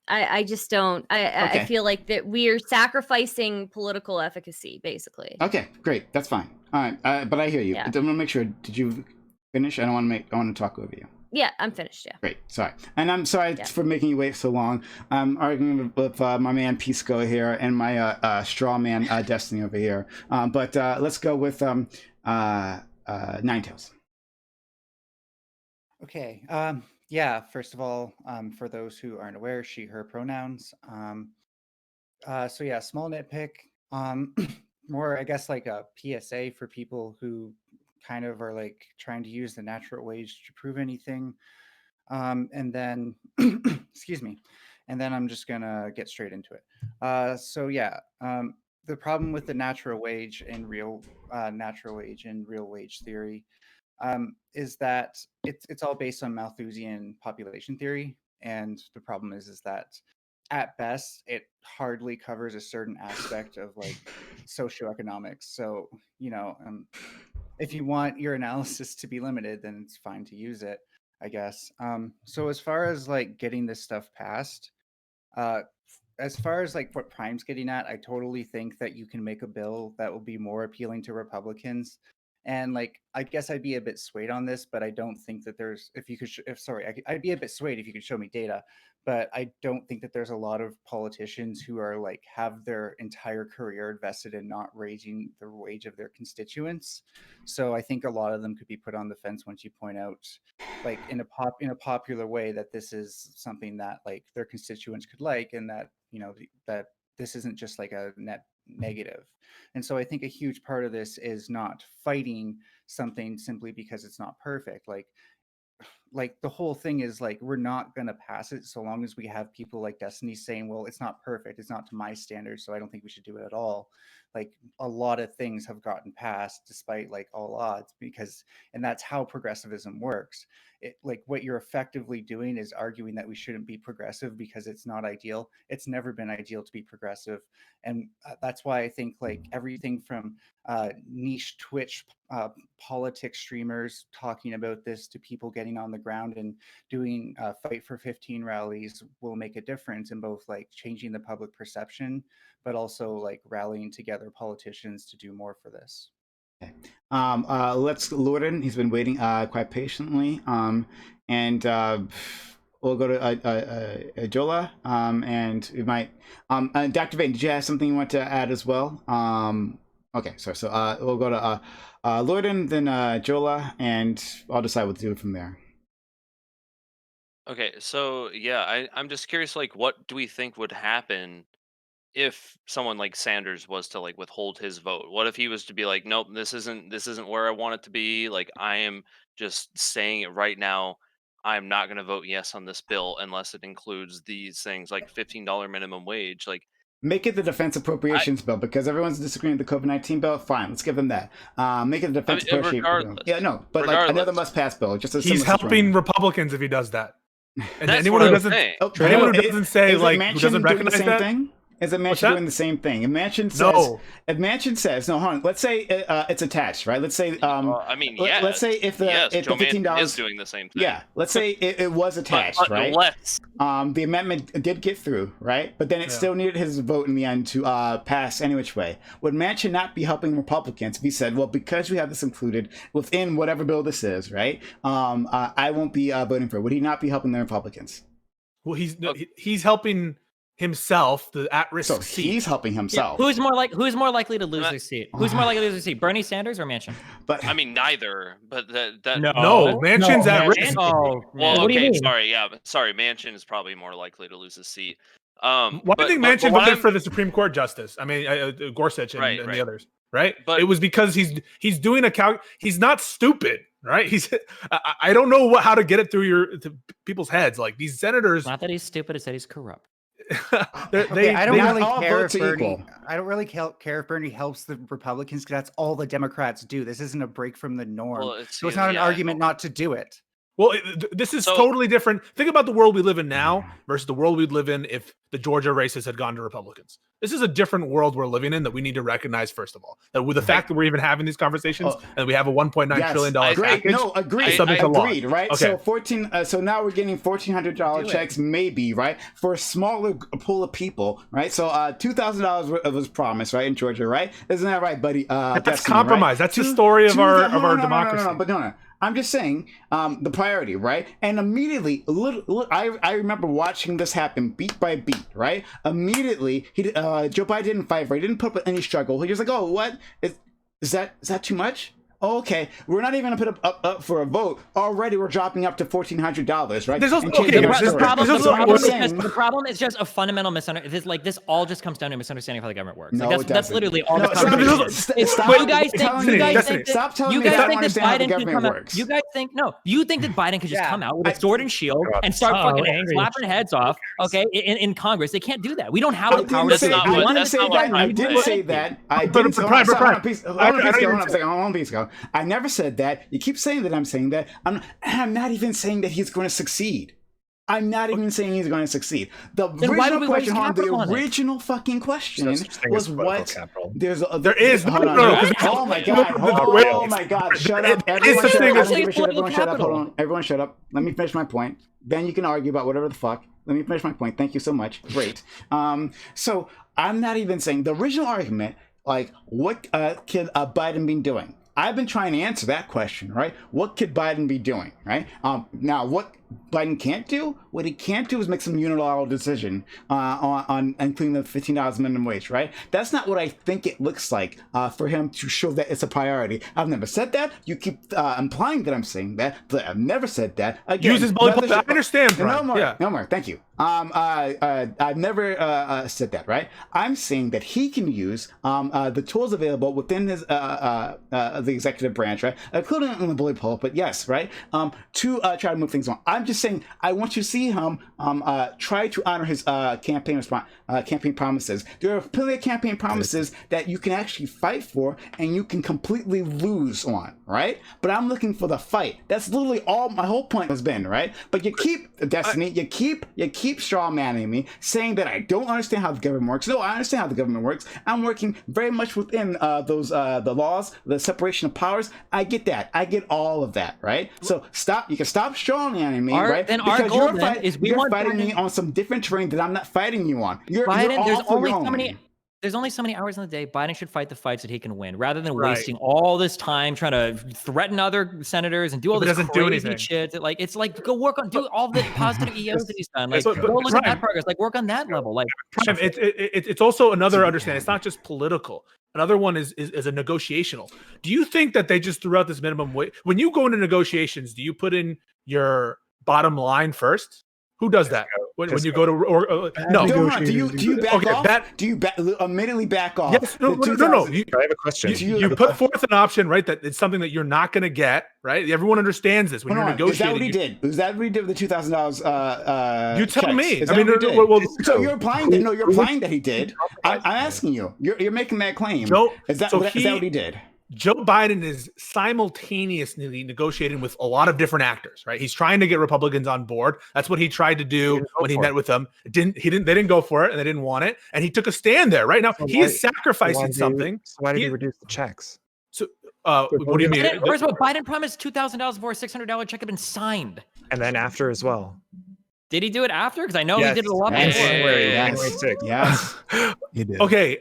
I just don't. I feel like that we are sacrificing political efficacy, basically. Okay, great. That's fine. All right, but I hear you. Yeah. I want to make sure. Did you finish? I want to talk over you. Yeah, I'm finished. Yeah. Great. Sorry. And I'm sorry for making you wait so long. I'm arguing with my man Pisco here and my straw man Destiny over here. But let's go with Ninetales. Okay. Yeah. First of all, for those who aren't aware, she, her pronouns. So yeah, small nitpick. More, I guess, like a PSA for people who kind of are like trying to use the natural wage to prove anything. And then, excuse me, and then I'm just gonna get straight into it. So yeah, the problem with the natural wage and real wage theory is that it's all based on Malthusian population theory, and the problem is that at best it hardly covers a certain aspect of like socioeconomics. So if you want your analysis to be limited, then it's fine to use it, I guess. So as far as like getting this stuff passed, uh, as far as like what Prime's getting at, I totally think that you can make a bill that will be more appealing to Republicans. And like, I guess I'd be a bit swayed on this, but I don't think that there's, if you could, I'd be a bit swayed if you could show me data, but I don't think that there's a lot of politicians who are like, have their entire career invested in not raising the wage of their constituents. So I think a lot of them could be put on the fence once you point out, like in a popular way, that this is something that like their constituents could like, and that that this isn't just like a net negative. And so I think a huge part of this is not fighting something simply because it's not perfect. Like the whole thing is like, we're not going to pass it so long as we have people like Destiny saying, well, it's not perfect, it's not to my standards, so I don't think we should do it at all. Like a lot of things have gotten passed despite like all odds, and that's how progressivism works. Like what you're effectively doing is arguing that we shouldn't be progressive because it's not ideal. It's never been ideal to be progressive. And that's why I think like everything from niche Twitch politics streamers talking about this to people getting on the ground and doing Fight for 15 rallies will make a difference in both like changing the public perception, but also like rallying together politicians to do more for this. Let's Lorden. He's been waiting quite patiently. And we'll go to Jola. And we might. Dr. Vane, did you have something you want to add as well? Okay, so we'll go to Lorden, then Jola, and I'll decide what to do from there. Okay, so yeah, I'm just curious, like, what do we think would happen if someone like Sanders was to like withhold his vote? What if he was to be like, nope, this isn't where I want it to be. Like, I am just saying it right now. I'm not going to vote yes on this bill unless it includes these things like $15 minimum wage. Like, Make it the defense appropriations bill, because everyone's disagreeing with the COVID-19 bill. Fine, let's give them that. Make it the defense appropriations bill. Yeah, no, but like another must-pass bill. Just he's helping Republicans if he does that. And that's anyone who doesn't say like who doesn't recognize that thing? Is it Manchin doing the same thing? If Manchin says, no, hold on. Let's say it's attached, right? Let's say, I mean, yes. Let's say if the Joe $15 Manchin is doing the same thing. Yeah, let's say it was attached, but right? Unless the amendment did get through, right? But then it still needed his vote in the end to pass any which way. Would Manchin not be helping Republicans if he said, well, because we have this included within whatever bill this is, right? I won't be voting for it. Would he not be helping the Republicans? Well, he's helping himself, the at-risk seat. He's helping himself. Yeah. Who's more likely to lose their seat? Who's more likely to lose their seat? Bernie Sanders or Manchin? But I mean, neither. But that no, Manchin's at risk. Oh, well, okay, sorry, sorry. Manchin is probably more likely to lose his seat. Why do you think Manchin voted for the Supreme Court justice? I mean, Gorsuch and the others, right? But it was because he's doing he's not stupid, right? I don't know how to get it through to people's heads. Like these senators. Not that he's stupid; it's that he's corrupt. I don't really care if Bernie helps the Republicans, because that's all the Democrats do. This isn't a break from the norm. So it's not an argument not to do it. Well, this is totally different. Think about the world we live in now versus the world we'd live in if the Georgia races had gone to Republicans. This is a different world we're living in that we need to recognize, first of all. That with the fact that we're even having these conversations and we have a $1.9 trillion package. No, agreed. Agreed, right? Okay. So now we're getting $1,400 checks, maybe, right? For a smaller pool of people, right? So $2,000 was promised, right, in Georgia, right? Isn't that right, buddy? That's Destiny, compromise. Right? That's the story of our democracy. No. I'm just saying the priority, right? And immediately, I remember watching this happen beat by beat, right? Immediately, Joe Biden didn't fight for it. He didn't put up any struggle. He was like, "Oh, what is that too much? Oh, okay, we're not even gonna put up for a vote. Already, we're dropping up to $1,400, right?" The problem is just a fundamental misunderstanding. This all just comes down to a misunderstanding of how the government works. No, that's literally all. Stop telling me You guys think this Biden can come out? You guys think that Biden could just Yeah. come out with a sword and shield and start Oh, fucking angry. slapping heads off, okay, in Congress. They can't do that. We don't have I the power didn't to say, do it. I We wanted didn't to say see that. what I people didn't would say do. that. I But didn't. Prime, Hold on, Prime. please. Hold I on, please. don't Hold even on a second. Hold on, please. Go. I never said that. You keep saying that I'm saying that. I'm not even saying that he's going to succeed. I'm not even saying he's going to succeed. The Then why would original we question, waste hold on, the capital on it? original fucking question There's no such thing was as political what? capital. There is Hold on. no, 'cause Oh my god. Oh my god. Shut up. Everyone such shut thing up. as- I don't give a shit. Everyone shut up. capital. Hold on. Everyone shut up. Let me finish my point. Then you can argue about whatever the fuck. Let me finish my point. Thank you so much. Great. So I'm not even saying the original argument, like what could Biden be doing? I've been trying to answer that question, right? What could Biden be doing, right? Now, what Biden can't do, what he can't do is make some unilateral decision on including the $15 minimum wage, right? That's not what I think it looks like for him to show that it's a priority. I've never said that. You keep implying that I'm saying that, but I've never said that. Again, Use his bully pulpit. I understand, No Brian. more. Yeah. No more. Thank you. I've never said that, right? I'm saying that he can use the tools available within his the executive branch, right, including in the bully pulpit, yes, right, to try to move things on. I'm just saying I want you to see him try to honor his campaign promises. There are plenty of campaign promises that you can actually fight for and you can completely lose on, right? But I'm looking for the fight. That's literally all my whole point has been, right? But you keep Destiny, you keep straw manning me, saying that I don't understand how the government works. No, I understand how the government works. I'm working very much within those the laws, the separation of powers. I get that. I get all of that, right? So stop. You can stop straw manning me, right? Then our goal then is we you're want fighting Biden- me on some different terrain that I'm not fighting you on. You're Biden, there's all for only your so own. many. There's only so many hours in the day. Biden should fight the fights that he can win, rather than Right. wasting all this time trying to threaten other senators and do all But it this doesn't do crazy anything. shit. Like it's like go work on do all the positive EOs that he's done. Like But- go look at Prime. that progress. Like work on that level. Like Prime, it's also another understanding. It's not just political. Another one is a negotiational. Do you think that they just threw out this minimum wage? When you go into negotiations, do you put in your bottom line first? Who does that? When you go to no? Do you back off? Do you immediately back off? Yes, no. I have a question. You put forth an option, right? That it's something that you're not going to get, right? Everyone understands this when you're negotiating. Is that what he did? Is that what he did with the $2,000? You tell me. Is I that mean, what he did? well, so you're implying that? No, you're implying that he did. I'm asking you. You're making that claim. Is that what he did? Joe Biden is simultaneously negotiating with a lot of different actors, right? He's trying to get Republicans on board. That's what he tried to do when he met with them. They didn't go for it, and they didn't want it. And he took a stand there. Right now, he is sacrificing something. So why did he reduce the checks? So, what do you mean? First of all, Biden promised $2,000 before a $600 check had been signed. And then after as well. Did he do it after? Because I know he did it a lot Yes. before. January 6th. Yes. He did. Okay,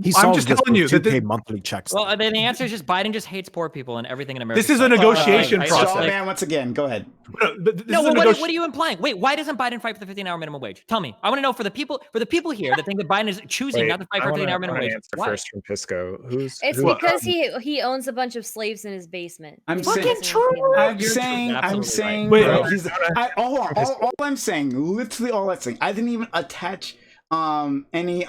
He I'm solved just this telling you with that 2K monthly checks. Well, then the answer is just Biden just hates poor people and everything in America. This is a negotiation process. Straw man once again. Go ahead. What are you implying? Wait, why doesn't Biden fight for the 15-hour minimum wage? Tell me. I want to know for the people here that think that Biden is choosing not to fight for a 15-hour minimum wage. Answer Why? first from Pisco. It's because he owns a bunch of slaves in his basement. I'm Fucking true. I'm saying. Wait, all I'm saying, literally all I'm saying. I didn't even attach any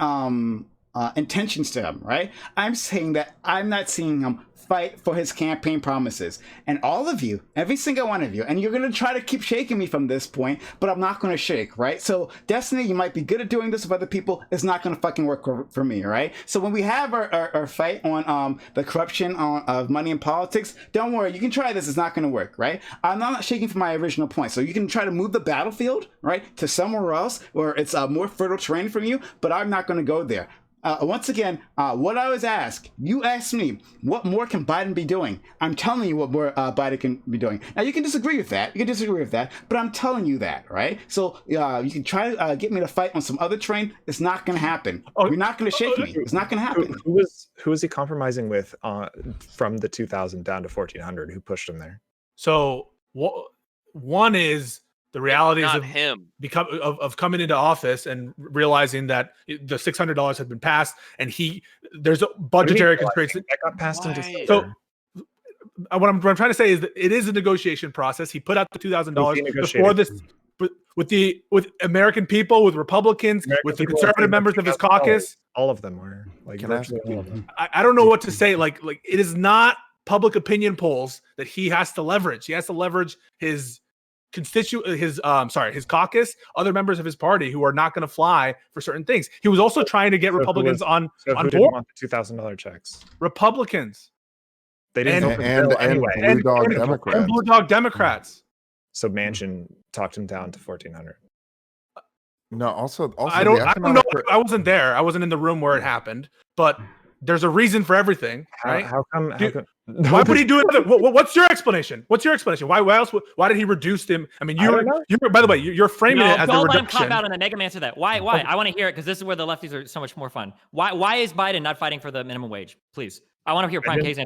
intentions to him, right? I'm saying that I'm not seeing him fight for his campaign promises. And all of you, every single one of you, and you're going to try to keep shaking me from this point, but I'm not going to shake, right? So, Destiny, you might be good at doing this with other people. It's not going to fucking work for me, right? So when we have our fight on the corruption of money in politics, don't worry. You can try this. It's not going to work, right? I'm not shaking from my original point. So you can try to move the battlefield, right, to somewhere else where it's more fertile terrain from you, but I'm not going to go there. Once again, what I was asked, you asked me, what more can Biden be doing? I'm telling you what more Biden can be doing. Now, you can disagree with that. But I'm telling you that, right? So you can try to get me to fight on some other train. It's not going to happen. You're not going to shake me. It's not going to happen. Who was he compromising with from the 2,000 down to 1,400? Who pushed him there? So one is the realities not of him of coming into office and realizing that the $600 had been passed, and there's a budgetary constraints that got passed in December. So what I'm trying to say is that it is a negotiation process. He put out the $2,000 before this with American people, with Republicans, with the conservative members of his caucus. All of them were like virtually all of them. I don't know what to say. Like it is not public opinion polls that he has to leverage. He has to leverage his his caucus, other members of his party who are not going to fly for certain things. He was also trying to get Republicans on who board. didn't want the $2,000 checks? Republicans. They didn't vote for the and bill anyway. Blue Dog Democrats. And Blue Dog Democrats. So Manchin talked him down to 1,400. No, also I don't know. I wasn't there. I wasn't in the room where it happened. But there's a reason for everything, right? How come? Why would he do it? What's your explanation? What's your explanation? Why else? Why did he reduce him? I mean, you're by the way, you're framing it as a don't let him reduction. cop out on that. Make him answer that. Why? I want to hear it because this is where the lefties are so much more fun. Why is Biden not fighting for the minimum wage? Please, I want to hear PrimeCayes answer.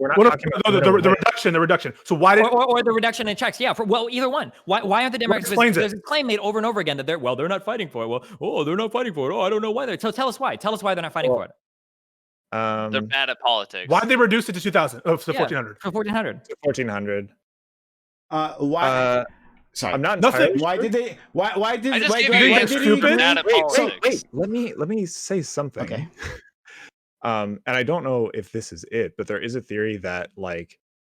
The reduction. So why did or the reduction in checks? Yeah, either one. Why aren't the Democrats? There's a claim made over and over again that they're not fighting for it. Well, they're not fighting for it. I don't know why. So tell us why. Tell us why they're not fighting for it. They're bad at politics. Why did they reduce it to 2,000? Oh, to 1,400. For 1,400. To 1,400. Why? Sorry, I'm not nothing. entirely Why sure. did they? Why did? I just why gave did you why an did answer. he They're agree? bad at politics. Wait. Let me say something. Okay. And I don't know if this is it, but there is a theory that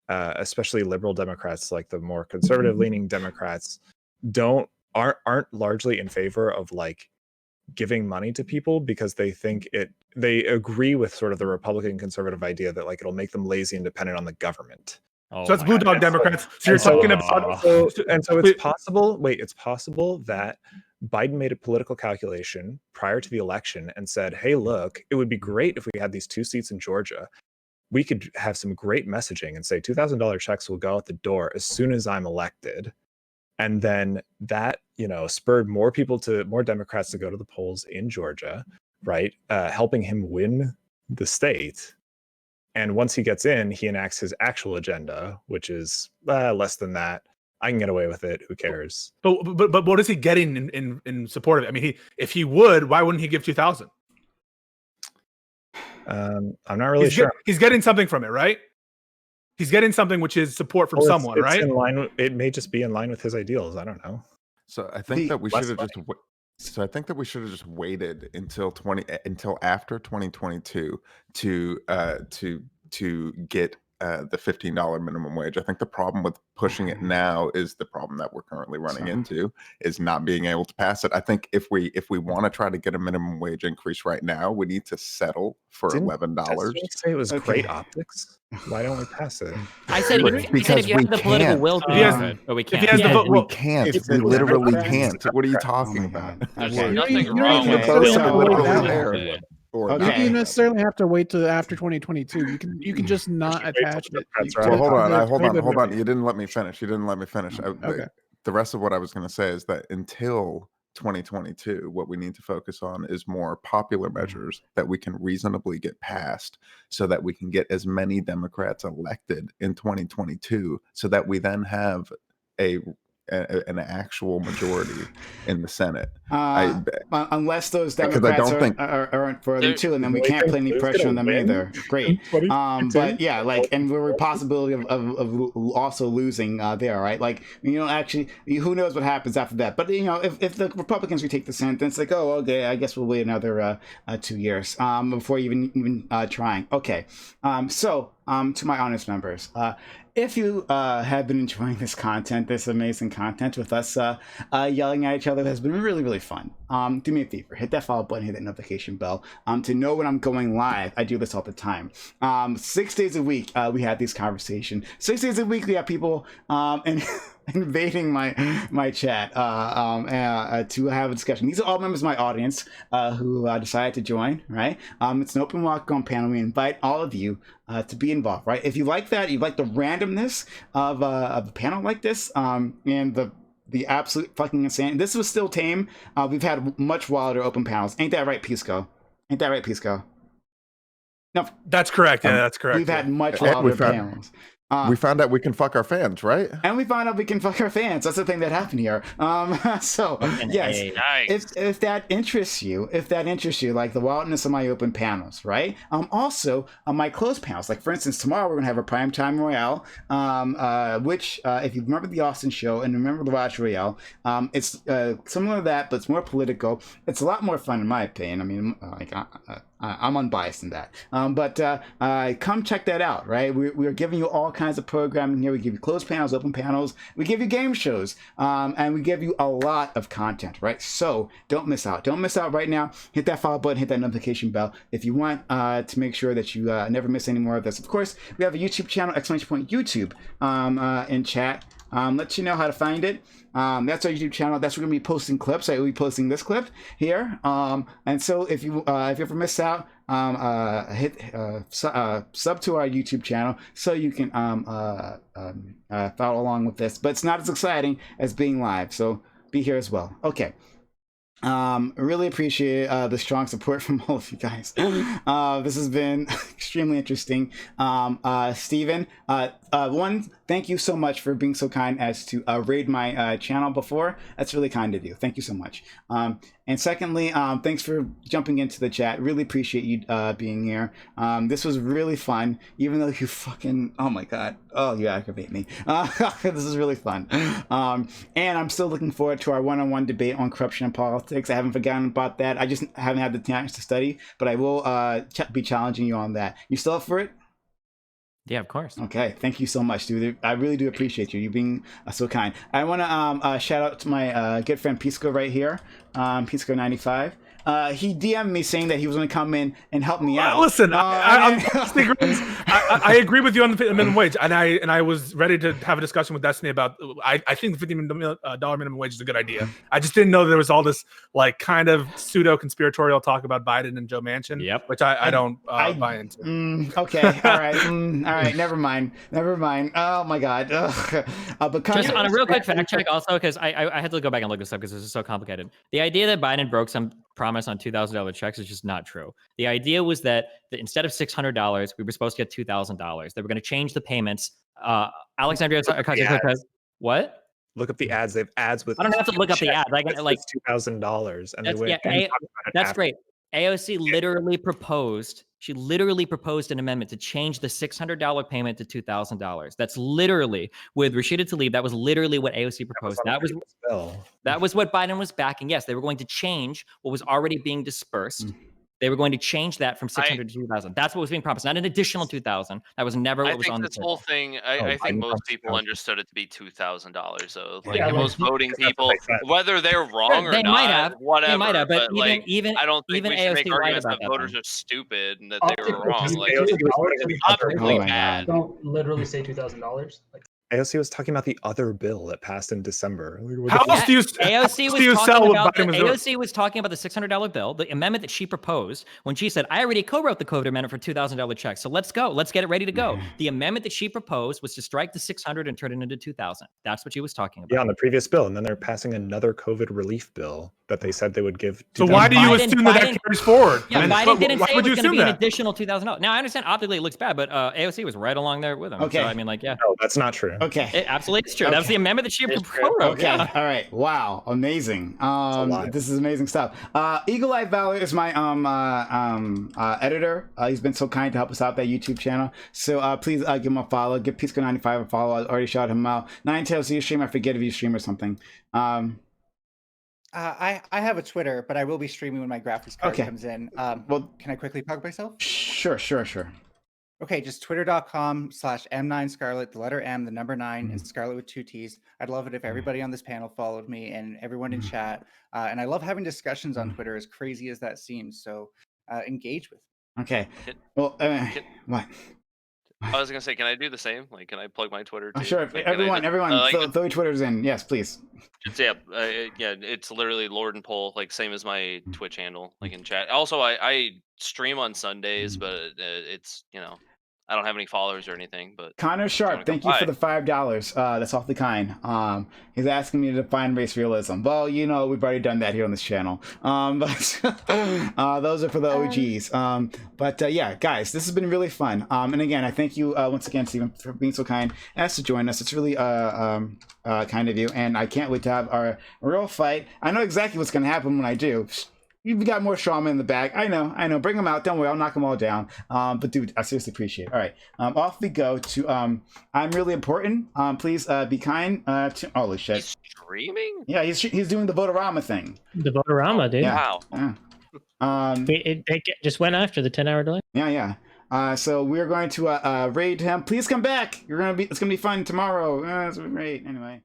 especially liberal Democrats, like the more conservative leaning Democrats, aren't largely in favor of giving money to people because they think they agree with sort of the Republican conservative idea that it'll make them lazy and dependent on the government. So that's Blue Dog Democrats. So you're talking about so it's possible. Wait, it's possible that Biden made a political calculation prior to the election and said, "Hey, look, it would be great if we had these 2 seats in Georgia. We could have some great messaging and say $2,000 checks will go out the door as soon as I'm elected." And then that, spurred more Democrats to go to the polls in Georgia, right? Helping him win the state. And once he gets in, he enacts his actual agenda, which is less than that. I can get away with it. Who cares? But what is he getting in support of it? I mean, if he would, why wouldn't he give 2,000? I'm not really sure. He's getting something from it, right? He's getting something which is support from someone, right? It may just be in line with his ideals. I don't know. So I think that we should have just. So I think that we should have just waited until after 2022 to get the $15 minimum wage. I think the problem with pushing it now is the problem that we're currently running into is not being able to pass it. I think if we want to try to get a minimum wage increase right now, we need to settle for $11. Say it was great optics. Why don't we pass it? I said if you have the political will to do it, but we can't. If he has the vote, we can't. We literally can't. What are you talking about? There's Okay. nothing You wrong with don't even it. You don't necessarily have to wait till after 2022. You can just not attach it. Well, hold on. You didn't let me finish. Okay. The rest of what I was going to say is that until 2022, what we need to focus on is more popular measures that we can reasonably get passed so that we can get as many Democrats elected in 2022 so that we then have an actual majority in the Senate. Unless those Democrats aren't for them too, and then we can't put any pressure on them either. Great. But yeah, and we're a possibility of also losing there, right? Actually, who knows what happens after that? But if the Republicans retake the Senate, then it's oh, okay, I guess we'll wait another 2 years before even trying. Okay. So to my honest members, if you have been enjoying this content, this amazing content with us yelling at each other, has been really, really fun. Do me a favor, hit that follow button, hit that notification bell to know when I'm going live. I do this all the time. 6 days a week, we have these conversations. 6 days a week, we have people invading my chat to have a discussion. These are all members of my audience who decided to join, right? It's an open walk-on panel. We invite all of you to be involved, right? If you like that, you like the randomness of a panel like this, and the absolute fucking insane. This was still tame. We've had much wilder open panels. Ain't that right, Pisco? Ain't that right, Pisco? No, that's correct. Yeah, that's correct. We've had much wilder panels. We found out we can fuck our fans, right? And we found out we can fuck our fans. That's the thing that happened here. So yes, if that interests you, like the wildness of my open panels, right? Also my closed panels, like for instance, tomorrow we're gonna have a primetime royale, which if you remember the Austin show and remember the Watch Royale, it's similar to that, but it's more political. It's a lot more fun in my opinion. I mean, I'm unbiased in that. But come check that out, right? We're giving you all kinds of programming here. We give you closed panels, open panels. We give you game shows, and we give you a lot of content, right? So don't miss out. Don't miss out right now. Hit that follow button, hit that notification bell if you want to make sure that you never miss any more of this. Of course, we have a YouTube channel, !YouTube, in chat. Let you know how to find it. That's our YouTube channel. That's where we're gonna be posting clips. I will be posting this clip here. And so if you ever miss out, hit sub to our YouTube channel so you can follow along with this. But it's not as exciting as being live, so be here as well. Okay. Really appreciate the strong support from all of you guys. This has been extremely interesting. Steven, one, thank you so much for being so kind as to raid my channel before. That's really kind of you. Thank you so much. And secondly, thanks for jumping into the chat. Really appreciate you being here. This was really fun, even though you fucking, oh my God. Oh, you aggravate me. This is really fun. And I'm still looking forward to our one-on-one debate on corruption and politics. I haven't forgotten about that. I just haven't had the chance to study, but I will be challenging you on that. You still up for it? Yeah, of course. Okay, thank you so much, dude. I really do appreciate you being so kind. I want to shout out to my good friend Pisco right here, Pisco95. He DM'd me saying that he was going to come in and help me out. Listen, I agree with you on the minimum wage, and I was ready to have a discussion with Destiny about. I think the $50 minimum wage is a good idea. I just didn't know there was all this like kind of pseudo conspiratorial talk about Biden and Joe Manchin, which I don't buy into. Okay, all right, all right, never mind. Oh my God. But just on a real quick fact check, also because I had to go back and look this up because this is so complicated. The idea that Biden broke some promise on $2,000 checks is just not true. The idea was that instead of $600, we were supposed to get $2,000. They were going to change the payments. Alexandria, what? Look up the ads. They have ads with. I don't have to look up the ads. I can like $2,000, and that's great. AOC literally proposed. She literally proposed an amendment to change the $600 payment to $2,000. That's literally with Rashida Tlaib. That was literally what AOC proposed. That was what Biden was backing. Yes, they were going to change what was already being dispersed. They were going to change that from 600 to 2,000. That's what was being promised, not an additional 2,000. That was never what was on the table. This whole thing, I think most people understood it to be $2,000. So, like most voting people, whether they're wrong or they not, might have, whatever. They might have, but even I don't think we should make arguments that voters are stupid and that they were wrong. Like, objectively bad. Don't literally say $2,000. Like, AOC was talking about the other bill that passed in December. How else do you AOC was talking about the $600 bill, the amendment that she proposed when she said, I already co-wrote the COVID amendment for $2,000 checks. So let's go. Let's get it ready to go. The amendment that she proposed was to strike the 600 and turn it into 2,000. That's what she was talking about. Yeah, on the previous bill. And then they're passing another COVID relief bill that they said they would give. So why do you assume that carries forward? Yeah, Biden didn't say it was going to be an additional $2,000. Now, I understand optically it looks bad, but AOC was right along there with him. Okay. So, I mean, like, yeah. No, that's not true. Okay. It absolutely is true. That was the amendment that she proposed. Okay. Yeah. All right. Wow. Amazing. This is amazing stuff. Eagle Eye Valor is my editor. He's been so kind to help us out that YouTube channel. So please give him a follow. Give Pisco95 a follow. I already shouted him out. Ninetales, do you stream? I forget if you stream or something. I have a Twitter, but I will be streaming when my graphics card comes in. Well, can I quickly plug myself? Sure. Okay, just twitter.com/M9Scarlet, the letter M, the number 9, and Scarlet with 2 T's. I'd love it if everybody on this panel followed me and everyone in chat. And I love having discussions on Twitter, as crazy as that seems. So engage with me. Okay. Well, what? I was gonna say, can I do the same? Like, can I plug my Twitter too? Sure. Like, everyone, throw your Twitters in. Yes, please. Yeah, it's literally Lord and Pole, like same as my Twitch handle, like in chat. Also, I stream on Sundays, but it's I don't have any followers or anything. But Connor Sharp, thank you for the $5. That's awfully kind. He's asking me to define race realism. Well, we've already done that here on this channel. But those are for the OGs. But yeah, guys, this has been really fun. And again, I thank you once again, Stephen, for being so kind as to join us. It's really kind of you, and I can't wait to have our real fight. I know exactly what's going to happen when I do. You've got more Strawman in the back. I know. Bring them out. Don't worry. I'll knock them all down. But dude, I seriously appreciate it. All right. Off we go to I'm really important. Please be kind to. Holy shit. He's streaming? Yeah, he's doing the Votorama thing. The Votorama, dude. Yeah. Wow. Yeah. It just went after the 10-hour delay. Yeah. So we're going to raid him. Please come back. It's gonna be fun tomorrow. It's great. Anyway.